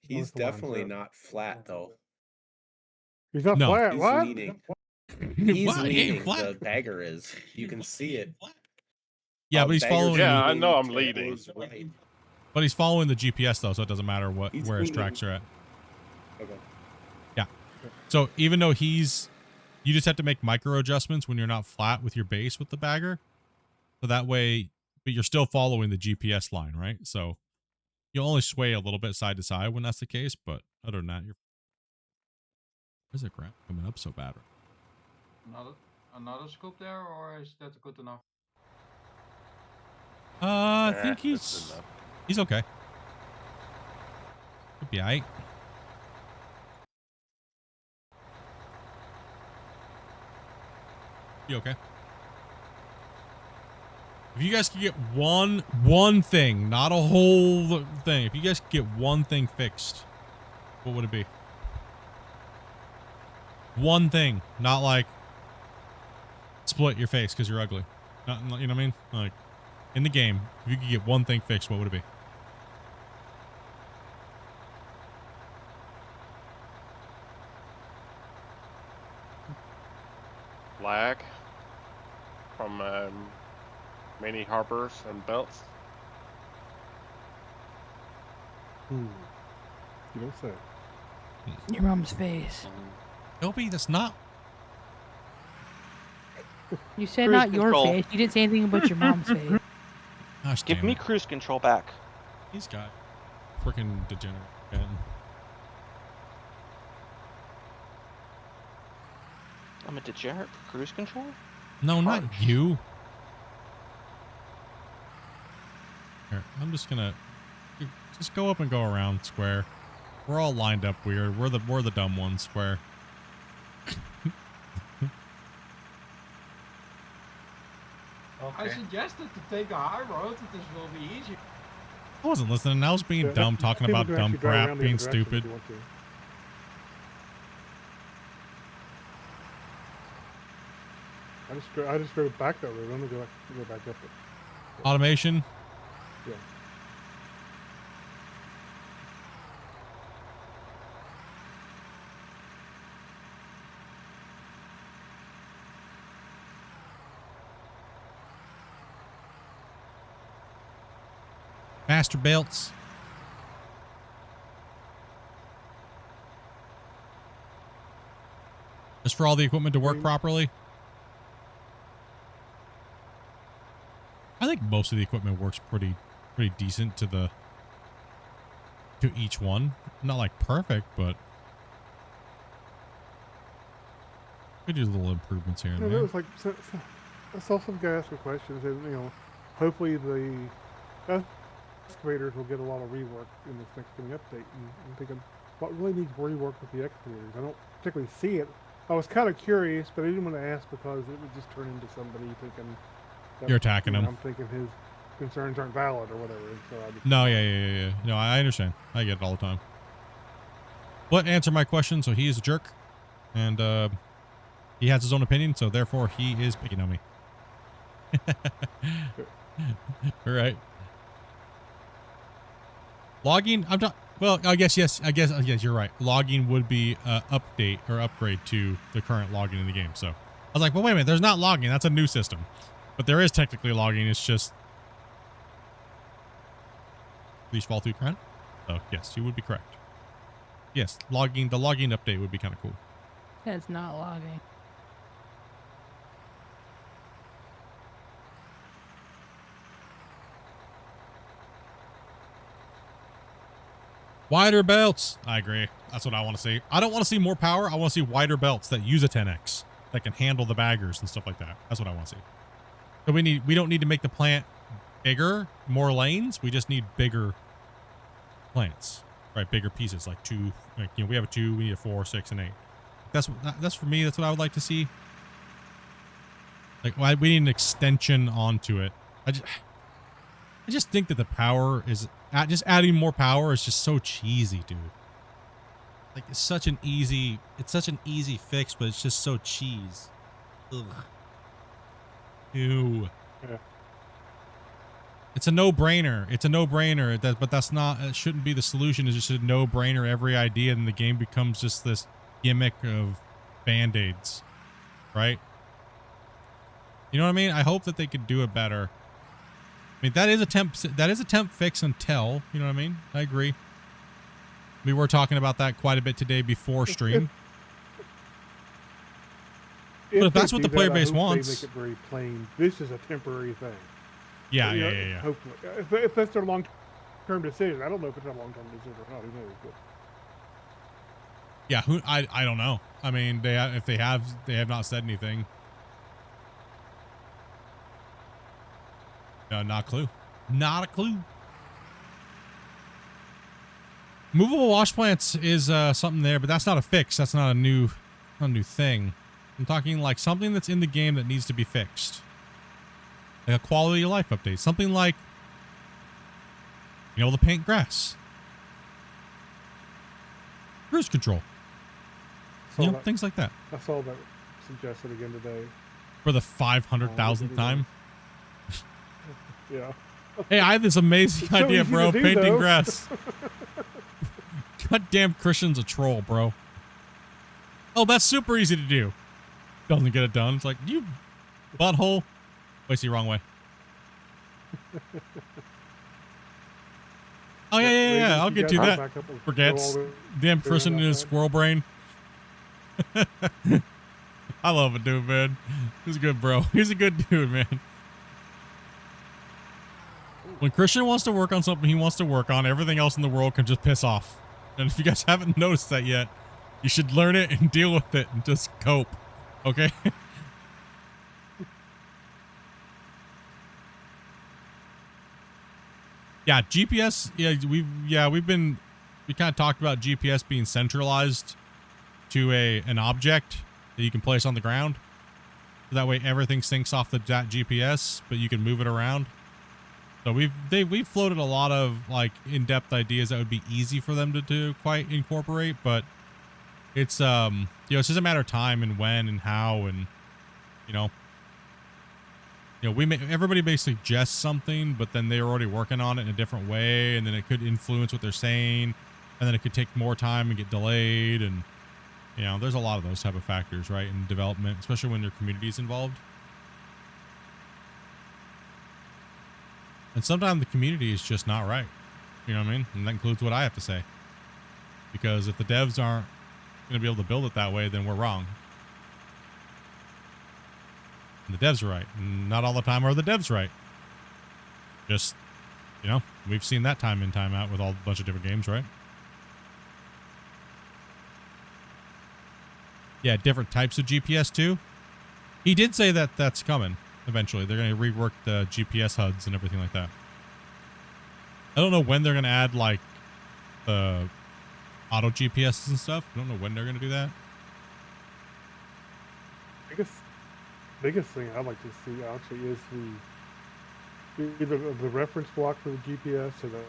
S1: He's definitely not flat though.
S4: He's not
S2: No.
S4: flat.
S1: He's
S4: What?
S1: leaning. He's
S2: What? He ain't
S1: leaning.
S2: flat.
S1: The bagger is. You can see it.
S2: Yeah, but he's
S1: Bagger's
S2: following.
S10: Yeah, I
S1: leaning
S10: know I'm
S1: to
S10: leading.
S1: his right.
S2: But he's following the GPS though, so it doesn't matter
S1: He's
S2: where his
S1: leaning.
S2: tracks are at.
S1: Okay.
S2: Yeah. So even though you just have to make micro adjustments when you're not flat with your base with the bagger. So that way, but you're still following the GPS line, right? So you'll only sway a little bit side to side when that's the case, but other than that, where's the ground coming up so bad?
S19: Another scoop there, or is that good enough?
S2: I think
S10: that's enough.
S2: he's okay. Could be aight. You okay? If you guys could get one thing, not a whole thing. If you guys could get one thing fixed, what would it be? One thing, not like split your face because you're ugly. Not, you know what I mean? Like in the game, if you could get one thing fixed, what would it be?
S10: Lag from many harbors and belts.
S4: You don't say.
S5: Your mom's face.
S2: Dopey, that's not.
S5: You said
S7: Cruise
S5: not your
S7: control.
S5: face. You didn't say anything about your mom's face.
S2: Gosh,
S7: Give
S2: damn
S7: me
S2: it.
S7: cruise control back.
S2: He's got freaking degenerate. Man.
S7: I'm a degenerate for cruise control?
S2: No, not
S7: Harsh.
S2: you. Here, I'm just gonna just go up and go around square. We're all lined up weird. We're the dumb ones, square.
S19: I suggested to take a high road, that this will be easier.
S2: I wasn't listening. I was being
S4: Yeah,
S2: dumb, talking
S4: people
S2: about
S4: can
S2: dumb
S4: actually drive
S2: crap,
S4: around the
S2: being
S4: other direction if
S2: stupid.
S4: you want to. I just drove back that road. I'm gonna go back up it.
S2: Automation.
S4: Yeah.
S2: Master belts. Just for all the equipment to work properly. I think most of the equipment works pretty decent to each one. Not like perfect, but we do little improvements here and
S4: Yeah,
S2: there.
S4: that was like I saw some guy ask a question. Said, you know, hopefully the excavators will get a lot of rework in this next coming update. And I'm thinking, what really needs rework with the excavators? I don't particularly see it. I was kind of curious, but I didn't want to ask because it would just turn into somebody thinking that,
S2: You're attacking him.
S4: I'm thinking his concerns aren't valid or whatever. And so I just,
S2: No, yeah. No, I understand. I get it all the time. But answer my question. So he is a jerk, and he has his own opinion. So therefore, he is picking on me. All right. Logging. I'm not. Well, I guess yes. Yes, you're right. Logging would be update or upgrade to the current logging in the game. So I was like, well, wait a minute. There's not logging. That's a new system. But there is technically logging. It's just these fall through ground. So yes, you would be correct. Yes, the logging update would be kind of cool.
S5: It's not logging.
S2: Wider belts. I agree. That's what I want to see. I don't want to see more power. I want to see wider belts that use a 10x that can handle the baggers and stuff like that. That's what I want to see. So we don't need to make the plant bigger, more lanes. We just need bigger plants, right? Bigger pieces, like two. Like, you know, we have a 2. We need a 4, 6, and 8. That's for me. That's what I would like to see. Like, we need an extension onto it. I just think that the power is just adding more power is just so cheesy, dude. Like, it's such an easy fix, but it's just so cheese. Ugh. Ew.
S4: Yeah.
S2: It's a no-brainer. It's a no-brainer. But that's not. It shouldn't be the solution. It's just a no-brainer. Every idea, and the game becomes just this gimmick of band-aids, right? You know what I mean? I hope that they could do it better. I mean, that is a temp fix until, you know what I mean? I agree. We were talking about that quite a bit today before stream. But if that's what the player base wants,
S4: they make it very plain. This is a temporary thing.
S2: Yeah,
S4: You know,
S2: yeah.
S4: Hopefully, if that's their long-term decision, I don't know if it's a long-term decision or not. Who knows? But
S2: yeah. I don't know. I mean, they have not said anything. No, not a clue. Not a clue. Movable wash plants is something there, but that's not a fix. That's not a new thing. I'm talking like something that's in the game that needs to be fixed. Like a quality of life update. Something like, you know, the paint grass. Cruise control. You know, things like that.
S4: I saw that suggested again today.
S2: For the 500,000th time.
S4: Yeah.
S2: Hey, I had this amazing
S4: So
S2: idea,
S4: easy
S2: bro.
S4: to do,
S2: Painting
S4: though.
S2: grass. Goddamn, Christian's a troll, bro. Oh, that's super easy to do. Doesn't get it done. It's like, you butthole. Wait, see, wrong way. Oh, yeah. I'll get to that. Forgets. Damn Christian in his squirrel brain. I love it, dude, man. He's good, bro. He's a good dude, man. When Christian wants to work on something he wants to work on, everything else in the world can just piss off. And if you guys haven't noticed that yet, you should learn it and deal with it and just cope. Okay? Yeah, GPS. Yeah, we kind of talked about GPS being centralized to an object that you can place on the ground. So that way everything syncs off that GPS, but you can move it around. So we've floated a lot of like in-depth ideas that would be easy for them to quite incorporate, but it's it's just a matter of time and when and how, and everybody may suggest something, but then they're already working on it in a different way, and then it could influence what they're saying, and then it could take more time and get delayed, and there's a lot of those type of factors, right, in development, especially when your community is involved. And sometimes the community is just not right. You know what I mean? And that includes what I have to say. Because if the devs aren't going to be able to build it that way, then we're wrong. And the devs are right. And not all the time are the devs right. Just, we've seen that time in, time out with a bunch of different games, right? Yeah, different types of GPS too. He did say that that's coming. Eventually, they're going to rework the GPS HUDs and everything like that. I don't know when they're going to add like the auto GPS and stuff. I don't know when they're going to do that.
S4: Biggest thing I'd like to see actually is either the reference block for the GPS, so that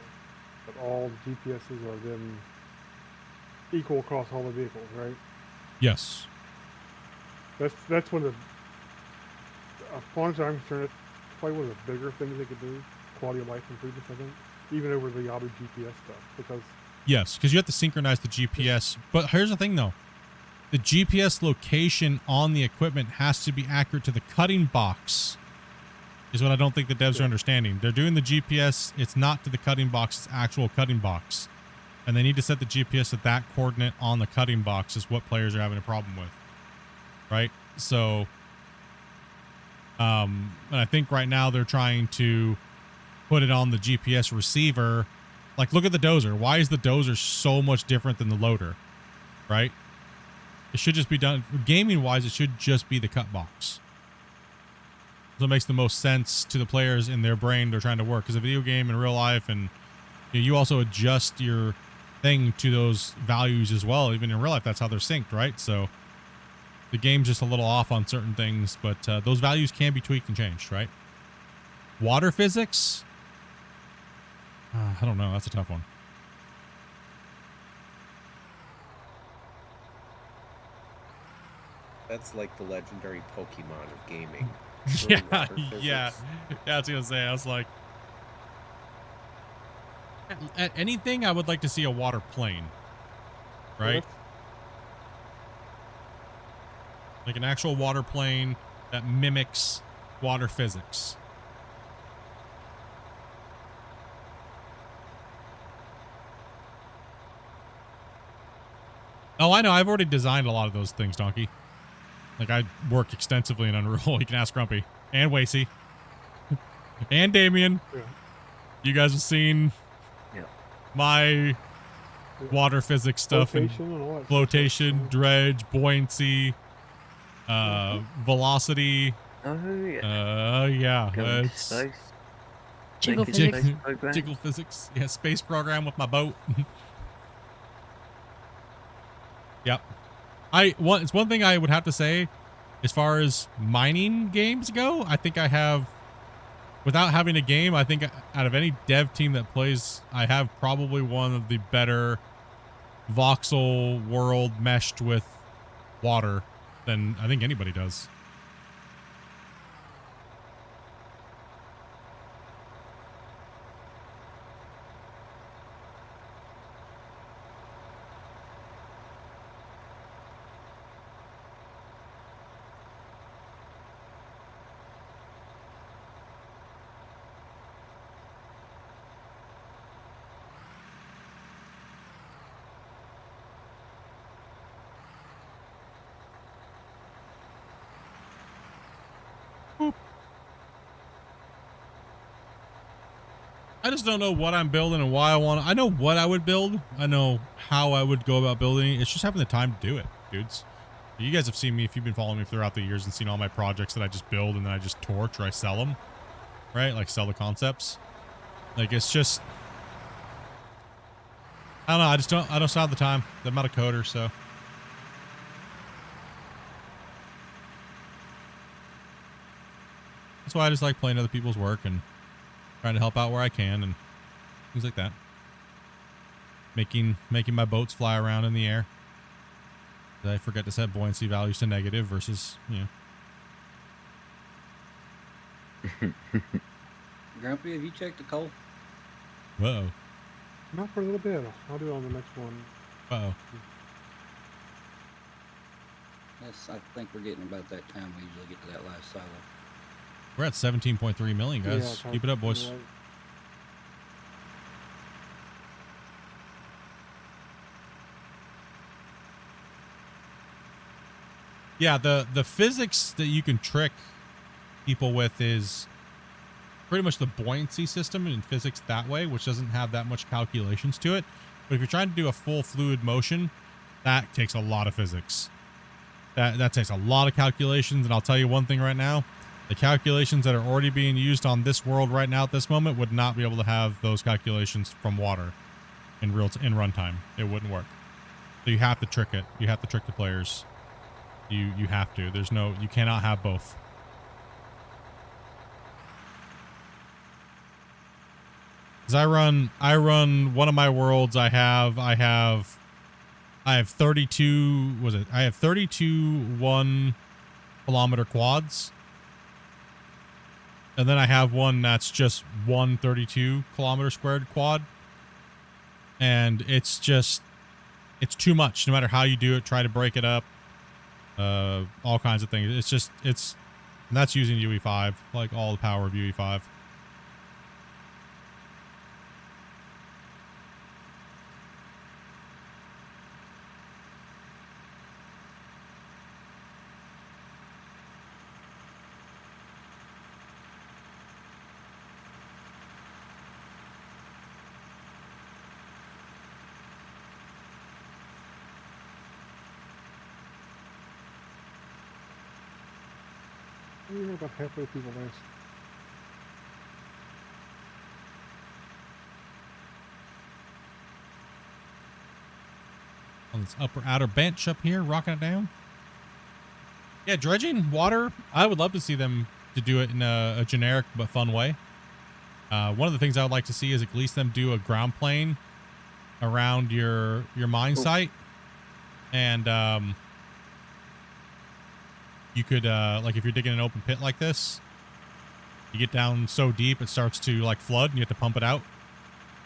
S4: all the GPSs are then equal across all the vehicles, right?
S2: Yes.
S4: That's one of the, as far as I'm concerned, it's probably one of the bigger things they could do, quality of life improvements, I think, even over the auto GPS stuff, because...
S2: Yes, because you have to synchronize the GPS. But here's the thing, though. The GPS location on the equipment has to be accurate to the cutting box, is what I don't think the devs are understanding. They're doing the GPS. It's not to the cutting box. It's actual cutting box. and they need to set the GPS at that coordinate on the cutting box is what players are having a problem with, right? So, and I think right now they're trying to put it on the GPS receiver. Like, look at the dozer. Why is the dozer so much different than the loader, right? It should just be done gaming wise. It should just be the cut box. So it makes the most sense to the players in their brain they're trying to work, because a video game in real life, and you also adjust your thing to those values as well. Even in real life, that's how they're synced, right? So the game's just a little off on certain things, but those values can be tweaked and changed, right? Water physics? I don't know. That's a tough one.
S1: That's like the legendary Pokemon of gaming.
S2: Yeah,
S1: Water
S2: yeah.
S1: physics.
S2: Yeah, I was gonna say. I was like, at anything, I would like to see a water plane, right? Like an actual water plane that mimics water physics. Oh, I know. I've already designed a lot of those things, Donkey. Like, I work extensively in Unreal. You can ask Grumpy and Wasey and Damien.
S4: Yeah.
S2: You guys have seen my water physics stuff
S4: Flotation and all that
S2: flotation, dredge, buoyancy, velocity.
S15: Oh yeah.
S2: Yeah.
S15: Going to
S2: It's
S15: space.
S5: Jiggle
S15: Making
S5: physics.
S15: space program.
S2: Jiggle physics. Yeah, space program with my boat. Yep. It's one thing I would have to say, as far as mining games go, I think I have, without having a game, I think out of any dev team that plays, I have probably one of the better voxel world meshed with water than I think anybody does. I just don't know what I'm building and why I want to. I know what I would build. I know how I would go about building. It's just having the time to do it, dudes. You guys have seen me, if you've been following me throughout the years and seen all my projects that I just build and then I just torch or I sell them, right? Like sell the concepts. Like, it's just, I don't know. I don't have the time. I'm not a coder, so. That's why I just like playing other people's work and trying to help out where I can and things like that. Making my boats fly around in the air. I forget to set buoyancy values to negative versus,
S11: Grumpy, have you checked the coal?
S2: Uh-oh.
S4: Not for a little bit. I'll do it on the next one.
S2: Uh-oh.
S11: I think we're getting about that time we usually get to that last silo.
S2: We're at 17.3 million, guys.
S4: Yeah,
S2: keep it up, boys.
S4: right.
S2: Yeah, the physics that you can trick people with is pretty much the buoyancy system in physics that way, which doesn't have that much calculations to it. But if you're trying to do a full fluid motion, that takes a lot of physics. That takes a lot of calculations, and I'll tell you one thing right now. The calculations that are already being used on this world right now at this moment would not be able to have those calculations from water in runtime. It wouldn't work. So you have to trick it. You have to trick the players. You have to. You cannot have both. Cause I run one of my worlds. I have 32, I have 32 1 kilometer quads. And then I have one that's just 132 kilometer squared quad. And it's too much. No matter how you do it, try to break it up. All kinds of things. And that's using UE5, like all the power of UE5.
S4: You're about halfway through the list.
S2: On this upper outer bench up here, rocking it down. Yeah, dredging water. I would love to see them to do it in a generic but fun way. One of the things I would like to see is at least them do a ground plane around your mine site, and you could like if you're digging an open pit like this, you get down so deep it starts to like flood, and you have to pump it out.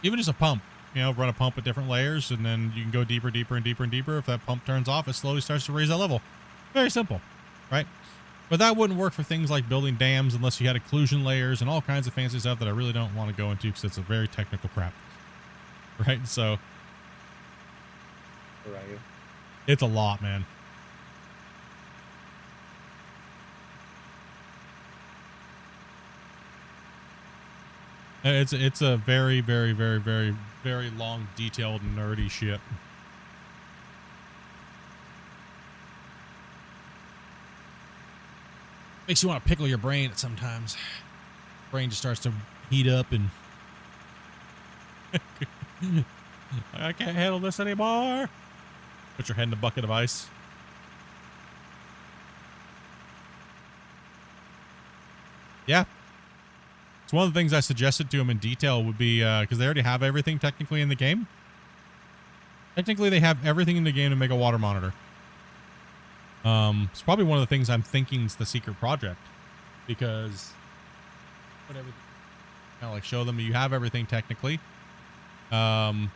S2: Even just a pump, you know, run a pump at different layers, and then you can go deeper, deeper, and deeper and deeper. If that pump turns off, it slowly starts to raise that level. Very simple, right? But that wouldn't work for things like building dams unless you had occlusion layers and all kinds of fancy stuff that I really don't want to go into because it's a very technical crap, right? So,
S1: Where are you?
S2: it's a lot, man. It's a very, very, very, very, very long, detailed, nerdy shit. Makes you want to pickle your brain at sometimes. Brain just starts to heat up and I can't handle this anymore. Put your head in a bucket of ice. Yeah. It's one of the things I suggested to him in detail would be, because they already have everything technically in the game. Technically, they have everything in the game to make a water monitor. It's probably one of the things I'm thinking is the secret project, because whatever, kind of like show them you have everything technically. The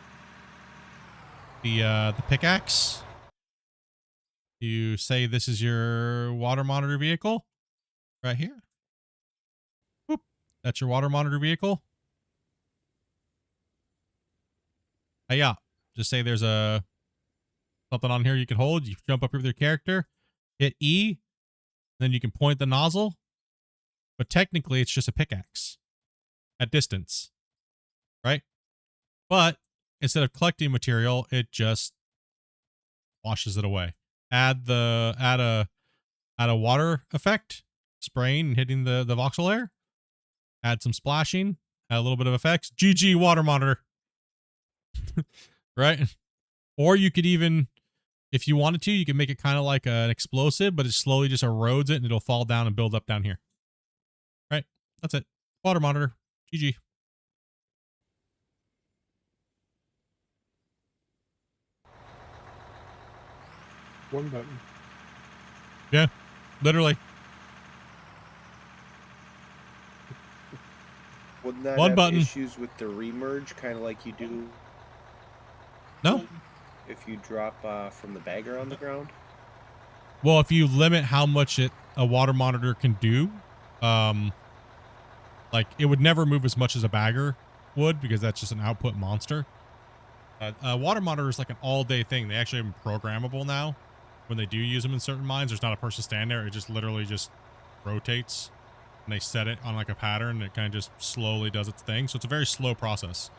S2: pickaxe. You say this is your water monitor vehicle, right here. Boop. That's your water monitor vehicle. Yeah. Just say there's a something on here you can hold. You jump up here with your character, hit E, then you can point the nozzle. But technically, it's just a pickaxe at distance, right? But instead of collecting material, it just washes it away. Add a water effect, spraying and hitting the voxel layer. Add some splashing, add a little bit of effects. GG water monitor. Right? Or you could even, if you wanted to, you can make it kind of like an explosive, but it slowly just erodes it and it'll fall down and build up down here. Right? That's it. Water monitor. GG.
S4: One button.
S2: Yeah, literally.
S1: Wouldn't that
S2: One
S1: have
S2: button.
S1: issues with the remerge, kind of like you do?
S2: No.
S1: If you drop from the bagger on the ground?
S2: Well, if you limit how much a water monitor can do, like it would never move as much as a bagger would, because that's just an output monster. A water monitor is like an all-day thing. They actually have them programmable now. When they do use them in certain mines, there's not a person standing there. It just literally just rotates, and they set it on like a pattern, and it kind of just slowly does its thing. So it's a very slow process.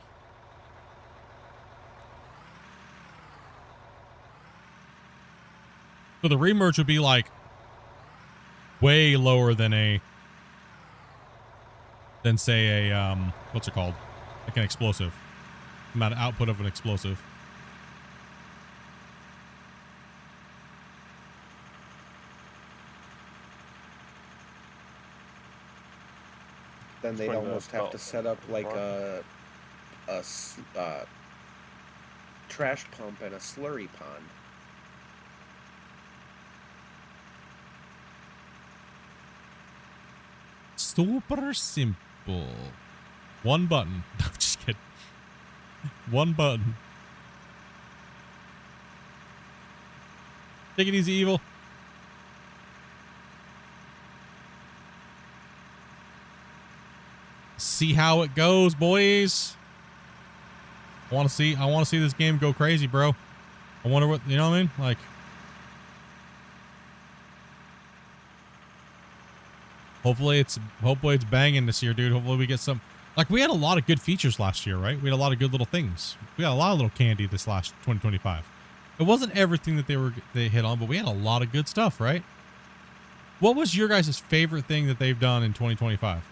S2: So the remerge would be like way lower than say a what's it called? Like an explosive. Amount of output of an explosive.
S1: Then they'd almost have to set up like a trash pump and a slurry pond.
S2: Super simple. One button. I'm just kidding. One button. Take it easy, evil. See how it goes, boys. I want to see this game go crazy, bro. I wonder what, you know what I mean? Like, hopefully it's banging this year, dude. Hopefully we get some, like, we had a lot of good features last year, right? We had a lot of good little things. We got a lot of little candy this last 2025. It wasn't everything that they hit on, but we had a lot of good stuff, right? What was your guys' favorite thing that they've done in 2025?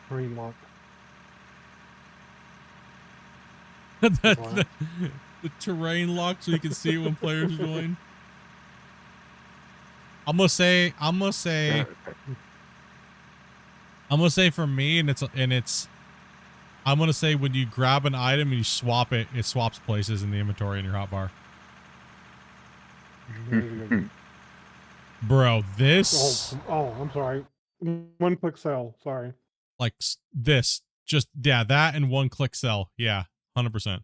S4: Terrain lock.
S2: the terrain lock so you can see when players join. I'm gonna say for me, and I'm gonna say when you grab an item and you swap it, it swaps places in the inventory in your hotbar. Bro, this.
S4: Oh, I'm sorry. One click sell. Sorry.
S2: Like this, just yeah, that and one click sell. Yeah, 100%.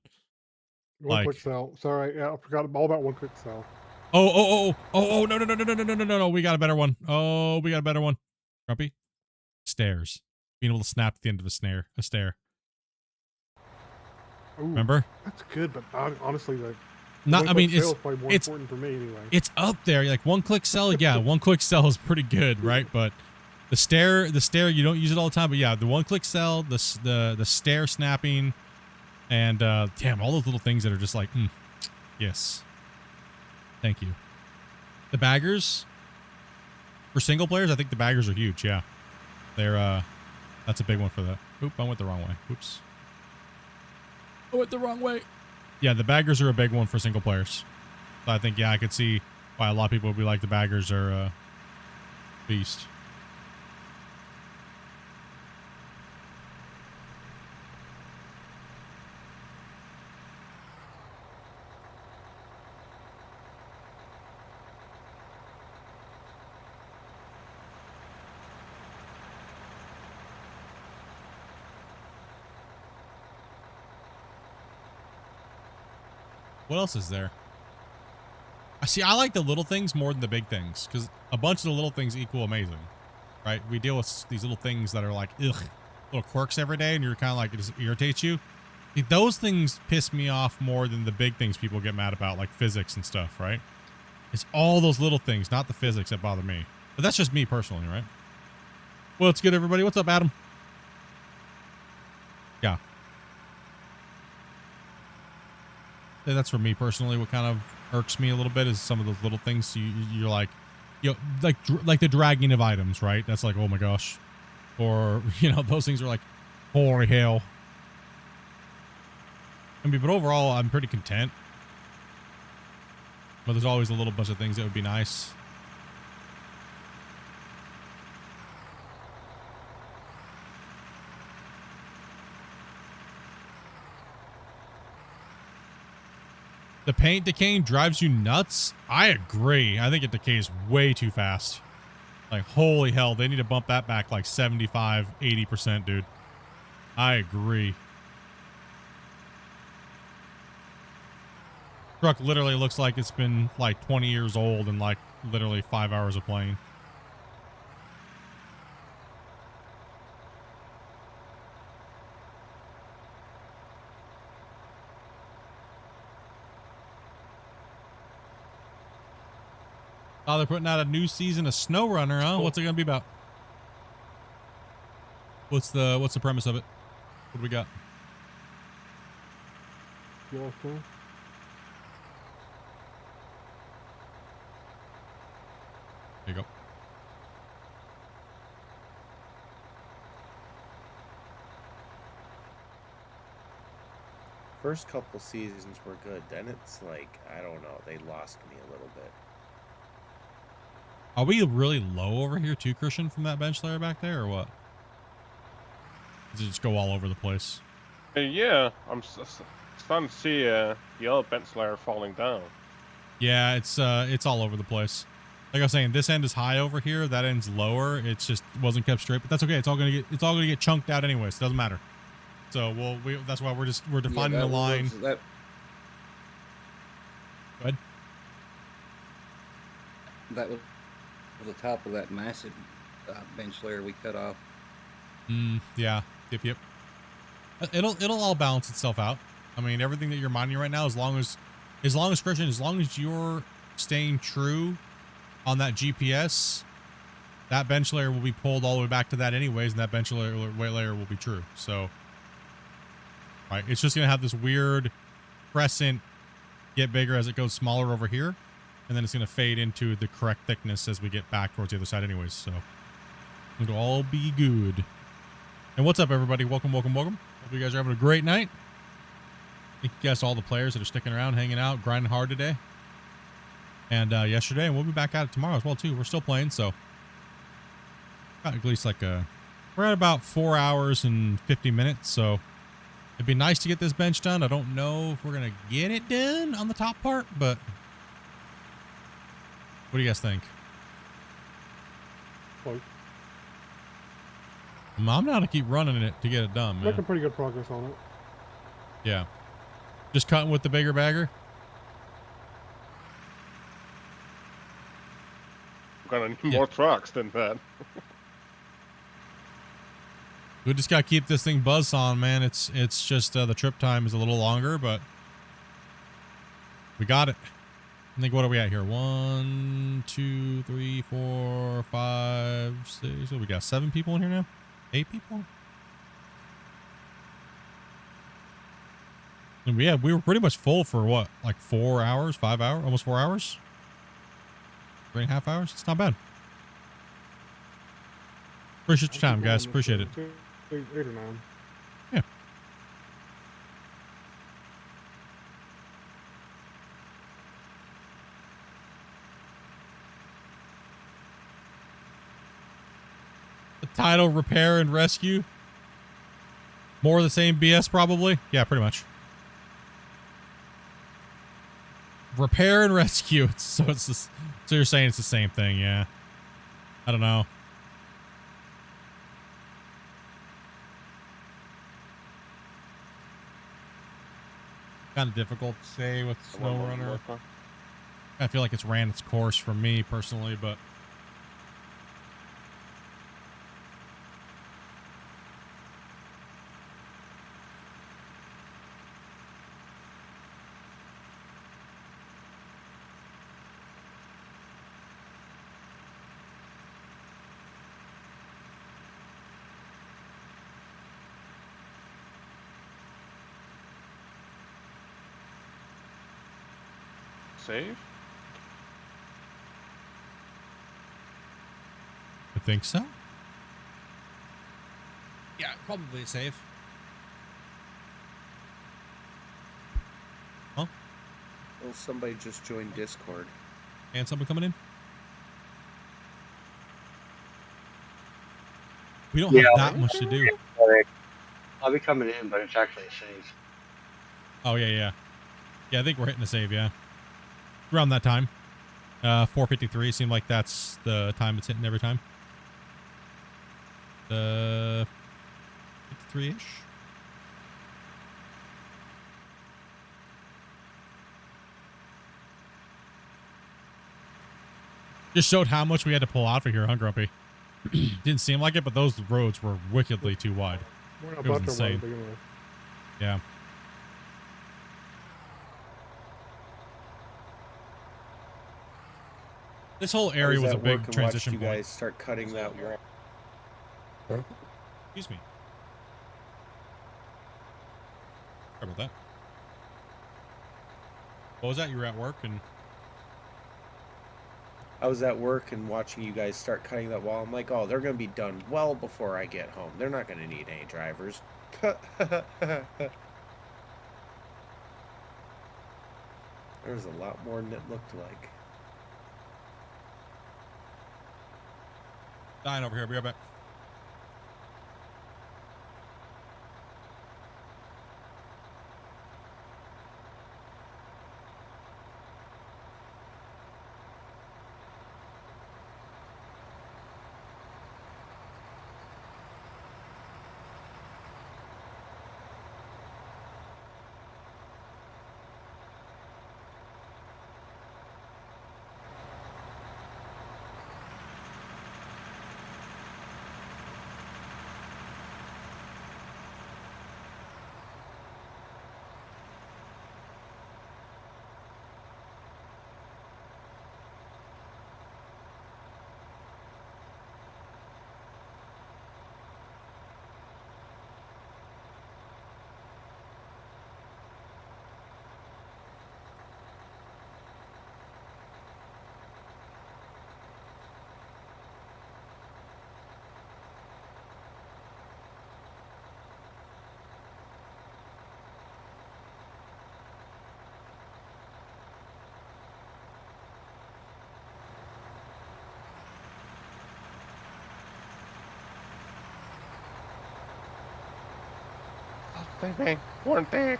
S4: One click sell. Sorry, yeah, I forgot all about one click sell.
S2: Oh, no. We got a better one. Oh, we got a better one. Grumpy. Stairs. Being able to snap at the end of a stair.
S4: Ooh,
S2: remember?
S4: That's good, but honestly, like,
S2: it's
S4: probably more important for me anyway.
S2: It's up there. Like one click sell, yeah, one click sell is pretty good, right? But the stair, you don't use it all the time. But yeah, the one click sell, the stair snapping, and damn, all those little things that are just like, yes. Thank you. The baggers for single players, I think the baggers are huge. Yeah, they're that's a big one for that. Oop, I went the wrong way. Oops. I went the wrong way. Yeah, the baggers are a big one for single players. So I think, yeah, I could see why a lot of people would be like the baggers are beast. What else is there? I like the little things more than the big things because a bunch of the little things equal amazing, right? We deal with these little things that are like, ugh, little quirks every day, and you're kind of like, it just irritates you. Those things piss me off more than the big things people get mad about, like physics and stuff, right? It's all those little things, not the physics, that bother me. But that's just me personally, right? Well, it's good, everybody. What's up, Adam? Yeah. That's for me personally. What kind of irks me a little bit is some of those little things. You're like, like the dragging of items, right? That's like, oh my gosh, or those things are like, holy hell. I mean, but overall, I'm pretty content. But there's always a little bunch of things that would be nice. The paint decaying drives you nuts? I agree. I think it decays way too fast. Like, holy hell, they need to bump that back like 75, 80%, dude. I agree. Truck literally looks like it's been like 20 years old and like literally 5 hours of playing. Oh, they're putting out a new season of SnowRunner, huh? What's it gonna be about? What's the premise of it? What do we got?
S4: Yellowstone.
S2: There you go.
S1: First couple seasons were good. Then it's like, I don't know. They lost me a little bit.
S2: Are we really low over here too, Christian, from that bench layer back there, or what? Does it just go all over the place?
S10: Yeah, I'm starting to see the other bench layer falling down.
S2: Yeah, it's all over the place. Like I was saying, this end is high over here. That end's lower. It's just wasn't kept straight, but that's okay. It's all gonna get chunked out anyways. It doesn't matter. So that's why we're defining the line. Go ahead.
S11: That was the top of that massive bench layer we cut off.
S2: Yeah. Yep. It'll all balance itself out. I mean, everything that you're mining right now, as long as Christian, as long as you're staying true on that GPS, that bench layer will be pulled all the way back to that anyways, and that bench layer will be true. So, right, it's just going to have this weird crescent get bigger as it goes smaller over here, and then it's going to fade into the correct thickness as we get back towards the other side anyways. So it'll all be good. And what's up, everybody? Welcome, welcome, welcome. Hope you guys are having a great night. Thank you guys to all the players that are sticking around, hanging out, grinding hard today and yesterday, and we'll be back at it tomorrow as well too. We're still playing, so got at least like we're at about 4 hours and 50 minutes, so it'd be nice to get this bench done. I don't know if we're gonna get it done on the top part, but what do you guys think?
S4: Close.
S2: I'm gonna keep running it to get it done, man.
S4: Making pretty good progress on it.
S2: Yeah. Just cutting with the bigger bagger.
S10: We're gonna need more trucks than that.
S2: We just gotta keep this thing buzz on, man. It's just the trip time is a little longer, but we got it. I think, what are we at here? 1, 2, 3, 4, 5, 6. What, we got 7 people in here now? 8 people? And we were pretty much full for what, like 4 hours, 5 hours, almost 4 hours, 3.5 hours. It's not bad. Appreciate your time, guys. Appreciate it.
S4: 8 or 9.
S2: Yeah. The title, Repair and Rescue. More of the same BS, probably. Yeah, pretty much. Repair and Rescue. So you're saying it's the same thing, yeah. I don't know. Kind of difficult to say with SnowRunner. I feel like it's ran its course for me personally, but
S10: Save?
S2: I think so. Yeah, probably save. Huh?
S1: Well, somebody just joined Discord.
S2: And someone coming in? We don't have that much to do.
S6: I'll be coming in, but it's actually a save.
S2: Oh, yeah. Yeah, I think we're hitting a save, yeah. Around that time. 4:53 seemed like that's the time it's hitting every time. 53-ish. Just showed how much we had to pull out for here, huh, Grumpy? Didn't seem like it, but those roads were wickedly too wide. It was insane. Yeah. This whole area was a big transition
S1: point. You guys start cutting that wall.
S2: Excuse me. Sorry about that. What was that? You were at work and...
S1: I was at work and watching you guys start cutting that wall. I'm like, oh, they're going to be done well before I get home. They're not going to need any drivers. There was a lot more than it looked like.
S2: Dying over here. Be right back.
S10: Bang bang. One dick.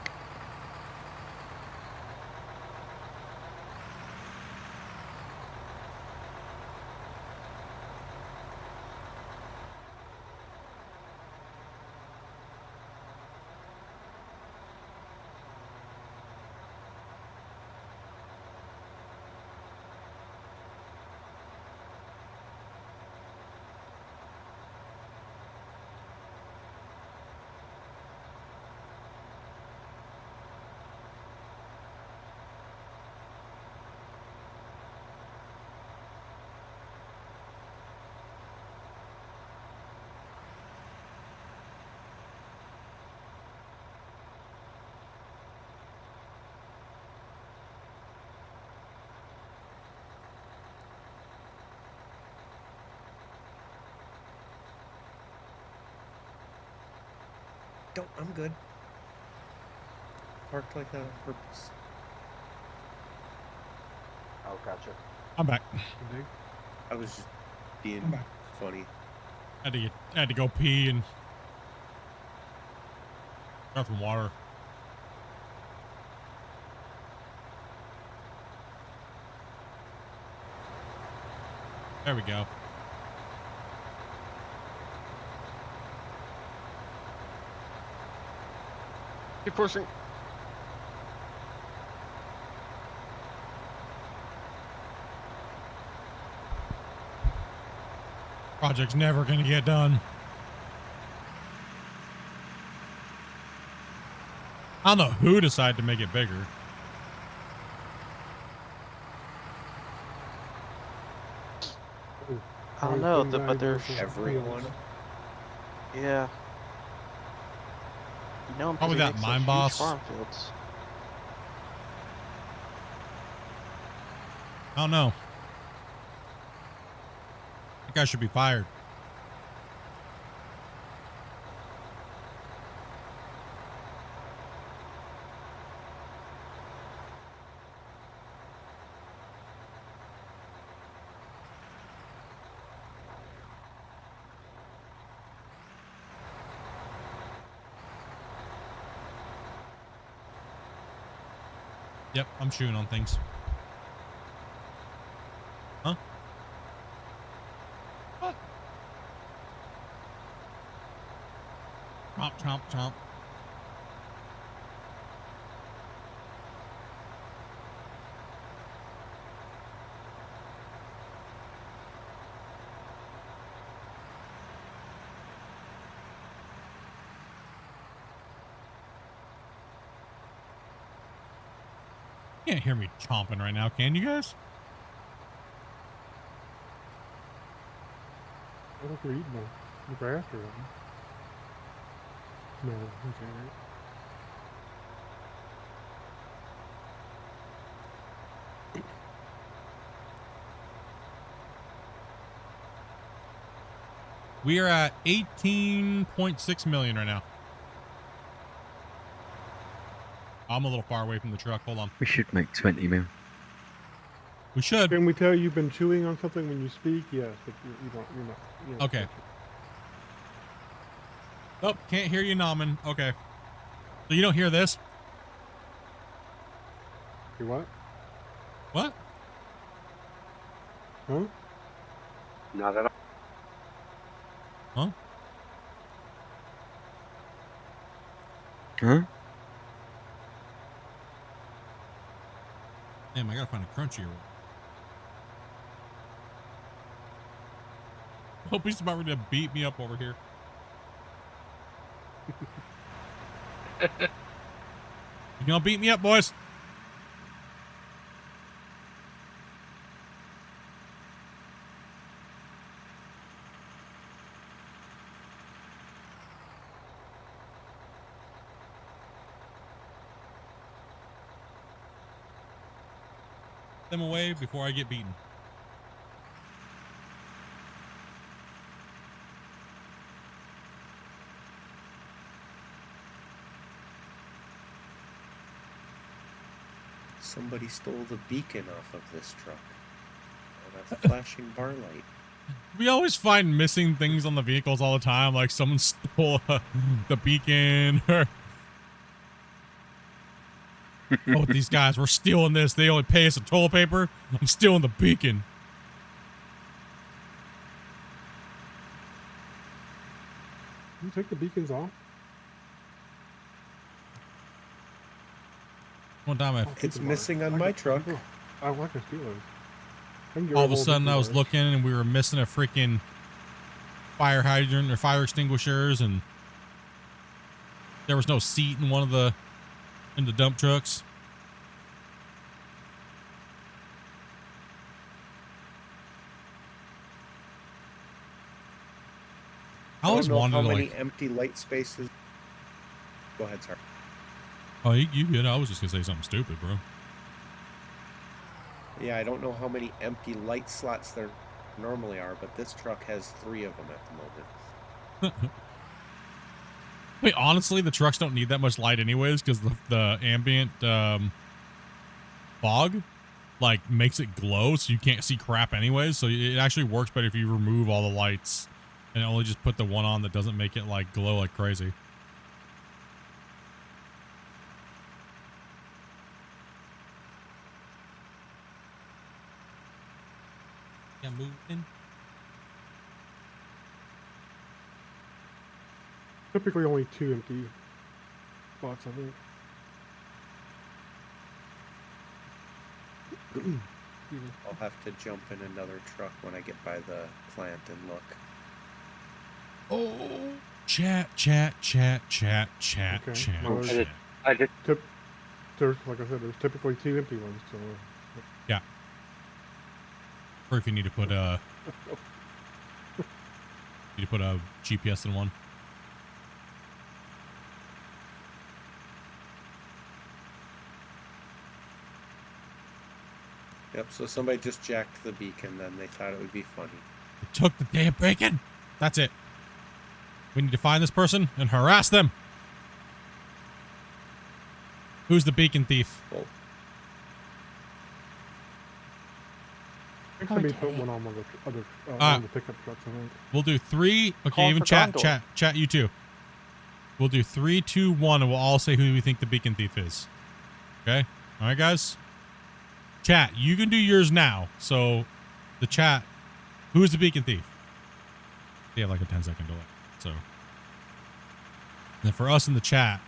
S1: Don't. I'm good. Parked like that on purpose.
S8: Oh, gotcha.
S2: I'm back.
S1: I was just being funny.
S2: Had to go pee and grab some water. There we go.
S10: Keep pushing.
S2: Project's never gonna get done. I don't know who decided to make it bigger.
S7: I don't know, but there's
S1: everyone.
S7: Yeah. You know,
S2: Probably that mine boss.
S7: Farm fields.
S2: I don't know. That guy should be fired. Yep, I'm chewing on things. Huh? What? Chomp, chomp, chomp. You can't hear me chomping right now, can you guys?
S4: I think you're eating the grass or something. No, okay, right.
S2: We are at 18.6 million right now. I'm a little far away from the truck. Hold on.
S15: We should make 20 mil.
S2: We should.
S4: Can we tell you've been chewing on something when you speak? Yes, but you're not.
S2: Okay. Oh, can't hear you, Naman. Okay. So you don't hear this?
S4: You what?
S2: What?
S4: Huh?
S6: Not at all.
S2: Huh?
S15: Huh?
S2: Damn, I gotta find a crunchy. Hope he's about ready to beat me up over here. You gonna beat me up, boys? Them away before I get beaten.
S1: Somebody stole the beacon off of this truck. Oh, that's a flashing bar light.
S2: We always find missing things on the vehicles all the time, like someone stole the beacon or Oh, these guys, we're stealing this. They only pay us in toilet paper. I'm stealing the beacon.
S4: Can you take the beacons off?
S2: One time
S1: It's missing on my truck.
S4: I like to steal those.
S2: All of a sudden I was looking and we were missing a freaking fire hydrant or fire extinguishers, and there was no seat in one of the dump trucks. I always wanted
S1: how
S2: to
S1: many
S2: like
S1: empty light spaces. Go ahead, sorry.
S2: Oh, you good? I was just gonna say something stupid, bro.
S1: Yeah, I don't know how many empty light slots there normally are, but this truck has 3 of them at the moment.
S2: I mean, honestly, the trucks don't need that much light anyways, because the ambient fog like makes it glow, so you can't see crap anyways. So it actually works better if you remove all the lights and only just put the one on that doesn't make it like glow like crazy. Yeah, moving.
S4: Typically only 2 empty spots, I think.
S1: I'll have to jump in another truck when I get by the plant and look.
S2: Oh, chat.
S4: Okay. Well, there's, like I said, there's typically 2 empty ones. So.
S2: Yeah. Or if you need to put a GPS in one.
S1: Yep, so somebody just jacked the beacon, then they thought it would be funny.
S2: They took the damn bacon. That's it. We need to find this person and harass them. Who's the beacon thief?
S1: Well,
S4: I think somebody put one on one of the other on the pickup trucks, I think.
S2: We'll do 3. Okay,
S17: Call
S2: even
S17: for
S2: chat,
S17: Gondor.
S2: chat, you too. We'll do 3, 2, 1, and we'll all say who we think the beacon thief is. Okay? All right, guys? Chat, you can do yours now. So, the chat, who is the beacon thief? They have like a 10-second delay. So, and for us in the chat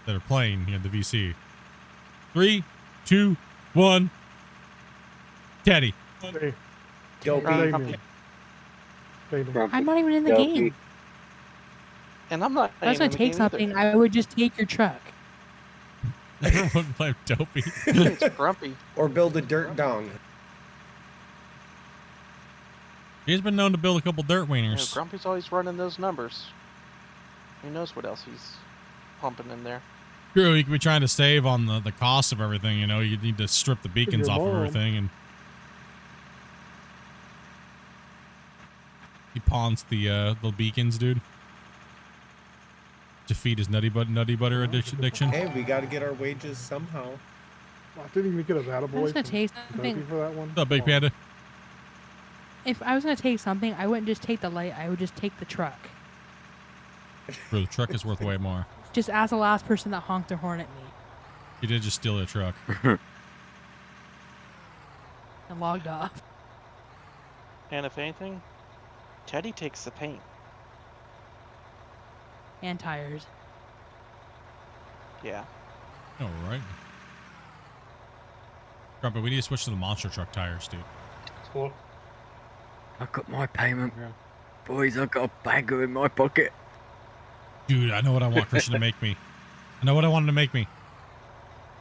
S2: that are playing here, the VC, 3, 2, 1. Teddy.
S4: Hey.
S1: Dopey.
S5: I'm not even in the game.
S7: And I'm not.
S5: If I was gonna take something, I would just take your truck.
S2: Everyone blame Dopey.
S7: It's Grumpy.
S1: Or build a dirt dong.
S2: He's been known to build a couple dirt
S7: You know,
S2: wieners.
S7: Grumpy's always running those numbers. Who knows what else he's pumping in there?
S2: True, you could be trying to save on the cost of everything, you know. You need to strip the beacons
S4: Your
S2: off of
S4: mom.
S2: everything, and he pawns the beacons, dude, to feed his nutty butter addiction.
S1: Hey, we got to get our wages somehow.
S4: Well, I didn't even get a
S5: I was
S4: attaboy
S5: gonna
S4: from
S5: take
S4: Kentucky
S5: something.
S4: for that one.
S2: What's up, Big Panda?
S5: If I was gonna take something, I wouldn't just take the light. I would just take the truck.
S2: Bro, the truck is worth way more.
S5: Just as the last person that honked their horn at me
S2: You did just steal a truck.
S5: and logged off.
S7: And if anything, Teddy takes the paint.
S5: And tires.
S7: Yeah.
S2: All right. Grumpy, we need to switch to the monster truck tires, dude.
S15: Cool. I got my payment. Boys, I got a bagger in my pocket.
S2: Dude, I know what I want Christian to make me. I know what I want him to make me. You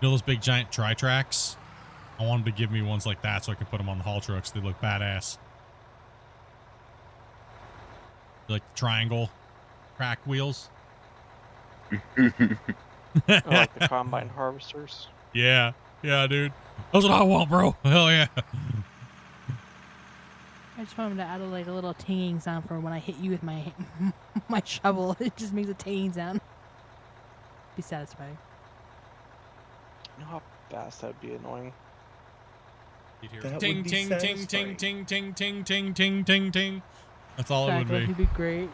S2: know those big giant tri-tracks? I want him to give me ones like that so I can put them on the haul trucks. They look badass. Like the triangle track wheels.
S7: Or like the combine harvesters.
S2: Yeah. Yeah, dude. That's what I want, bro. Hell yeah.
S5: I just want him to add like a little tinging sound for when I hit you with my my shovel. It just makes a tinging sound. Be satisfying.
S7: You know how fast that'd be annoying.
S1: That
S2: Ting,
S1: would be
S2: ting, ting, ting,
S1: satisfying.
S2: ting, ting, ting, ting, ting, ting, ting. That's all it would
S5: That'd
S2: be.
S5: be great.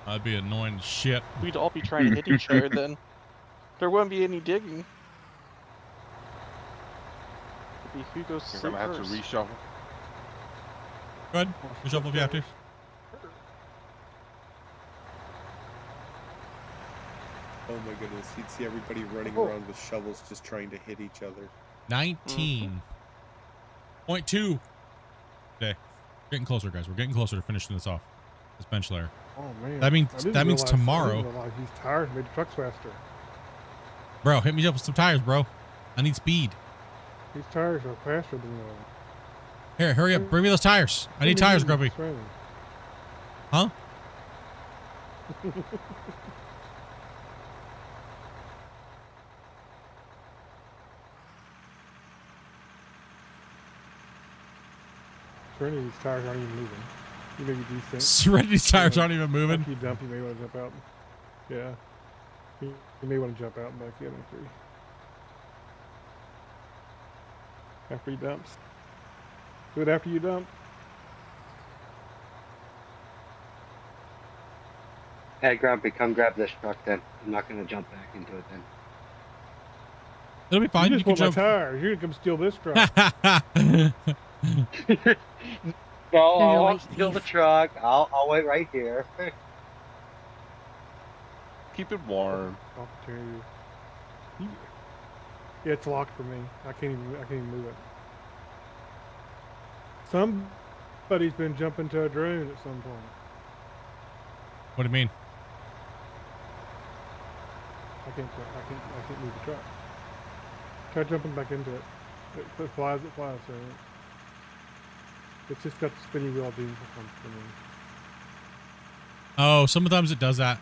S2: That'd be annoying as shit.
S7: We'd all be trying to hit each other then. There wouldn't be any digging. Grumpy, who goes to
S10: You're
S7: sleep
S10: gonna have
S7: first?
S10: to reshuffle.
S2: Go ahead. Reshuffle if you have to.
S1: Oh my goodness, you'd see everybody running around with shovels just trying to hit each other.
S2: 19.2. Okay. Getting closer, guys. We're getting closer to finishing this off. This bench layer.
S4: Oh man.
S2: That means
S4: I didn't
S2: tomorrow.
S4: I didn't realize these tires made the trucks faster.
S2: Bro, hit me up with some tires, bro. I need speed.
S4: These tires are faster than
S2: Here, hurry up. Bring me those tires. I need tires, Grumpy. Huh?
S4: Serenity's tires aren't even moving. You know you do think.
S2: Serenity's tires aren't even moving.
S4: After you dump, you may want to jump out. Yeah. You may want to jump out and back in after you. After he dumps. Do it after you dump.
S6: Hey, Grumpy, come grab this truck then. I'm not going to jump back into it then.
S2: It'll be fine.
S4: You
S2: You
S4: just
S2: can
S4: want my
S2: jump.
S4: tires. You're going to come steal this truck.
S6: No, I won't steal the truck. I'll wait right here.
S10: Keep it warm.
S4: Opportunity. Yeah, it's locked for me. I can't even move it. Somebody's been jumping to a drone at some point.
S2: What do you mean?
S4: I can't move the truck. Try jumping back into it. It flies, so it's just got the spinny wheel doing something for me.
S2: Oh, sometimes it does that.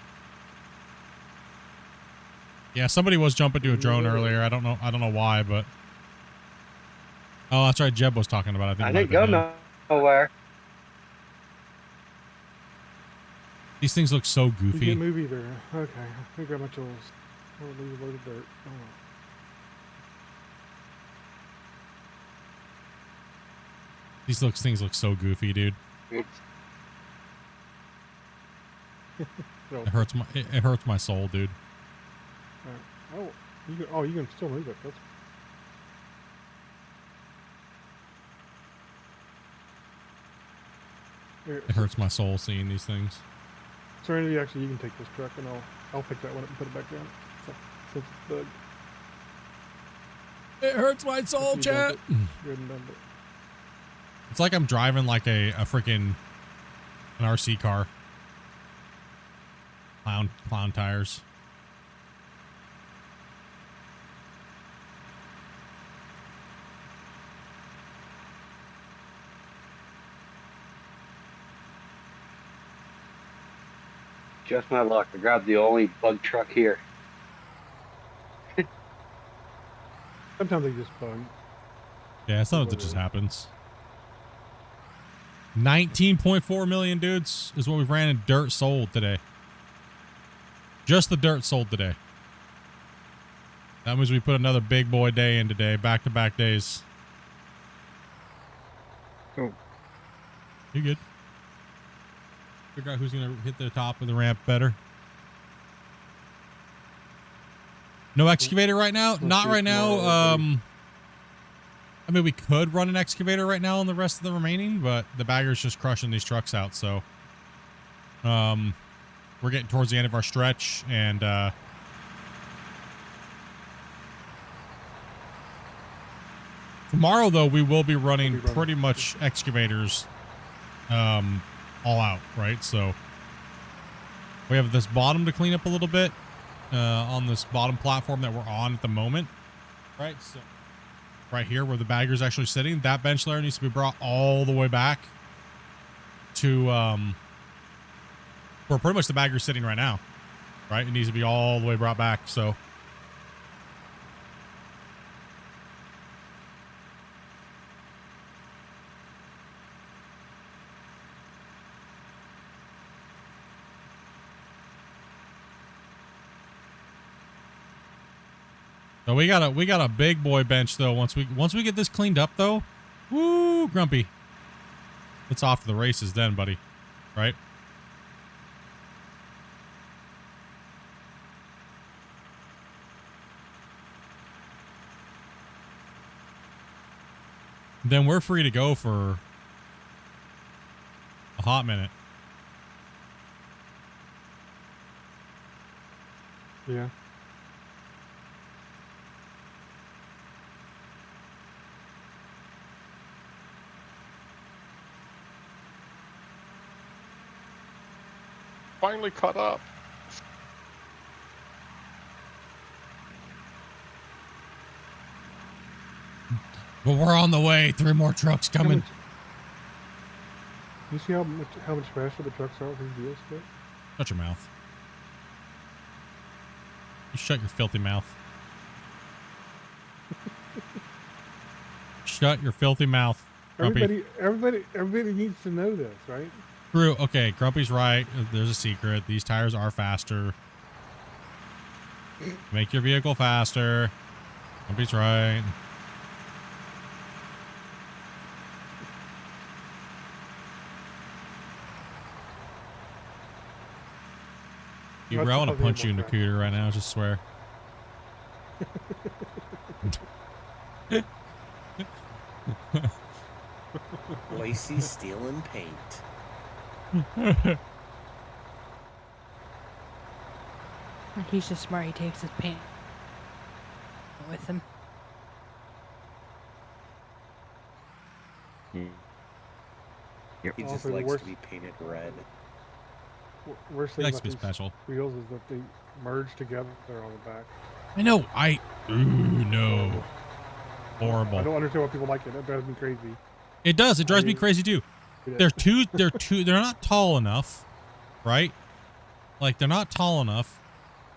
S2: Yeah, somebody was jumping to a drone earlier. I don't know why, but oh, that's right. Jeb was talking about it.
S6: I didn't go nowhere.
S2: These things look so
S4: You
S2: goofy.
S4: can't move either. Okay, let me grab my tools. Oh, leave a load of dirt. Oh.
S2: These things look so goofy, dude. It hurts my soul, dude.
S4: Oh, you can still move it. That's
S2: It hurts my soul seeing these things.
S4: Serenity, actually, you can take this truck, and I'll pick that one up and put it back down. Since it's bugged.
S2: It hurts my soul, chat.
S4: Go ahead and dump it.
S2: It's like I'm driving like a freaking an RC car. Clown tires.
S6: Just my luck. I grabbed the only bug truck here.
S4: Sometimes they just bug.
S2: Yeah, sometimes it just happens. 19.4 million, dudes, is what we've ran in dirt sold today. Just the dirt sold today. That means we put another big boy day in today, back-to-back days.
S6: Oh.
S2: You good? Figure out who's going to hit the top of the ramp better. No excavator right now? Not right now. I mean, we could run an excavator right now on the rest of the remaining, but the bagger's just crushing these trucks out, so we're getting towards the end of our stretch, and tomorrow, though, we will be running pretty much excavators all out, right? So we have this bottom to clean up a little bit on this bottom platform that we're on at the moment, right? So right here where the bagger's actually sitting, that bench layer needs to be brought all the way back to where pretty much the bagger's sitting right now, right? It needs to be all the way brought back. So we got a big boy bench though. Once we get this cleaned up though, woo, Grumpy, it's off to the races then, buddy. Right? then we're free to go for a hot minute.
S4: Yeah.
S10: Finally caught up.
S2: But we're on the way. 3 more trucks coming.
S4: You see how much faster the trucks are with these wheels split?
S2: Shut your mouth. You shut your filthy mouth. Shut your filthy mouth, Grumpy.
S4: Everybody needs to know this, right?
S2: True. Okay, Grumpy's right. There's a secret. These tires are faster. Make your vehicle faster. Grumpy's right. You bro, I want to punch you in the cooter right now, just swear.
S1: Lacey's stealing paint.
S5: He's just smart. He takes his paint with him.
S1: He just likes to be painted red.
S4: Worst thing
S2: Likes
S4: about
S2: to be
S4: these
S2: special.
S4: wheels is that they merge together on the back.
S2: I know. Ooh, no. Horrible.
S4: I don't understand why people like it. That drives me crazy.
S2: It does. It drives me crazy too. They're not tall enough, right? Like they're not tall enough.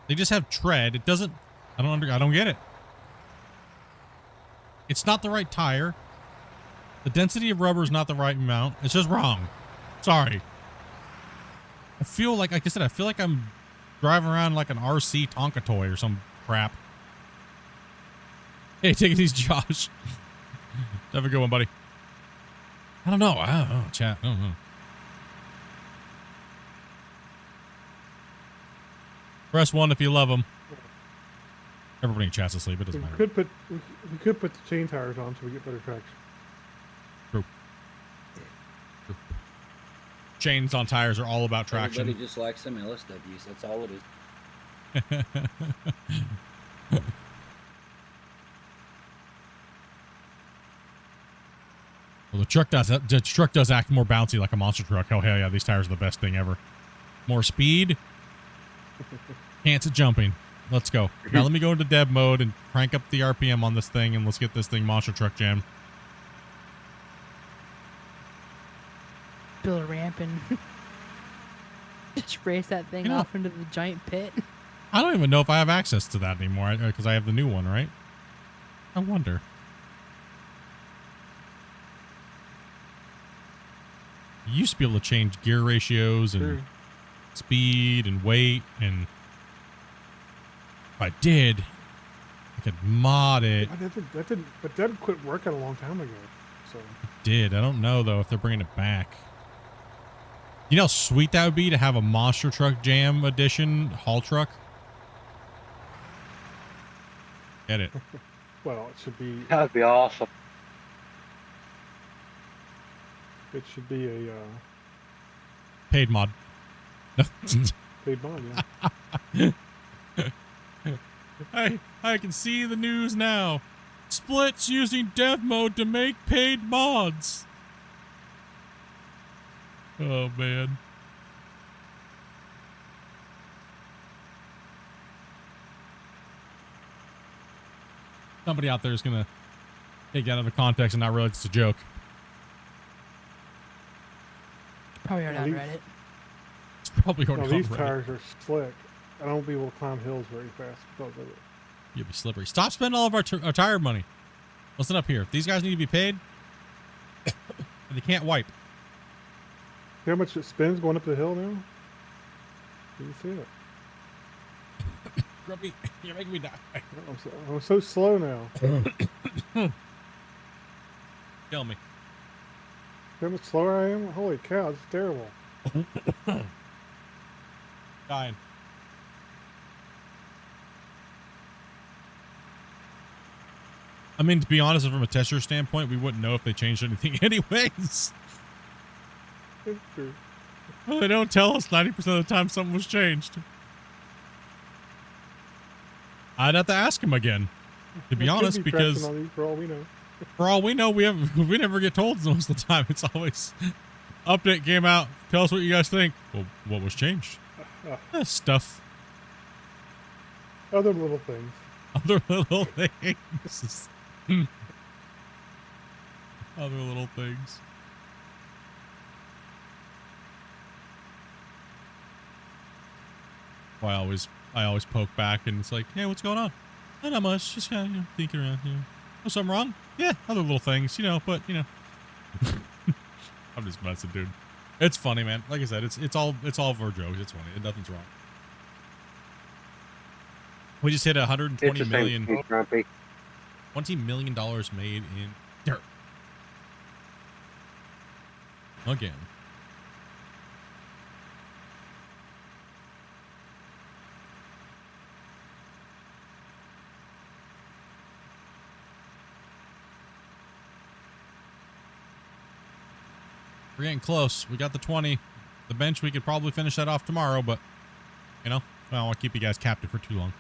S2: They just have tread. It doesn't. I don't get it. It's not the right tire. The density of rubber is not the right amount. It's just wrong. Sorry. I feel like I said, I feel like I'm driving around like an RC Tonka toy or some crap. Hey, take it easy, Josh. Have a good one, buddy. I don't know, chat. I don't know. Press 1 if you love them. Everybody in chat's asleep. It doesn't matter.
S4: We could put the chain tires on so we get better traction.
S2: True. Chains on tires are all about traction.
S11: Everybody just likes some LSWs. That's all it is.
S2: Well, the truck does act more bouncy like a monster truck. Oh hell yeah, these tires are the best thing ever. More speed. Can't jumping. Let's go. Now let me go into dev mode and crank up the RPM on this thing, and let's get this thing monster truck jammed.
S5: Build a ramp and just race that thing off into the giant pit.
S2: I don't even know if I have access to that anymore because I have the new one, right? I wonder. You used to be able to change gear ratios and speed and weight, and if I did, I could mod it.
S4: That did quit working a long time ago. So
S2: It did. I don't know though if they're bringing it back. You know how sweet that would be to have a monster truck jam edition haul truck. Get it?
S4: well, it should be.
S6: That would be awesome.
S4: It should be a
S2: paid mod.
S4: paid mod, yeah.
S2: I can see the news now. Split's using dev mode to make paid mods. Oh man. Somebody out there is gonna take that out of context and not realize it's a joke.
S5: Probably already on Reddit.
S2: It's probably already on
S4: These
S2: Reddit.
S4: tires are slick. I don't be able to climb hills very fast because of it.
S2: You'll be slippery. Stop spending all of our tire money. Listen up here. These guys need to be paid. And they can't wipe.
S4: See how much it spins going up the hill now? You can see it.
S2: Grumpy, you're making me die.
S4: I'm so slow now.
S2: Kill me.
S4: See how much slower I am? Holy cow, this is terrible.
S2: Dying. I mean, to be honest, from a tester standpoint, we wouldn't know if they changed anything anyways.
S4: It's true.
S2: Well, they don't tell us 90% of the time something was changed. I'd have to ask him again, to be
S4: There could
S2: honest,
S4: be traction
S2: because
S4: on these for all we know.
S2: for all we know, we never get told most of the time. It's always update came out. Tell us what you guys think. Well, what was changed? Stuff.
S4: Other little things.
S2: Other little things. Other little things. Well, I always poke back and it's like, hey, what's going on? Oh, not much. Just kind of thinking around here. Oh, something wrong? Yeah, other little things, but I'm just messing, dude. It's funny, man. Like I said, it's all for jokes. It's funny. Nothing's wrong. We just hit 120 million. $20 million made in dirt. Again. We're getting close. We got the 20. The bench, we could probably finish that off tomorrow, but, I don't want to keep you guys captive for too long.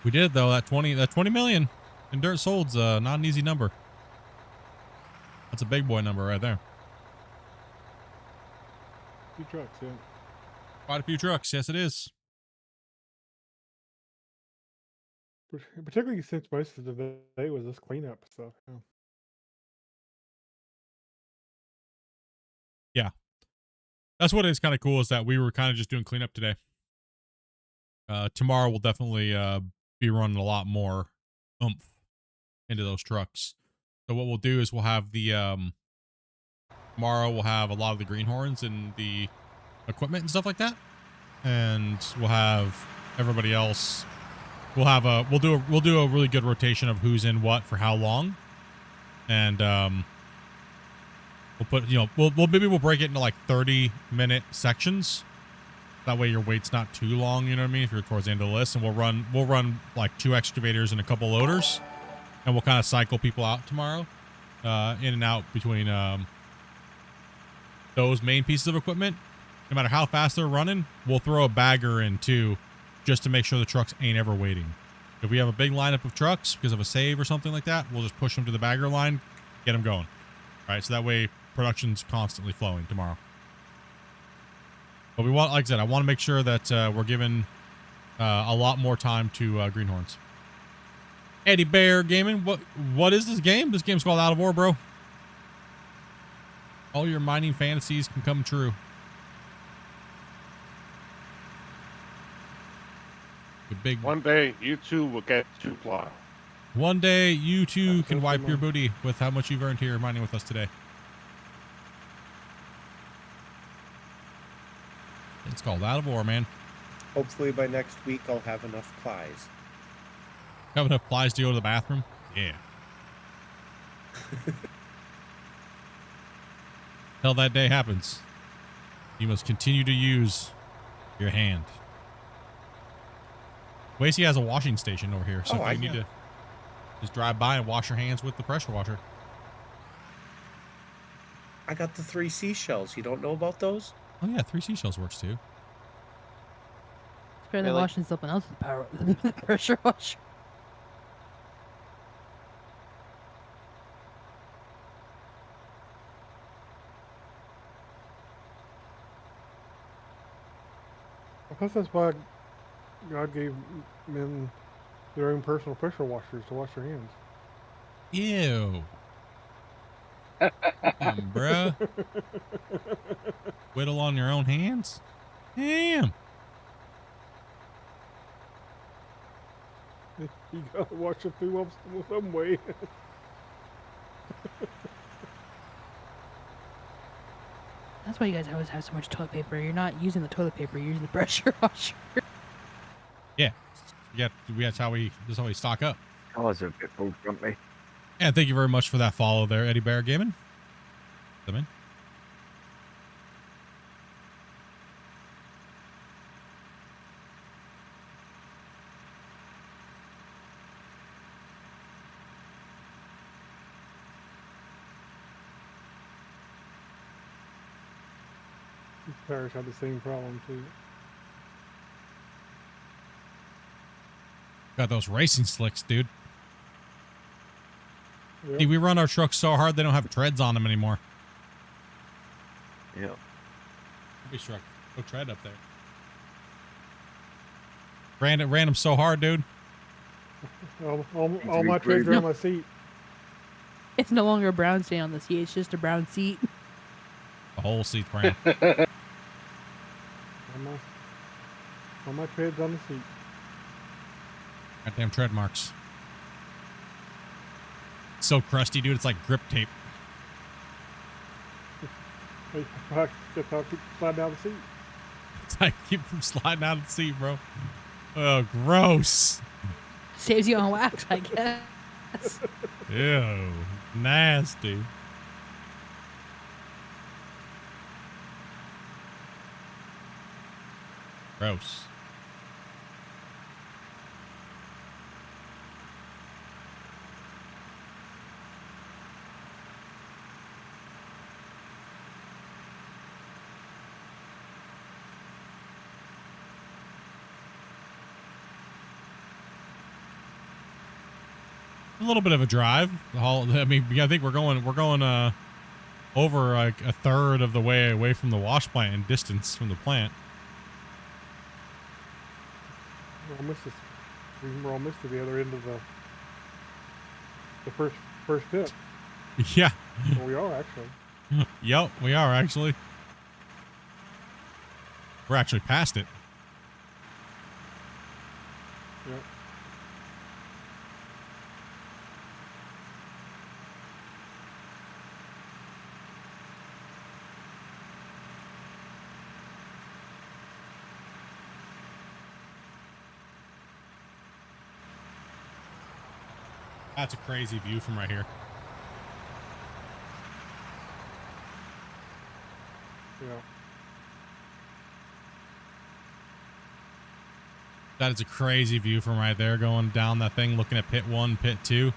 S2: We did, though. That 20 million in dirt sold's not an easy number. That's a big boy number right there.
S4: A few trucks, yeah.
S2: Quite a few trucks. Yes, it is.
S4: Particularly since most of the day was this cleanup stuff. Yeah.
S2: Yeah. That's what is kind of cool is that we were kind of just doing cleanup today. Tomorrow we'll definitely be running a lot more oomph into those trucks. So what we'll do is we'll have the tomorrow we'll have a lot of the greenhorns and the equipment and stuff like that. And we'll have everybody else. We'll do a really good rotation of who's in what for how long. And we'll put, we'll break it into like 30-minute sections. That way your wait's not too long, you know what I mean? If you're towards the end of the list, and we'll run like 2 excavators and a couple loaders, and we'll kind of cycle people out tomorrow, in and out between those main pieces of equipment. No matter how fast they're running, we'll throw a bagger in too, just to make sure the trucks ain't ever waiting. If we have a big lineup of trucks because of a save or something like that, we'll just push them to the bagger line, get them going. All right, so that way production's constantly flowing tomorrow. But like I said, I want to make sure that we're giving a lot more time to greenhorns. Eddie Bear Gaming, what is this game? This game's called Out of Ore, bro. All your mining fantasies can come true.
S10: One day, you too will get 2 plow.
S2: One day, you too can wipe your booty with how much you've earned here mining with us today. It's called Out of Ore, man.
S1: Hopefully by next week I'll have enough plies.
S2: Have enough plies to go to the bathroom? Yeah. Till that day happens, you must continue to use your hand. Wasey has a washing station over here, so if you need to just drive by and wash your hands with the pressure washer.
S1: I got the 3 seashells. You don't know about those?
S2: Oh yeah, 3 seashells works too.
S5: It's better than washing something else with the pressure washer.
S4: I guess that's why God gave men their own personal pressure washers to wash their hands.
S2: Ew. Bruh. Whittle on your own hands? Damn.
S4: You gotta wash it through some way.
S5: That's why you guys always have so much toilet paper. You're not using the toilet paper, you're using the pressure washer.
S2: Yeah. That's how we stock up.
S15: I was a bit full grumpy.
S2: And thank you very much for that follow there, Eddie Bear Gaming. Come in.
S4: These tires have the same problem too.
S2: Got those racing slicks, dude.
S4: Yep.
S2: See, we run our trucks so hard they don't have treads on them anymore.
S15: Yeah.
S2: Big truck. No tread up there. Ran them so hard, dude.
S4: All my treads are on my seat.
S5: It's no longer a brown stain on the seat. It's just a brown seat.
S2: The whole seat's brown.
S4: All my treads on the seat.
S2: Goddamn tread marks. So crusty, dude. It's like grip tape.
S4: Just how I keep sliding down the seat.
S2: It's like keep from sliding out of the seat, bro. Oh, gross.
S5: Saves you on wax, I guess.
S2: Ew. Nasty. Gross. A little bit of a drive. I mean, I think we're going over like a third of the way away from the wash plant in distance from the plant.
S4: We're almost to the other end of the first tip.
S2: Yeah.
S4: Well, we are actually.
S2: Yep, we are actually. We're actually past it.
S4: Yep.
S2: That's a crazy view from right here.
S4: Yeah.
S2: That is a crazy view from right there, going down that thing, looking at pit 1, pit 2,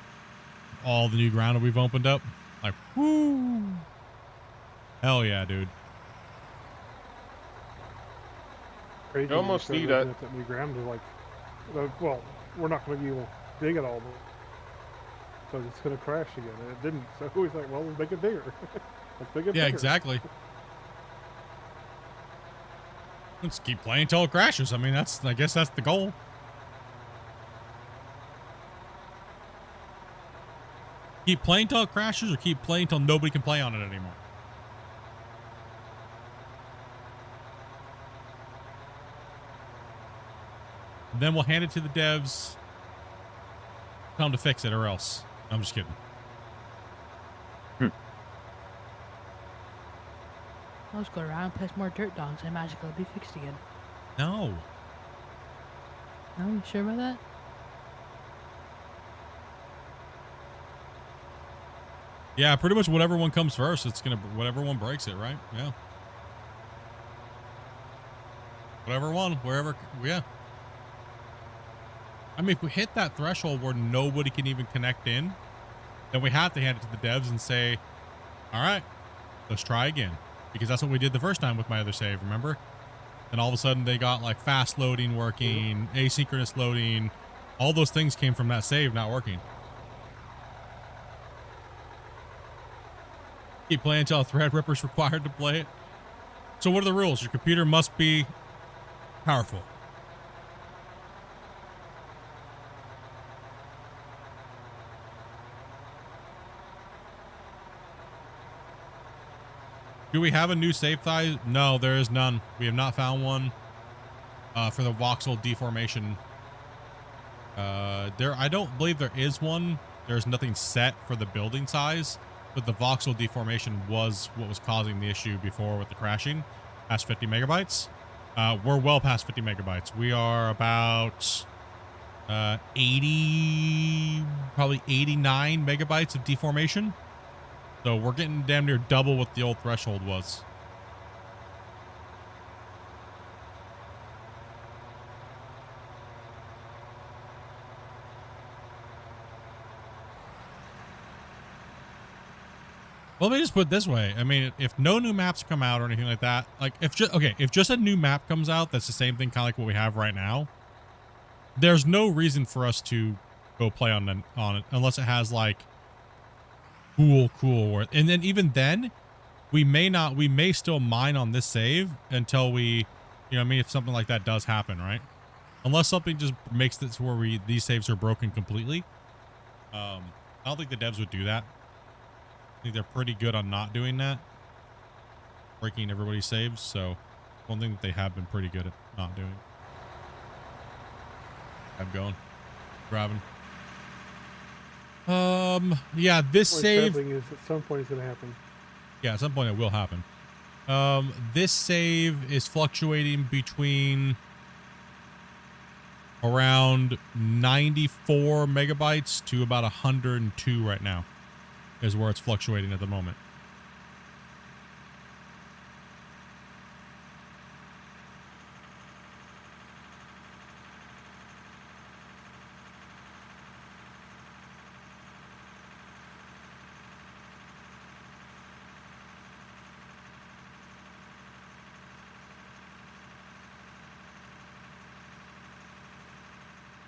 S2: all the new ground that we've opened up. Like, whoo! Hell yeah, dude.
S4: Crazy.
S10: You almost need a.
S4: That new ground to like. Well, we're not going to be able to dig it all, so it's going to crash again, and it didn't. So he's like, well, let's make it bigger. Let's make it bigger.
S2: Yeah, exactly. Let's keep playing until it crashes. I mean, I guess that's the goal. Keep playing until it crashes, or keep playing until nobody can play on it anymore. And then we'll hand it to the devs. Tell them to fix it, or else. I'm just kidding.
S5: I'll just go around and place more dirt dogs and magically it'll be fixed again.
S2: No.
S5: No, you sure about that?
S2: Yeah, pretty much whatever one comes first, it's gonna whatever one breaks it, right? Yeah. Whatever one, wherever, yeah. I mean, if we hit that threshold where nobody can even connect in, then we have to hand it to the devs and say, all right, let's try again. Because that's what we did the first time with my other save, remember? And all of a sudden they got like fast loading working, asynchronous loading. All those things came from that save not working. Keep playing until a Threadripper's required to play it. So what are the rules? Your computer must be powerful. Do we have a new save size? No, there is none. We have not found one for the voxel deformation. I don't believe there is one. There's nothing set for the building size, but the voxel deformation was what was causing the issue before with the crashing. Past 50 megabytes. We're well past 50 megabytes. We are about 80, probably 89 megabytes of deformation. So we're getting damn near double what the old threshold was. Well, let me just put it this way. I mean, if no new maps come out or anything like that, like if just a new map comes out, that's the same thing, kind of like what we have right now. There's no reason for us to go play on it unless it has like cool, and then even then, we may still mine on this save until we, you know what I mean, if something like that does happen, right? Unless something just makes this where these saves are broken completely. I don't think the devs would do that. I think they're pretty good on not doing that, breaking everybody's saves. So one thing that they have been pretty good at not doing. I'm going, grabbing. Yeah, this save
S4: is at some point it's gonna happen.
S2: Yeah, at some point it will happen. This save is fluctuating between around 94 megabytes to about 102 right now is where it's fluctuating at the moment.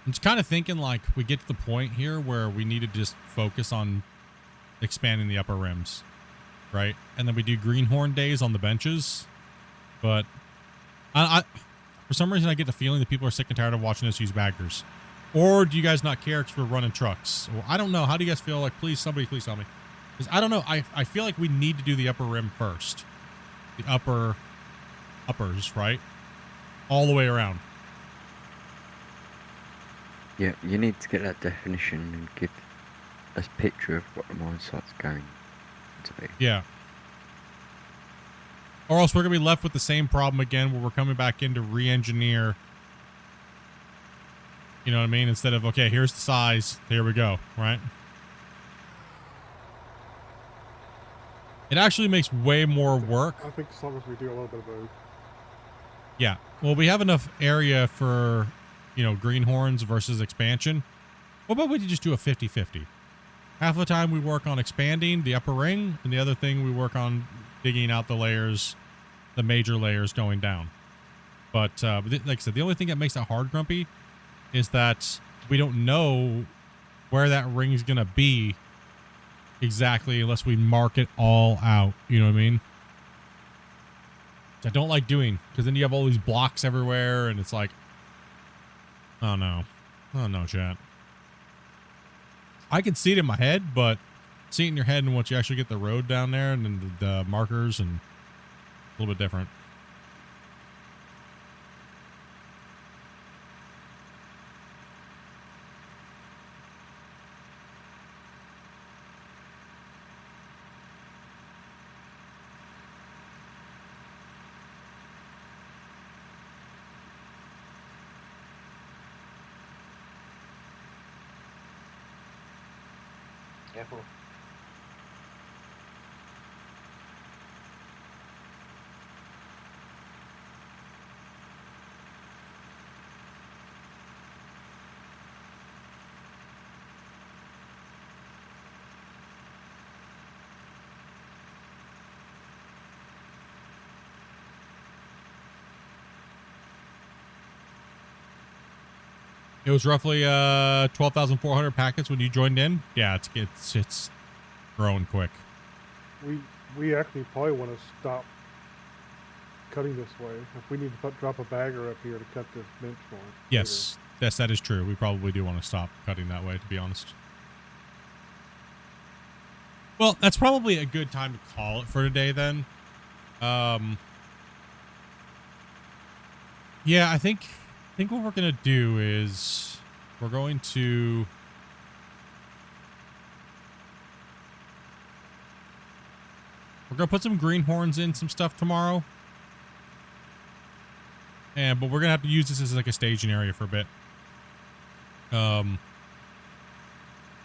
S2: I'm just kind of thinking like we get to the point here where we need to just focus on expanding the upper rims, right? And then we do greenhorn days on the benches. But I for some reason I get the feeling that people are sick and tired of watching us use baggers. Or do you guys not care because we're running trucks? Well, I don't know. How do you guys feel? Like, please, somebody, please tell me. Because I don't know. I feel like we need to do the upper rim first. The uppers, right? All the way around.
S15: Yeah, you need to get that definition and give us a picture of what the mine site's going to be.
S2: Yeah. Or else we're going to be left with the same problem again where we're coming back in to re-engineer. You know what I mean? Instead of, okay, here's the size. Here we go, right? It actually makes way more work.
S4: I think as long as we do a little bit of both.
S2: Yeah. Well, we have enough area for, you know, greenhorns versus expansion. What about we just do a 50-50? Half the time we work on expanding the upper ring, and the other thing we work on digging out the layers, the major layers going down. But like I said, the only thing that makes it hard, Grumpy, is that we don't know where that ring's going to be exactly unless we mark it all out. You know what I mean? Which I don't like doing, because then you have all these blocks everywhere, and it's like, oh no. Oh no, chat. I can see it in my head, but see it in your head and once you actually get the road down there and then the markers and a little bit different.
S20: Careful.
S2: It was roughly 12,400 packets when you joined in. Yeah, it's growing quick.
S4: We actually probably want to stop cutting this way. If we need to drop a bagger up here to cut this bench more.
S2: Yes, yes, that is true. We probably do want to stop cutting that way, to be honest. Well, that's probably a good time to call it for today then. Yeah, I think what we're going to do is we're going to put some greenhorns in some stuff tomorrow. But we're going to have to use this as like a staging area for a bit.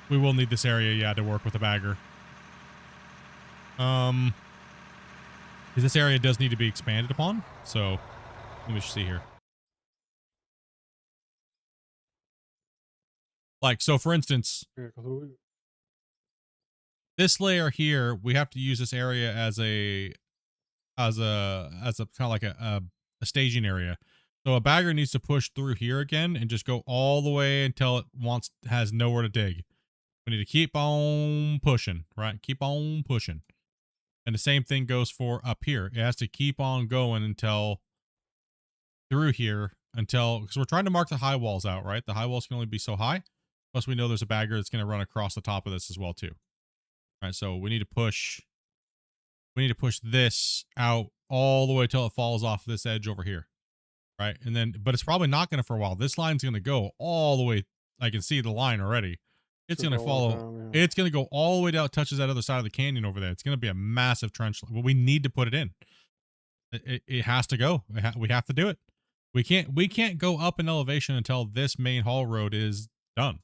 S2: We will need this area, yeah, to work with a bagger. Because this area does need to be expanded upon. So let me see here. Like, so for instance, this layer here, we have to use this area as a kind of like a staging area. So a bagger needs to push through here again and just go all the way until it has nowhere to dig. We need to keep on pushing, right? Keep on pushing. And the same thing goes for up here. It has to keep on going until through here because we're trying to mark the high walls out, right? The high walls can only be so high. Plus we know there's a bagger that's going to run across the top of this as well too. All right, so we need to push this out all the way till it falls off this edge over here. Right? And then but it's probably not going to for a while. This line's going to go all the way. I can see the line already. It's going to follow. It's going to go all the way down, touches that other side of the canyon over there. It's going to be a massive trench. Well, we need to put it in. It has to go. We have to do it. We can't go up in elevation until this main haul road is done.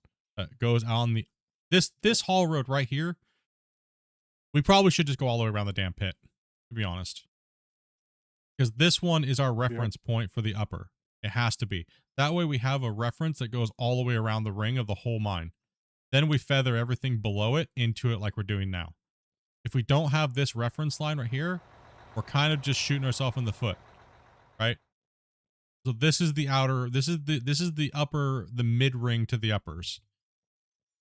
S2: Goes on this haul road right here. We probably should just go all the way around the damn pit, to be honest. Because this one is our reference point for the upper. It has to be. That way we have a reference that goes all the way around the ring of the whole mine. Then we feather everything below it into it like we're doing now. If we don't have this reference line right here, we're kind of just shooting ourselves in the foot, right? So this is the outer, this is the upper, the mid ring to the uppers.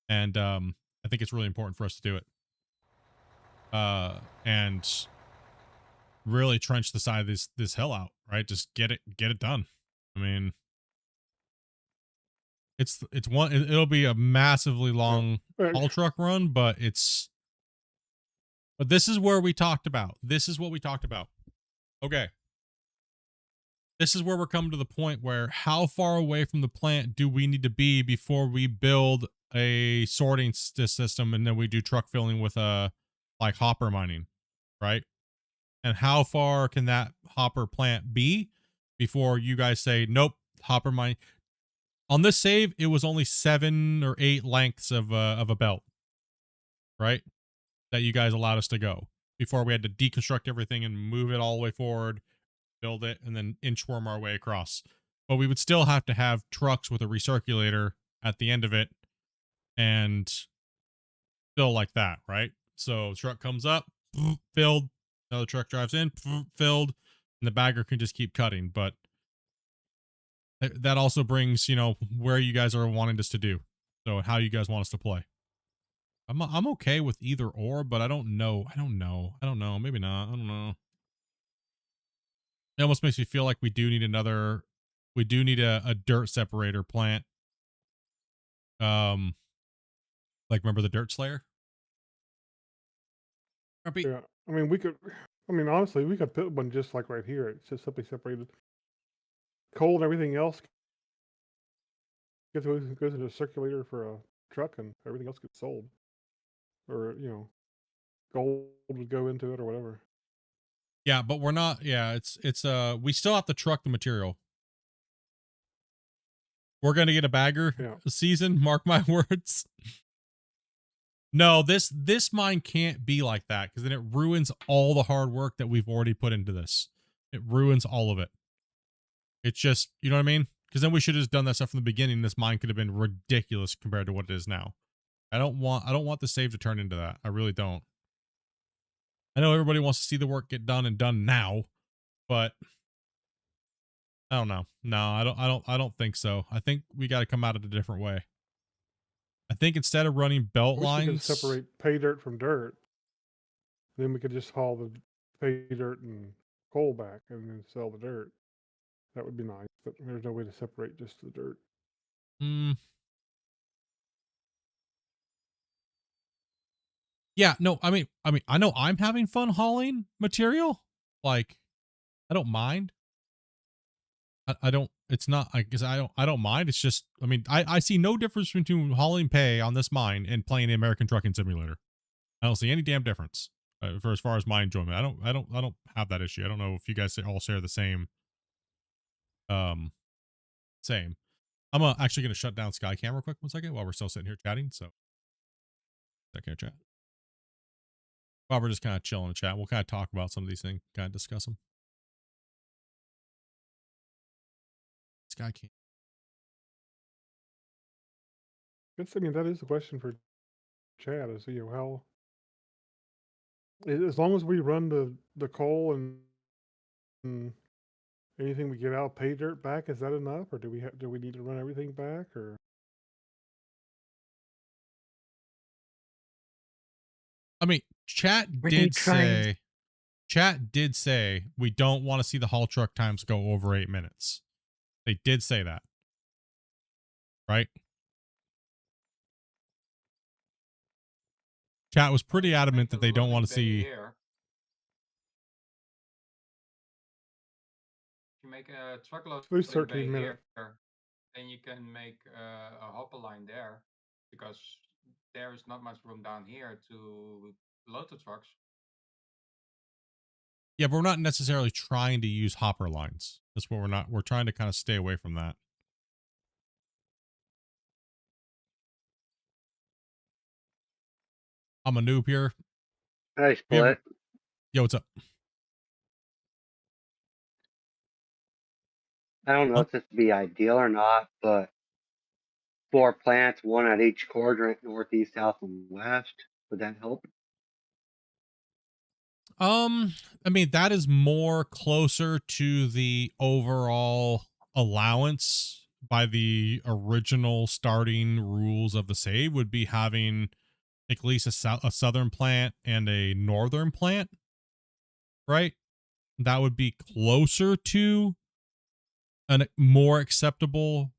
S2: And I think it's really important for us to do it. And really trench the side of this hill out, right? Just get it done. I mean, it'll be a massively long haul truck run, but this is where we talked about. This is what we talked about. Okay. This is where we're coming to the point where how far away from the plant do we need to be before we build a sorting system and then we do truck filling with like hopper mining, right? And how far can that hopper plant be before you guys say, nope, hopper mining. On this save, it was only 7 or 8 lengths of a belt, right? That you guys allowed us to go before we had to deconstruct everything and move it all the way forward, build it, and then inchworm our way across. But we would still have to have trucks with a recirculator at the end of it and fill like that, right? So truck comes up, filled, another truck drives in, filled, and the bagger can just keep cutting. But that also brings, where you guys are wanting us to do. So how you guys want us to play. I'm okay with either or, but I don't know. Maybe not. I don't know. It almost makes me feel like we do need a dirt separator plant. Like remember the Dirt Slayer?
S4: Yeah. Honestly, we could put one just like right here. It's just simply separated. Coal and everything else goes into a circulator for a truck, and everything else gets sold. Or, gold would go into it or whatever.
S2: Yeah, but we're not. Yeah, we still have to truck the material. We're gonna get a bagger season. Mark my words. No, this mine can't be like that because then it ruins all the hard work that we've already put into this. It ruins all of it. It's just, you know what I mean? Because then we should have just done that stuff from the beginning. This mine could have been ridiculous compared to what it is now. I don't want the save to turn into that. I really don't. I know everybody wants to see the work get done and done now, but I don't know. No, I don't think so. I think we got to come at it a different way. I think instead of running belt lines,
S4: we could separate pay dirt from dirt. Then we could just haul the pay dirt and coal back and then sell the dirt. That would be nice, but there's no way to separate just the dirt.
S2: Yeah, no, I mean, I know I'm having fun hauling material. Like, I don't mind. I don't. It's not. I guess I don't mind. It's just. I mean, I see no difference between hauling pay on this mine and playing the American Trucking Simulator. I don't see any damn difference for as far as my enjoyment. I don't have that issue. I don't know if you guys all share the same. Same. I'm actually gonna shut down Skycam real quick 1 second while we're still sitting here chatting. So, second chat. While we're just kind of chilling in the chat, we'll kind of talk about some of these things, kind of discuss them. Skycam.
S4: That is the question for Chad. Is how As long as we run the coal and anything we get out of pay dirt back, is that enough, or do we need to run everything back, or?
S2: I mean, chat
S18: Were they
S2: did
S18: trying-
S2: say, chat did say we don't want to see the haul truck times go over 8 minutes. They did say that, right? Chat was pretty adamant that they don't want to see.
S19: Here. If you make a truckload
S4: There's
S19: bay
S4: 13 minutes.
S19: here, then you can make a hopper line there, because there is not much room down here to load the trucks.
S2: Yeah, but we're not necessarily trying to use hopper lines. That's what we're not. We're trying to kind of stay away from that. I'm a noob here.
S6: Hey, Split.
S2: Yo, what's up?
S6: I don't know if this would be ideal or not, but 4 plants, 1 at each quadrant, northeast, south, and west. Would that help?
S2: I mean, that is more closer to the overall allowance by the original starting rules of the save, would be having at least a southern plant and a northern plant, right? That would be closer to a more acceptable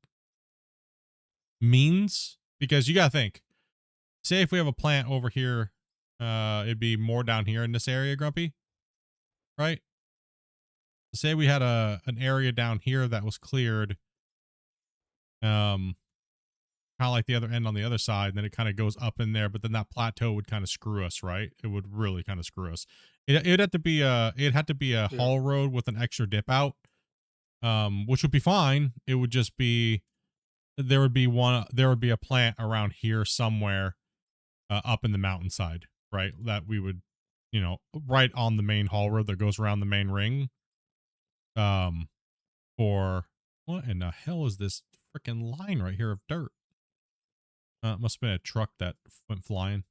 S2: means, because you gotta think, say if we have a plant over here, it'd be more down here in this area, Grumpy, right? Say we had an area down here that was cleared, kind of like the other end on the other side, and then it kind of goes up in there, but then that plateau would kind of screw us, right? It would really kind of screw us. It'd have to be a haul road with an extra dip out, which would be fine. It would just be, there would be a plant around here somewhere, up in the mountainside, right? That we would, right on the main haul road that goes around the main ring. For what in the hell is this freaking line right here of dirt? It must have been a truck that went flying.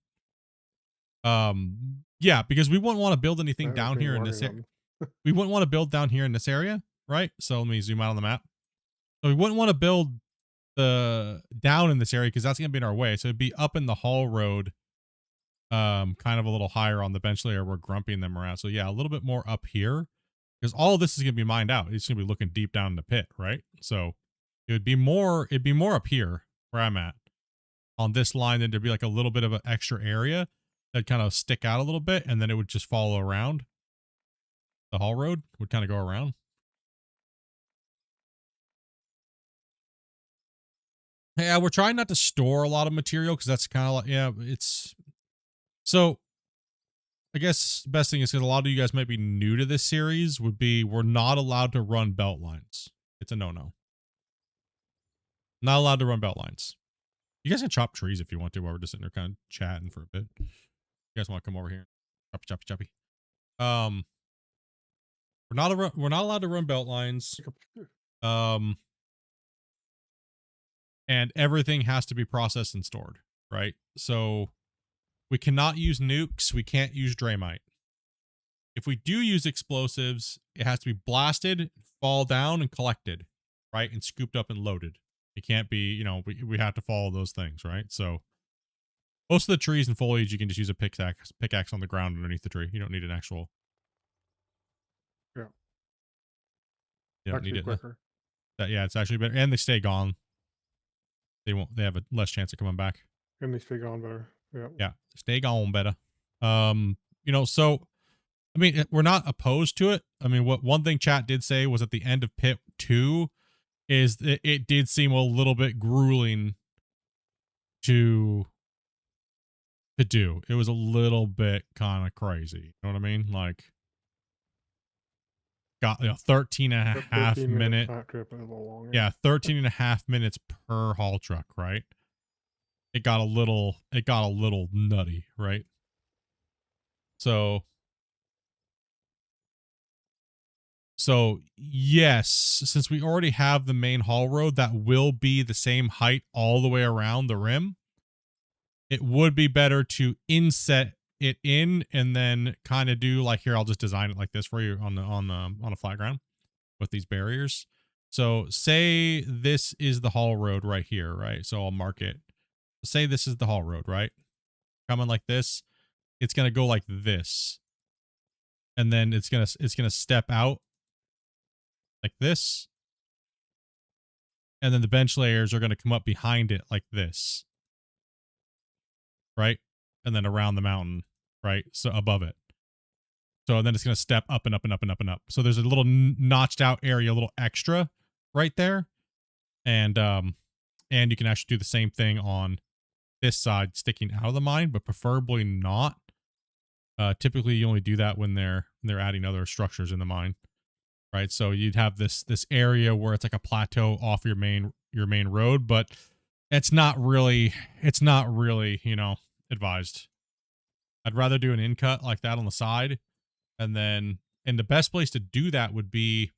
S2: Yeah, because we wouldn't want to build anything down here in this area. We wouldn't want to build down here in this area, right? So let me zoom out on the map. So we wouldn't want to build the down in this area because that's gonna be in our way. So it'd be up in the haul road, kind of a little higher on the bench layer where Grumpy and them are at. So yeah, a little bit more up here, because all of this is gonna be mined out. It's gonna be looking deep down in the pit, right? So it'd be more up here where I'm at on this line. Then there'd be like a little bit of an extra area that kind of stick out a little bit, and then it would just follow around. The haul road would kind of go around. Yeah, we're trying not to store a lot of material because that's kind of like, yeah, it's so. I guess the best thing is, because a lot of you guys might be new to this series, would be we're not allowed to run belt lines. It's a no-no. Not allowed to run belt lines. You guys can chop trees if you want to while we're just sitting there kind of chatting for a bit. You guys want to come over here? Choppy. We're not allowed to run belt lines. And everything has to be processed and stored, right? So we cannot use nukes. We can't use Draymite. If we do use explosives, it has to be blasted, fall down, and collected, right? And scooped up and loaded. It can't be, we have to follow those things, right? So most of the trees and foliage, you can just use a pickaxe on the ground underneath the tree. You don't need an actual.
S4: Yeah.
S2: You don't
S4: Actually
S2: need it.
S4: quicker.
S2: Yeah, it's actually better. And they stay gone. They have a less chance of coming back.
S4: And they stay gone better. Yeah.
S2: Yeah. Stay gone better. So I mean, we're not opposed to it. I mean, what one thing chat did say was at the end of pit 2 is that it did seem a little bit grueling to do. It was a little bit kind of crazy. You know what I mean? Like, got 13 and a half minute
S4: trip is a little longer.
S2: Yeah, 13 and a half minutes per haul truck, right? It got a little nutty, right? So yes, since we already have the main haul road that will be the same height all the way around the rim, it would be better to inset it in and then kind of do like here. I'll just design it like this for you on a flat ground with these barriers. So say this is the haul road right here, right? So I'll mark it. Say this is the haul road, right? Coming like this. It's gonna go like this, and then it's gonna step out like this, and then the bench layers are gonna come up behind it like this, right? And then around the mountain, right? So above it. So then it's going to step up and up and up and up and up. So there's a little notched out area, a little extra right there. And you can actually do the same thing on this side sticking out of the mine, but preferably not. Typically you only do that when they're adding other structures in the mine. Right? So you'd have this area where it's like a plateau off your main road, but it's not really, you know, advised. I'd rather do an in cut like that on the side. And the best place to do that would be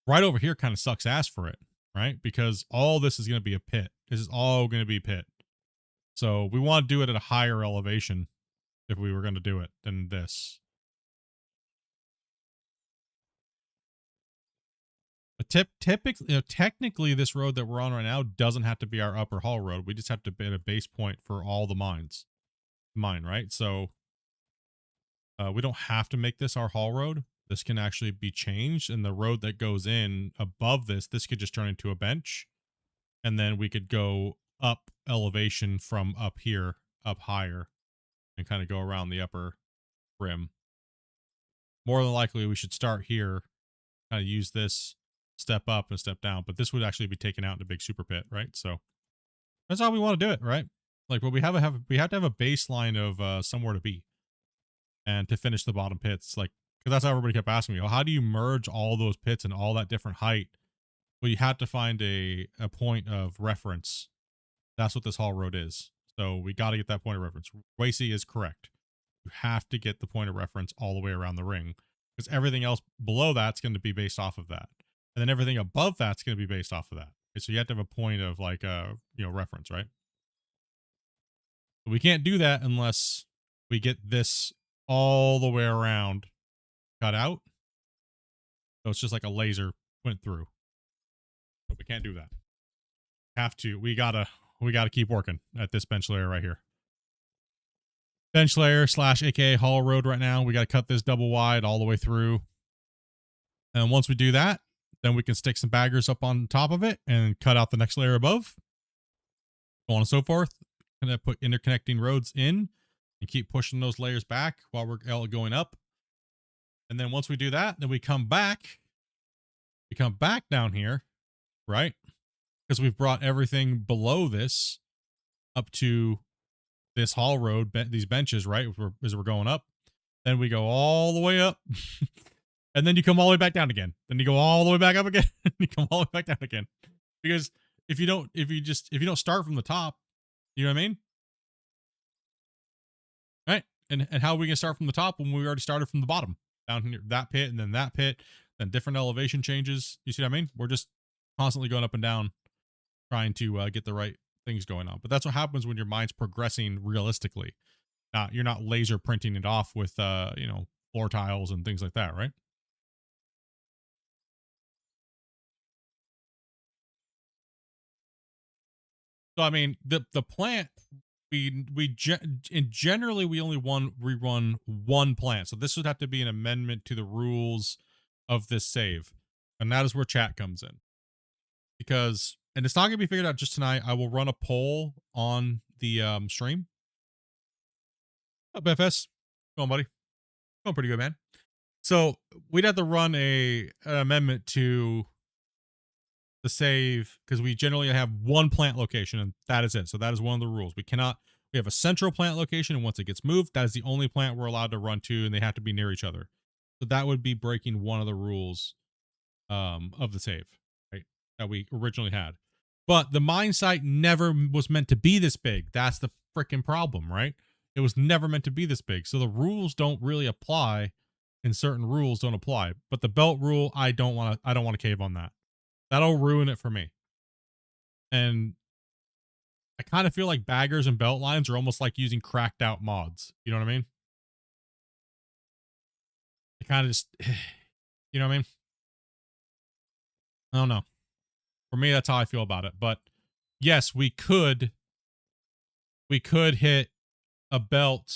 S2: right over here. Kind of sucks ass for it, right? Because all this is going to be a pit. This is all going to be pit. So we want to do it at a higher elevation if we were going to do it than this. But typically, you know, technically, this road that we're on right now doesn't have to be our upper haul road. We just have to be at a base point for all the mines. Right? So we don't have to make this our haul road. This can actually be changed, and the road that goes in above this could just turn into a bench, and then we could go up elevation from up here, up higher, and kind of go around the upper rim. More than likely, we should start here, kind of use this, step up and step down, but this would actually be taken out in a big super pit, right? So that's how we want to do it, right? Like, but we have to have a baseline of somewhere to be. And to finish the bottom pits, like, because that's how everybody kept asking me, oh, how do you merge all those pits and all that different height? Well, you have to find a point of reference. That's what this haul road is. So we got to get that point of reference. Wacy is correct. You have to get the point of reference all the way around the ring, because everything else below that's going to be based off of that. And then everything above that's going to be based off of that. Okay, so you have to have a point of like reference, right? But we can't do that unless we get this all the way around cut out. So it's just like a laser went through. But we can't do that. We gotta keep working at this bench layer right here. Bench layer / aka haul road right now. We gotta cut this double wide all the way through. And once we do that, then we can stick some baggers up on top of it and cut out the next layer above. So on and so forth. Gonna put interconnecting roads in and keep pushing those layers back while we're going up. And then once we do that, then we come back down here, right? Because we've brought everything below this up to this haul road, these benches, right? As we're going up. Then we go all the way up. And then you come all the way back down again. Then you go all the way back up again. And you come all the way back down again. Because if you don't start from the top, you know what I mean? Right? And how are we gonna start from the top when we already started from the bottom? Down here, that pit, and then that pit, then different elevation changes. You see what I mean? We're just constantly going up and down, trying to get the right things going on. But that's what happens when your mind's progressing realistically. You're not laser printing it off with floor tiles and things like that, right? So I mean, the plant generally we only rerun one plant. So this would have to be an amendment to the rules of this save, and that is where chat comes in. Because, and it's not gonna be figured out just tonight. I will run a poll on the stream. Up, FS, go on, buddy. Going pretty good, man. So we'd have to run an amendment to the save, because we generally have one plant location and that is it. So that is one of the rules. We have a central plant location, and once it gets moved, that is the only plant we're allowed to run to, and they have to be near each other. So that would be breaking one of the rules of the save, right, that we originally had. But the mine site never was meant to be this big. That's the freaking problem, right? It was never meant to be this big. So the rules don't really apply, and certain rules don't apply. But the belt rule, I don't want to cave on that. That'll ruin it for me. And I kind of feel like baggers and belt lines are almost like using cracked out mods. You know what I mean? It kind of just, you know what I mean? I don't know. For me, that's how I feel about it. But yes, we could hit a belt.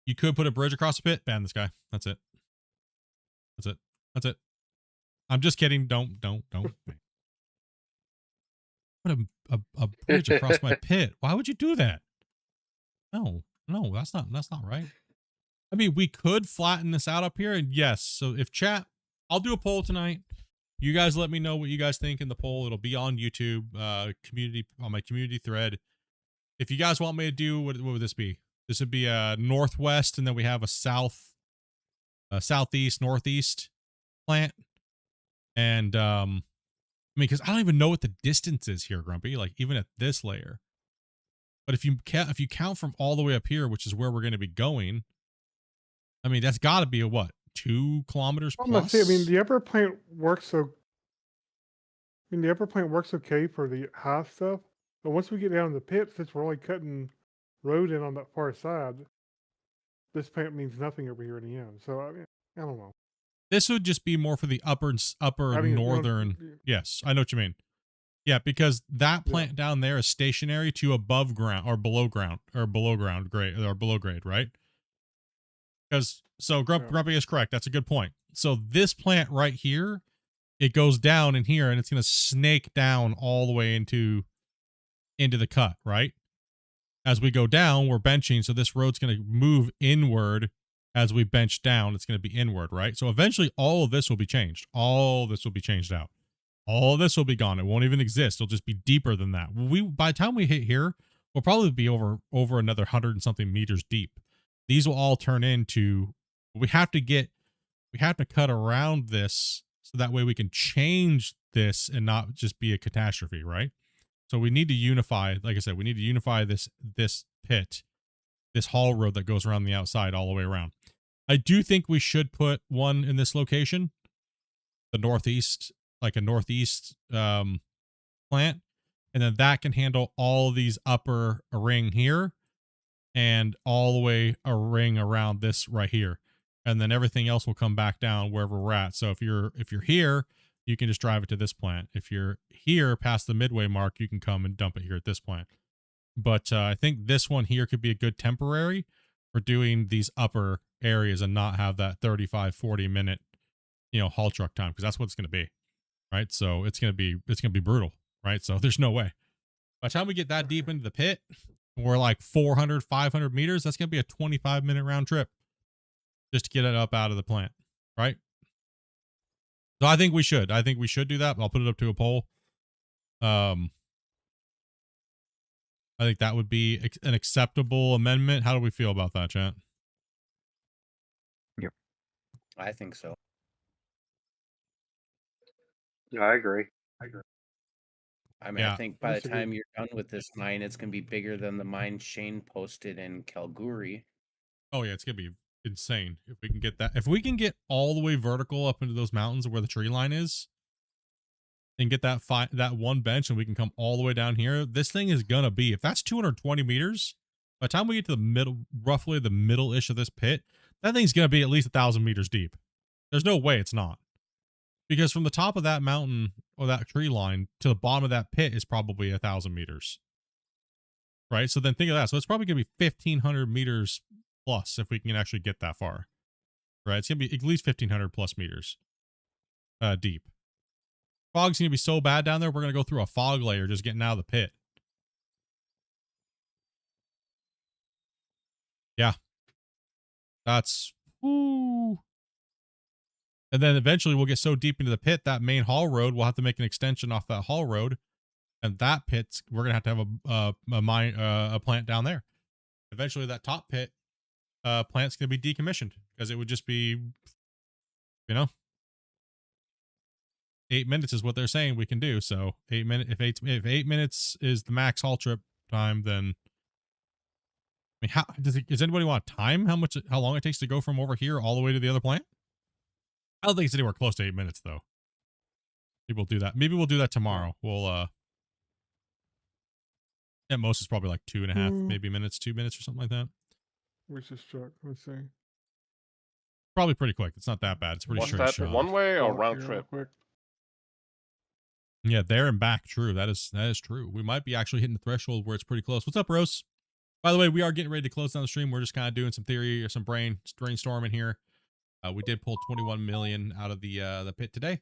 S2: You could put a bridge across the pit, ban this guy. That's it. That's it. That's it. I'm just kidding. Don't. Put a bridge across my pit. Why would you do that? No, that's not right. I mean, we could flatten this out up here, and yes. So if chat, I'll do a poll tonight. You guys let me know what you guys think in the poll. It'll be on YouTube, community, on my community thread. If you guys want me to do, what would this be? This would be a northwest, and then we have a southeast, northeast plant. And I mean, because I don't even know what the distance is here, Grumpy. Like even at this layer. But if you count from all the way up here, which is where we're going to be going, I mean, that's got to be a what, 2 kilometers plus?
S4: Let's see. I mean, the upper plant works okay for the half stuff, but once we get down to the pit, since we're only cutting road in on that far side, this plant means nothing over here in the end. So I mean, I don't know.
S2: This would just be more for the upper northern. Yes, I know what you mean. Yeah, because that plant down there is stationary to above ground or below ground grade, right? Because so Grumpy is correct. That's a good point. So this plant right here, it goes down in here and it's going to snake down all the way into the cut, right? As we go down, we're benching, so this road's going to move inward as we bench down. It's going to be inward, right? So eventually all of this will be changed. All this will be changed out. All of this will be gone. It won't even exist. It'll just be deeper than that. By the time we hit here, we'll probably be over another 100 and something meters deep. These will all turn into, we have to cut around this so that way we can change this and not just be a catastrophe, right? So we need to unify, like I said, we need to unify this pit, this haul road that goes around the outside all the way around. I do think we should put one in this location, the northeast, like a northeast plant, and then that can handle all these upper ring here and all the way a ring around this right here. And then everything else will come back down wherever we're at. So if you're here, you can just drive it to this plant. If you're here past the midway mark, you can come and dump it here at this plant. But I think this one here could be a good temporary for doing these upper areas and not have that 35, 40 minute, haul truck time, because that's what it's going to be. Right. So it's going to be brutal. Right. So there's no way. By the time we get that deep into the pit, we're like 400, 500 meters. That's going to be a 25-minute round trip just to get it up out of the plant. Right. So I think we should do that. I'll put it up to a poll. I think that would be an acceptable amendment. How do we feel about that, chat?
S15: Yep.
S1: I think so.
S6: Yeah, I agree.
S1: I mean, I think by the time you're done with this mine, it's going to be bigger than the mine Shane posted in Kalgoorlie.
S2: Oh, yeah, it's going to be insane if we can get that. If we can get all the way vertical up into those mountains where the tree line is and get that one bench and we can come all the way down here, this thing is going to be, if that's 220 meters, by the time we get to the middle, roughly the middle-ish of this pit, that thing's going to be at least 1,000 meters deep. There's no way it's not. Because from the top of that mountain or that tree line to the bottom of that pit is probably 1,000 meters. Right? So then think of that. So it's probably going to be 1,500 meters plus if we can actually get that far. Right? It's going to be at least 1,500 plus meters deep. Fog's going to be so bad down there, we're going to go through a fog layer just getting out of the pit. Yeah. That's... Woo. And then eventually we'll get so deep into the pit, that main haul road, we'll have to make an extension off that haul road. And that pit's, we're going to have a plant down there. Eventually that top pit plant's going to be decommissioned because it would just be, 8 minutes is what they're saying we can do. So 8 minutes, if 8 minutes is the max haul trip time, then I mean, how does anybody want time? How long it takes to go from over here all the way to the other plant? I don't think it's anywhere close to 8 minutes though. Maybe we'll do that. Maybe we'll do that tomorrow. We'll At most, it's probably like 2.5,
S4: Mm.
S2: maybe minutes, 2 minutes or something like that.
S4: Where's this truck? Let's see.
S2: Probably pretty quick. It's not that bad. It's a pretty
S10: Was
S2: straight
S10: that
S2: shot.
S10: one way or
S4: Walk
S10: round
S4: here real
S10: trip?
S4: quick.
S2: Yeah, there and back. True. That is true. We might be actually hitting the threshold where it's pretty close. What's up, Rose? By the way, we are getting ready to close down the stream. We're just kind of doing some theory or some brainstorming here. We did pull 21 million out of the pit today.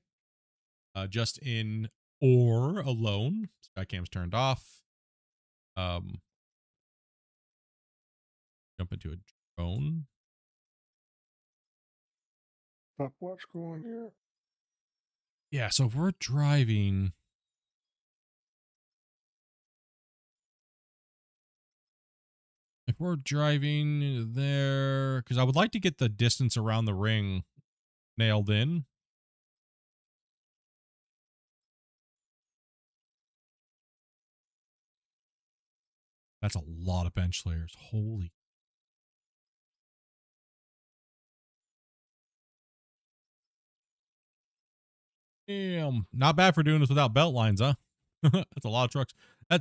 S2: Just in ore alone. Skycam's turned off. Jump into a drone.
S4: Stopwatch going here.
S2: Yeah, so if we're driving. If we're driving there, because I would like to get the distance around the ring nailed in. That's a lot of bench layers. Holy. Damn. Not bad for doing this without belt lines, huh? That's a lot of trucks.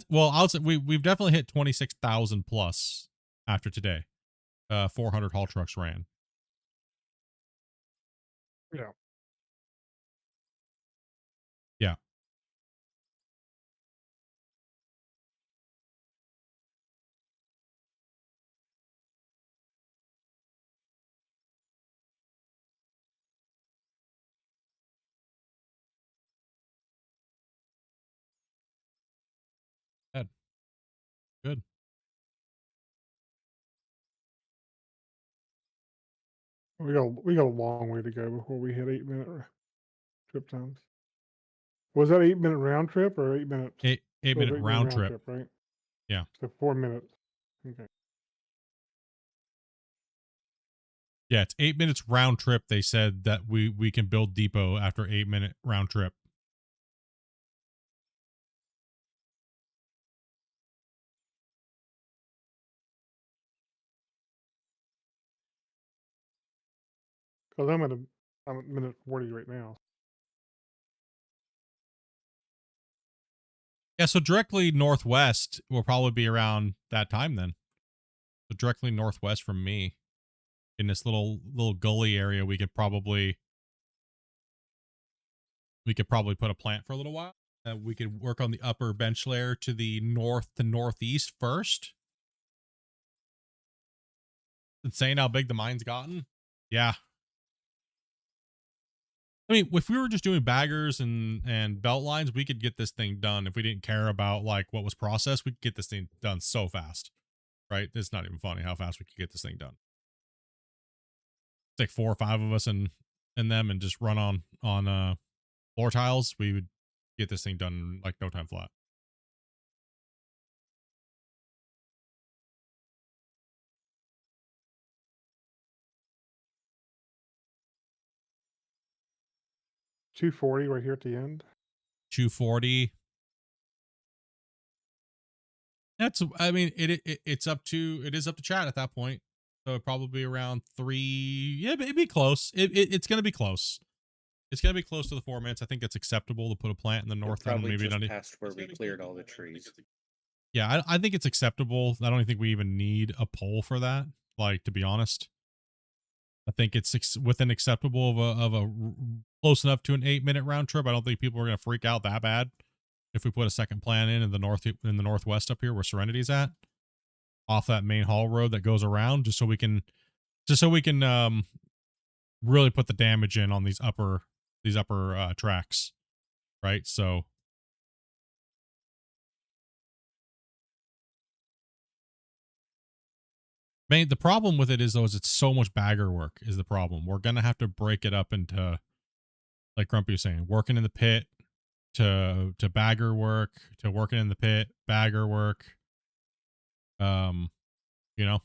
S2: Well, I'll say we've definitely hit 26,000 plus after today. 400 haul trucks ran.
S4: Yeah.
S2: Yeah. Good.
S4: We got a long way to go before we hit 8-minute trip times. Was that 8-minute round trip or 8 minutes?
S2: 8-minute round trip.
S4: Right?
S2: Yeah.
S4: So 4 minutes. Okay.
S2: Yeah, it's 8 minutes round trip. They said that we can build depot after 8-minute round trip.
S4: Because I'm at minute 40 right now.
S2: Yeah, so directly northwest will probably be around that time then. So directly northwest from me, in this little gully area, we could probably put a plant for a little while. We could work on the upper bench layer to the north to northeast first. Insane how big the mine's gotten. Yeah. I mean, if we were just doing baggers and belt lines, we could get this thing done. If we didn't care about like what was processed, we could get this thing done so fast. Right? It's not even funny how fast we could get this thing done. Take 4 or 5 of us and them and just run on floor tiles. We would get this thing done in like no time flat.
S4: $240 right here at the end.
S2: 240. That's, I mean, it's up to, it is up to chat at that point. So probably around 3. Yeah, it'd be close. It's going to be close. It's going to be close to the 4 minutes. I think it's acceptable to put a plant in the north end.
S1: Probably
S2: Maybe
S1: just
S2: not.
S1: past where we cleared all the trees.
S2: Yeah, I think it's acceptable. I don't think we even need a poll for that. Like, to be honest, I think it's within acceptable of a close enough to an 8-minute round trip. I don't think people are going to freak out that bad if we put a second plant in the northwest up here where Serenity's at, off that main haul road that goes around, just so we can really put the damage in on these upper tracks, right? So the problem with it is it's so much bagger work is the problem. We're gonna have to break it up into, like Grumpy was saying, working in the pit to bagger work to working in the pit, bagger work. You know.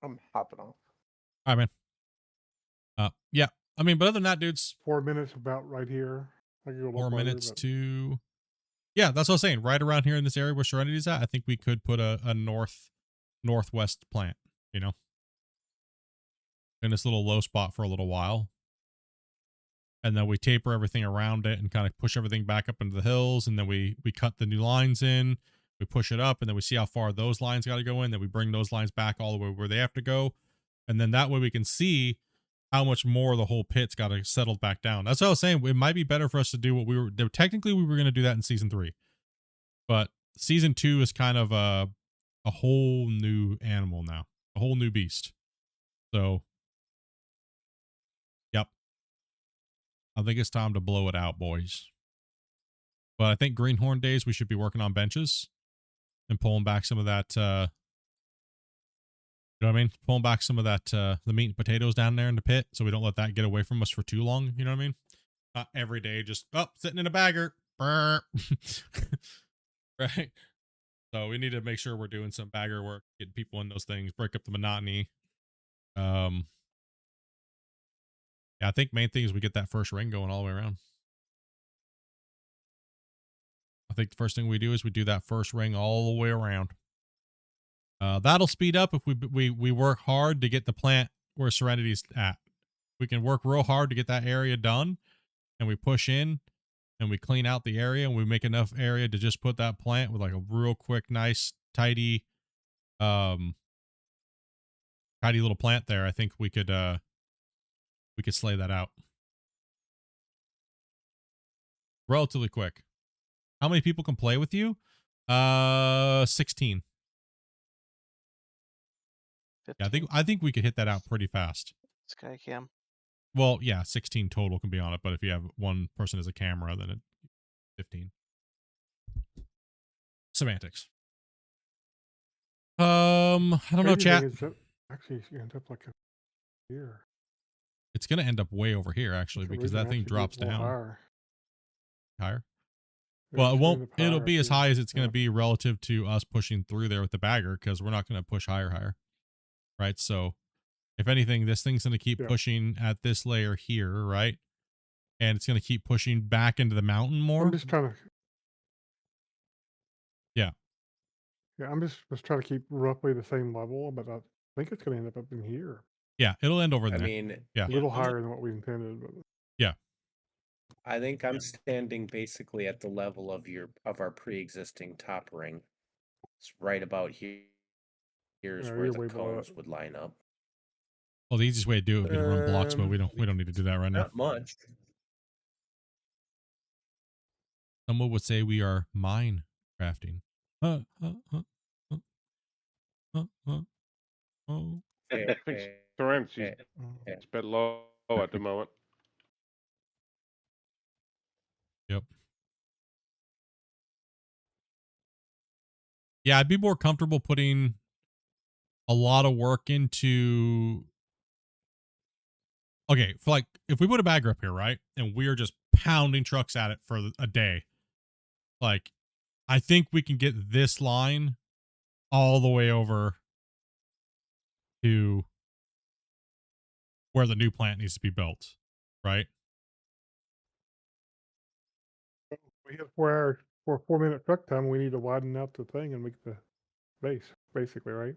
S8: I'm hopping off.
S2: All right, man. Yeah. I mean, but other than that, dudes.
S4: 4 minutes about right here. I could go
S2: 4 minutes to. Yeah, that's what I was saying. Right around here in this area where Serenity's at, I think we could put a northwest plant, you know, in this little low spot for a little while. and then we taper everything around it and kind of push everything back up into the hills, and then we cut the new lines in, we push it up, and then we see how far those lines got to go in, then we bring those lines back all the way where they have to go, and then that way we can see how much more the whole pit's got to settle back down. That's what I was saying. It might be better for us to do what we were technically we were going to do that in season 3, but season 2 is kind of a whole new animal now, a whole new beast. So yep, I think it's time to blow it out, boys. But I think Greenhorn days we should be working on benches and pulling back some of that you know what I mean? Pulling back some of that the meat and potatoes down there in the pit so we don't let that get away from us for too long, you know what I mean? Not every day just sitting in a bagger. Right? So we need to make sure we're doing some bagger work, getting people in those things, break up the monotony. Yeah, I think main thing is we get that first ring going all the way around. I think the first thing we do is we do that first ring all the way around. That'll speed up if we work hard to get the plant where Serenity's at. We can work real hard to get that area done, and we push in and we clean out the area, and we make enough area to just put that plant with like a real quick, nice, tidy little plant there. I think we could slay that out relatively quick. How many people can play with you? 16. Yeah, I think we could hit that out pretty fast.
S7: Skycam.
S2: Well, yeah, 16 total can be on it, but if you have one person as a camera, then it's 15. Semantics. I don't know, chat.
S4: Actually, you end up like here.
S2: It's gonna end up way over here actually, because that thing drops down. Higher. Well, it won't. It'll be as high as it's gonna be relative to us pushing through there with the bagger, because we're not gonna push higher. Right. So, if anything, this thing's gonna keep pushing at this layer here, right? And it's gonna keep pushing back into the mountain more.
S4: I'm just trying to.
S2: Yeah.
S4: Yeah, I'm just trying to keep roughly the same level, but I think it's going to end up in here.
S2: Yeah, it'll end over
S1: I
S2: there.
S1: mean,
S2: yeah,
S4: A little higher than what we intended, but
S2: yeah.
S1: I think I'm standing basically at the level of our pre-existing top ring. It's right about here. Here's where the cones would line up.
S2: Well, the easiest way to do it would be to run blocks, but we don't need to do that right now.
S1: Not much.
S2: Someone would say we are mine crafting. Oh.
S10: I think Serencity's it's a bit low at the moment.
S2: Yep. Yeah, I'd be more comfortable putting a lot of work into. Okay, for like if we put a bagger up here, right, and we're just pounding trucks at it for a day, like I think we can get this line all the way over to where the new plant needs to be built, right?
S4: we have 4-minute truck time. We need to widen out the thing and make the base, basically, right?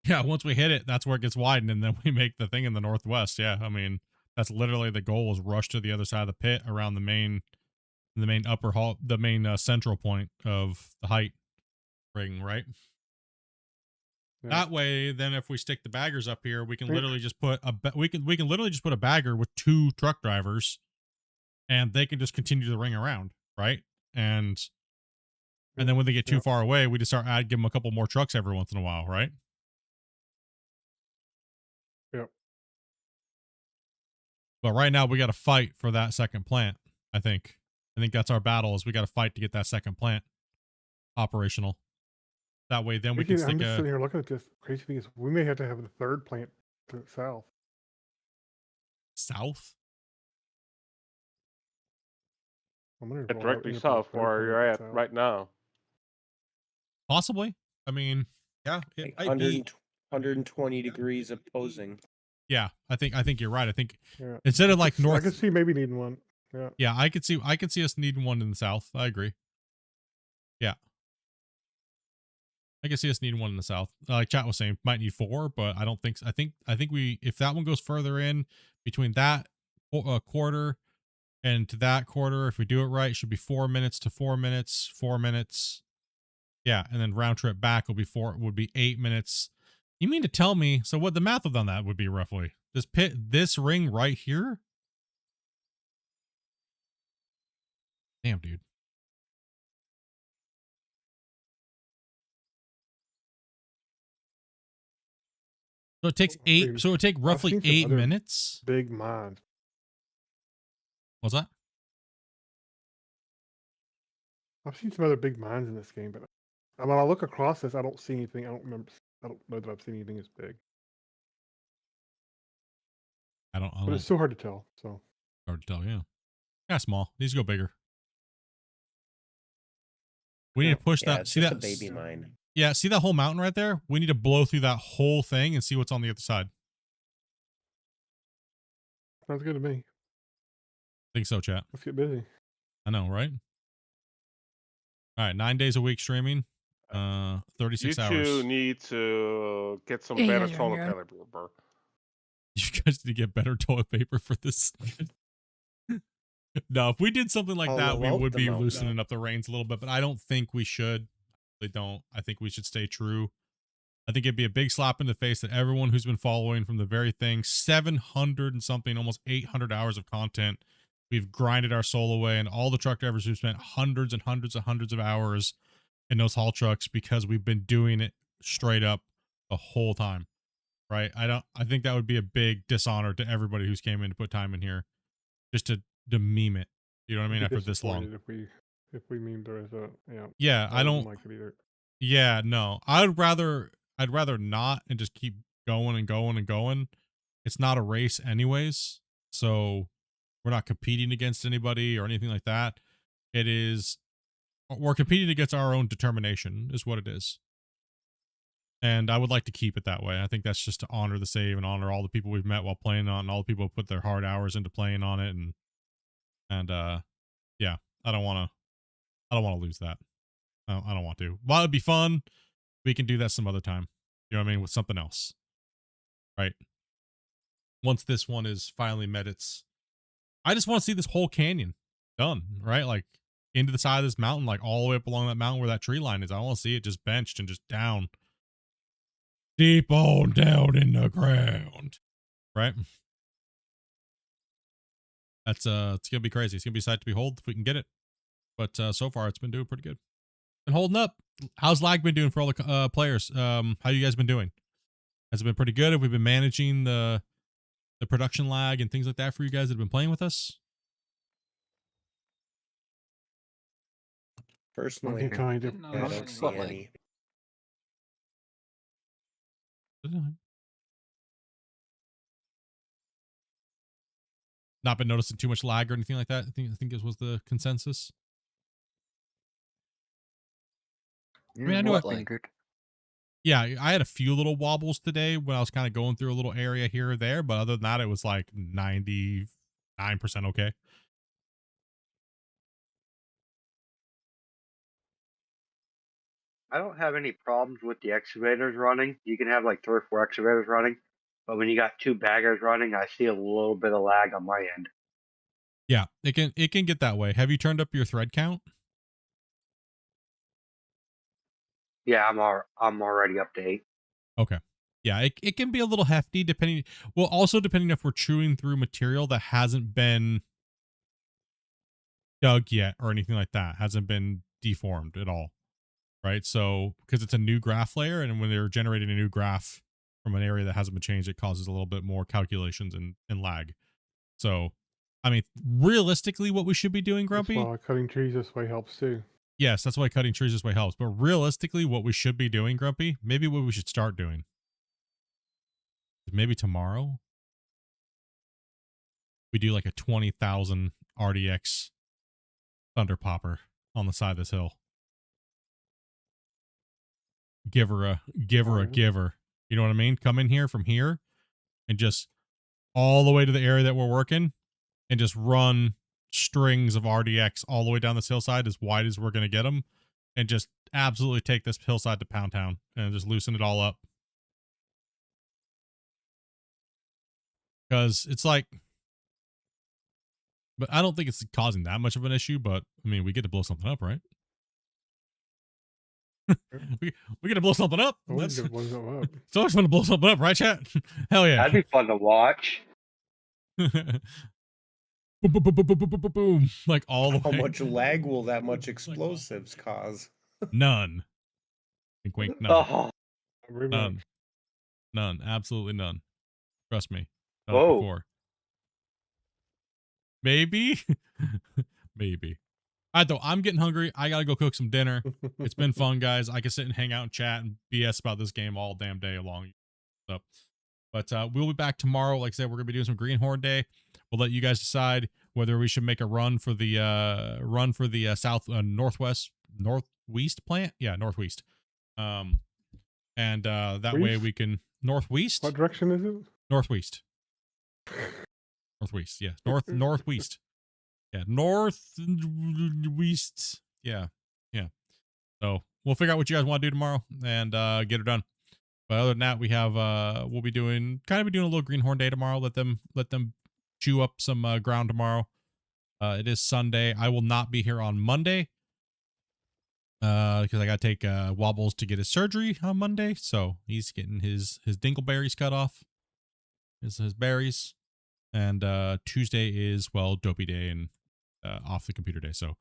S2: Yeah, once we hit it, that's where it gets widened, and then we make the thing in the northwest. Yeah, I mean, that's literally the goal, is rush to the other side of the pit around the main upper hall, the main central point of the height ring, right? Yeah. That way, then if we stick the baggers up here, we can literally just put we can literally just put a bagger with 2 truck drivers, and they can just continue the ring around, right? And then when they get too far away, we just start give them a couple more trucks every once in a while, right?
S4: Yep.
S2: But right now we got to fight for that second plant. I think that's our battle, is we got to fight to get that second plant operational. That way, then we can stick
S4: I'm just sitting here looking at this. Crazy thing is, we may have to have the third plant to the south.
S2: South?
S10: Directly south where you're at right now.
S2: Possibly. I mean, yeah, it might be
S1: 120 degrees opposing.
S2: Yeah, I think you're right. I think instead of like north,
S4: I could see maybe needing one. Yeah.
S2: Yeah, I could see us needing one in the south. I agree. Yeah. I can see us needing one in the south. Like chat was saying, might need 4, but I don't think so. I think we, if that one goes further in, between that quarter and to that quarter, if we do it right, it should be 4 minutes to 4 minutes, 4 minutes. Yeah, and then round trip back would be 8 minutes. You mean to tell me, so what the math on that would be roughly? This ring right here? Damn, dude. So it takes so it would take roughly 8 minutes?
S4: Big mines.
S2: What's that?
S4: I've seen some other big mines in this game, but when I look across this, I don't see anything. I don't know that I've seen anything as big. But it's so hard to tell. So
S2: hard to tell, yeah. Yeah, small. Needs to go bigger. We need to push that.
S1: It's
S2: See
S1: just
S2: that
S1: a baby mine.
S2: Yeah, see that whole mountain right there? We need to blow through that whole thing and see what's on the other side.
S4: Sounds good to me.
S2: Think so, chat.
S4: Let's get busy.
S2: I know, right? All right, 9 days a week streaming. 36
S10: you
S2: hours.
S10: You two need to get some
S5: Yeah,
S10: better
S5: you're
S10: toilet
S5: on your
S10: paper, bro.
S2: You guys need to get better toilet paper for this. No, if we did something like that, we would be loosening up the reins a little bit, but I don't think we should. They don't. I think we should stay true. I think it'd be a big slap in the face that everyone who's been following from the very thing, 700 and something, almost 800 hours of content. We've grinded our soul away, and all the truck drivers who've spent hundreds and hundreds and hundreds of hours in those haul trucks because we've been doing it straight up the whole time. Right? I think that would be a big dishonor to everybody who's came in to put time in here just to meme it. You know what I mean? After this long.
S4: If we memed there as a
S2: yeah, I don't
S4: like it either.
S2: Yeah, no. I'd rather not and just keep going and going and going. It's not a race anyways. So we're not competing against anybody or anything like that. We're competing against our own determination is what it is. And I would like to keep it that way. I think that's just to honor the save and honor all the people we've met while playing on, and all the people who put their hard hours into playing on it. And yeah, I don't want to lose that. I don't want to. While it'd be fun, we can do that some other time. You know what I mean? With something else. Right? Once this one is finally met its... I just want to see this whole canyon done, right? Like, into the side of this mountain, like all the way up along that mountain where that tree line is. I want to see it just benched and just down. Deep on down in the ground. Right? That's, it's going to be crazy. It's going to be a sight to behold if we can get it. But so far, it's been doing pretty good. Been holding up. How's lag been doing for all the players? How you guys been doing? Has it been pretty good? Have we been managing the production lag and things like that for you guys that have been playing with us?
S1: Personally,
S4: kind of.
S1: I don't see any.
S2: Not been noticing too much lag or anything like that. I think this was the consensus. I mean, I knew yeah, I had a few little wobbles today when I was kind of going through a little area here or there, but other than that, it was like 99% okay.
S6: I don't have any problems with the excavators running. You can have like 3 or 4 excavators running, but when you got 2 baggers running, I see a little bit of lag on my end.
S2: Yeah, it can get that way. Have you turned up your thread count?
S6: Yeah, I'm already up to 8.
S2: Okay. Yeah, it can be a little hefty depending. Well, also depending if we're chewing through material that hasn't been dug yet or anything like that, hasn't been deformed at all. Right? So, because it's a new graph layer, and when they're generating a new graph from an area that hasn't been changed, it causes a little bit more calculations and lag. So, I mean, realistically, what we should be doing, Grumpy?
S4: That's why cutting trees this way helps too.
S2: Yes, that's why cutting trees this way helps. But realistically, what we should be doing, Grumpy, maybe what we should start doing, maybe tomorrow, we do like a 20,000 RDX thunder popper on the side of this hill. Give her a giver. You know what I mean? Come in here from here and just all the way to the area that we're working and just run strings of RDX all the way down this hillside as wide as we're going to get them and just absolutely take this hillside to Pound Town and just loosen it all up. Because it's like, but I don't think it's causing that much of an issue. But I mean, we get to blow something up, right? we get to blow something up. That's
S4: Blow something up.
S2: it's always fun to blow something up, right, chat? Hell yeah.
S6: That'd be fun to watch.
S2: Boom, boom, boom, boom, boom, boom, boom, boom, like all the
S1: How
S2: way.
S1: much lag will that much explosives cause?
S2: None. Wink, wink, none.
S6: Oh,
S2: None. None. Absolutely none. Trust me. Done it
S6: whoa.
S2: before. Maybe. Maybe. All right, though. I'm getting hungry. I gotta go cook some dinner. It's been fun, guys. I can sit and hang out and chat and BS about this game all damn day long. So, but we'll be back tomorrow. Like I said, we're gonna be doing some Greenhorn Day. We'll let you guys decide whether we should make a run for the northwest plant. Yeah, northwest. And that way we can northwest.
S4: What direction is it?
S2: Northwest. Northwest. Yeah, northwest. Yeah, northwest. Yeah, yeah. So we'll figure out what you guys want to do tomorrow and get it done. But other than that, we have we'll be doing a little Greenhorn Day tomorrow. Let them chew up some ground tomorrow. It is Sunday. I will not be here on Monday because I got to take Wobbles to get his surgery on Monday. So he's getting his dingleberries cut off, his berries. And Tuesday is, well, Dopey Day and off the computer day. So,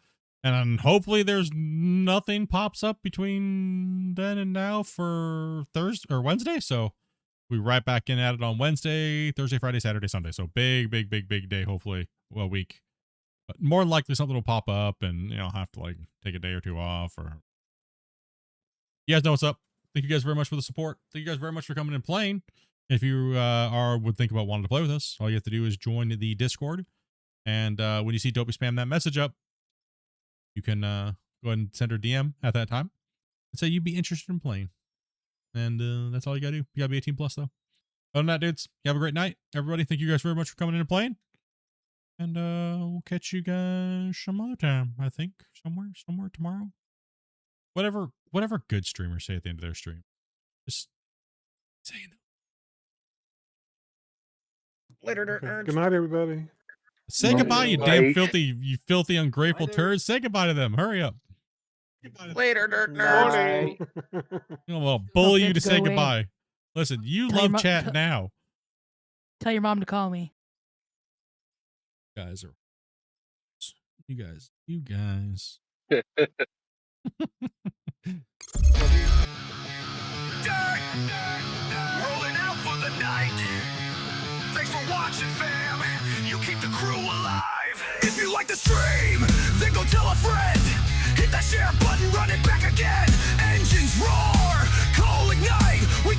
S2: and hopefully there's nothing pops up between then and now for Thursday or Wednesday. So we right back in at it on Wednesday, Thursday, Friday, Saturday, Sunday. So big day, hopefully, well, week. But more than likely something will pop up and, you know, I'll have to like take a day or two off or. You guys know what's up. Thank you guys very much for the support. Thank you guys very much for coming and playing. If you would think about wanting to play with us, all you have to do is join the Discord. And when you see Dopey spam that message up, you can go ahead and send her DM at that time and say you'd be interested in playing. And that's all you got to do. You got to be 18 plus, though. Other than that, dudes, you have a great night. Everybody, thank you guys very much for coming in and playing. And we'll catch you guys some other time, I think. Somewhere tomorrow. Whatever good streamers say at the end of their stream. Just saying that.
S21: Later,
S4: Okay. Good night, everybody.
S2: Say goodbye, you damn filthy, ungrateful turds. Say goodbye to them. Hurry up.
S21: Later, dirt nerds.
S2: I'll bully you to say goodbye. Listen, you love chat now.
S5: Tell your mom to call me.
S2: You guys.
S13: Rolling out for the night. Thanks for watching, fam. You keep the crew alive. If you like the stream, then go tell a friend. Hit that share button, run it back again. Engines roar, call ignite. We